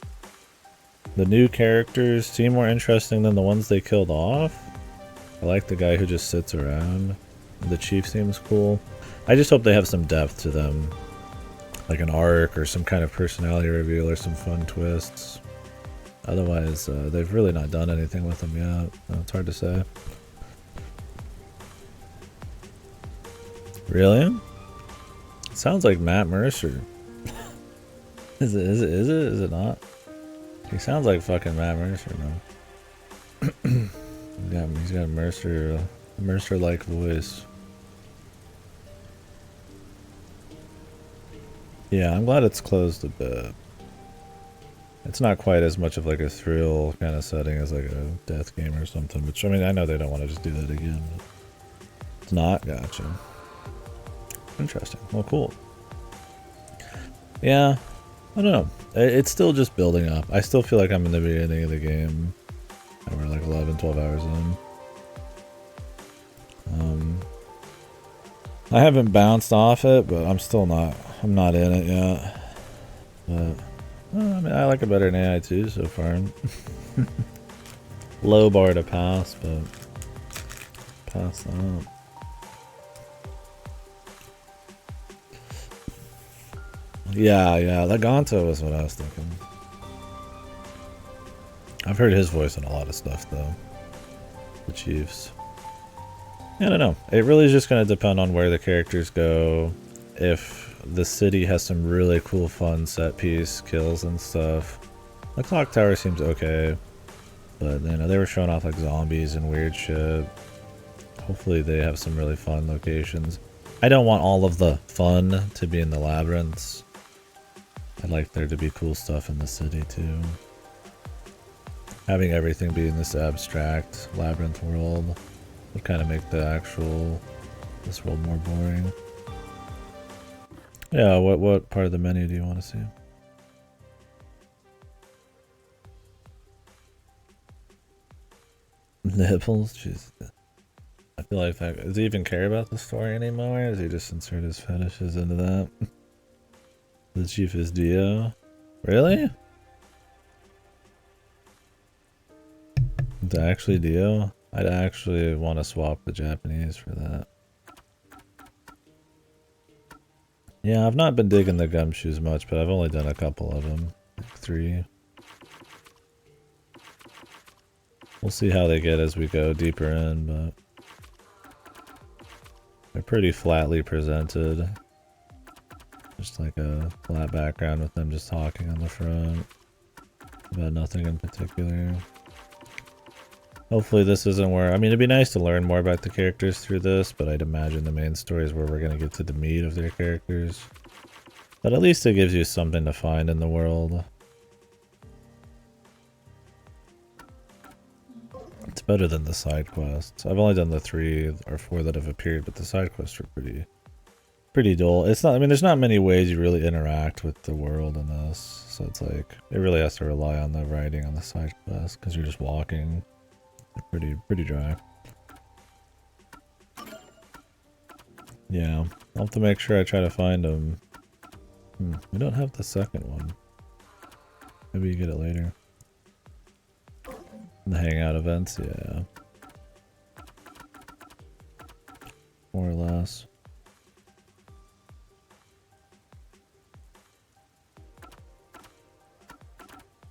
The new characters seem more interesting than the ones they killed off. I like the guy who just sits around. The chief seems cool. I just hope they have some depth to them. Like an arc or some kind of personality reveal or some fun twists. Otherwise, they've really not done anything with them yet. It's hard to say. Really? It sounds like Matt Mercer. Is it not? He sounds like fucking Matt Mercer, man. He's got a Mercer-like voice. Yeah, I'm glad it's closed a bit. It's not quite as much of like a thrill kind of setting as like a death game or something. Which, I mean, I know they don't want to just do that again. But it's not. Gotcha. Interesting. Well, cool. Yeah. I don't know. It's still just building up. I still feel like I'm in the beginning of the game. And we're like 11, 12 hours in. I haven't bounced off it, but I'm not in it yet. But, well, I mean, I like it better than AI 2 so far. Low bar to pass, but pass that. Yeah, Laganto was what I was thinking. I've heard his voice in a lot of stuff, though. The Chiefs. I don't know. It really is just going to depend on where the characters go. If the city has some really cool, fun set piece kills and stuff. The clock tower seems okay. But, you know, they were showing off like zombies and weird shit. Hopefully they have some really fun locations. I don't want all of the fun to be in the labyrinths. I'd like there to be cool stuff in the city too. Having everything be in this abstract labyrinth world Would kind of make this world more boring. Yeah, what part of the menu do you want to see? Nipples? Jeez. I feel like that. Does he even care about the story anymore? Or does he just insert his fetishes into that? The chief is Dio? Really? It's actually Dio? I'd actually want to swap the Japanese for that. Yeah, I've not been digging the gumshoes much, but I've only done a couple of them. Like 3. We'll see how they get as we go deeper in, but they're pretty flatly presented. Just like a flat background with them just talking on the front about nothing in particular. Hopefully this isn't where... I mean, it'd be nice to learn more about the characters through this, but I'd imagine the main story is where we're going to get to the meat of their characters. But at least it gives you something to find in the world. It's better than the side quests. I've only done the 3 or 4 that have appeared, but the side quests are pretty dull. It's not... I mean, there's not many ways you really interact with the world in this. So it's like... It really has to rely on the writing on the side quests, because you're just walking. They're pretty dry. Yeah, I'll have to make sure I try to find them. We don't have the second one. Maybe you get it later. The hangout events, yeah. More or less.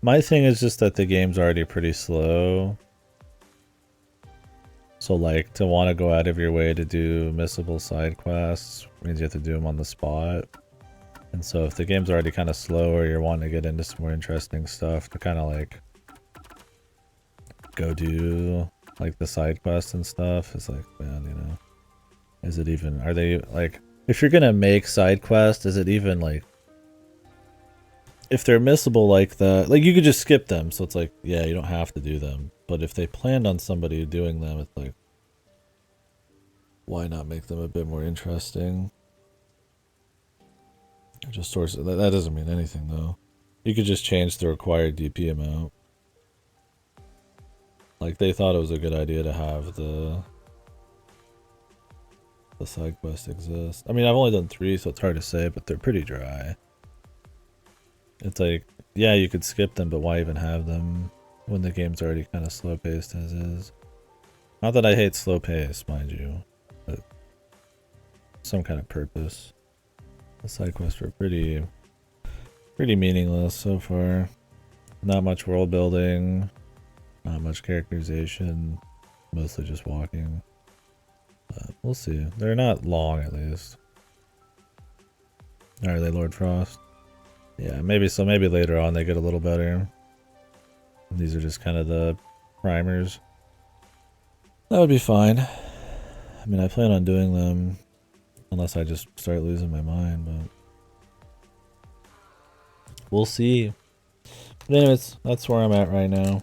My thing is just that the game's already pretty slow. So like, to want to go out of your way to do missable side quests means you have to do them on the spot. And so if the game's already kind of slow or you're wanting to get into some more interesting stuff, to kind of like go do like the side quests and stuff, it's like, man, you know, is it even, are they like, if you're gonna make side quests, is it even like, if they're missable like that, like you could just skip them, so it's like, yeah, you don't have to do them. But if they planned on somebody doing them, it's like, why not make them a bit more interesting? Just source it. That doesn't mean anything though. You could just change the required DP amount. Like they thought it was a good idea to have the side quest exist. I mean, I've only done 3, so it's hard to say, but they're pretty dry. It's like, yeah, you could skip them, but why even have them when the game's already kind of slow paced as is? Not that I hate slow pace, mind you, but some kind of purpose. The side quests were pretty meaningless so far. Not much world building, not much characterization, mostly just walking. But we'll see. They're not long, at least. Are they Lord Frost? Yeah, maybe so. Maybe later on they get a little better. These are just kind of the primers. That would be fine. I mean, I plan on doing them unless I just start losing my mind, but we'll see. But anyways, that's where I'm at right now.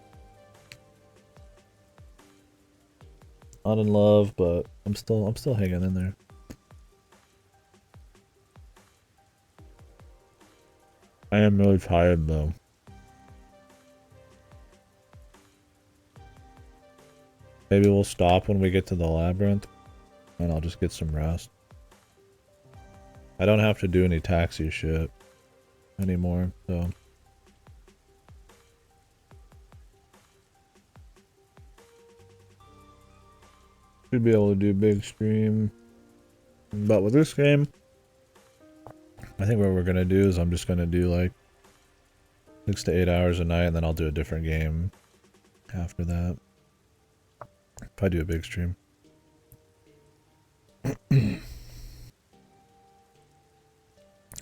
Not in love, but I'm still hanging in there. I am really tired though. Maybe we'll stop when we get to the labyrinth and I'll just get some rest. I don't have to do any taxi shit anymore, so. Should be able to do big stream. But with this game, I think what we're gonna do is I'm just gonna do like 6 to 8 hours a night, and then I'll do a different game after that. If I do a big stream.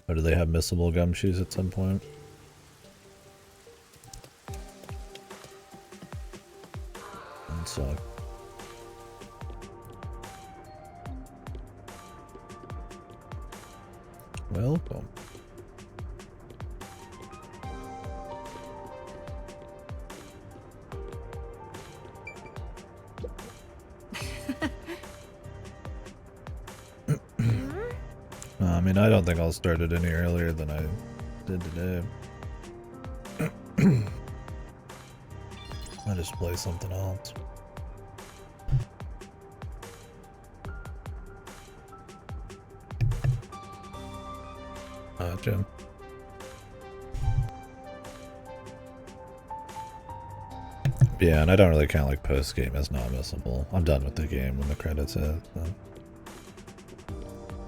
Or do they have missable gumshoes at some point? That sucks. Welcome. I mean, I don't think I'll start it any earlier than I did today. I'll just play something else. Jim. Yeah, and I don't really count like post game as not missable. I'm done with the game when the credits hit.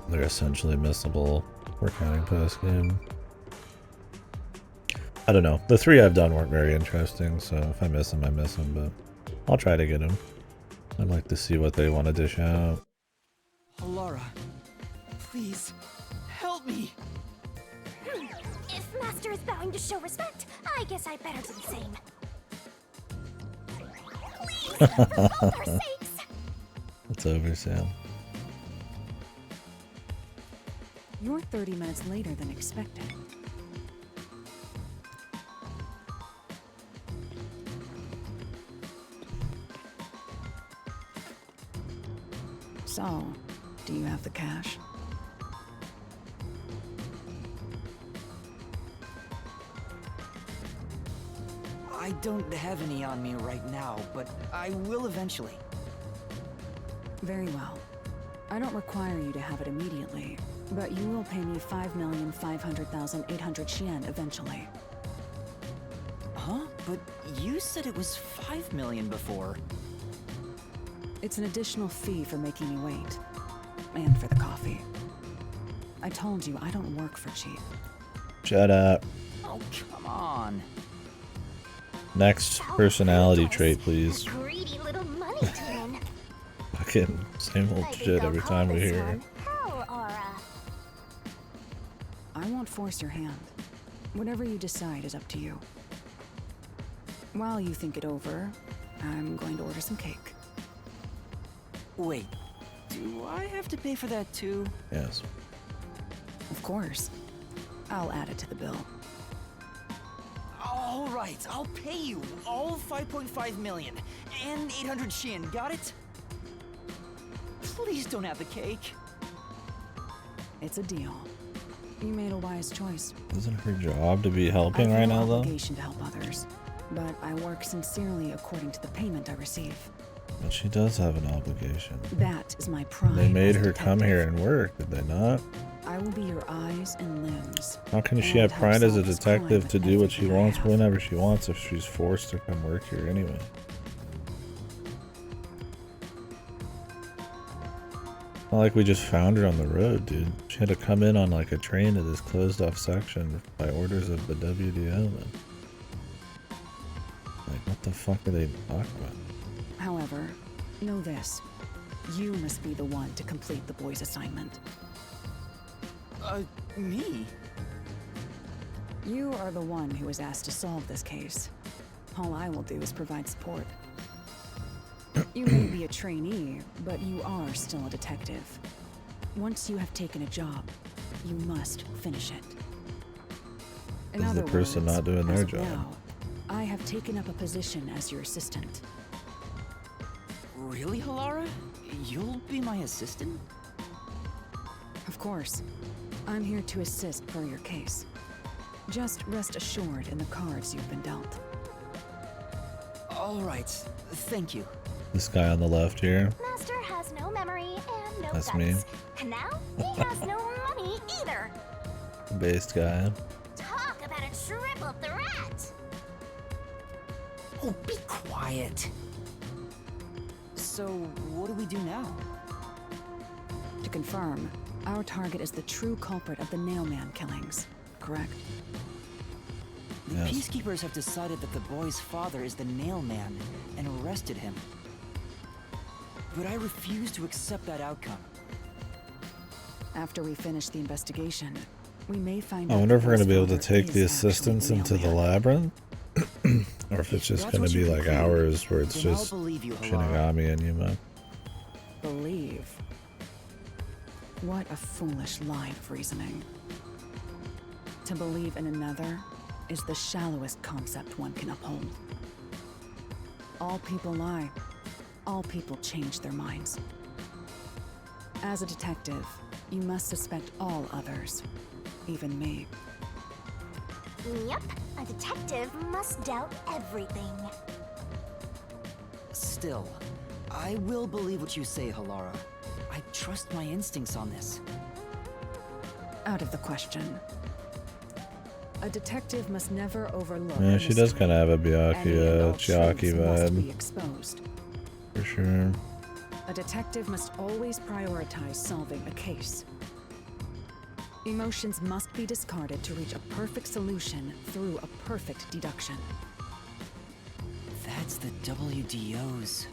They're essentially missable. We're counting post game. I don't know. The 3 I've done weren't very interesting, so if I miss them, I miss them. But I'll try to get them. I'd like to see what they want to dish out. Alara, please help me. If Master is bowing to show respect, I guess I better do the same. Please, for both our sakes. It's over, Sam. You're 30 minutes later than expected. So, do you have the cash? I don't have any on me right now, but I will eventually. Very well. I don't require you to have it immediately, but you will pay me 5,500,800 yen eventually. Huh? But you said it was 5 million before. It's an additional fee for making me wait. And for the coffee. I told you I don't work for cheap. Shut up. Oh, come on. Next personality trait, please. Greedy little money tin. Fucking same old shit every time we hear it. Hell, Aura. I won't force your hand. Whatever you decide is up to you. While you think it over, I'm going to order some cake. Wait, do I have to pay for that too? Yes. Of course. I'll add it to the bill. All right, I'll pay you all 5.5 million and 800 shin, got it? Please don't have the cake. It's a deal. You made a wise choice. Isn't her job to be helping I right have now, no though? obligation to help others, but I work sincerely according to the payment I receive. But she does have an obligation. That is my pride. They made as a her come detective. here and work, did they not? I will be your eyes and limbs. How can she have pride as a detective to do what she wants whenever she wants if she's forced to come work here anyway? Not like we just found her on the road, dude. She had to come in on like a train to this closed off section by orders of the WDO then. Like, what the fuck are they talking about? However, know this. You must be the one to complete the boy's assignment. Me? You are the one who was asked to solve this case. All I will do is provide support. You may be a trainee, but you are still a detective. Once you have taken a job, you must finish it. In Is the other person words, not doing as their of job? now, I have taken up a position as your assistant. Really, Halara? You'll be my assistant? Of course. I'm here to assist per your case. Just rest assured in the cards you've been dealt. All right, thank you. This guy on the left here. Master has no memory and no That's guts. me. And now he has no money either. Based guy. Talk about a triple threat. Oh, be quiet. So, what do we do now? To confirm, our target is the true culprit of the Nailman killings, correct? The Yes. peacekeepers have decided that the boy's father is the Nailman and arrested him. But I refuse to accept that outcome. After we finish the investigation, we may find I out wonder if the we're going to boy's be able to father take the is actually assistants the into the Nailman. labyrinth. Or if it's just That's going what to be you like conclude, hours where it's then I'll just believe you, Halara. Shinigami and Yuma. Believe. What a foolish line of reasoning. To believe in another is the shallowest concept one can uphold. All people lie. All people change their minds. As a detective, You must suspect all others, even me. Yep, a detective must doubt everything. Still, I will believe what you say, Halara. I trust my instincts on this. Out of the question. A detective must never overlook. Yeah, she does kind of have a Chiaki Must be vibe. exposed. For sure. A detective must always prioritize solving a case. Emotions must be discarded to reach a perfect solution through a perfect deduction. That's the WDO's.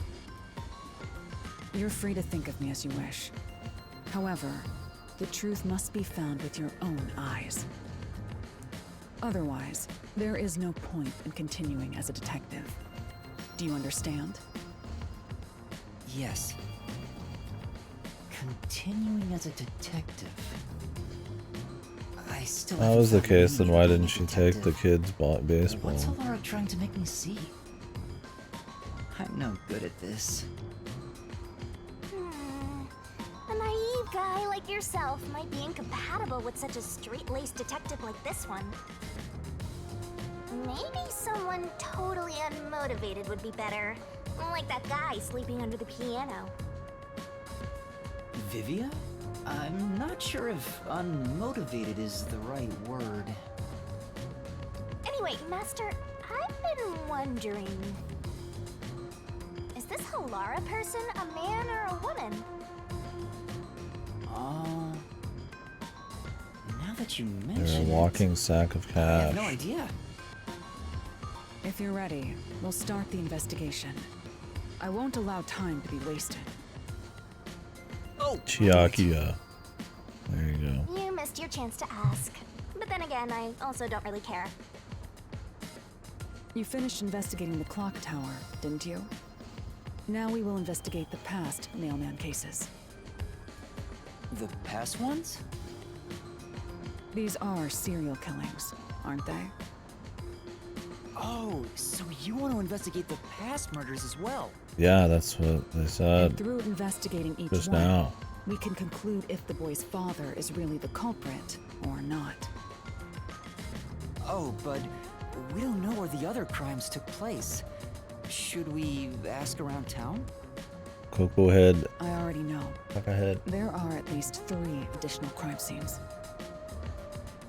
You're free to think of me as you wish. However, the truth must be found with your own eyes. Otherwise, there is no point in continuing as a detective. Do you understand? Yes. Continuing as a detective. I still That was the case, then why didn't she take the kid's baseball? What's Halara trying to make me see? I'm no good at this. A naive guy like yourself might be incompatible with such a straight-laced detective like this one. Maybe someone totally unmotivated would be better. Like that guy sleeping under the piano. Vivia? I'm not sure if unmotivated is the right word. Anyway, Master, I've been wondering... Is this Halara person a man or a woman? Now that you They're mention a walking sack of I have cash. no idea. If you're ready, we'll start the investigation. I won't allow time to be wasted. Oh, Chiaki. There you go. You missed your chance to ask. But then again, I also don't really care. You finished investigating the clock tower, didn't you? Now we will investigate the past Nailman cases. The past ones? These are serial killings, aren't they? Oh, so you want to investigate the past murders as well? Yeah, that's what they said. Through investigating each Just one, now. we can conclude if the boy's father is really the culprit or not. Oh, but we don't know where the other crimes took place. Should we ask around town? Coco head. I already know. Fuck ahead. There are at least 3 additional crime scenes.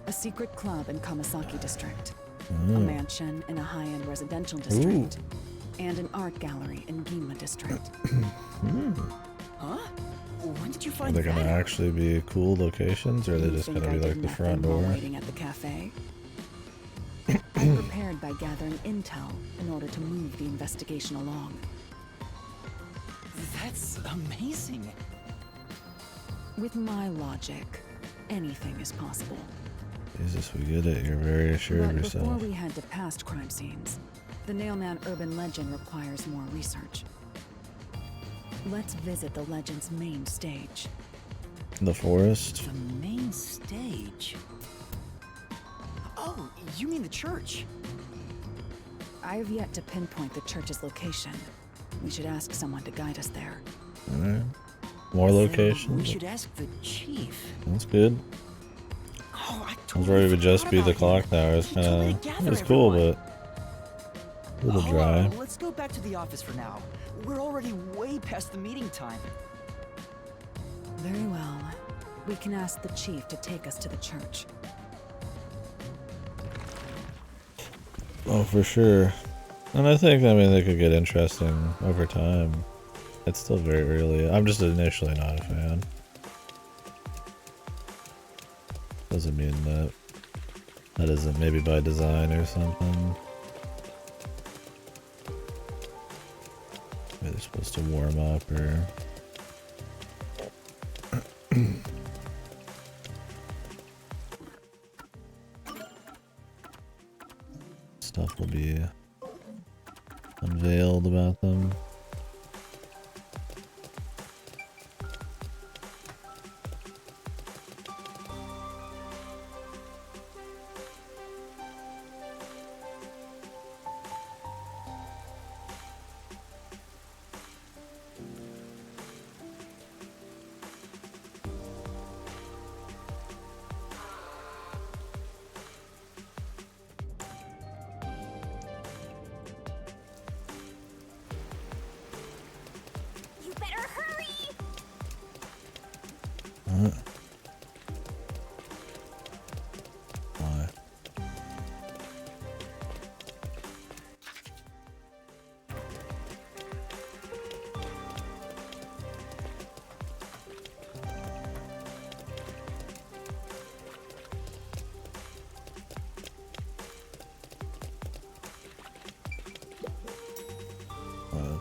A secret club in Kamasaki district, a mansion in a high-end residential district, and an art gallery in Ginma district. Huh? When did you Are find they that? gonna actually be cool locations, or are they You just think gonna I be like didn't the have front them while door? waiting at the cafe? I prepared by gathering intel in order to move the investigation along. That's amazing. With my logic, anything is possible. Jesus, we get it. You're very assured of But before yourself. we head to past crime scenes, the Nailman urban legend requires more research. Let's visit the legend's main stage. The forest? The main stage? Oh, you mean the church? I have yet to pinpoint the church's location. We should ask someone to guide us there. Alright. More locations? We should ask the chief. That's good. Oh, I was worried it would just be the clock tower. It's kinda... It's cool, but... A little dry. Let's go back to the office for now. We're already way past the meeting time. Very well. We can ask the chief to take us to the church. Oh, for sure. And I think, they could get interesting over time. It's still very early. I'm just initially not a fan. Doesn't mean that isn't maybe by design or something. Maybe they're supposed to warm up or... Stuff will be unveiled about them.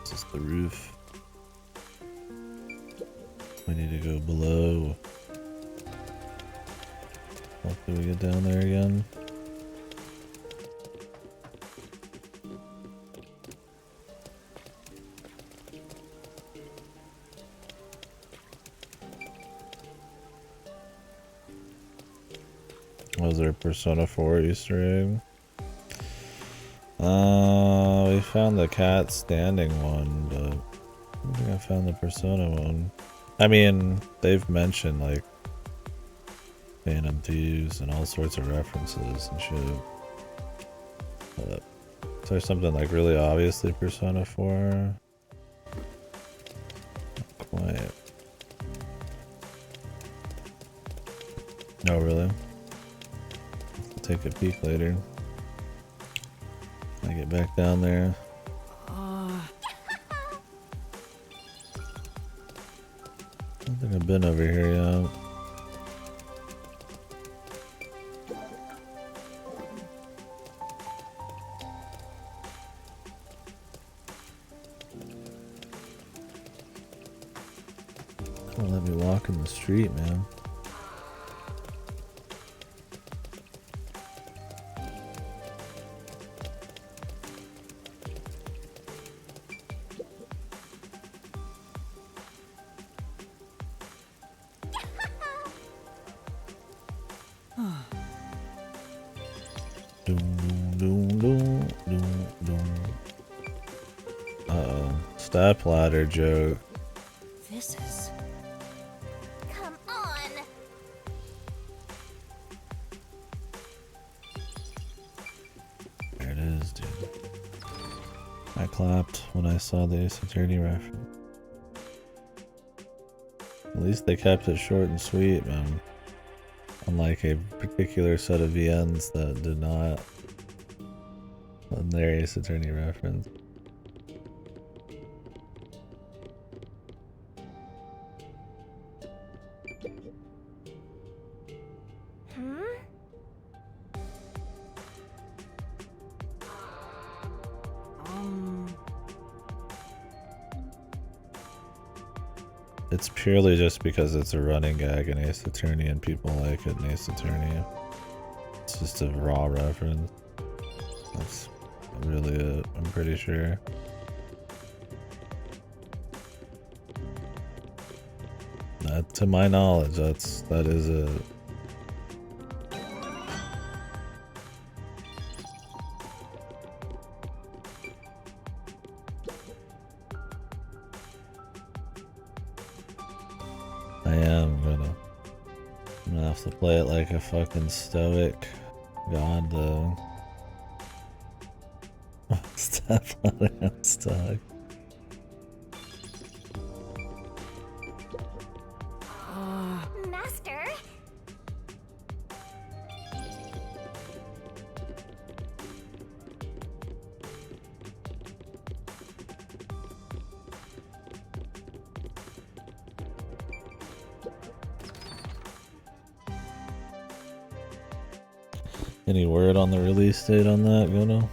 This is the roof. We need to go below. Hopefully we get down there again. Was there a Persona 4 Easter egg? We found the cat standing one, but I don't think I found the Persona one. I mean, they've mentioned like Phantom Thieves and all sorts of references and shit. But is there something like really obviously Persona 4? Not quite. No, really? I'll take a peek later. I get back down there. I don't think I've been over here yet. Don't let me walk in the street, man. Step ladder joke. This is... Come on! There it is, dude. I clapped when I saw the Ace Attorney reference. At least they kept it short and sweet, man. Unlike a particular set of VNs that did not on their Ace Attorney reference. It's purely just because it's a running gag in Ace Attorney and people like it in Ace Attorney. It's just a raw reference. That's really it, I'm pretty sure. To my knowledge, that is it. I'm gonna have to play it like a fucking stoic god though. Step on it, I'm stuck. Master? Any word on the release date on that, Gono?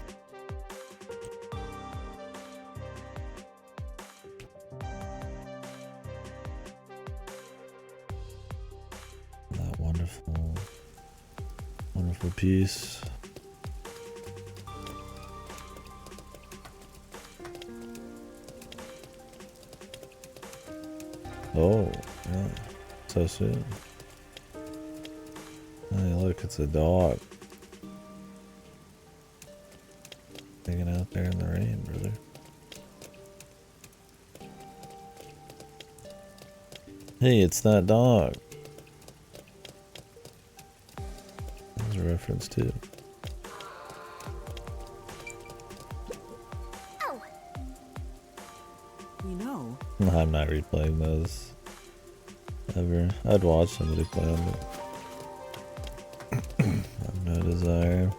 That wonderful, wonderful piece. Oh, yeah. So soon. Hey, look, it's a dog. Hanging out there in the rain, brother. Hey, it's that dog. There's a reference too. Oh. You know, I'm not replaying those ever. I'd watch somebody play them, but I have no desire.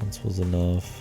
Once was enough.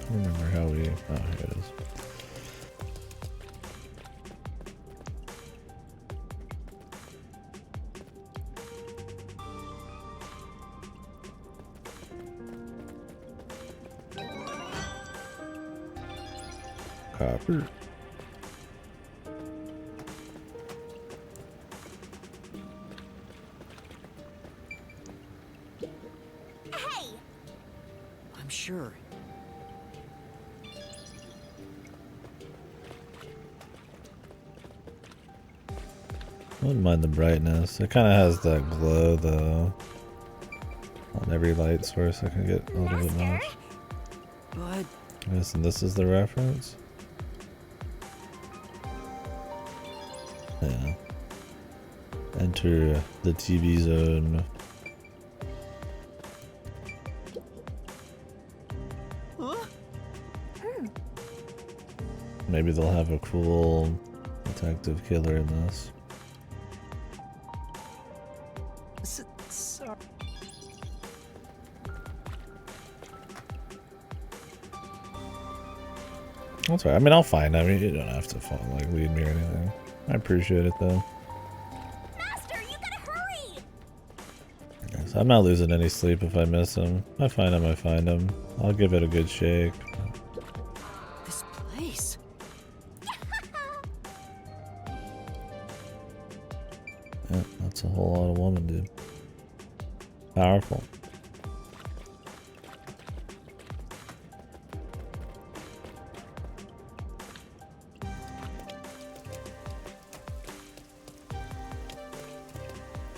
don't remember how we... Oh, here it is. Copper. Hey! I'm sure. I wouldn't mind the brightness. It kind of has that glow though. On every light source I can get a little bit much. But I guess this is the reference. Yeah. Enter the TV zone. Maybe they'll have a cool detective killer in this. Sorry. That's right. I mean, I'll find him. You don't have to like lead me or anything. I appreciate it though. Master, you gotta hurry! Yes, I'm not losing any sleep if I miss him. I find him, I find him. I'll give it a good shake. This place. Yeah, that's a whole lot of woman, dude. Powerful.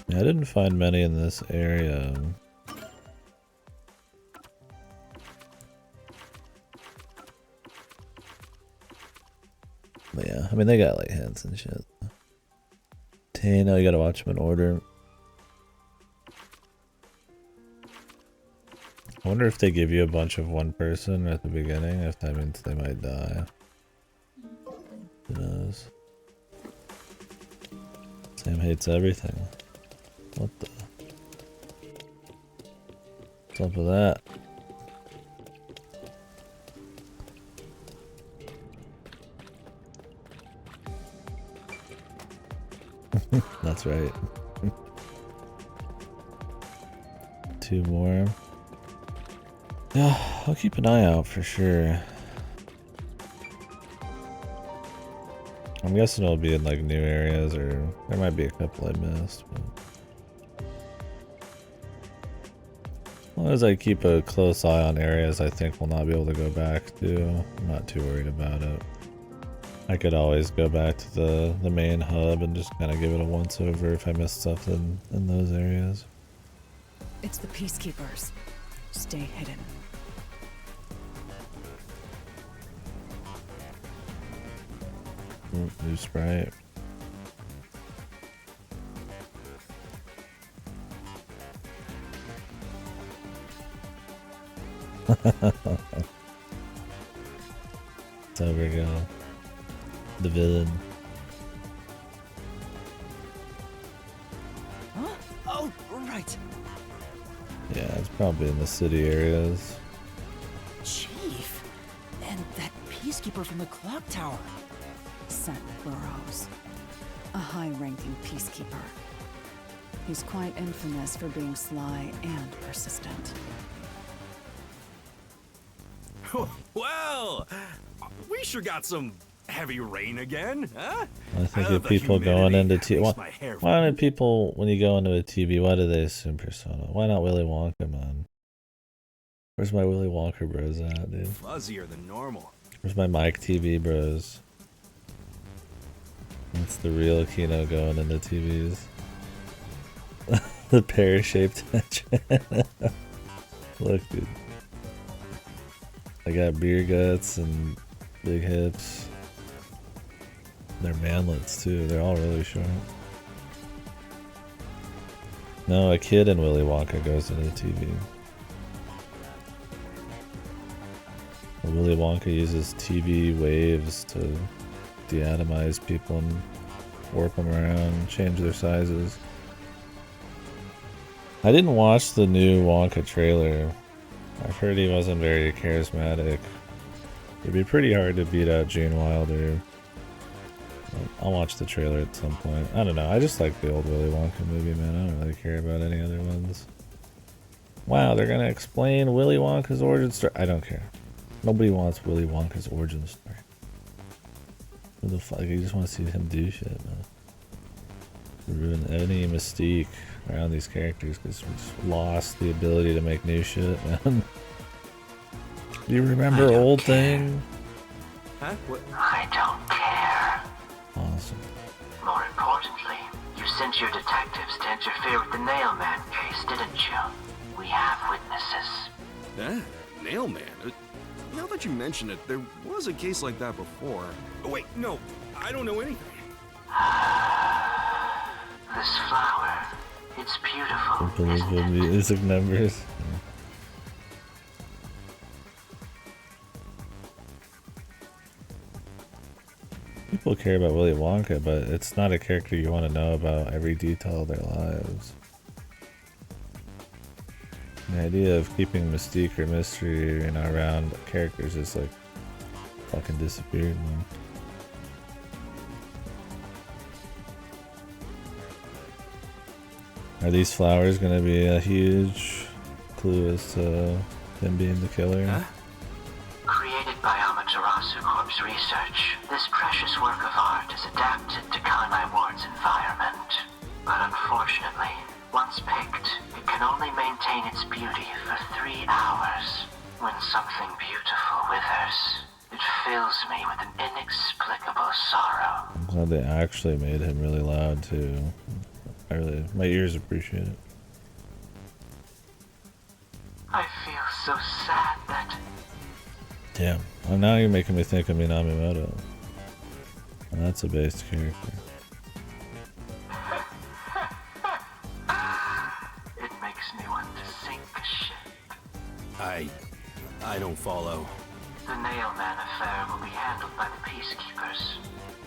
Yeah, I didn't find many in this area. But yeah, I mean, they got like hints and shit. Tano, you gotta watch them in order. I wonder if they give you a bunch of one person at the beginning, if that means they might die. Who knows? Sam hates everything. What the? What's up with that? That's right. 2 more. Yeah, I'll keep an eye out for sure. I'm guessing it'll be in like new areas, or there might be a couple I missed. But as long as I keep a close eye on areas I think we'll not be able to go back to, I'm not too worried about it. I could always go back to the main hub and just kind of give it a once over if I missed something in those areas. It's the peacekeepers. Stay hidden. New Sprite. So we go. The villain. Huh? Oh, right. Yeah, it's probably in the city areas. Chief, and that peacekeeper from the clock tower. Set Burrows. A high-ranking peacekeeper. He's quite infamous for being sly and persistent. Well, we sure got some heavy rain again, huh? I think of people going into TV. Why do people, when you go into a TV, why do they assume Persona? Why not Willy Wonka, man? Where's my Willy Wonka bros at, dude? Fuzzier than normal. Where's my Mike TV bros? That's the real Kino going into TVs. The pear-shaped head. Look, dude. I got beer guts and big hips. They're manlets too. They're all really short. No, a kid in Willy Wonka goes into the TV. Willy Wonka uses TV waves to deatomize people and warp them around, change their sizes. I didn't watch the new Wonka trailer. I've heard he wasn't very charismatic. It'd be pretty hard to beat out Gene Wilder. I'll watch the trailer at some point. I don't know. I just like the old Willy Wonka movie, man. I don't really care about any other ones. Wow, they're gonna explain Willy Wonka's origin story. I don't care. Nobody wants Willy Wonka's origin story. Who the fuck? You just want to see him do shit, man. Ruin any mystique around these characters because we just lost the ability to make new shit, man. Do you remember old thing? Huh? What? I don't care. Awesome. More importantly, you sent your detectives to interfere with the Nailman case, didn't you? We have witnesses. Nailman? Now that you mention it, there was a case like that before. Oh, wait, no, I don't know anything. This flower, it's beautiful. I believe the music numbers. People care about Willy Wonka, but it's not a character you want to know about every detail of their lives. The idea of keeping mystique or mystery, around characters is like fucking disappeared, man. Are these flowers gonna be a huge clue as to him being the killer? Huh? Created by Amaterasu Corp's research, this precious work of art is adapted to Kanai Ward's environment. But unfortunately, once picked, it can only maintain its beauty for 3 hours. When something beautiful withers, it fills me with an inexplicable sorrow. I'm glad they actually made him really loud too. My ears appreciate it. I feel so sad that... Damn. Well, now you're making me think of Minamoto. And that's a based character. It makes me want to sink a ship. I don't follow. The Nailman affair will be handled by the Peacekeepers.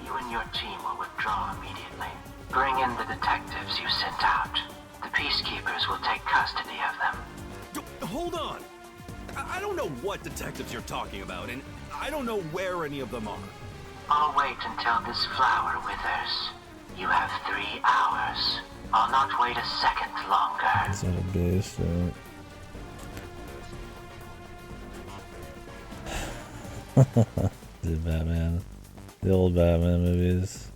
You and your team will withdraw immediately. Bring in the detectives you sent out. The Peacekeepers will take custody of them. Hold on! I don't know what detectives you're talking about, and I don't know where any of them are. I'll wait until this flower withers. You have 3 hours. I'll not wait a second longer. Is that a base? The Batman. The old Batman movies.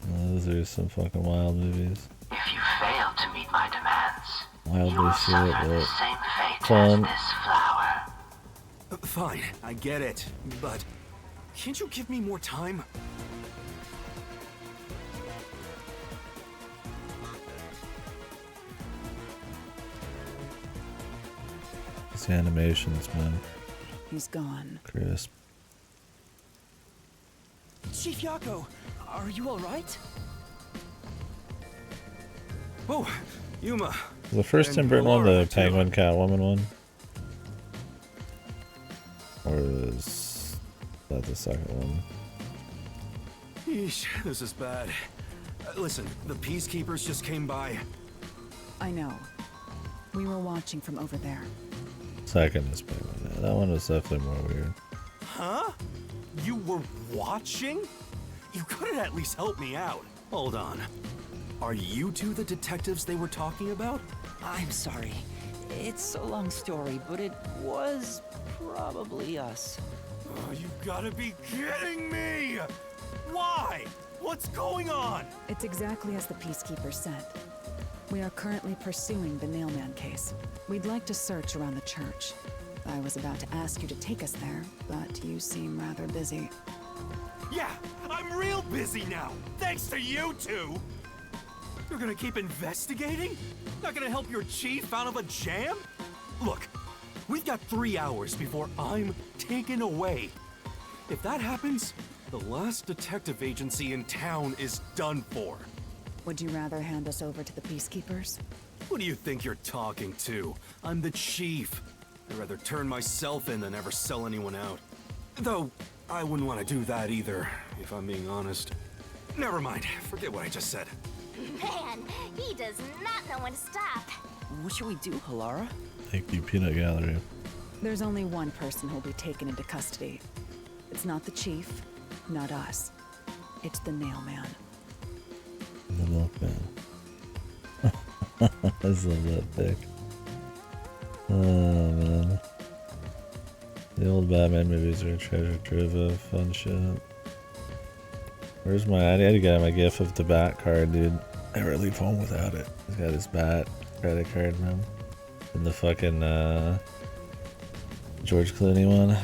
Those are some fucking wild movies. If you fail to meet my demands, Wildly you will shit, suffer the but same fate fun. as this flower. Fine, I get it, but can't you give me more time? These animations, man. He's gone. Crisp. Chief Yako, are you alright? Oh, Yuma. The first Tim Burton one, the Penguin Catwoman one? Or is that the second one? Yeesh, this is bad. Listen, the Peacekeepers just came by. I know. We were watching from over there. Second is Penguin. Yeah, that one was definitely more weird. Huh? You were watching? You could have at least helped me out. Hold on. Are you two the detectives they were talking about? I'm sorry. It's a long story, but it was probably us. Oh, you gotta be kidding me! Why? What's going on? It's exactly as the Peacekeeper said. We are currently pursuing the Nailman case. We'd like to search around the church. I was about to ask you to take us there, but you seem rather busy. Yeah, I'm real busy now, thanks to you two! You're gonna keep investigating? Not gonna help your chief out of a jam? Look, we've got 3 hours before I'm taken away. If that happens, the last detective agency in town is done for. Would you rather hand us over to the Peacekeepers? Who do you think you're talking to? I'm the chief. I'd rather turn myself in than ever sell anyone out. Though, I wouldn't want to do that either, if I'm being honest. Never mind, forget what I just said. Man, he does not know when to stop. What should we do, Halara? Thank you, Peanut Gallery. There's only one person who'll be taken into custody. It's not the chief, not us. It's the nail man. The milkman. I just love that pic. Oh man. The old Batman movies are treasure trove of fun shit. Where's my... I need to get my gif of the Bat card, dude. Never leave home without it. He's got his Bat credit card, man. And the fucking George Clooney one.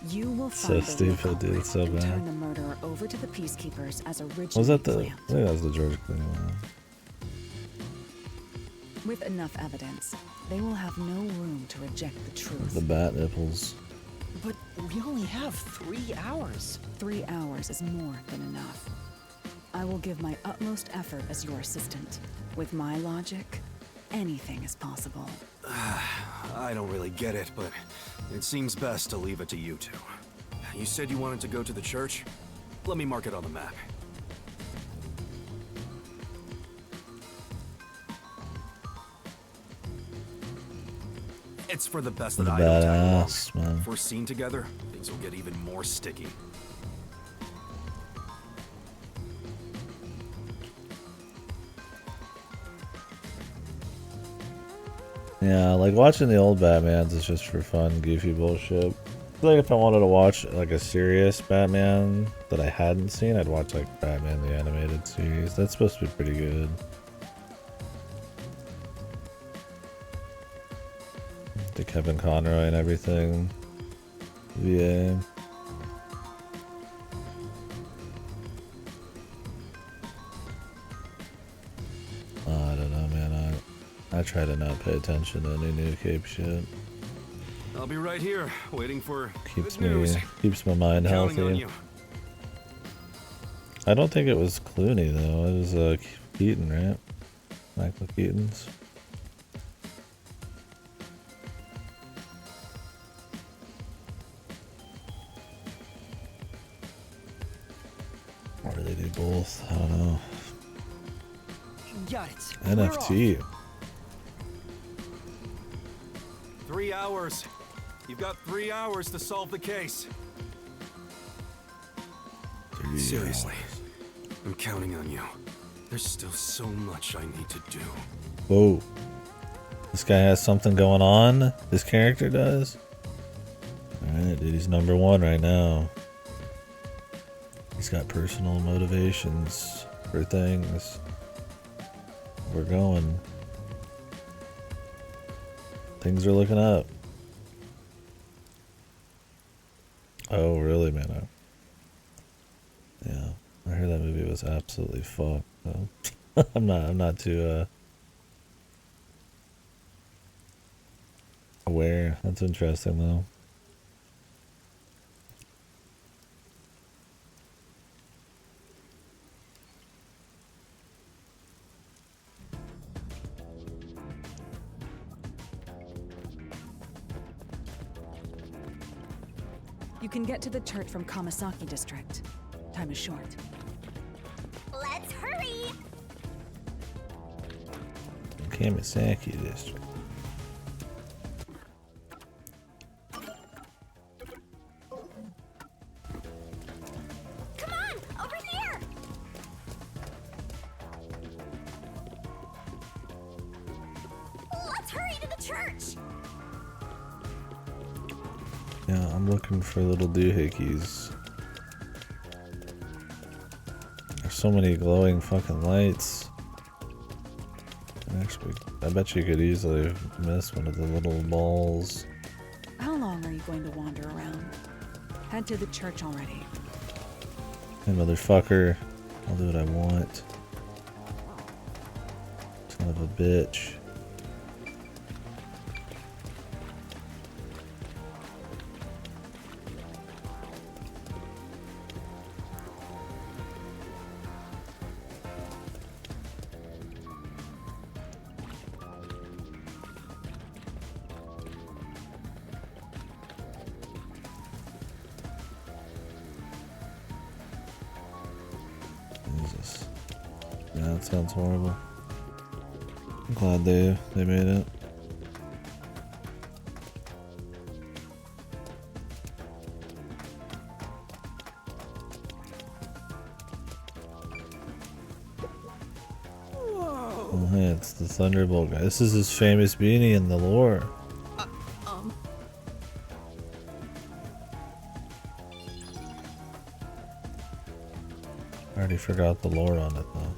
You will So find stupid, dude. It's so and bad. turn the murderer over to the peacekeepers as originally Was that the... I planned. think that was the George Clooney one. With enough evidence, they will have no room to reject the truth. The Bat nipples. But we only have 3 hours. 3 hours is more than enough. I will give my utmost effort as your assistant. With my logic, anything is possible. I don't really get it, but it seems best to leave it to you two. You said you wanted to go to the church? Let me mark it on the map. It's for the best that I don't tag along. Badass, man. If we're seen together, things will get even more sticky. Yeah, like watching the old Batmans is just for fun, goofy bullshit. I feel like if I wanted to watch like a serious Batman that I hadn't seen, I'd watch like Batman the Animated Series. That's supposed to be pretty good. The Kevin Conroy and everything. VA. I don't know, man. I try to not pay attention to any new Cape shit. I'll be right here, waiting for Keeps good news. keeps my mind Counting on healthy. you. I don't think it was Clooney though. It was Keaton, right? Michael Keaton's. Or do they do both? I don't know. Got it. NFT. 3 hours. You've got 3 hours to solve the case. Seriously, I'm counting on you. There's still so much I need to do. Whoa. This guy has something going on? This character does? Alright, dude, he's number 1 right now. He's got personal motivations for things. We're going. Things are looking up. Oh, really, man? Yeah, I heard that movie was absolutely fucked. So. I'm not too aware. That's interesting though. You can get to the church from Kamasaki district. Time is short. Let's hurry! Kamasaki district. Come on, over here! Let's hurry to the church! Yeah, I'm looking for little doohickeys. There's so many glowing fucking lights. Actually, I bet you could easily miss one of the little balls. How long are you going to wander around? Head to the church already. Hey, motherfucker. I'll do what I want. Son of a bitch. Jesus. Yeah, that sounds horrible. I'm glad they made it. Oh, hey, it's the Thunderbolt guy. This is his famous beanie in the lore. I already forgot the lore on it though.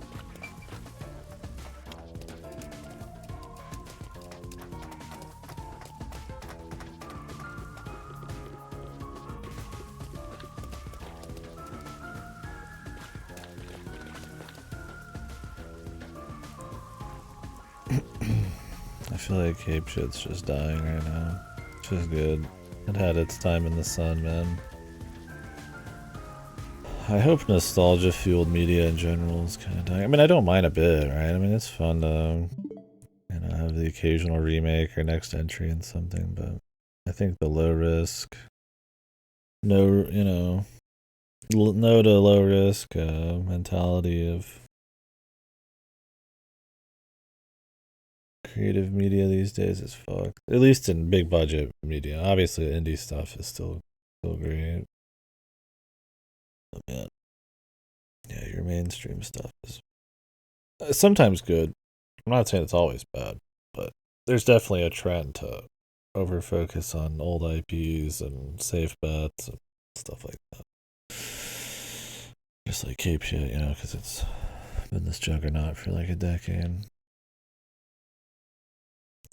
I feel like Cape Shit's just dying right now. Which is good. It had its time in the sun, man. I hope nostalgia fueled media in general is kind of dying. I mean, I don't mind a bit, right? I mean, it's fun to, you know, have the occasional remake or next entry in something, but I think the low risk, no, you know, no to low risk mentality of creative media these days is fucked. At least in big budget media. Obviously, indie stuff is still great. But man, yeah, your mainstream stuff is sometimes good. I'm not saying it's always bad, but there's definitely a trend to over focus on old IPs and safe bets and stuff like that. Just like Cape Shit, you know, because it's been this juggernaut for like a decade.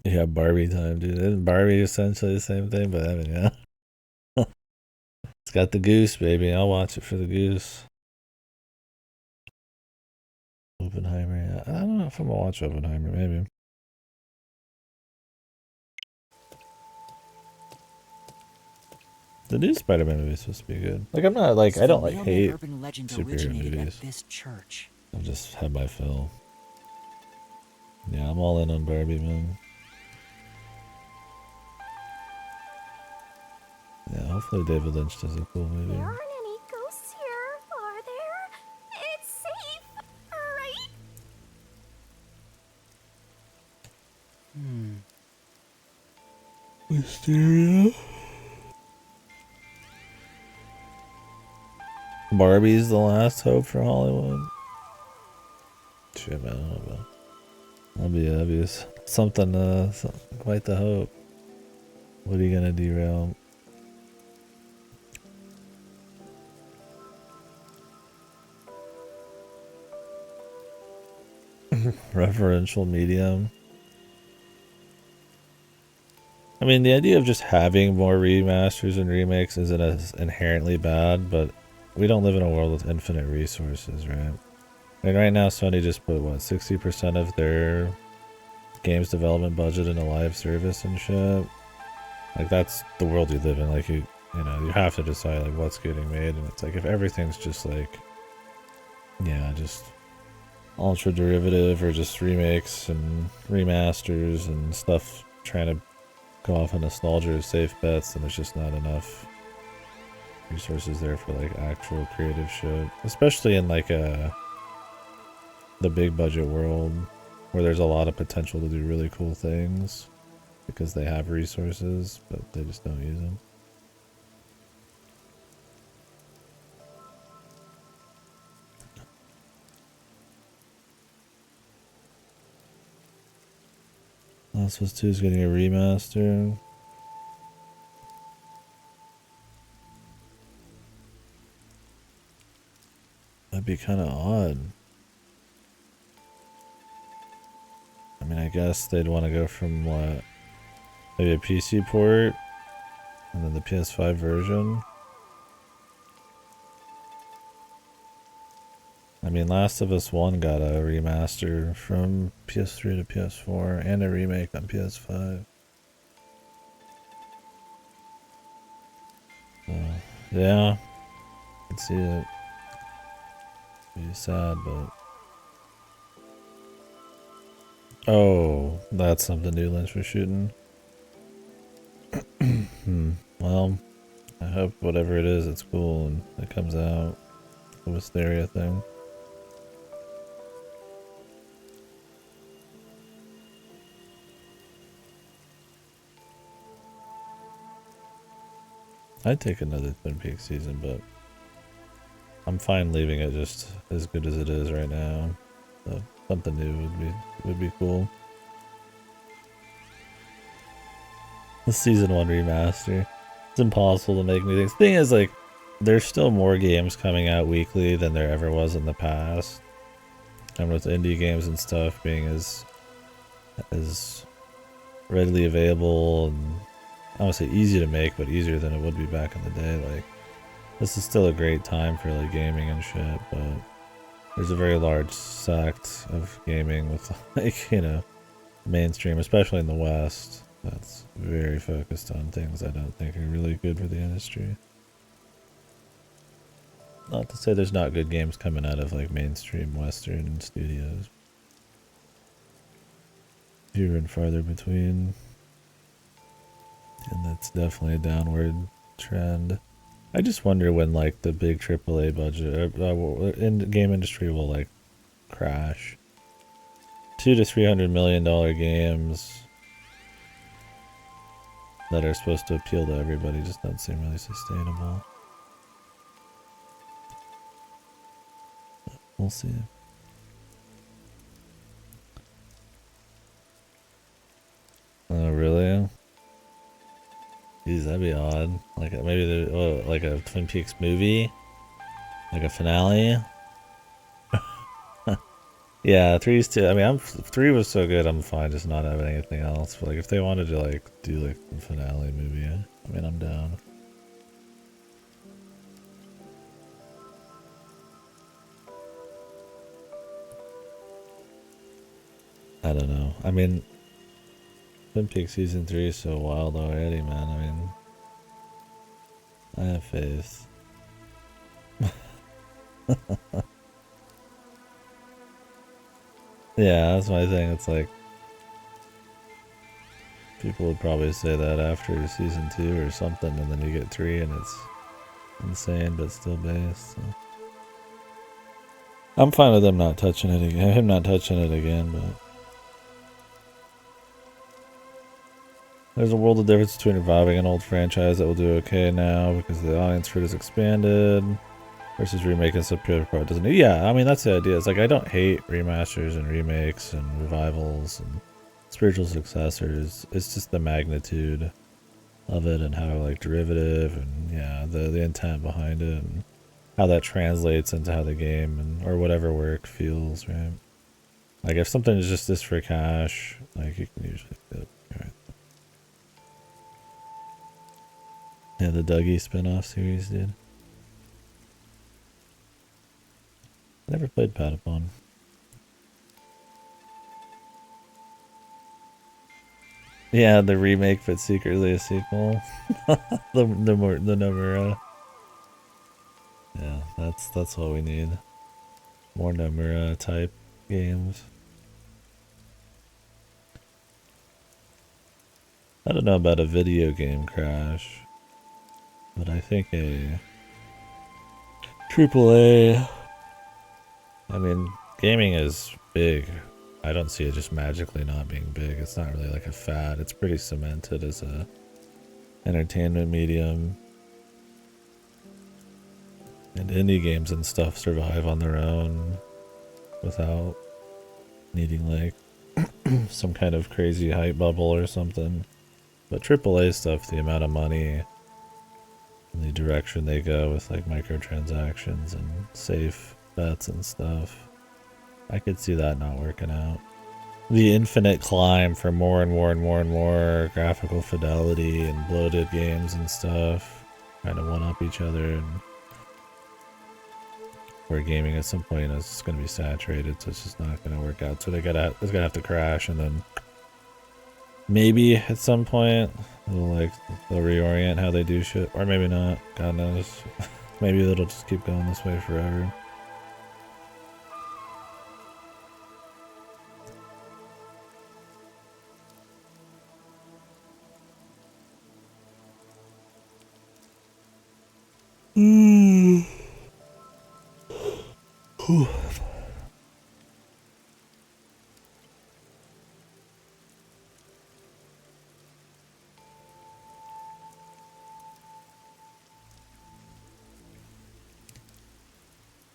Yeah, Barbie time, dude. Isn't Barbie essentially the same thing? But I mean, yeah. It's got the goose, baby. I'll watch it for the goose. Oppenheimer, yeah. I don't know if I'm gonna watch Oppenheimer, maybe. The new Spider-Man movie is supposed to be good. Like, I'm not like, I don't like hate superhero movies. This church. I've just had my fill. Yeah, I'm all in on Barbie, man. Yeah, hopefully David Lynch does a cool movie. There aren't any ghosts here, are there? It's safe, right? Wisteria? Barbie's the last hope for Hollywood. Shit, man, I don't know about. That'd be obvious. Something, quite the hope. What are you gonna derail? Referential medium. I mean, the idea of just having more remasters and remakes isn't as inherently bad, but we don't live in a world with infinite resources, right? I mean, right now, Sony just put, what, 60% of their games development budget into live service and shit? Like, that's the world we live in. Like, you know, you have to decide, like, what's getting made, and it's like, if everything's just, like, yeah, just ultra derivative or just remakes and remasters and stuff trying to go off on nostalgia or safe bets, then there's just not enough resources there for like actual creative shit, especially in like the big budget world where there's a lot of potential to do really cool things because they have resources but they just don't use them. Last of Us 2 is getting a remaster. That'd be kind of odd. I mean, I guess they'd want to go from what? Maybe a PC port and then the PS5 version. I mean, Last of Us 1 got a remaster from PS3 to PS4 and a remake on PS5. So, yeah, I can see it. Be sad, but... Oh, that's something new Lynch was shooting. Well, I hope whatever it is, it's cool and it comes out. The Wisteria thing. I'd take another Twin Peaks season, but I'm fine leaving it just as good as it is right now. The Something new would be cool. The season 1 remaster. It's impossible to make new things. Thing is, like, there's still more games coming out weekly than there ever was in the past. And with indie games and stuff being as readily available and I would say easy to make, but easier than it would be back in the day. Like, this is still a great time for like gaming and shit, but there's a very large sect of gaming with like, you know, mainstream, especially in the West, that's very focused on things I don't think are really good for the industry. Not to say there's not good games coming out of like mainstream Western studios. Fewer and farther between. And that's definitely a downward trend. I just wonder when like the big AAA budget in the game industry will like crash. $200 to $300 million games that are supposed to appeal to everybody just don't seem really sustainable. But we'll see. Oh really? Jeez, that'd be odd. Like maybe like a Twin Peaks movie, like a finale. Yeah, 3's too. I mean, 3 was so good. I'm fine just not having anything else. But like, if they wanted to like do like a finale movie, I mean, I'm down. I don't know. I mean, Twin Peaks season 3 is so wild already, man. I mean, I have faith. Yeah, that's my thing. It's like people would probably say that after season 2 or something, and then you get 3 and it's insane but still based. So. I'm fine with them not touching it again. Him not touching it again, but there's a world of difference between reviving an old franchise that will do okay now because the audience for it is expanded versus remaking some pure part doesn't. Yeah, I mean that's the idea. It's like I don't hate remasters and remakes and revivals and spiritual successors. It's just the magnitude of it and how like derivative and yeah, the intent behind it and how that translates into how the game and or whatever work feels, right? Like if something is just this for cash, like you can usually do it, right? Yeah, the Dougie spin-off series, dude. Never played Patapon. Yeah, the remake, but secretly a sequel. the Nomura. Yeah, that's what we need. More Nomura type games. I don't know about a video game crash, but I think a AAA. I mean, gaming is big. I don't see it just magically not being big. It's not really like a fad. It's pretty cemented as a entertainment medium. And indie games and stuff survive on their own without needing like some kind of crazy hype bubble or something. But AAA stuff, the amount of money and the direction they go with like microtransactions and safe bets and stuff, I could see that not working out. The infinite climb for more and more and more and more graphical fidelity and bloated games and stuff, trying to one up each other, and where gaming at some point is just going to be saturated, so it's just not going to work out. So it's gonna have to crash, and then maybe at some point they'll reorient how they do shit, or maybe not. God knows. Maybe it'll just keep going this way forever.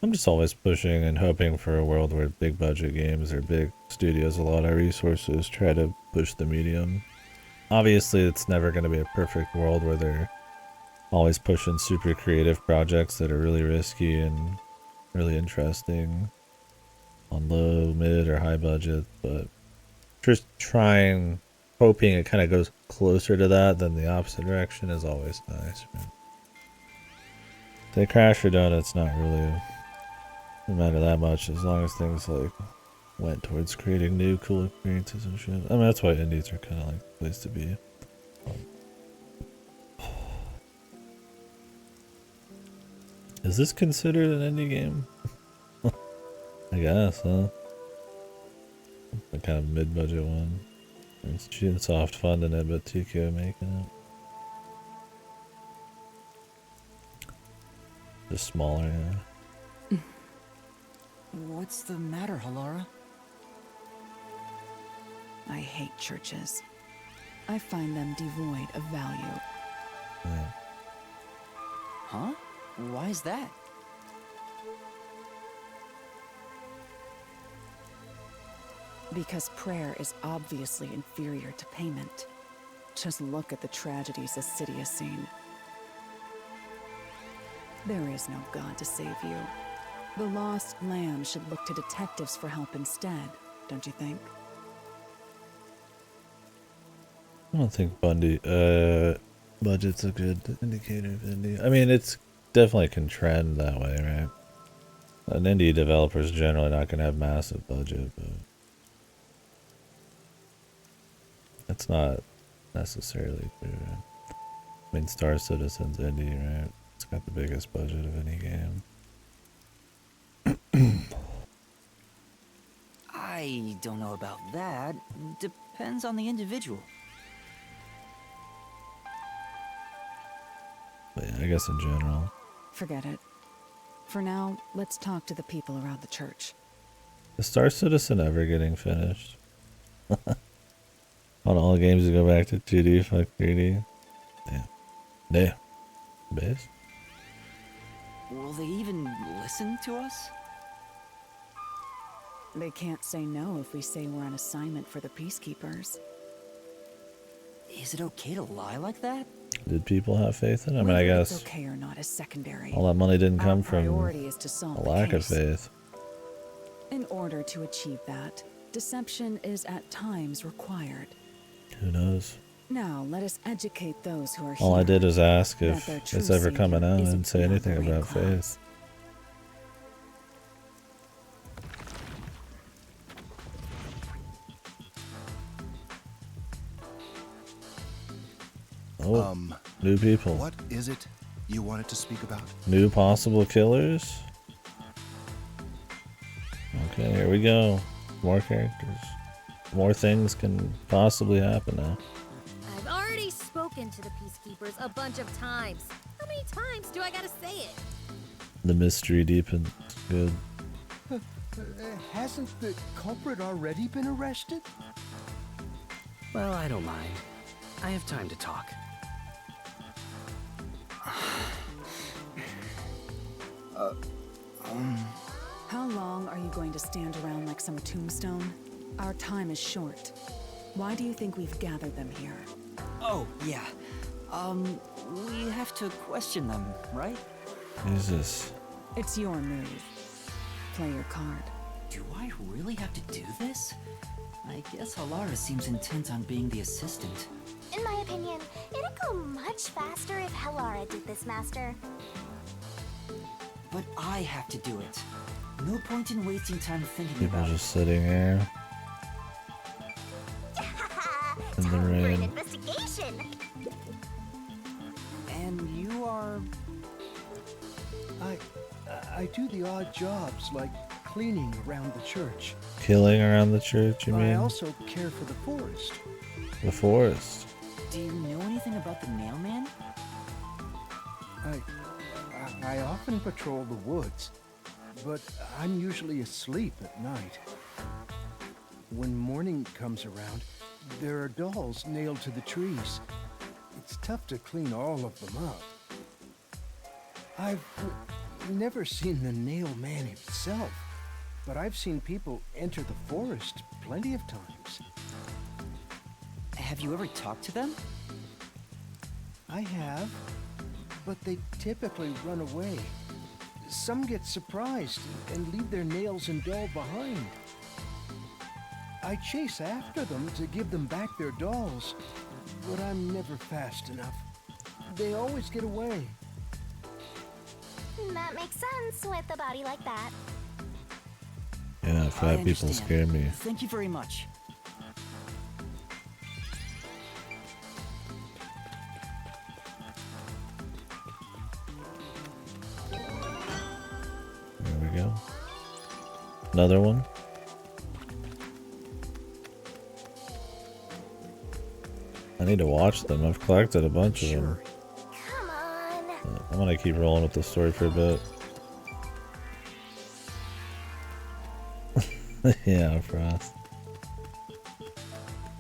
I'm just always pushing and hoping for a world where big budget games or big studios, a lot of resources, try to push the medium. Obviously, it's never going to be a perfect world where they're always pushing super creative projects that are really risky and really interesting on low, mid, or high budget, but just trying, hoping it kind of goes closer to that than the opposite direction is always nice. Right? If they crash or don't, it's not really doesn't matter that much as long as things like went towards creating new cool experiences and shit. I mean, that's why indies are kind of like the place to be. Is this considered an indie game? I guess, huh? The kind of mid-budget one. It's Soft funding it, but TK making it. Just smaller, yeah. What's the matter, Halara? I hate churches. I find them devoid of value. Yeah. Huh? Why is that? Because prayer is obviously inferior to payment. Just look at the tragedies the city has seen. There is no God to save you. The lost lamb should look to detectives for help instead, don't you think? I don't think budget's a good indicator of indie. I mean, it's definitely can trend that way, right? An indie developer's generally not going to have massive budget, but that's not necessarily true. Right? I mean, Star Citizen's indie, right? It's got the biggest budget of any game. I don't know about that. Depends on the individual. But yeah, I guess in general. Forget it. For now, let's talk to the people around the church. Is Star Citizen ever getting finished? On all games to go back to 2D, fuck 3D. Yeah. Yeah. Base? Will they even listen to us? They can't say no if we say we're on assignment for the Peacekeepers. Is it okay to lie like that? Did people have faith in it? I mean, Whether I guess it's okay or not is secondary. all that money didn't come Our from priority is to solve a the lack of case. faith. In order to achieve that, deception is at times required. Who knows? Now, let us educate those who are All here. I did was ask that if their true it's ever savior coming out. I isn't didn't say beyond anything the rain about clouds. faith. Oh, new people. What is it you wanted to speak about? New possible killers? Okay, here we go. More characters. More things can possibly happen now. I've already spoken to the Peacekeepers a bunch of times. How many times do I gotta say it? The mystery deepens. Good. Hasn't the culprit already been arrested? Well, I don't mind. I have time to talk. How long are you going to stand around like some tombstone? Our time is short. Why do you think we've gathered them here? Oh, yeah. We have to question them, right? Jesus. It's your move. Play your card. Do I really have to do this? I guess Halara seems intent on being the assistant. In my opinion, it'd go much faster if Halara did this, Master. But I have to do it. No point in wasting time thinking People about just sitting here in the For an rain. investigation. And you are... I do the odd jobs like cleaning around the church. Killing around the church, you I mean? also care for the forest. The forest. Do you know anything about the mailman? I often patrol the woods, but I'm usually asleep at night. When morning comes around, there are dolls nailed to the trees. It's tough to clean all of them up. I've never seen the Nail Man himself, but I've seen people enter the forest plenty of times. Have you ever talked to them? I have, but they typically run away. Some get surprised and leave their nails and doll behind. I chase after them to give them back their dolls, but I'm never fast enough. They always get away. That makes sense with a body like that. Yeah, fat people scare me. Thank you very much. There we go. Another one. I need to watch them. I've collected a bunch of them. Come on. I'm gonna keep rolling with the story for a bit. Yeah, Frost.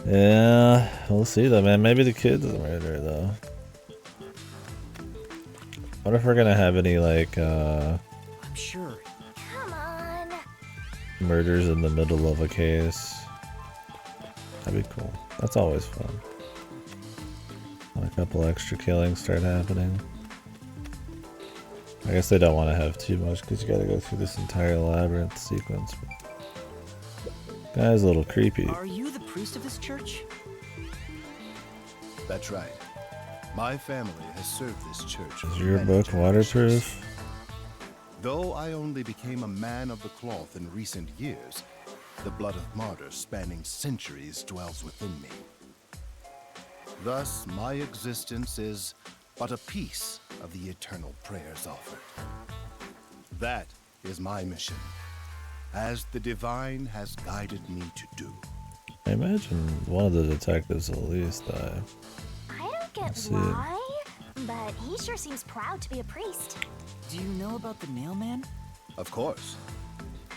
Yeah, we'll see though, man. Maybe the kid's the murderer though. What if we're gonna have any like I'm sure. Come on. murders in the middle of a case? That'd be cool. That's always fun. When a couple extra killings start happening. I guess they don't want to have too much because you gotta go through this entire labyrinth sequence. Guy's a little creepy. Are you the priest of this church? That's right. My family has served this church. Is for your many book waterproof? Though I only became a man of the cloth in recent years, the blood of martyrs spanning centuries dwells within me. Thus, my existence is but a piece of the eternal prayers offered. That is my mission, as the divine has guided me to do. I imagine one of the detectives will at least die. I don't get Let's see. why, but he sure seems proud to be a priest. Do you know about the nailman? Of course.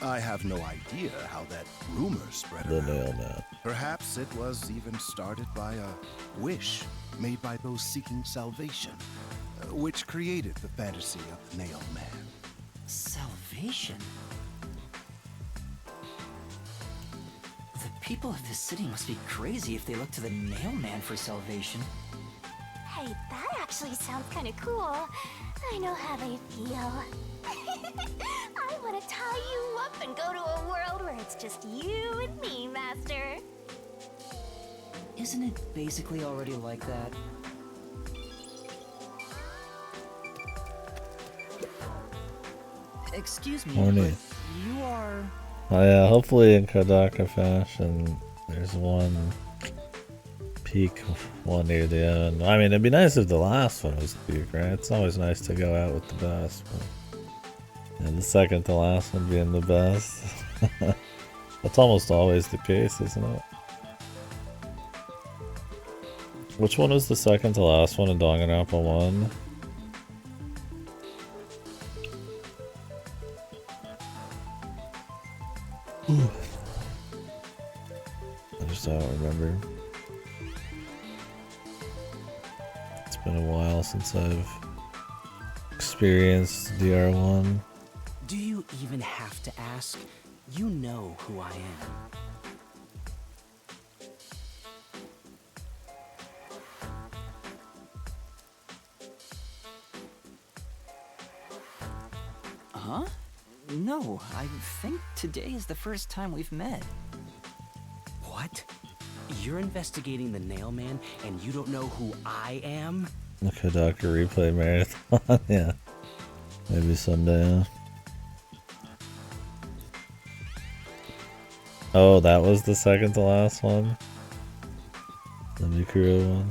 I have no idea how that rumor spread The around. nailman. Perhaps it was even started by a wish made by those seeking salvation, which created the fantasy of the Nail Man. Salvation? The people of this city must be crazy if they look to the nailman for salvation. Hey, that actually sounds kind of cool. I know how they feel. I want to tie you up and go to a world where it's just you and me, Master. Isn't it basically already like that? Excuse me, Horny. but you are... Oh yeah, hopefully in Kodaka fashion, there's one peak one near the end. I mean, it'd be nice if the last one was the peak, right? It's always nice to go out with the best. But, and the second to last one being the best. That's almost always the case, isn't it? Which one was the second to last one in Danganronpa 1? I just don't remember. It's been a while since I've experienced DR1. Do you even have to ask? You know who I am. Huh? No, I think today is the first time we've met. What? You're investigating the Nailman and you don't know who I am? The Kodaka replay marathon, yeah. Maybe someday, huh? Oh, that was the second to last one? The Mikuro one?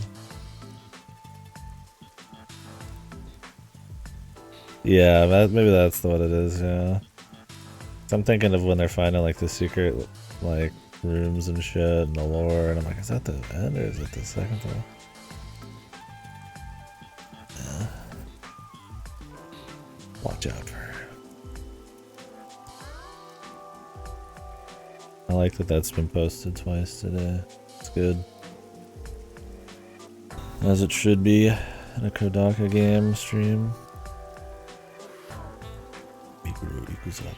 Yeah, maybe that's what it is, yeah. I'm thinking of when they're finding like the secret like rooms and shit and the lore, and I'm like, is that the end or is it the second one? Yeah. Watch out for her. I like that that's been posted twice today. It's good. As it should be in a Kodaka game stream. Who's up?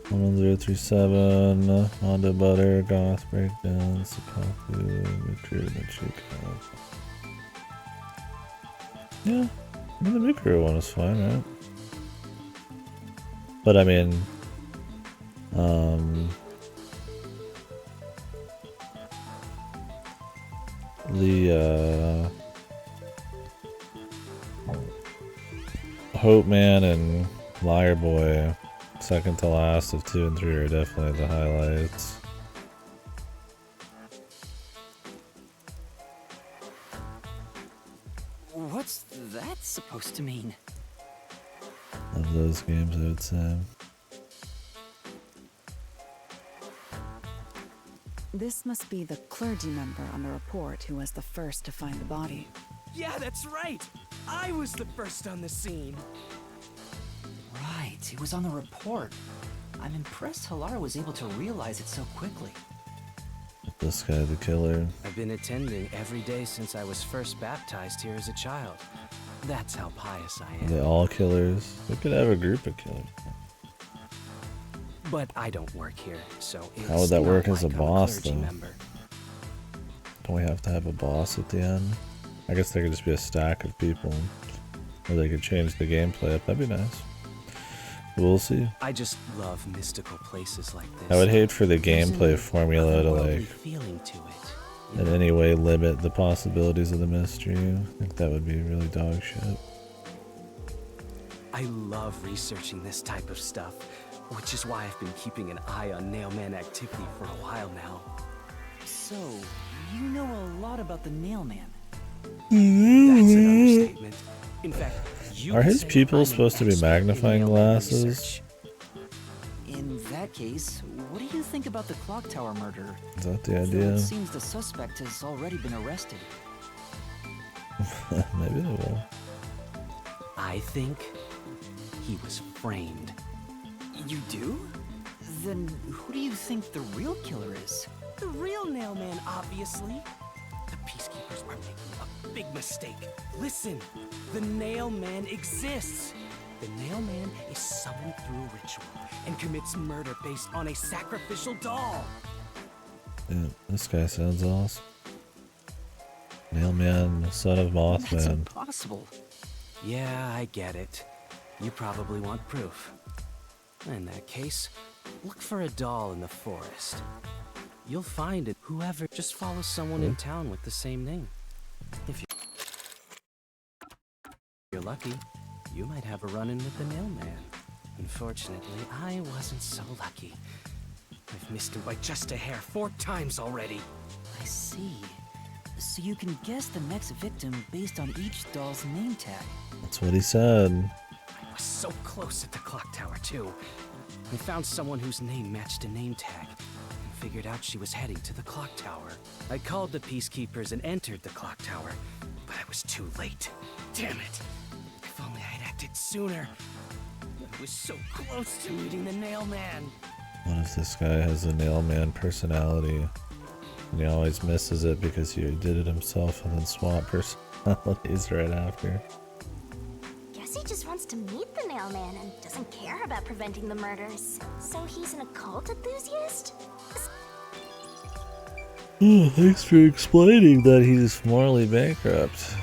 One 037, Honda Butter, Goth Breakdowns, Kofu, Recruitment Chico. Yeah, I mean, the Mikuru one is fine, right? But I mean, the Hope Man and Liar Boy, second to last of 2 and 3, are definitely the highlights. What's that supposed to mean? Of those games, I would say. This must be the clergy member on the report who was the first to find the body. Yeah, that's right. I was the first on the scene. Right, it was on the report. I'm impressed Hilara was able to realize it so quickly. This guy, the killer. I've been attending every day since I was first baptized here as a child. That's how pious I am. They all killers. We could have a group of killers. But I don't work here, so it's How would that work not as a like boss, clergy though? member. Don't we have to have a boss at the end? I guess there could just be a stack of people. Or they could change the gameplay up. That'd be nice. We'll see. I just love mystical places like this. I would hate for the There's gameplay an formula to, otherworldly like, feeling to it. in any way limit the possibilities of the mystery. I think that would be really dog shit. I love researching this type of stuff, which is why I've been keeping an eye on Nailman activity for a while now. So, you know a lot about the Nailman. That's an understatement. In fact, you Are could his say pupils I'm an supposed to be expert in magnifying Nailman glasses? research. In that case, what do you think about the clock tower murder? Is that the Though idea? it seems the suspect has already been arrested. Maybe they will. I think he was framed. You do? Then who do you think the real killer is? The real Nailman, obviously. The Peacekeepers are making a big mistake. Listen, the Nailman exists. The Nailman is summoned through ritual and commits murder based on a sacrificial doll. Yeah, this guy sounds awesome. Nailman, son of That's Mothman. impossible. Yeah, I get it. You probably want proof. In that case, look for a doll in the forest. You'll find it. Whoever, just follow someone in town with the same name. If you're lucky, you might have a run-in with the Nailman. Unfortunately, I wasn't so lucky. I've missed him by just a hair 4 times already. I see. So you can guess the next victim based on each doll's name tag. That's what he said. I was so close at the clock tower, too. I found someone whose name matched a name tag and figured out she was heading to the clock tower. I called the Peacekeepers and entered the clock tower, but I was too late. Damn it! If only I had acted sooner. I was so close to meeting the Nailman. What if this guy has a Nailman personality? And he always misses it because he did it himself and then swap personalities right after. Guess he just wants to meet the Nailman and doesn't care about preventing the murders. So he's an occult enthusiast? Oh, thanks for explaining that he's morally bankrupt.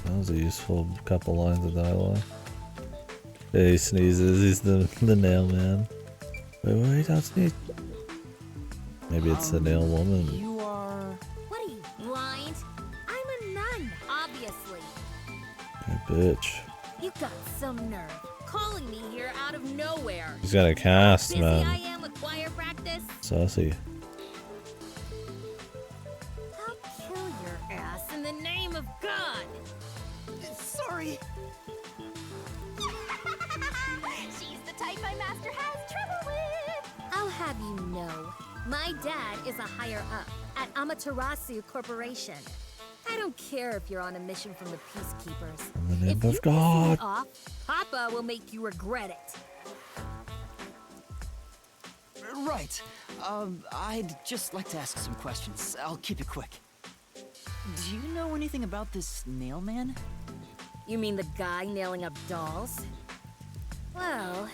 That was a useful couple lines of dialogue. Yeah, he sneezes, he's the Nailman. Wait, don't sneeze. Maybe it's the nail woman. You are... What are you, blind? I'm a nun, obviously. Hey, bitch. You got some nerve. Calling me here out of nowhere. He's got a cast, Busy man. I am with choir practice. Saucy. I'll kill your ass in the name of God. Sorry. She's the type my master has trouble with. I'll have you know, my dad is a higher up at Amaterasu Corporation. I don't care if you're on a mission from the Peacekeepers. In the name If of you piss me God. off, Papa will make you regret it. Right. I'd just like to ask some questions. I'll keep it quick. Do you know anything about this nail man? You mean the guy nailing up dolls? Well,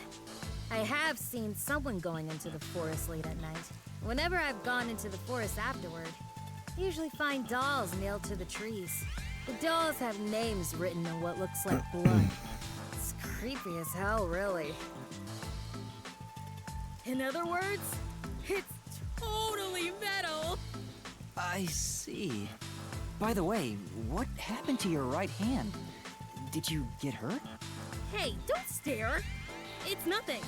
I have seen someone going into the forest late at night. Whenever I've gone into the forest afterward, I usually find dolls nailed to the trees. The dolls have names written on what looks like blood. It's creepy as hell, really. In other words, it's totally metal! I see. By the way, what happened to your right hand? Did you get hurt? Hey, don't stare! It's nothing.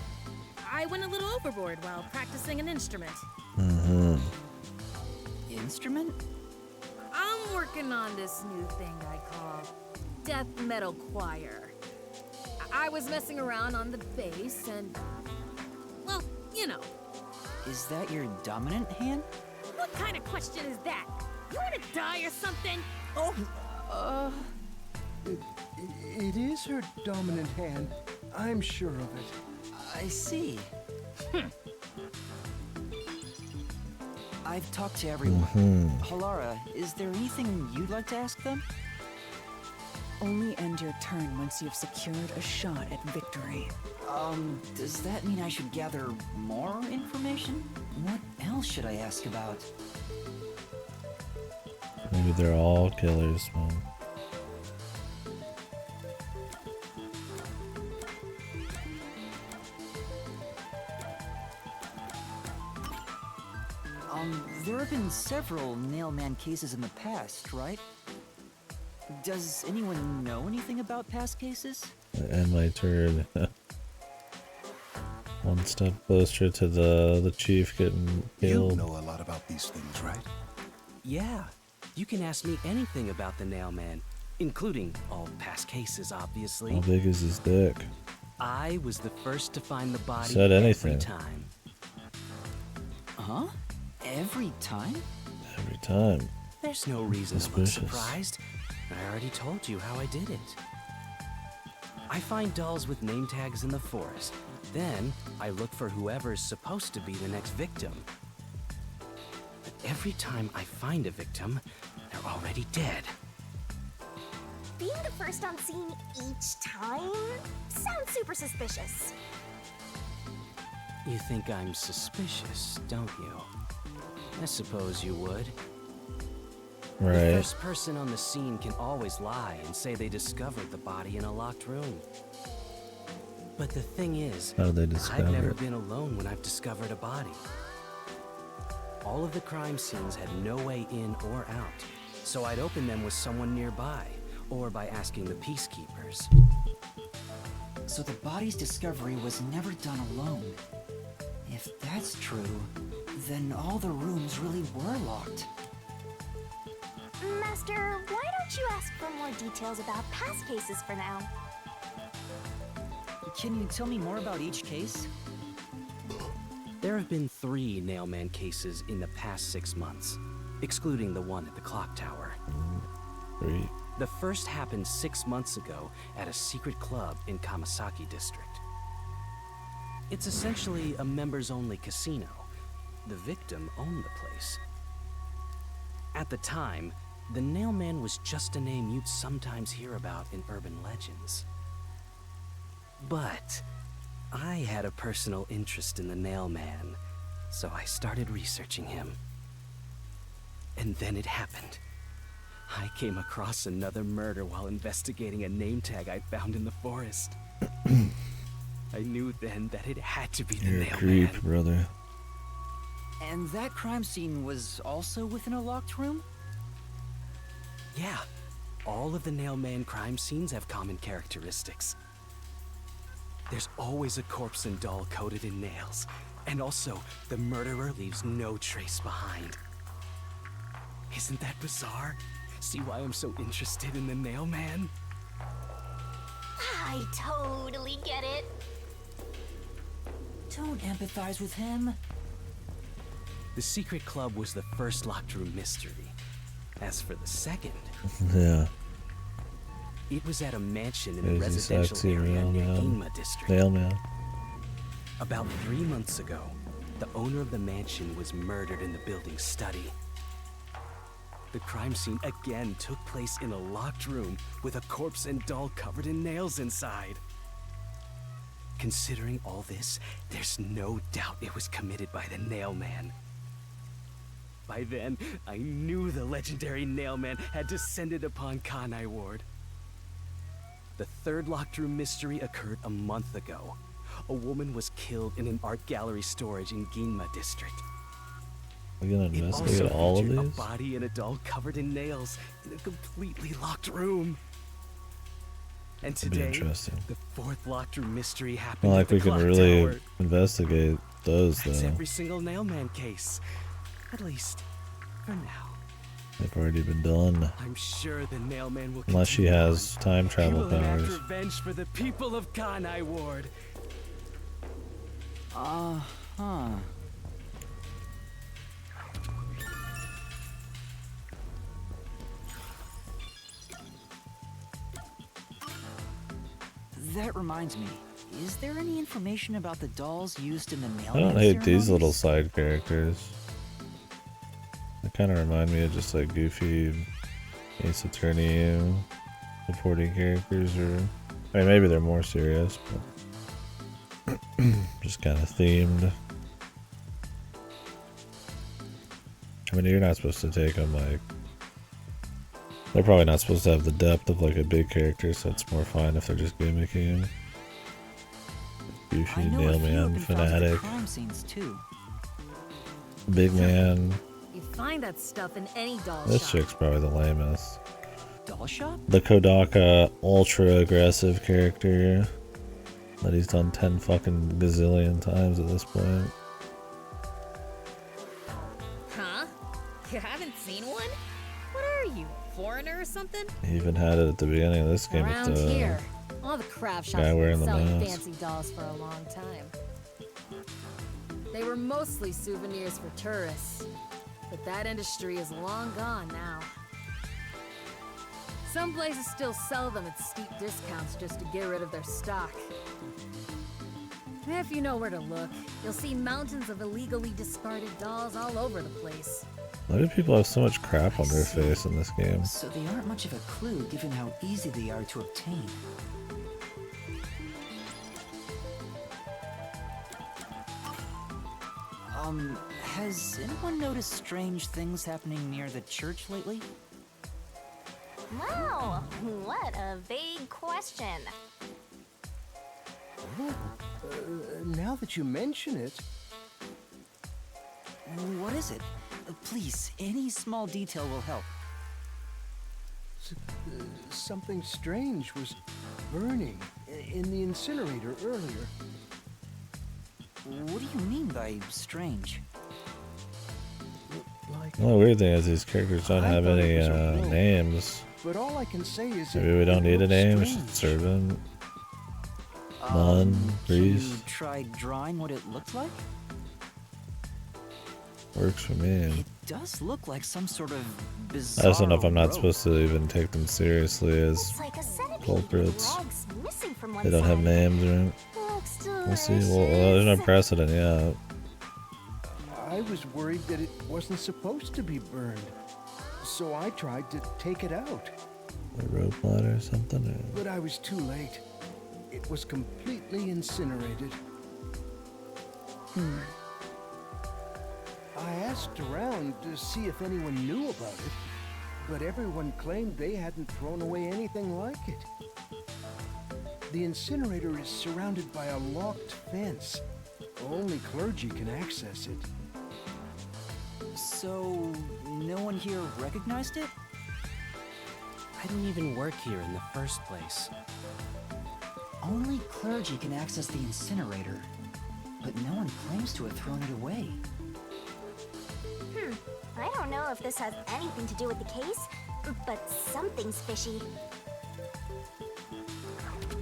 I went a little overboard while practicing an instrument. Mm-hmm. Instrument? I'm working on this new thing I call death metal choir. I was messing around on the bass and, well, you know. Is that your dominant hand? What kind of question is that? You wanna die or something? Oh, It is her dominant hand. I'm sure of it. I see. I've talked to everyone. Halara, is there anything you'd like to ask them? Only end your turn once you've secured a shot at victory. Does that mean I should gather more information? What else should I ask about? Maybe they're all killers, man. There have been several Nailman cases in the past, right? Does anyone know anything about past cases? And my turn. One step closer to the chief getting killed. You know a lot about these things, right? Yeah. You can ask me anything about the Nailman, including all past cases, obviously. How big is his dick? I was the first to find the body Said anything. every time. Huh? Every time? Every time. There's no reason to Suspicious. look surprised. I already told you how I did it. I find dolls with name tags in the forest. Then, I look for whoever's supposed to be the next victim. But every time I find a victim, they're already dead. Being the first on scene each time sounds super suspicious. You think I'm suspicious, don't you? I suppose you would. Right. The first person on the scene can always lie and say they discovered the body in a locked room. But the thing is, How did they discover I've never it? been alone when I've discovered a body. All of the crime scenes had no way in or out, so I'd open them with someone nearby, or by asking the peacekeepers. So the body's discovery was never done alone. If that's true, then all the rooms really were locked. Master, why don't you ask for more details about past cases for now? Can you tell me more about each case? There have been 3 Nailman cases in the past 6 months, excluding the one at the clock tower. 3. The first happened 6 months ago at a secret club in Kamasaki district. It's essentially a members-only casino. The victim owned the place. At the time, the Nailman was just a name you'd sometimes hear about in urban legends. But I had a personal interest in the Nailman, so I started researching him. And then it happened. I came across another murder while investigating a name tag I found in the forest. I knew then that it had to be the You're a Nailman. creep, brother. And that crime scene was also within a locked room? Yeah, all of the Nailman crime scenes have common characteristics. There's always a corpse and doll coated in nails, and also the murderer leaves no trace behind. Isn't that bizarre? See why I'm so interested in the Nailman? I totally get it. Don't empathize with him. The secret club was the first locked room mystery. As for the second, Yeah. it was at a mansion in Crazy the residential sexy area near mailman. Ginma district. Mailman. About 3 months ago, The owner of the mansion was murdered in the building's study. The crime scene again took place in a locked room with a corpse and doll covered in nails inside. Considering all this, there's no doubt it was committed by the Nail Man. By then, I knew the legendary Nail Man had descended upon Kanai Ward. The third locked room mystery occurred a month ago. A woman was killed in an art gallery storage in Ginma district. We're gonna It investigate also all of featured these? a body and a doll covered in nails in a completely locked room. And That'd be today, interesting. the fourth locked room mystery happened Not at like the we can clock really tower. investigate those That's though. every single Nailman case. At least, for now. They've already been done. I'm sure the Nailman will Unless she continue has time on. travel He will enact powers. revenge for the people of Kanai Ward. Uh-huh. That reminds me, is there any information about the dolls used in the I mailman don't hate these ceremonies? little side characters. They kind of remind me of just like goofy Ace Attorney supporting characters, or I mean, maybe they're more serious, but just kind of themed. I mean, you're not supposed to take them like. They're probably not supposed to have the depth of like a big character, so it's more fun if they're just gimmicking him. Goofy, I know a few have Nailman, been found at the Fanatic, crime scenes too. Big Man. You find that stuff in any doll This shop. chick's probably the lamest. Doll shop? The Kodaka ultra aggressive character that he's done 10 fucking gazillion times at this point. Huh? You haven't seen one? What are you, a foreigner or something? He even had it at the beginning of this game Around with the here, all the craft shops guy have wearing been the selling mask. fancy dolls for a long time. They were mostly souvenirs for tourists, but that industry is long gone now. Some places still sell them at steep discounts just to get rid of their stock. If you know where to look, you'll see mountains of illegally discarded dolls all over the place. Why do people have so much crap on their face in this game? So they aren't much of a clue given how easy they are to obtain. Has anyone noticed strange things happening near the church lately? Wow, what a vague question. Oh, now that you mention it, What is it? Please, any small detail will help. Something strange was burning in the incinerator earlier. What do you mean by strange? The only weird thing is these characters don't have any names. But all I can say is Maybe we don't need a name. We should servant, nun, You priest. tried drawing what it looked like? Works for me. It does look like some sort of I bizarre just don't know if I'm not rope. supposed to even take them seriously as It's like a centipede culprits. with legs missing from one They don't have side. names, right? Looks We'll see. Well, there's no precedent yet. I was worried that it wasn't supposed to be burned, so I tried to take it out. A rope ladder or something? Or... But I was too late. It was completely incinerated. I asked around to see if anyone knew about it, but everyone claimed they hadn't thrown away anything like it. The incinerator is surrounded by a locked fence. Only clergy can access it. So, no one here recognized it? I didn't even work here in the first place. Only clergy can access the incinerator, but no one claims to have thrown it away. I don't know if this has anything to do with the case, but something's fishy.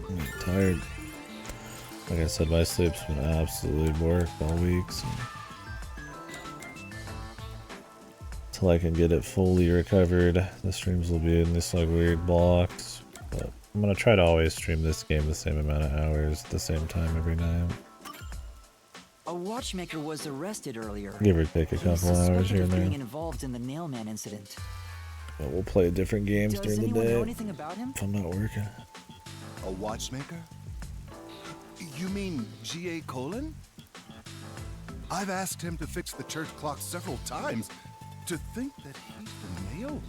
I'm tired. Like I said, my sleep's been absolutely worked all week. So. Until I can get it fully recovered, the streams will be in this like weird blocks. But I'm gonna try to always stream this game the same amount of hours at the same time every night. A watchmaker was arrested earlier. Give or take a couple He's hours suspected here of and there. being involved in the Nailman incident. But we'll play different games Does during the anyone day. know anything about him? If I'm not working. A watchmaker? You mean G.A. Colin? I've asked him to fix the church clock several times. To think that he's the Nailman.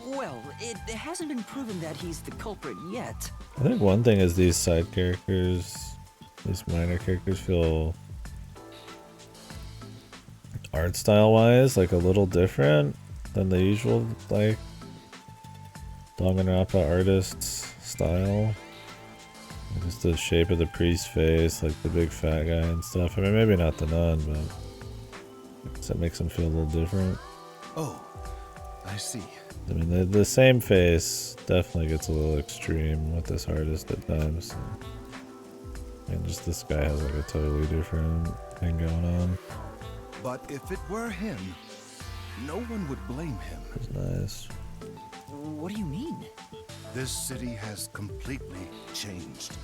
Well, it hasn't been proven that he's the culprit yet. I think one thing is these side characters, these minor characters feel art style wise like a little different than the usual like Danganronpa artists style. Just the shape of the priest's face, like the big fat guy and stuff. I mean, maybe not the nun, but that makes them feel a little different. Oh, I see. I mean, the same face definitely gets a little extreme with this artist at times. And just this guy has like a totally different thing going on. But if it were him, no one would blame him. It's nice. What do you mean? This city has completely changed.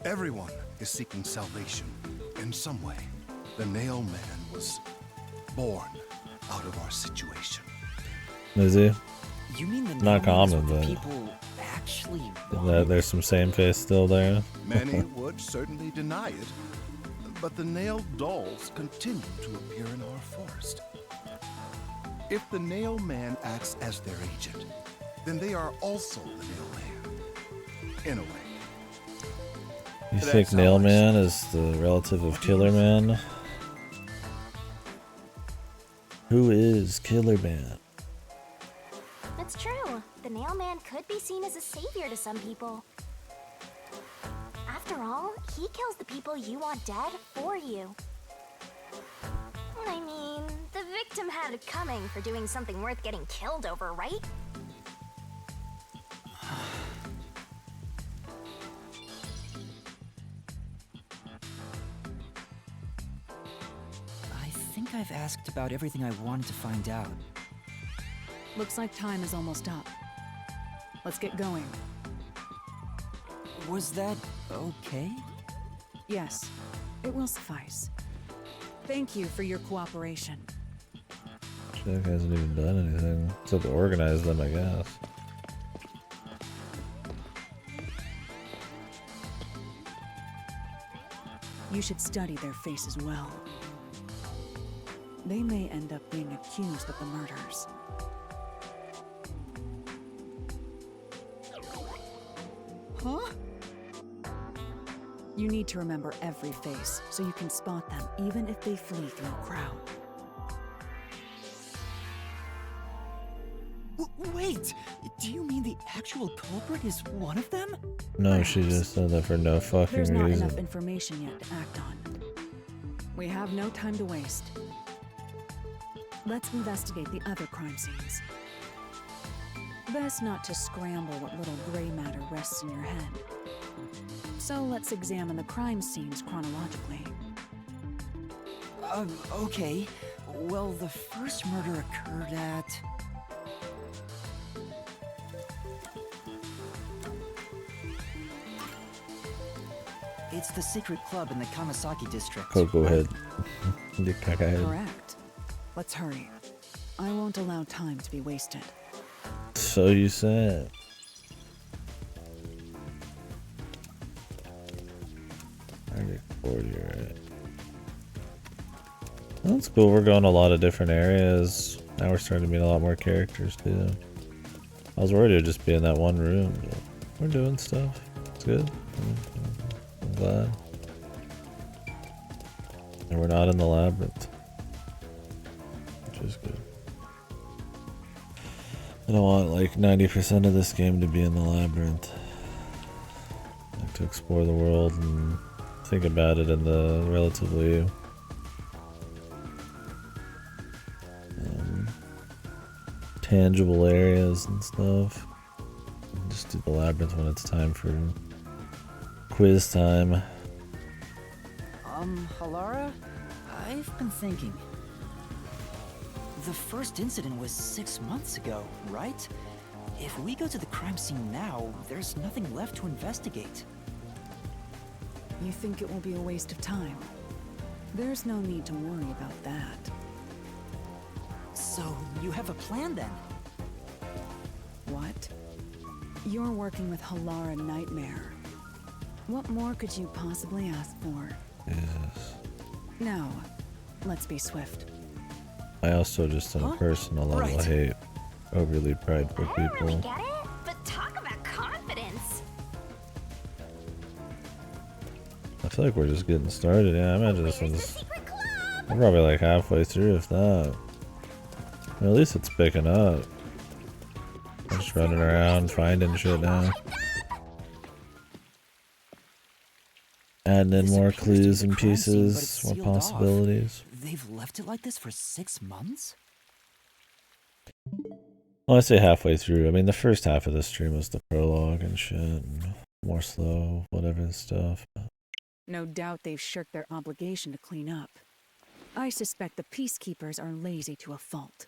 Everyone is seeking salvation in some way. The Nailman was born out of our situation. Is he? You mean the Not Nailman common, is what the but people actually that there's some same face still there. Many would certainly deny it, but the nailed dolls continue to appear in our forest. If the Nailman acts as their agent, then they are also the Nailman, in a way. You think Nailman is the relative of Killer Man? Who is Killer Man? It's true. The Nailman could be seen as a savior to some people. After all, he kills the people you want dead for you. I mean, the victim had it coming for doing something worth getting killed over, right? I think I've asked about everything I wanted to find out. Looks like time is almost up. Let's get going. Was that okay? Yes, it will suffice. Thank you for your cooperation. Jack hasn't even done anything except organize them, I guess. You should study their faces well. They may end up being accused of the murders. Huh? You need to remember every face, so you can spot them even if they flee through a crowd. Wait! Do you mean the actual culprit is one of them? No, she just said that for no fucking There's not reason. enough information yet to act on. We have no time to waste. Let's investigate the other crime scenes. Best not to scramble what little gray matter rests in your head. So let's examine the crime scenes chronologically. Okay. Well, the first murder occurred at... It's the secret club in the Kamasaki district. Cocoa head. The caca head. Correct. Let's hurry. I won't allow time to be wasted. So you said. I get 40, right? That's cool. We're going a lot of different areas. Now we're starting to meet a lot more characters too. I was worried it would just be in that one room, but we're doing stuff. It's good. I'm glad. And we're not in the labyrinth, which is good. I don't want like 90% of this game to be in the labyrinth. I like to explore the world and think about it in the relatively tangible areas and stuff. Just do the labyrinth when it's time for quiz time. Halara? I've been thinking. The first incident was 6 months ago, right? If we go to the crime scene now, there's nothing left to investigate. You think it will be a waste of time? There's no need to worry about that. So, you have a plan then? What? You're working with Halara Nightmare. What more could you possibly ask for? Yes. Now, let's be swift. I also just on a personal level hate overly prideful people. Get it? But talk about confidence. I feel like we're just getting started. Yeah, I imagine this one's we're probably like halfway through, if not. Well, at least it's picking up. I'm just running around finding shit now. Adding in more clues and pieces, more possibilities. They've left it like this for 6 months? Well, I say halfway through. I mean, the first half of the stream was the prologue and shit, and more slow, whatever stuff. No doubt they've shirked their obligation to clean up. I suspect the peacekeepers are lazy to a fault.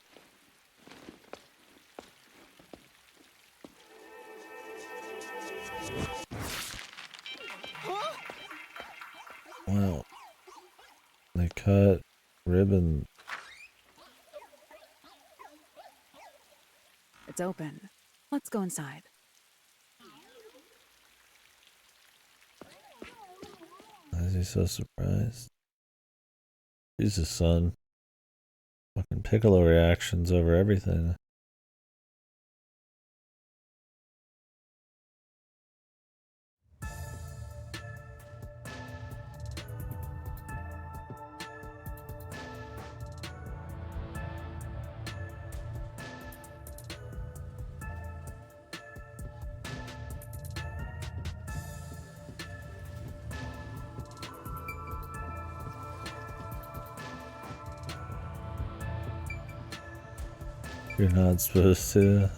Well, they cut ribbon. It's open. Let's go inside. Why is he so surprised? Jesus, son. Fucking Piccolo reactions over everything. You're not supposed to.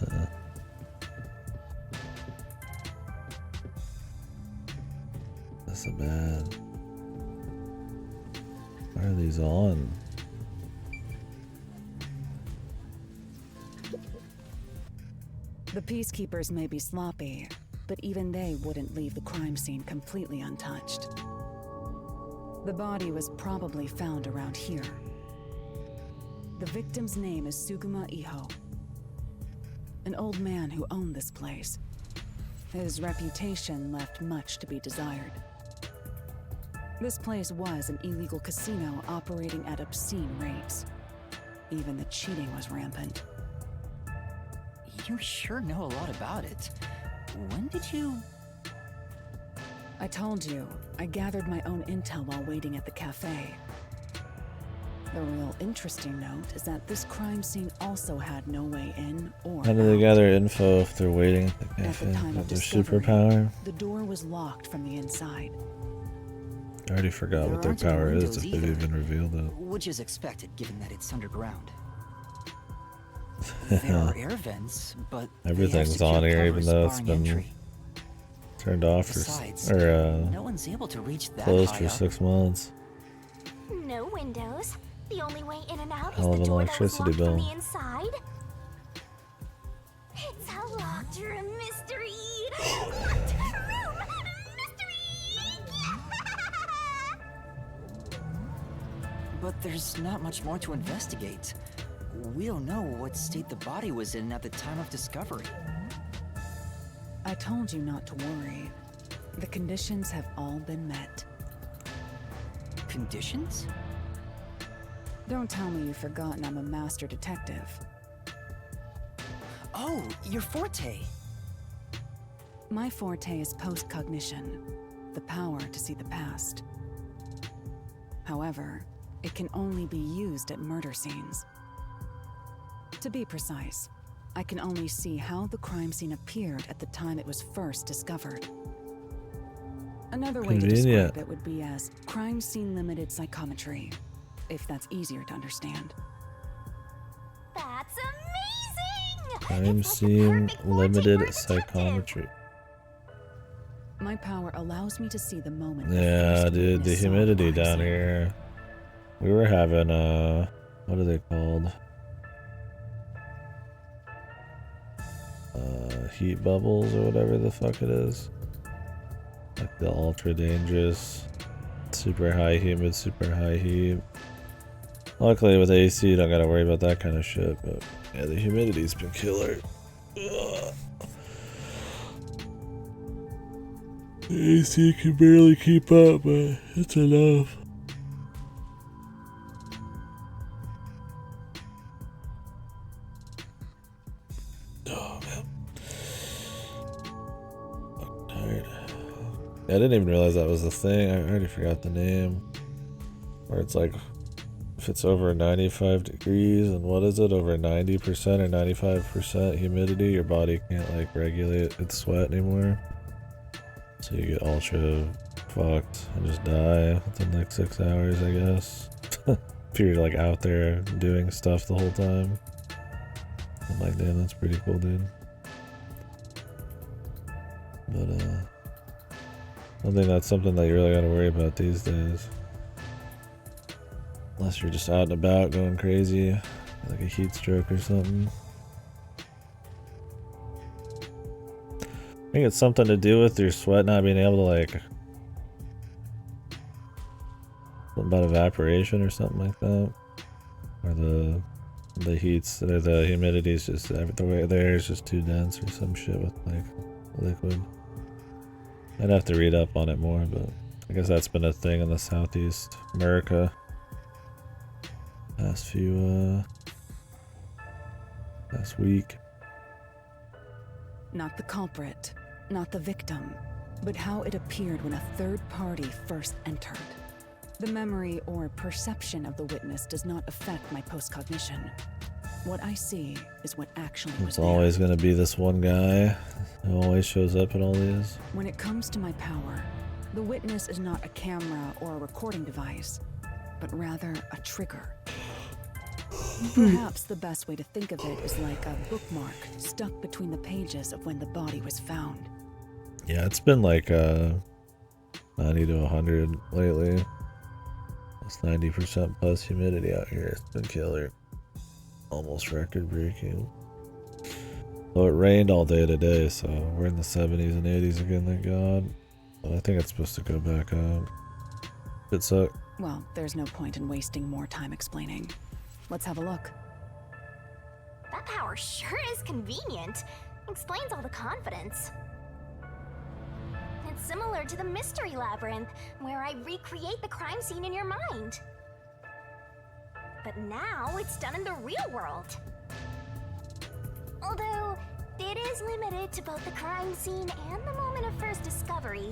That's so bad. Why are these on? The peacekeepers may be sloppy, but even they wouldn't leave the crime scene completely untouched. The body was probably found around here. The victim's name is Suguma Iho, an old man who owned this place. His reputation left much to be desired. This place was an illegal casino operating at obscene rates. Even the cheating was rampant. You sure know a lot about it. When did you... I told you, I gathered my own intel while waiting at the cafe. The real interesting note is that this crime scene also had no way in or How do they gather info if they're waiting at the cafe? At the time of Their discovery, superpower? the door was locked from the inside. I already forgot what their power is if they've even revealed it. Which is expected, given that it's underground. There are air vents, but Everything's on here, even though it's been turned off no one's able to reach that closed high for up. 6 months. No windows. The only way in and out Hell of is the an door that was electricity locked from bill. the inside. It's a locked room mystery. Locked room mystery. But there's not much more to investigate. We don't know what state the body was in at the time of discovery. I told you not to worry. The conditions have all been met. Conditions? Don't tell me you've forgotten I'm a master detective. Oh, your forte! My forte is post-cognition, the power to see the past. However, it can only be used at murder scenes. To be precise, I can only see how the crime scene appeared at the time it was first discovered. Another way to describe it would be as crime scene limited psychometry, if that's easier to understand. That's amazing! Crime scene limited psychometry. My power allows me to see the moment. Yeah, dude, the humidity down here. We were having what are they called? Heat bubbles or whatever the fuck it is. Like the ultra dangerous, super high humid, super high heat. Luckily with AC you don't gotta worry about that kind of shit, but yeah, the humidity's been killer. Ugh. The AC can barely keep up, but it's enough. Oh man. I'm tired. I didn't even realize that was the thing. I already forgot the name. Where it's like, if it's over 95 degrees and what is it, over 90% or 95% humidity, your body can't like regulate its sweat anymore. So you get ultra fucked and just die within like 6 hours, I guess. If you're like out there doing stuff the whole time. I'm like, damn, that's pretty cool, dude. But I don't think that's something that you really gotta worry about these days. Unless you're just out and about going crazy, like a heat stroke or something. I think it's something to do with your sweat not being able to like... something about evaporation or something like that. Or the heats, or the humidity is just, the air is just too dense or some shit with like liquid. I'd have to read up on it more, but I guess that's been a thing in the Southeast America past week. Not the culprit, not the victim, but how it appeared when a third party first entered. The memory or perception of the witness does not affect my postcognition. What I see is what actually was It's there. always gonna be this one guy who always shows up at all these. When it comes to my power, the witness is not a camera or a recording device, but rather a trigger. Perhaps the best way to think of it is like a bookmark stuck between the pages of when the body was found. Yeah, it's been like 90 to 100 lately. It's 90% plus humidity out here. It's been killer. Almost record breaking. Well, it rained all day today, so we're in the 70s and 80s again, thank God. But I think it's supposed to go back up. It sucked. Well, there's no point in wasting more time explaining. Let's have a look. That power sure is convenient. Explains all the confidence. It's similar to the mystery labyrinth, where I recreate the crime scene in your mind. But now it's done in the real world. Although, it is limited to both the crime scene and the moment of first discovery.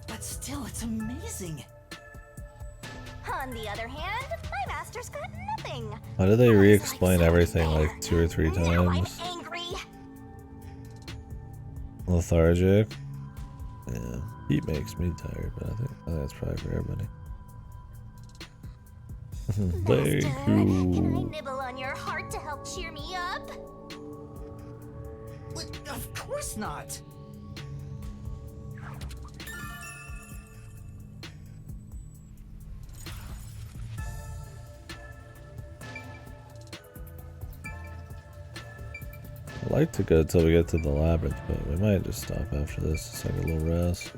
But still, it's amazing. On the other hand, my master's got nothing. Why do they re-explain everything like 2 or 3 Now I'm times? angry. Lethargic? Yeah, heat makes me tired, but I think that's probably for everybody. Thank Master, can I you. nibble on your heart to help cheer me up? Of course not. I'd like to go till we get to the labyrinth, but we might just stop after this. Just like a little rest.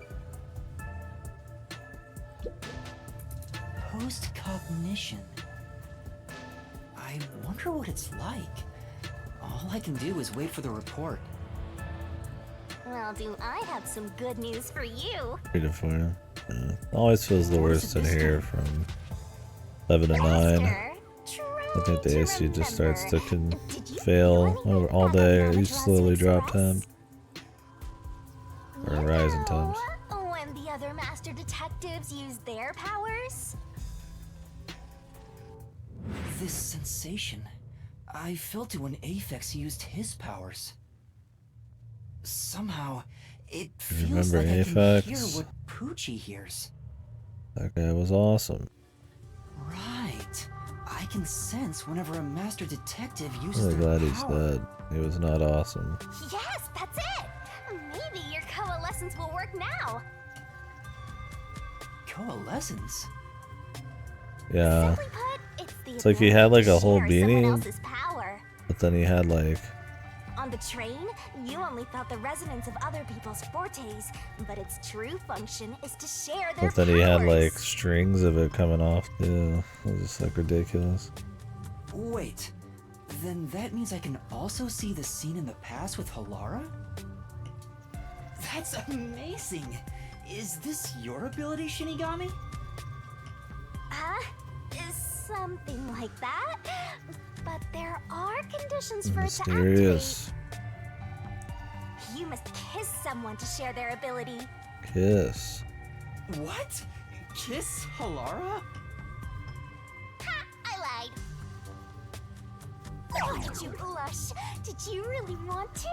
Post-cognition. I wonder what it's like. All I can do is wait for the report. Well, do I have some good news for you? Read it for you. Yeah. Always feels the worst in here from 11 to 9. I think the AC just starts to fail over all day, or you slowly drop temps. Or rise in temps. When the other master detectives use their powers? This sensation, I felt it when Aphex used his powers. Somehow, it feels remember like I can hear Aphex? what Poochie hears. That guy was awesome. Right. I can sense whenever a master detective I'm uses really their glad he's power. dead. He was not awesome. Yes, that's it! Maybe your coalescence will work now. Coalescence? Yeah. Simply put, it's the It's like he had like a whole ability to share someone beanie, else's power. but then he had like On the train, you only felt the resonance of other people's fortes, but its true function is to share their But then he had like powers. strings of it coming off too. It was just like ridiculous. Wait, then that means I can also see the scene in the past with Halara? That's amazing! Is this your ability, Shinigami? Is something like that. But there are conditions for it to activate. Mysterious. You must kiss someone to share their ability. Kiss. What? Kiss Halara? Ha! I lied. Oh, did you blush? Did you really want to?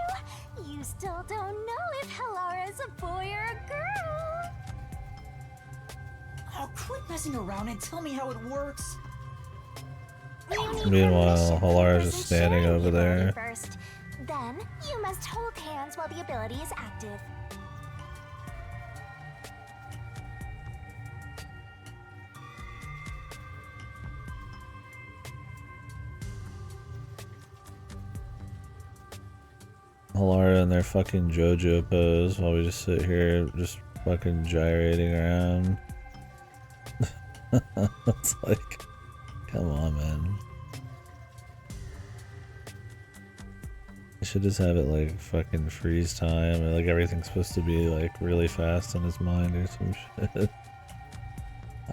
You still don't know if Halara is a boy or a girl. Oh, quit messing around and tell me how it works. Meanwhile, Halara's just standing over there. First, then you must hold hands while the ability is active. Halara in their fucking JoJo pose while we just sit here just fucking gyrating around. It's like, come on, man. I should just have it like fucking freeze time, or like everything's supposed to be like really fast in his mind or some shit.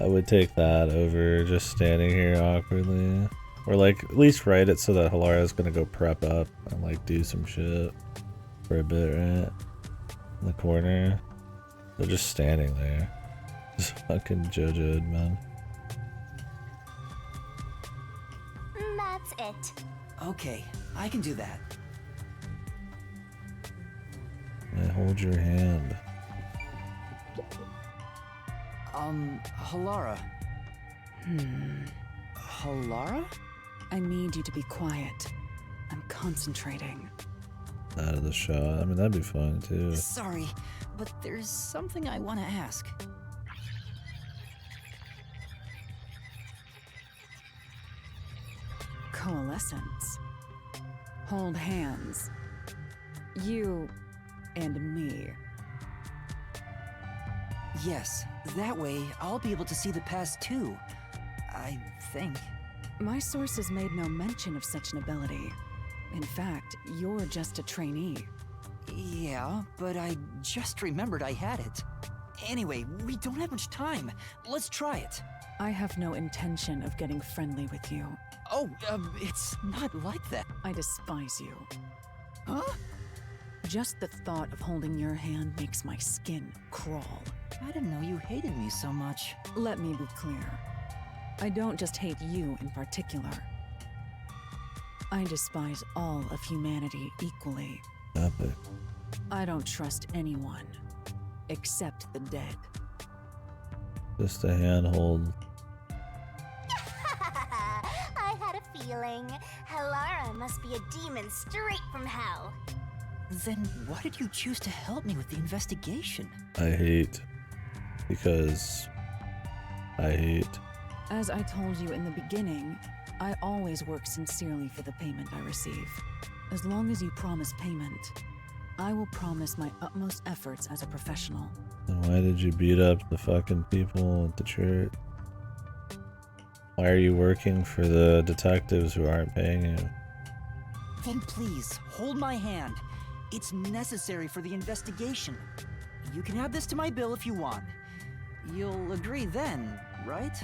I would take that over just standing here awkwardly. Or like at least write it so that Halara's gonna go prep up and like do some shit for a bit, right? In the corner. They're just standing there. Just fucking JoJo'd, man. That's it. Okay, I can do that. I hold your hand. Halara. Halara? I need you to be quiet. I'm concentrating. Out of the shot. I mean, that'd be fun too. Sorry, but there's something I want to ask. Coalescence. Hold hands. You and me. Yes, that way I'll be able to see the past too. I think. My sources made no mention of such an ability. In fact, you're just a trainee. Yeah, but I just remembered I had it. Anyway, we don't have much time. Let's try it. I have no intention of getting friendly with you. Oh, it's not like that. I despise you. Huh? Just the thought of holding your hand makes my skin crawl. I didn't know you hated me so much. Let me be clear. I don't just hate you in particular. I despise all of humanity equally. Epic. I don't trust anyone, except the dead. Just a handhold. I had a feeling. Halara must be a demon straight from hell. Then why did you choose to help me with the investigation? I hate. Because I hate. As I told you in the beginning, I always work sincerely for the payment I receive. As long as you promise payment, I will promise my utmost efforts as a professional. Then why did you beat up the fucking people at the church? Why are you working for the detectives who aren't paying you? Then please, hold my hand. It's necessary for the investigation. You can add this to my bill if you want. You'll agree then, right?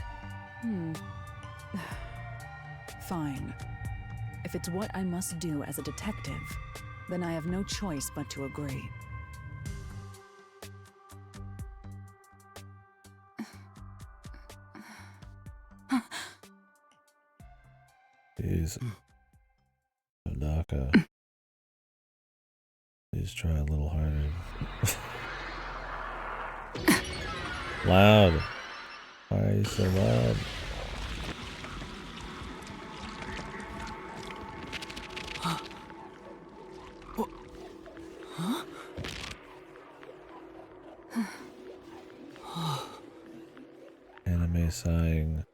Fine. If it's what I must do as a detective, then I have no choice but to agree. Jeez. Naka. Please try a little harder. Loud. Why are you so loud? Anime sighing.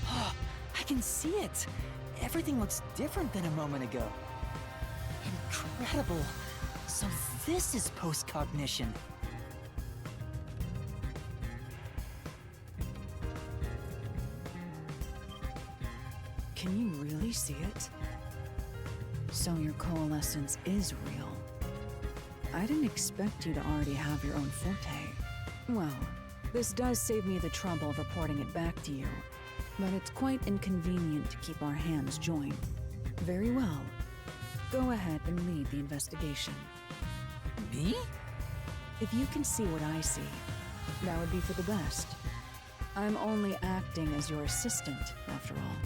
I can see it. Everything looks different than a moment ago. Incredible. So this is post-cognition. Can you really see it? So your coalescence is real. I didn't expect you to already have your own forte. Well, this does save me the trouble of reporting it back to you, but it's quite inconvenient to keep our hands joined. Very well. Go ahead and lead the investigation. Me? If you can see what I see, that would be for the best. I'm only acting as your assistant, after all.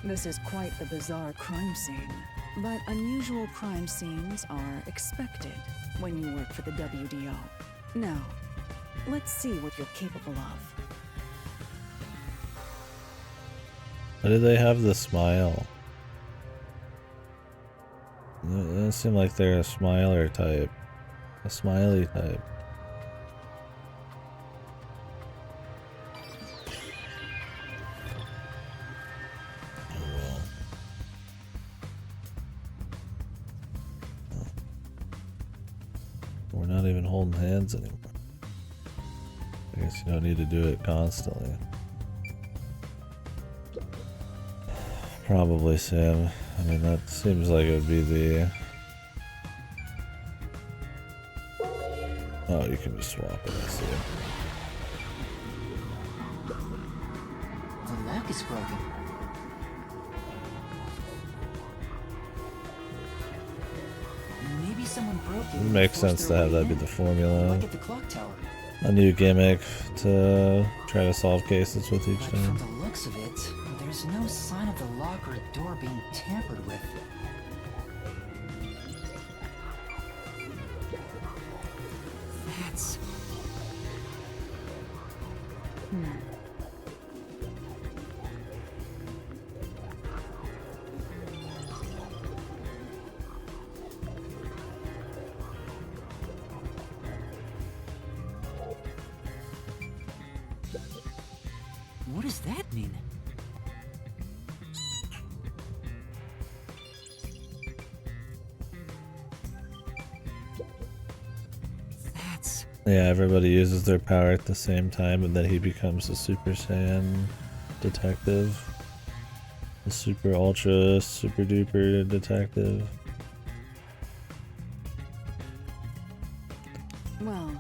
This is quite the bizarre crime scene, but unusual crime scenes are expected when you work for the WDO. Now, let's see what you're capable of. Why do they have the smile? It doesn't seem like they're a smiler type. A smiley type. Oh well. We're not even holding hands anymore. I guess you don't need to do it constantly. Probably, Sam. I mean, that seems like it would be the... Oh, you can just swap it, I see. The lock is broken. Maybe someone broke it. It makes sense to have that be the formula. Like at the clock tower. A new gimmick to try to solve cases with each But time. from the looks of it, there's no sign of the lock or door being tampered with. That's... What does that mean? That's... Yeah, everybody uses their power at the same time, and then he becomes a Super Saiyan detective. A super ultra, super duper detective. Well...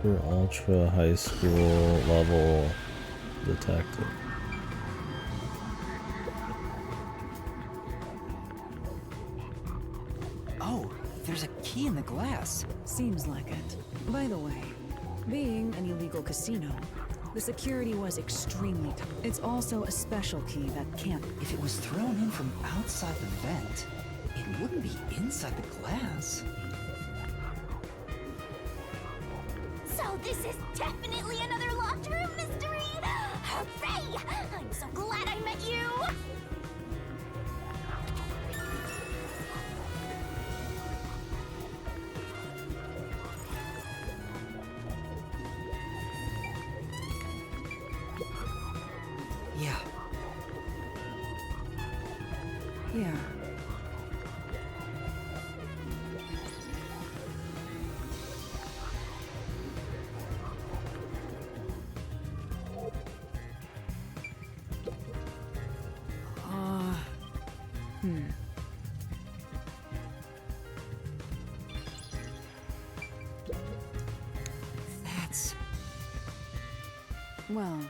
For ultra high school level detective. Oh, there's a key in the glass. Seems like it. By the way, being an illegal casino, the security was extremely tough. It's also a special key that can't... If it was thrown in from outside the vent, it wouldn't be inside the glass. So this is definitely another locked room mystery! Hooray! I'm so glad I met you! Yeah. Yeah. That's... Well...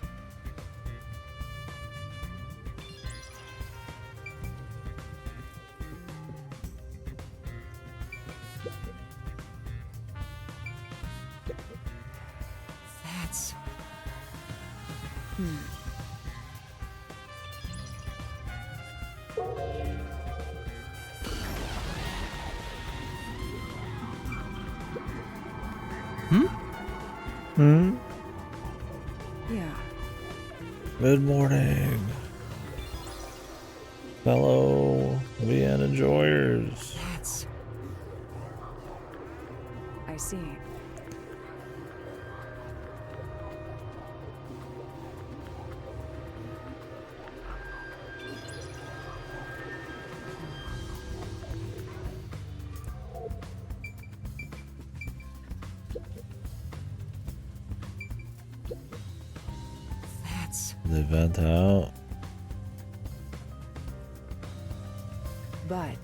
That's... Hmm? Yeah. Good morning, fellow VN enjoyers. That's... I see. They vent out. But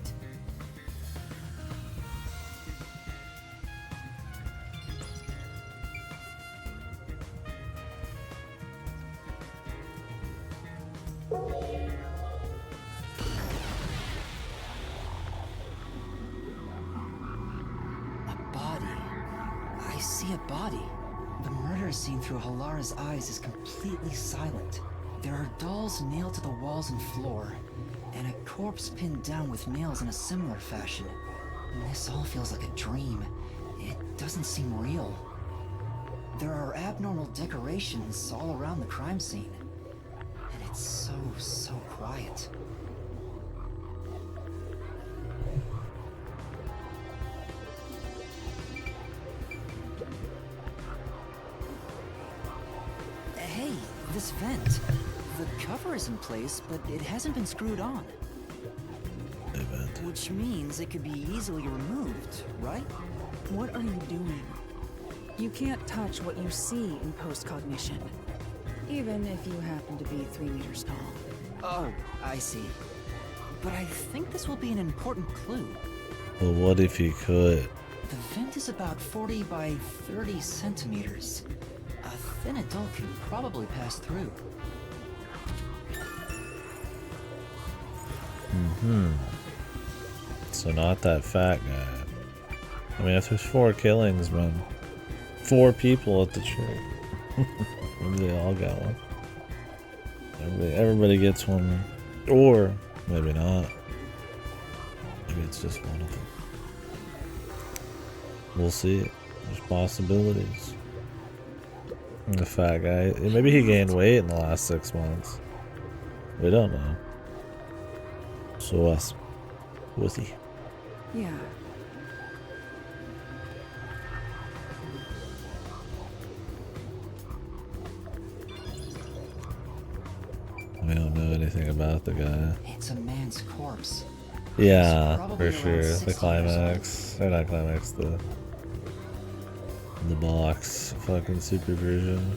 I see a body. The murder scene through Halara's eyes is completely silent. There are dolls nailed to the walls and floor, and a corpse pinned down with nails in a similar fashion. This all feels like a dream. It doesn't seem real. There are abnormal decorations all around the crime scene. And it's so quiet. Hey, this vent. The cover is in place, but it hasn't been screwed on. Which means it could be easily removed, right? what are you doing? You can't touch what you see in postcognition, even if you happen to be 3 meters tall. Oh, I see. But I think this will be an important clue. Well, what if you could? The vent is about 40 by 30 centimeters. A thin adult can probably pass through. So not that fat guy. I mean, if there's 4 killings, man. 4 people at the church. Maybe they all got one. Everybody gets one. Or maybe not. Maybe it's just one of them. We'll see. There's possibilities. The fat guy. Maybe he gained weight in the last 6 months. We don't know. So us. Was he? Yeah. We don't know anything about the guy. It's a man's corpse. Yeah, for sure. The climax. Or not climax, the box fucking super version.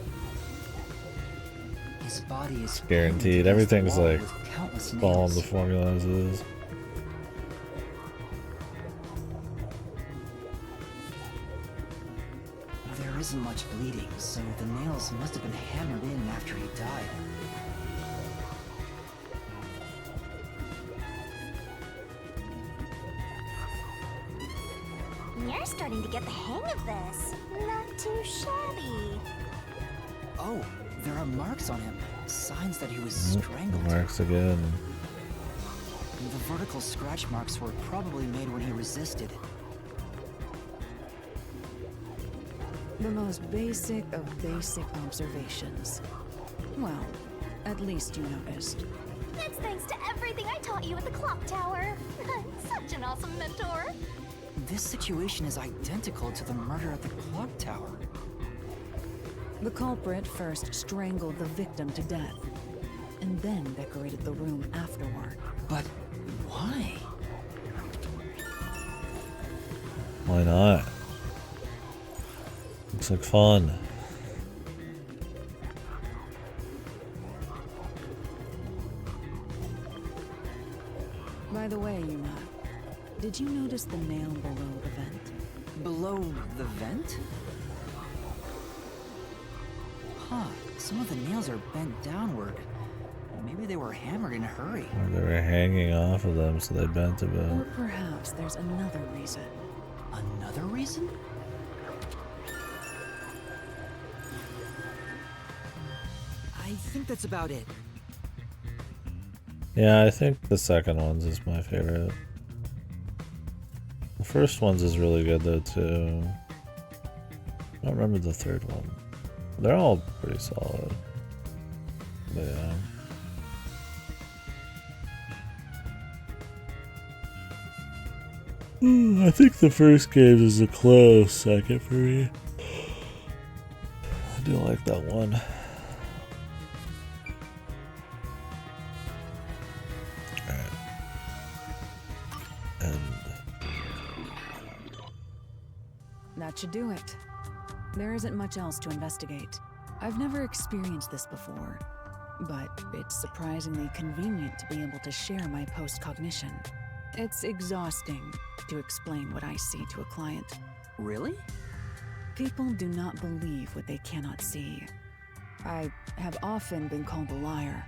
His body is Guaranteed. Everything's like countless following nails. the formula as is. There isn't much bleeding, so the nails must have been hammered in after he died. You're starting to get the hang of this. Not too shabby. Oh, there are marks on him. Signs that he was strangled. Marks again. The vertical scratch marks were probably made when he resisted. The most basic of basic observations. Well, at least you noticed. That's thanks to everything I taught you at the clock tower. Such an awesome mentor. This situation is identical to the murder at the clock tower. The culprit first strangled the victim to death, and then decorated the room afterward. But why? Why not? Looks like fun. By the way, Yuna, did you notice the nail below the vent? Below the vent? Huh, some of the nails are bent downward. Maybe they were hammered in a hurry. Or they were hanging off of them, so they bent a Or bit. perhaps there's another reason. Another reason? I think that's about it. Yeah, I think the second one's is my favorite. The first one's is really good though too. I don't remember the third one. They're all pretty solid. But yeah. I think the first game is a close second for me. I do like that one. Alright. And That should do it. There isn't much else to investigate. I've never experienced this before, but it's surprisingly convenient to be able to share my post-cognition. It's exhausting to explain what I see to a client. Really? People do not believe what they cannot see. I have often been called a liar.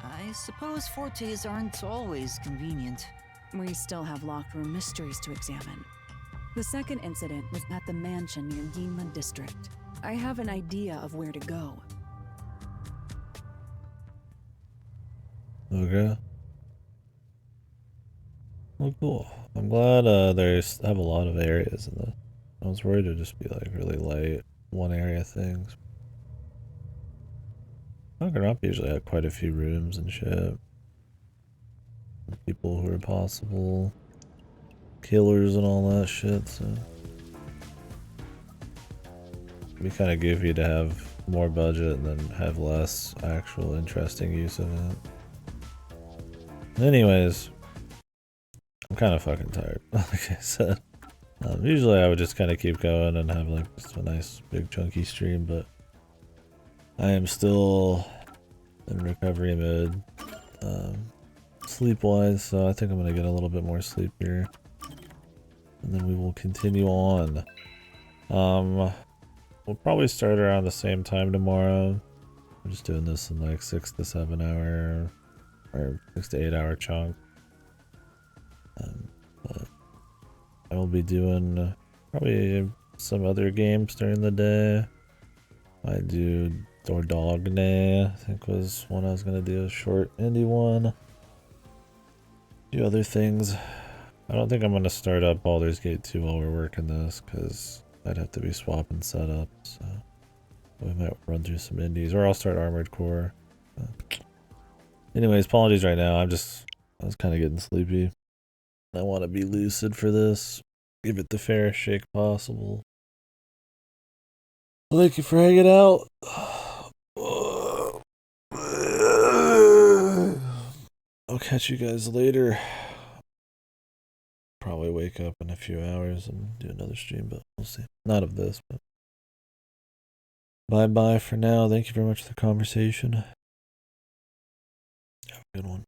I suppose fortes aren't always convenient. We still have locked room mysteries to examine. The second incident was at the mansion near Ginla District. I have an idea of where to go. okay. Well, cool. I'm glad they have a lot of areas in this. I was worried it'd just be like really light one area things. Knocker Up usually had quite a few rooms and shit. People who are possible killers and all that shit, so it'd be kind of goofy to have more budget and then have less actual interesting use of it. Anyways, I'm kind of fucking tired, like I said. Usually I would just kind of keep going and have like just a nice big chunky stream, but I am still in recovery mode, sleep-wise, so I think I'm gonna get a little bit more sleep here. And then we will continue on. We'll probably start around the same time tomorrow. I'm just doing this in like 6 to 7 hour or 6 to 8 hour chunk. But I will be doing probably some other games during the day. I do Dordogne, I think was one I was gonna do, a short indie one. Do other things. I don't think I'm gonna start up Baldur's Gate 2 while we're working this, because I'd have to be swapping setups, so we might run through some indies, or I'll start Armored Core. Anyways, apologies right now, I was kind of getting sleepy. I want to be lucid for this, give it the fairest shake possible. Well, thank you for hanging out. I'll catch you guys later. Probably wake up in a few hours and do another stream, but we'll see. Not of this, but bye bye for now. Thank you very much for the conversation. Have a good one.